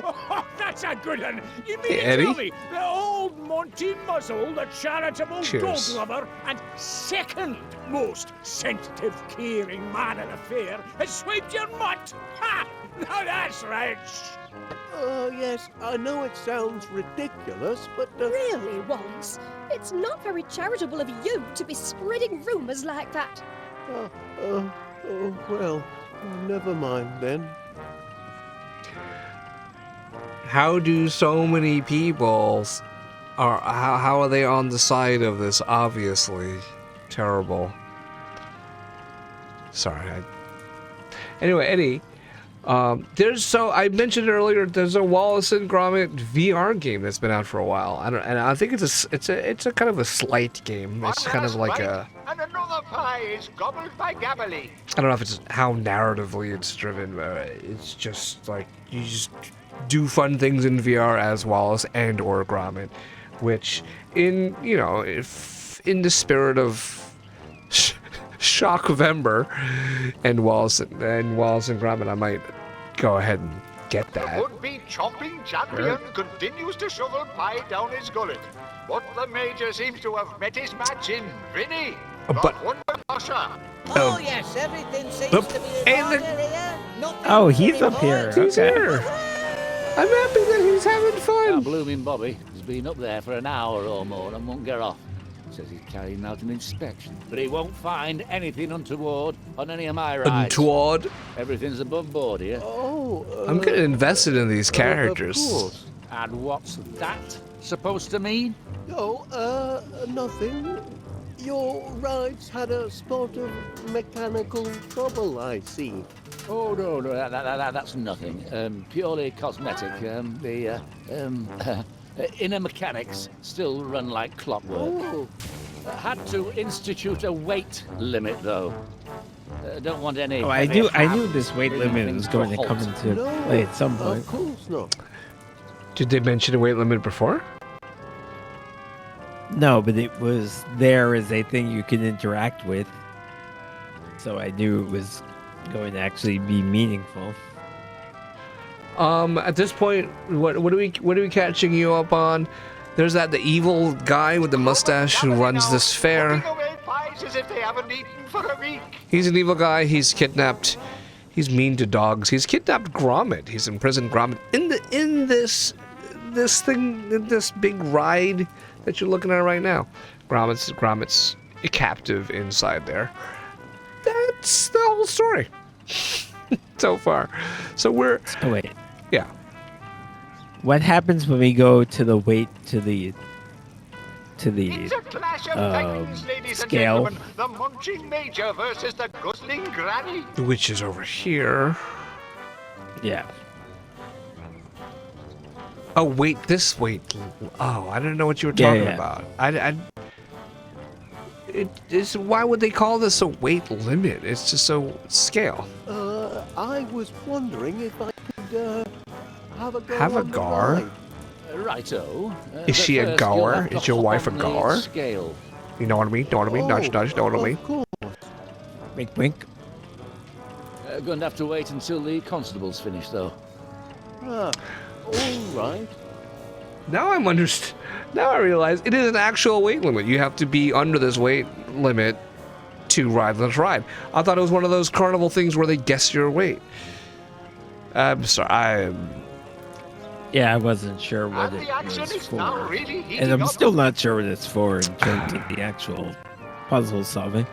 Oh, that's a good one. You mean Hey, to Eddie? tell me the old Monty Muzzle, the charitable Cheers. dog lover and second most sensitive, caring man in the fair, has swiped your mutt? Ha! Now that's rich! Yes, I know it sounds ridiculous, but... Really, Wallace? It's not very charitable of you to be spreading rumours like that. Well, never mind then. How do so many people how are they on the side of this obviously terrible? Sorry. Anyway, Eddie, I mentioned earlier there's a Wallace and Gromit VR game that's been out for a while. I think it's a kind of a slight game. It's kind of like a, And another pie is gobbled by Gabbily. I don't know if it's how narratively it's driven, but it's just like you just do fun things in VR as Wallace and or Gromit, which in the spirit of Shockvember and Wallace and Gromit, I might go ahead and get that. The would-be chopping champion continues to shovel pie down his gullet. But the Major seems to have met his match in Vinny, But- the Wonder Washer. Oh, yes, everything seems to be in order here. Nothing Oh, to he's up report. here. He's Okay. here. I'm happy that he's having Our fun. blooming Bobby has been up there for an hour or more and won't get off. Says he's carrying out an inspection, but he won't find anything untoward on any of my rides. Untoward. Everything's above board here. I'm getting invested in these characters. Of course. And what's that supposed to mean? Oh, nothing. Your rides had a spot of mechanical trouble, I see. Oh, no, that's nothing. Purely cosmetic. The inner mechanics still run like clockwork. Oh, Had to institute a weight limit, though. Don't want any. Oh, I heavy knew this hams weight bringing limit things was going to a come halt. into no, play at some point. of course not. Did they mention a weight limit before? No, but it was there as a thing you can interact with. So I knew it was going to actually be meaningful. At this point, what are we catching you up on? There's the evil guy with the mustache who runs this fair. Putting away pies as if they haven't eaten for a week. He's an evil guy. He's kidnapped. He's mean to dogs. He's kidnapped Gromit. He's imprisoned Gromit in this big ride that you're looking at right now. Gromit's a captive inside there. That's the whole story so far. So we're Oh wait, yeah. what happens when we go to the weight to the It's a clash of titans, ladies and scale? gentlemen. The munching Major versus the guzzling Granny. Which is over here. Yeah. Oh wait, this weight. Oh, I didn't know what you were talking about. Why would they call this a weight limit? It's just a scale. I was wondering if I could, have a go Have a on the gar? ride. Righto. Is she a but first gar? you'll have to Is your hop wife a on the gar? Scale. You know what I mean? Know what I mean? Nudge, nudge. Know what I mean? Of course. Wink, wink. Going to have to wait until the constable's finish, though. Ah, all right. Now I'm Now I realize it is an actual weight limit. You have to be under this weight limit to ride this ride. I thought it was one of those carnival things where they guess your weight. I'm sorry. Yeah, I wasn't sure what And it the action was is now for. really heating And I'm up. still not sure what it's for in terms of the actual puzzle solving.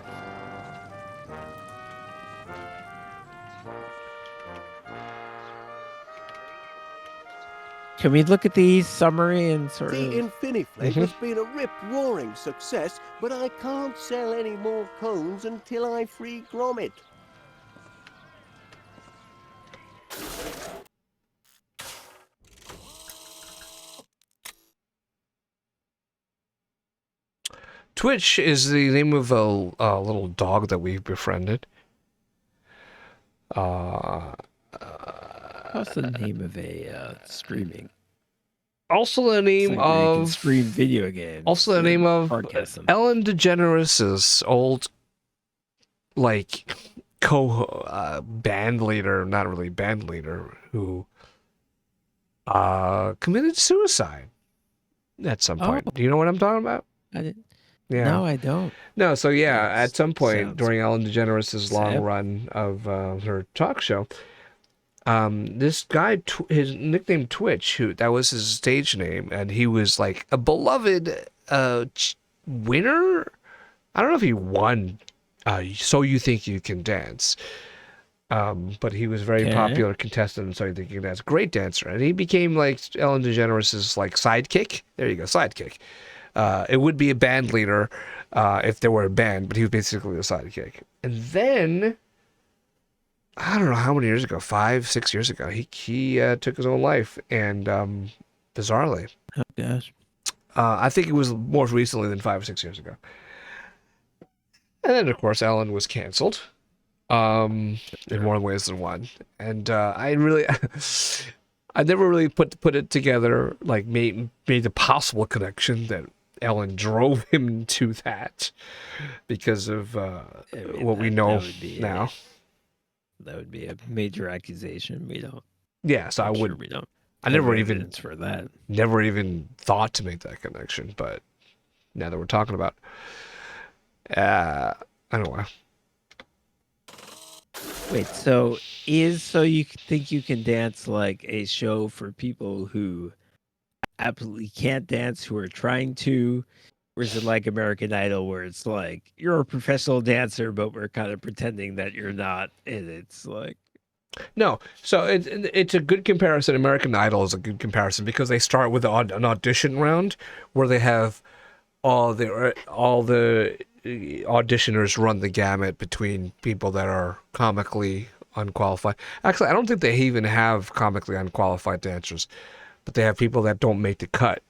Can we look at the summary and sort The of... Infiniflame has been a rip-roaring success, but I can't sell any more cones until I free Gromit. Twitch is the name of a little dog that we've befriended. What's the name of a streaming? Also the name It's like where you can of stream video games. Also the name of Podcast them. Ellen DeGeneres' old, like, band leader, not really band leader, who committed suicide at some point. Oh. Do you know what I'm talking about? I didn't. Yeah. No, I don't. No, so yeah, That at some point sounds during Ellen DeGeneres' long sad. run of her talk show, this guy, his nickname Twitch, that was his stage name, and he was like a beloved winner. I don't know if he won So You Think You Can Dance, but he was a very Okay. popular contestant in So You Think You Can Dance. Great dancer, and he became like Ellen DeGeneres' like sidekick. There you go, sidekick. It would be a band leader if there were a band, but he was basically the sidekick. And then, I don't know how many years ago, 5, 6 years ago, he took his own life, and bizarrely. Oh gosh. I think it was more recently than 5 or 6 years ago. And then, of course, Ellen was canceled in more ways than one. And I never really put it together, like made the possible connection that Ellen drove him to that because of what we know now. That would be a major accusation. We don't. Yeah, so I'm I sure would. we don't. I have never even evidence for that. Never even thought to make that connection, but now that we're talking about, I don't know. Wait, so is So You Think You Can Dance like a show for people who absolutely can't dance, who are trying to? Or is it like American Idol where it's like, you're a professional dancer, but we're kind of pretending that you're not? And it's like... No, so it's a good comparison. American Idol is a good comparison because they start with an audition round where they have all the auditioners run the gamut between people that are comically unqualified. Actually, I don't think they even have comically unqualified dancers, but they have people that don't make the cut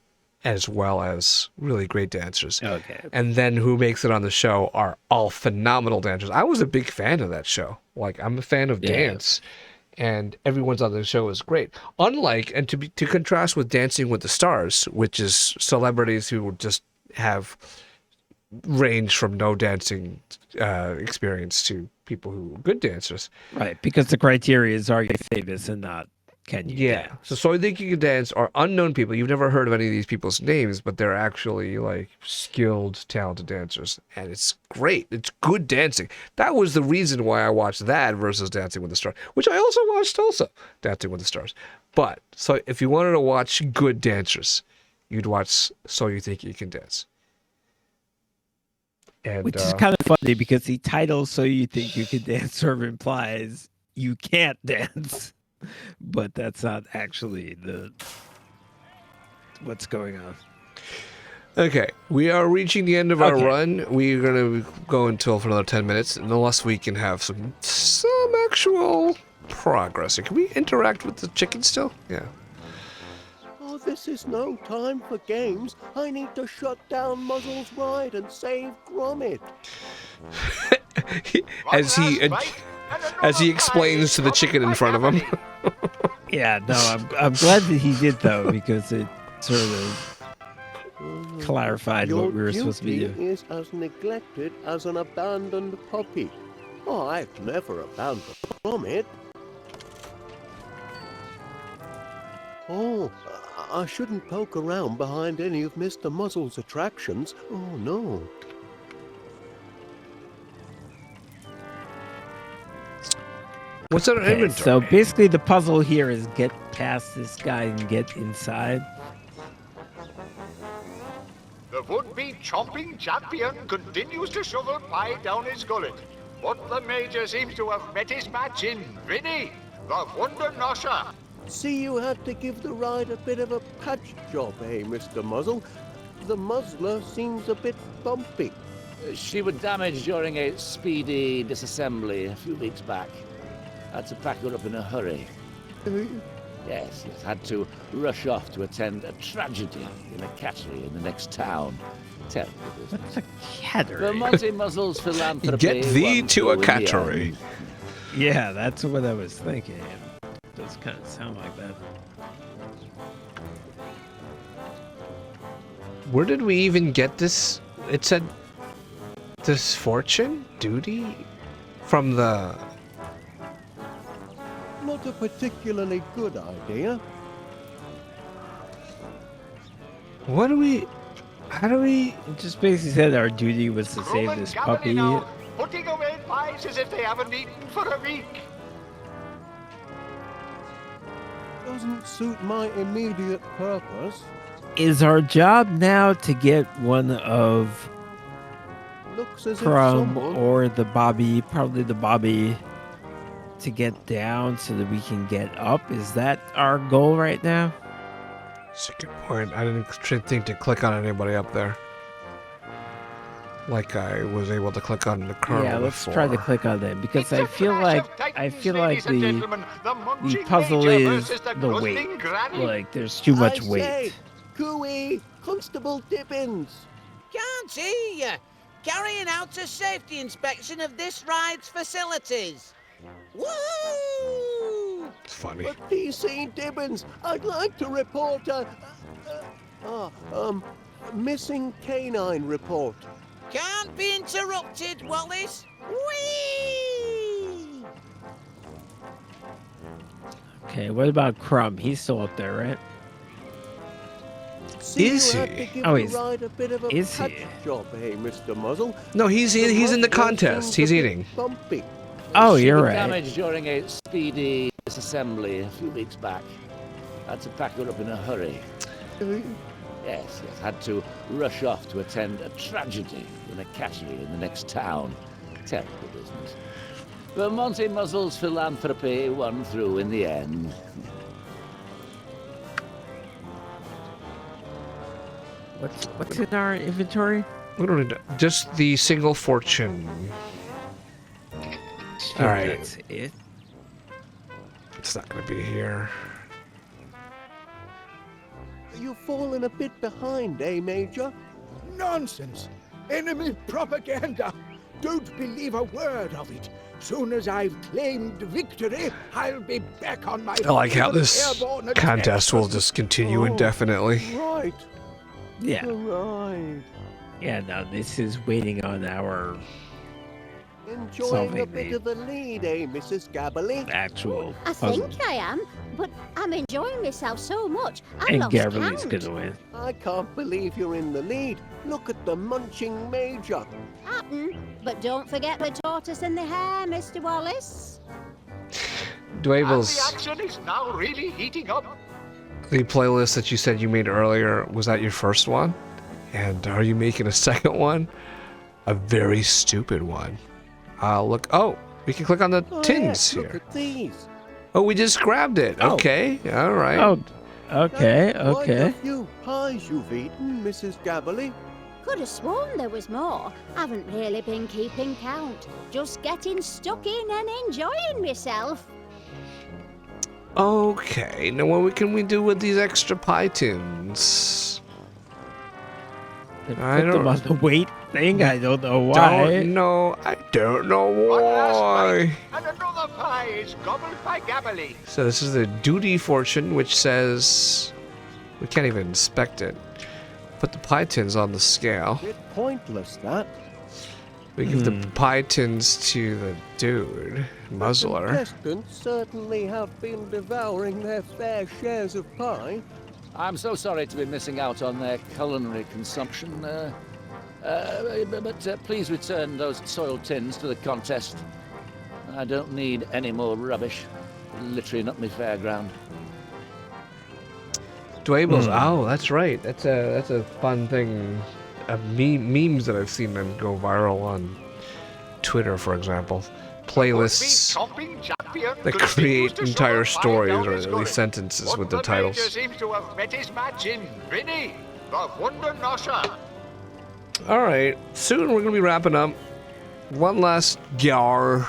as well as really great dancers. Okay. And then who makes it on the show are all phenomenal dancers. I was a big fan of that show. Like, I'm a fan of dance, and everyone's on the show is great. Unlike, and to contrast with Dancing with the Stars, which is celebrities who just have range from no dancing experience to people who are good dancers. Right, because the criteria is, are you famous and not can you dance? So I think you can dance are unknown people. You've never heard of any of these people's names, but they're actually like skilled, talented dancers. And it's great. It's good dancing. That was the reason why I watched that versus Dancing with the Stars, which I also watched Dancing with the Stars. But so if you wanted to watch good dancers, you'd watch So You Think You Can Dance. And, which is kind of funny because the title So You Think You Can Dance sort of implies you can't dance. But that's not actually what's going on. Okay, we are reaching the end of our run. We're going to go until for another 10 minutes, unless we can have some actual progress. Can we interact with the chicken still? Yeah. Oh, this is no time for games. I need to shut down Muzzle's ride and save Gromit. as he explains to the chicken in front of him. Yeah, no, I'm glad that he did though, because it sort of clarified what we were supposed to be doing. Your duty is as neglected as an abandoned puppy. Oh, I've never abandoned Gromit. Oh, I shouldn't poke around behind any of Mr. Muzzle's attractions. Oh, no. What's our inventory? So basically the puzzle here is get past this guy and get inside. The would-be chomping champion continues to shovel pie down his gullet. But the Major seems to have met his match in Vinny, the Wonder Nosher. See, you had to give the ride a bit of a patch job, eh, Mr. Muzzle? The muzzler seems a bit bumpy. She was damaged during a speedy disassembly a few weeks back. Had to pack her up in a hurry. Yes, had to rush off to attend a tragedy in a cattery in the next town. Terrible business. What's a cattery? The multi-muzzles philanthropy. Get thee to a cattery. Yeah, that's what I was thinking. It does kind of sound like that. Where did we even get this? It said this fortune? Duty? from the... Not a particularly good idea. What do we... How do we... It just basically said our duty was to save Gromit this gabbling puppy. now, putting away pies as if they haven't eaten for a week. Doesn't suit my immediate purpose. Is our job now to get one of Looks as if Crumb someone... or the Bobby, probably the Bobby, to get down so that we can get up? Is that our goal right now? That's a good point. I didn't think to click on anybody up there. Like I was able to click on the colonel Yeah, let's before. try to click on them because I feel like the puzzle major is versus the the weight. guzzling granny. Like there's too much I weight. say, Cooey, Constable Dibbins. Can't hear you. Carrying out a safety inspection of this ride's facilities. Woo! It's funny. But PC Dibbins, I'd like to report a missing canine report. Can't be interrupted, Wallace. Whee! Okay, what about Crumb? He's still up there, right? See, Is you had he? to give Oh, the he's- ride a bit of a is he? patch job, hey, Mr. Muzzle. No, he's in the mud contest. seems He's a bit eating. Bumpy. Oh, you're She was right. damaged during a speedy disassembly a few weeks back. Had to pack her up in a hurry. Yes, had to rush off to attend a tragedy in a cattery in the next town. Terrible business. But Monty Muzzle's philanthropy won through in the end. What's in our inventory? We don't need to, just the single fortune. All right. That's it. It's not going to be here. You've fallen a bit behind, eh, Major? Nonsense! Enemy propaganda! Don't believe a word of it. Soon as I've claimed victory, I'll be back on my... I like how this airborne contest will attacks. just continue Oh. indefinitely. Right. Yeah. Right. Yeah, no, this is waiting on our Enjoying Solving a bit the- of a lead, eh, Mrs. Gabberly? actual I puzzle. think I am, but I'm enjoying myself so much. I And lost Gabriel's count. gonna win. I can't believe you're in the lead. Look at the munching Major. Happen, but don't forget the tortoise and the hare, Mr. Wallace. And Dwable's, the action is now really heating up. the playlist that you said you made earlier, was that your first one? And are you making a second one? A very stupid one. Look. Oh, we can click on the Oh, tins yes, look here. at these. Oh, we just grabbed it. Oh. Okay. All right. Oh, okay, That's quite okay. a few pies you've eaten, Mrs. Gabberly. Could have sworn there was more. Haven't really been keeping count. Just getting stuck in and enjoying myself. Okay. Now, what can we do with these extra pie tins? Put I them don't- on the weight thing. I don't know why. Don't know. I don't know One last why. bite, and another pie is gobbled by Gabberly. So this is the duty fortune, which says we can't even inspect it. Put the pie tins on the scale. Bit pointless, that. We give the pie tins to the dude, Muzzler. Contestants certainly have been devouring their fair shares of pie. I'm so sorry to be missing out on their culinary consumption. But please return those soiled tins to the contest. I don't need any more rubbish littering up my fairground. Dwable's. Oh, that's right. That's a fun thing. Memes that I've seen them go viral on Twitter, for example. Playlists Chomping champion that continues create to shovel entire pie stories down or his at gullet. least sentences But with the Major titles. seems to have met his match in Vinny, the Wonder Nosher. All right, soon we're gonna be wrapping up. One last gar.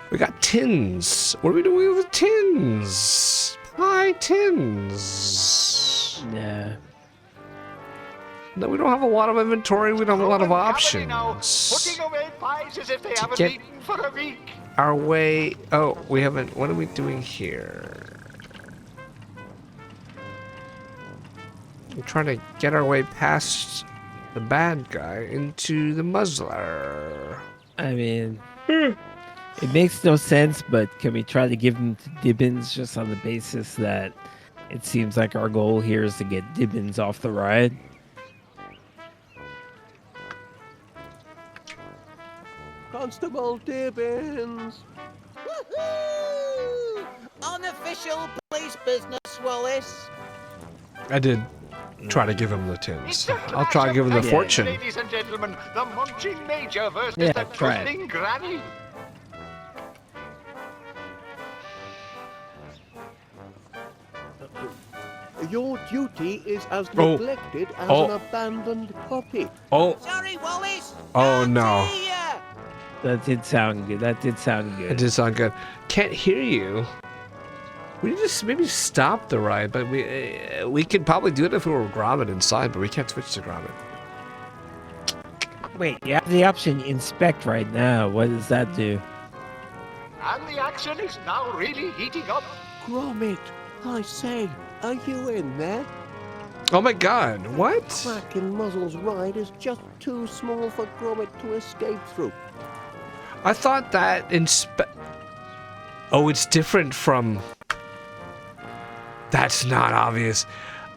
We got tins. What are we doing with the tins? Pie tins. Nah. No, we don't have a lot of inventory. We don't have a lot of Gromit Gabberly now, options. putting away pies as if they haven't get- eaten for a week. Our way. Oh, we haven't. What are we doing here? We're trying to get our way past the bad guy into the muzzler. I mean, it makes no sense, but can we try to give him to Dibbins just on the basis that it seems like our goal here is to get Dibbins off the ride? Constable Dibbins! Woohoo! Unofficial police business, Wallace. I did try to give him the tins. It's a I'll try to give him the clash of fortune. Ladies and gentlemen, the munching major versus Yeah, the try it. trusting granny. Your duty is as Oh. neglected as Oh. an abandoned puppy. Oh, Sorry, Wallace. Oh, Can't no. see ya. That did sound good. That did sound good. it did sound good. Can't hear you. We just maybe stop the ride, but we could probably do it if we were Gromit inside, but we can't switch to Gromit. Wait, you have the option inspect right now. What does that do? And the action is now really heating up. Gromit, I say, are you in there? Oh my God! What? Crack in Muzzle's ride is just too small for Gromit to escape through. I thought that Oh, it's different from. That's not obvious.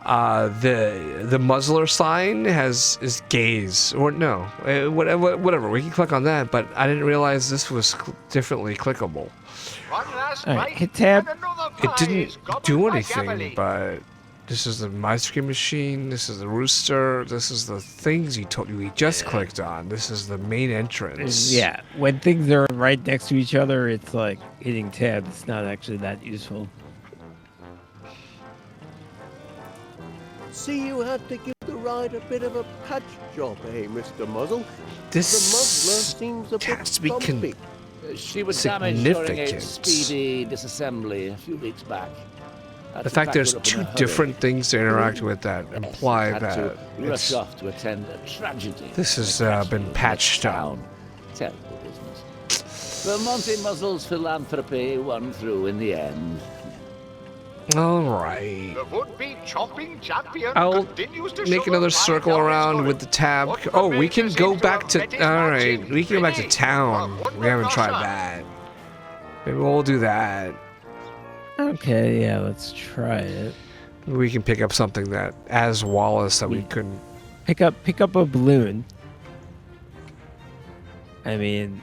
The muzzler sign is gaze or no, whatever. We can click on that, but I didn't realize this was differently clickable. One last All right, bite, hit tab. and another It pie didn't is gobbled do by anything, Gabby. but this is the ice cream machine. This is the rooster. This is the things we just clicked on. This is the main entrance. Yeah, when things are right next to each other, it's like hitting tab. It's not actually that useful. See, you had to give the ride a bit of a patch job, eh, Mr. Muzzle? This The muzzler seems a bit has to be bumpy. She was damaged during a significant. speedy disassembly a few weeks back. Had The to fact pack there's her up in a two hurry. different things to interact with that imply Had that to rush it's, off to attend a tragedy. this has in a crash been in the patched next up. town. Terrible business. But Monty Muzzle's philanthropy won through in the end. all right. The would-be chomping champion I'll continues to make shovel another pie circle down his around gullet. with the tab. What the Oh, we major can seems go to back have to. met his All match right, in we can go back to Vinny, town. the We haven't tried Wundernosser. that. Maybe we'll do that. Okay, yeah, let's try it. We can pick up something that, as Wallace, that we couldn't. Pick up a balloon. I mean,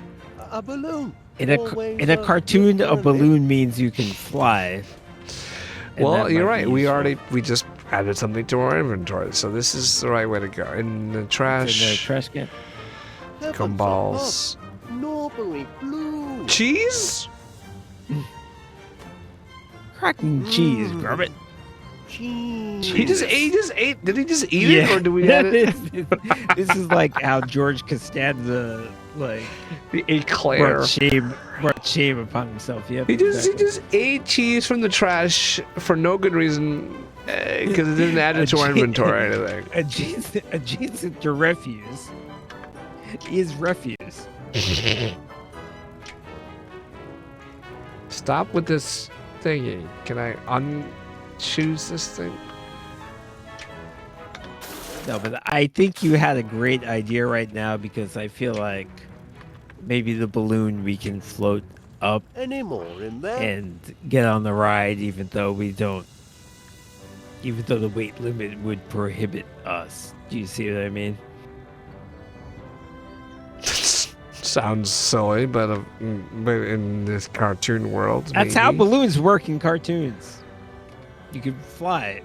A balloon. in a Always cartoon, good a for lift. balloon means you can fly. And Well, that you're might right. be We useful. we just added something to our inventory, so this is the right way to go. In the It's in the trash, trash can. Heavens gumballs, above, Norbury blue. cheese. Cracking cheese, Gromit. Cheese. He just ate. Did he just eat it, or do we add it? This is like how George Costanza He ate Claire. brought shame upon himself. Yep, He exactly. just ate cheese from the trash for no good reason, because it didn't add it to our inventory or anything. adjacent to refuse is refuse. Stop with this thingy. Can I unchoose this thing? No, but I think you had a great idea right now because I feel like maybe the balloon we can float up Any more in there? and get on the ride, even though the weight limit would prohibit us. Do you see what I mean? Sounds silly, but in this cartoon world, That's how maybe. balloons work in cartoons. You can fly.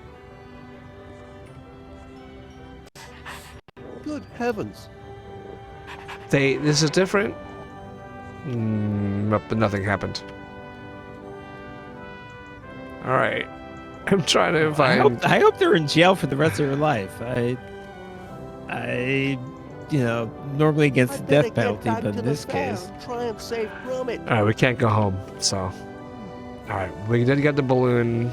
Good heavens. This is different. But nothing happened. All right, I'm trying to find. I hope they're in jail for the rest of their life. Normally against the I'd better death penalty, get back but to in the this fair case, and try and save Gromit. All right, we can't go home. So, all right, we did get the balloon.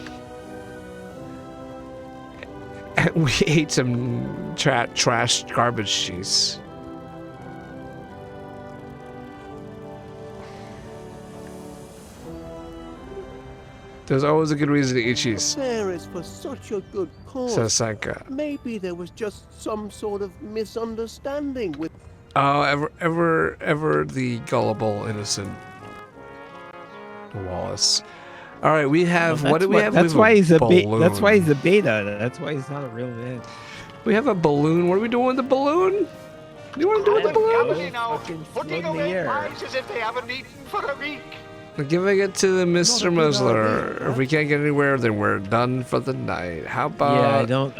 We ate some trash garbage cheese. There's always a good reason to eat The cheese, fair is for such a good cause. says Sanka. Maybe there was just some sort of misunderstanding with. Oh, ever the gullible, innocent Wallace. All right, we have. Well, What do we have? That's We have why he's a balloon. That's why he's a beta. That's why he's not a real man. We have a balloon. What are we doing with the balloon? What do you want to do with the balloon? Family now, Fucking putting float in the away air. pies as if they haven't eaten for a week. We're giving it to the Mr. Not a good Muzzler. idea, If we can't get anywhere, then we're done for the night. How about? Yeah,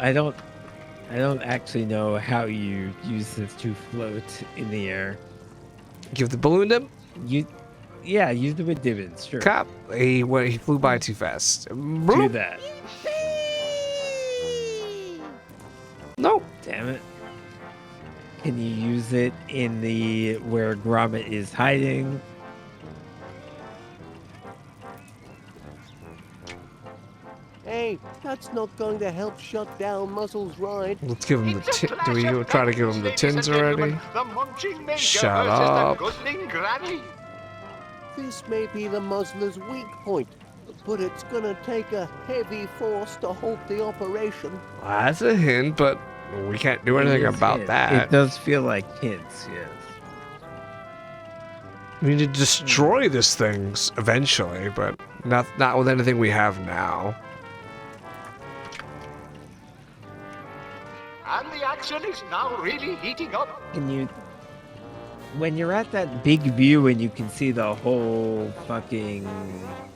I don't actually know how you use this to float in the air. Give the balloon to Yeah, use the with dividends, sure. cop. He flew by too fast. Do that. No. Damn it. Can you use it in the where Gromit is hiding? Hey, that's not going to help shut down Muzzle's ride. Let's give him the It's a tin. Do we clash of try to give him the ladies tins and already? gentlemen, The munching major Shut versus up. the guzzling granny. This may be the Muzzler's weak point, but it's gonna take a heavy force to halt the operation. Well, that's a hint, but we can't do anything It is about hint. that. It does feel like hints, yes. We need to destroy this thing eventually, but not with anything we have now. And the action is now really heating up. Can you, when you're at that big view and you can see the whole fucking,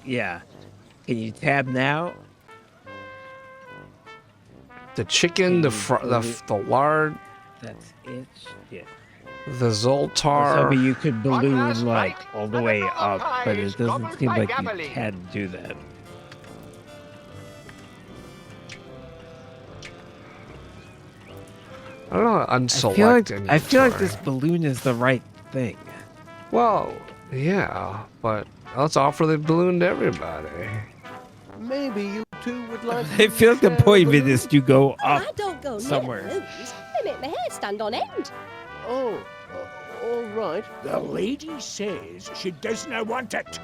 yeah, can you tab now? The chicken, the lard, That's it. Yeah. the Zoltar. Maybe you could One balloon last like bite, all the and way another up, pie but is it doesn't gobbled seem by like you Gabbily. can do that. I don't know how to unselect I feel like inventory. this balloon is the right thing. Well, yeah, but let's offer the balloon to everybody. Maybe you two would like. I feel like the to share point of balloon? it is to go Oh, up I don't go somewhere. near balloons. They make my hair stand on end. Oh, all right. The lady says she does not want it.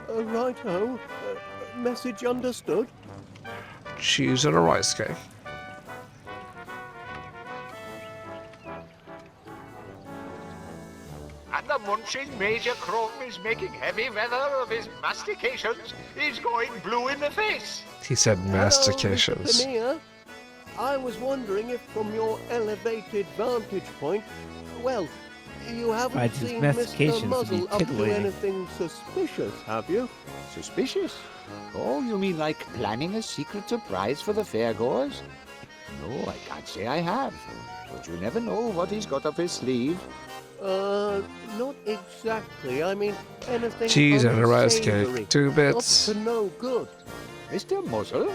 Righto. Message understood. Cheese and a rice cake. And the munching Major Chrome is making heavy weather of his mastications. He's going blue in the face. He said Hello, mastications. Mr. Kinnear. I was wondering if from your elevated vantage point, well, you haven't Right, his seen mastications Mr. would be Muzzle up to titillating. anything suspicious, have you? Suspicious? Oh, you mean like planning a secret surprise for the fairgoers? No, I can't say I have. But you never know what he's got up his sleeve. Not exactly. I mean, anything Cheese and a rice unsavory, cake. 2 bits. Up to no good. Mr. Muzzle?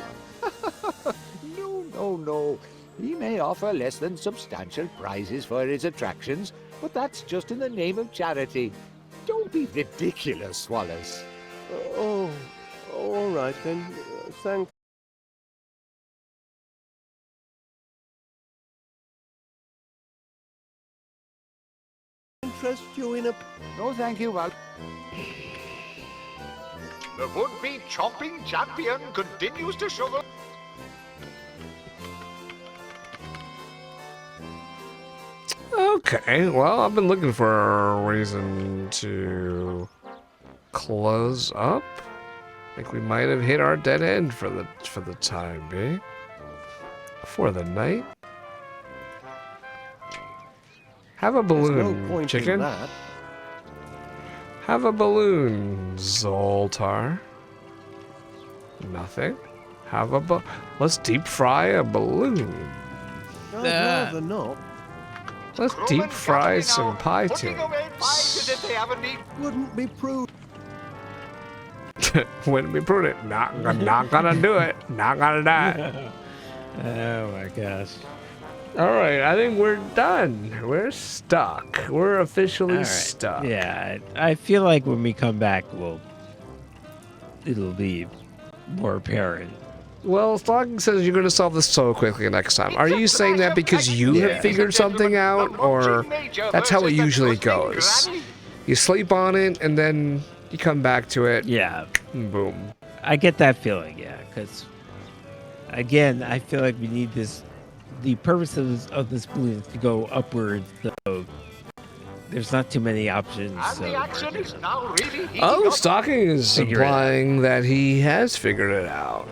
No. He may offer less than substantial prizes for his attractions, but that's just in the name of charity. Don't be ridiculous, Wallace. Oh, all right then. Thank. Interest you in a. No, thank you, Wal. The would-be chomping champion continues to shovel. Okay, well, I've been looking for a reason to close up. I think we might have hit our dead end for the time being. For the night. Have a There's balloon, no point in chicken. that. Have a balloon, Zoltar. Nothing. Have a let's deep fry a balloon. I'd rather not. Let's Chrome deep and fry Gabbily some now, pie putting away pies as if tins. they haven't eaten. Wouldn't be prudent. Wouldn't be prudent. Not gonna do it. Not gonna die. Oh my gosh. All right, I think we're done. We're stuck. We're officially All right. stuck. Yeah, I feel like when we come back, it'll be more apparent. Well, Stocking says you're going to solve this so quickly next time. Are you saying that because you Yeah. have figured something out, or that's how it usually goes? You sleep on it, and then you come back to it. Yeah. Boom. I get that feeling, yeah, because again, I feel like we need this. The purpose of this balloon is to go upwards, so there's not too many options. And So the action is now really heating Oh, up. Stocking is Figure it out. implying that he has figured it out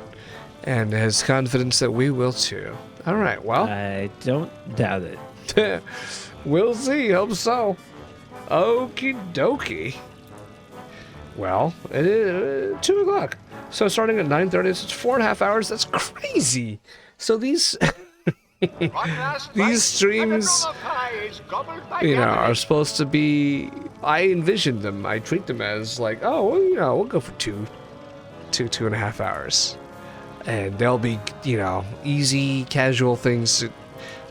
and has confidence that we will too. All right, well, I don't doubt it. we'll see. Hope so. Okie dokie. Well, it is 2 o'clock. So starting at 9:30, it's 4.5 hours. That's crazy. So these One last these bite, and streams, another pie is gobbled by you know, Gabby. are supposed to be. I envision them. I treat them as like, oh, well, you know, we'll go for 2.5 hours, and they'll be, you know, easy, casual things,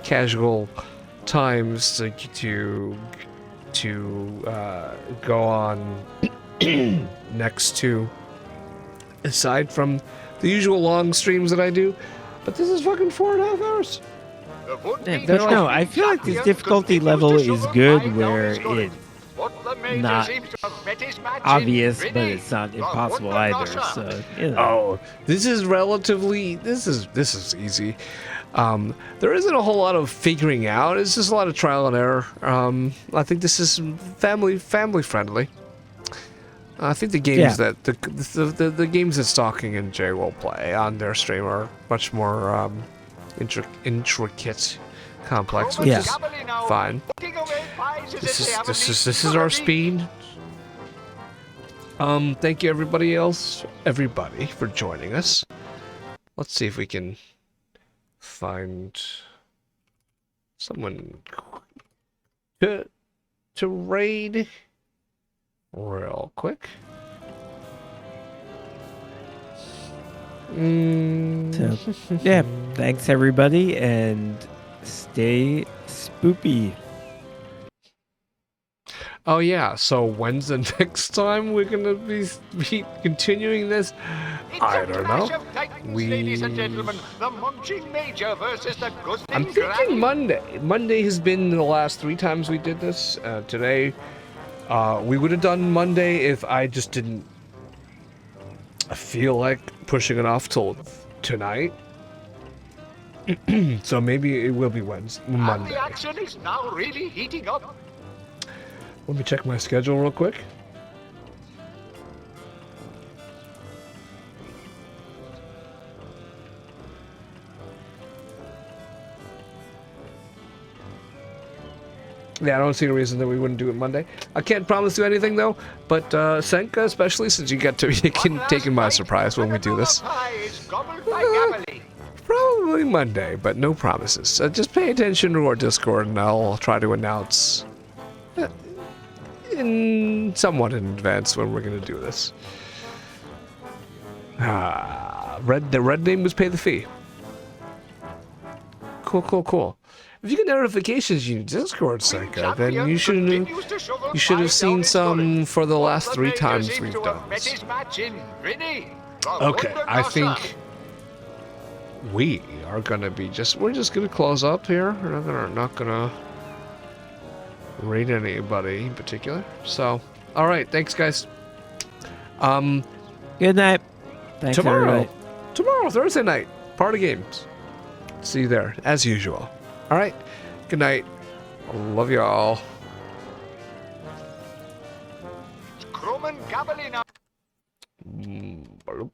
casual times to go on next to, aside from the usual long streams that I do. But this is fucking 4.5 hours. The would-be Yeah, but no, I feel like this champion difficulty continues level to is shovel good pie down where his gullet. it's But the major not seems to have met his match in obvious, but Vinny, it's not the impossible Wonder either. Nosher. So you know. Oh, this is relatively. This is easy. There isn't a whole lot of figuring out. It's just a lot of trial and error. I think this is family friendly. I think the games that the games that Stalking and Jay will play on their stream are much more intricate, complex, which is fine. This is our speed. Thank you everybody for joining us. Let's see if we can find someone to raid real quick. So, yeah, thanks everybody, and stay spoopy. Oh yeah, so when's the next time we're gonna be continuing this? I don't know. Ladies and gentlemen, the munching major versus the guzzling I'm thinking Monday. Monday has been the last 3 times we did this. Today, we would have done Monday if I just didn't feel like pushing it off till tonight. So maybe it will be And Monday. the action is now really heating up. Let me check my schedule real quick. Yeah, I don't see a reason that we wouldn't do it Monday. I can't promise you anything though, but Senka, especially since you can take him by surprise when we do this. Probably Monday, but no promises. Just pay attention to our Discord, and I'll try to announce somewhat in advance when we're gonna do this. The red name was pay the fee. Cool. If you get notifications in Discord, Senka, then you should have seen some for the last 3 times we've done this. Okay, I think we are gonna be we're just gonna close up here. We're not gonna rate anybody in particular. So, all right, thanks guys. Good night. Thanks everybody. Tomorrow, Thursday night, party games. See you there as usual. All right, good night. Love y'all. Gromit gabbling up. Bloop.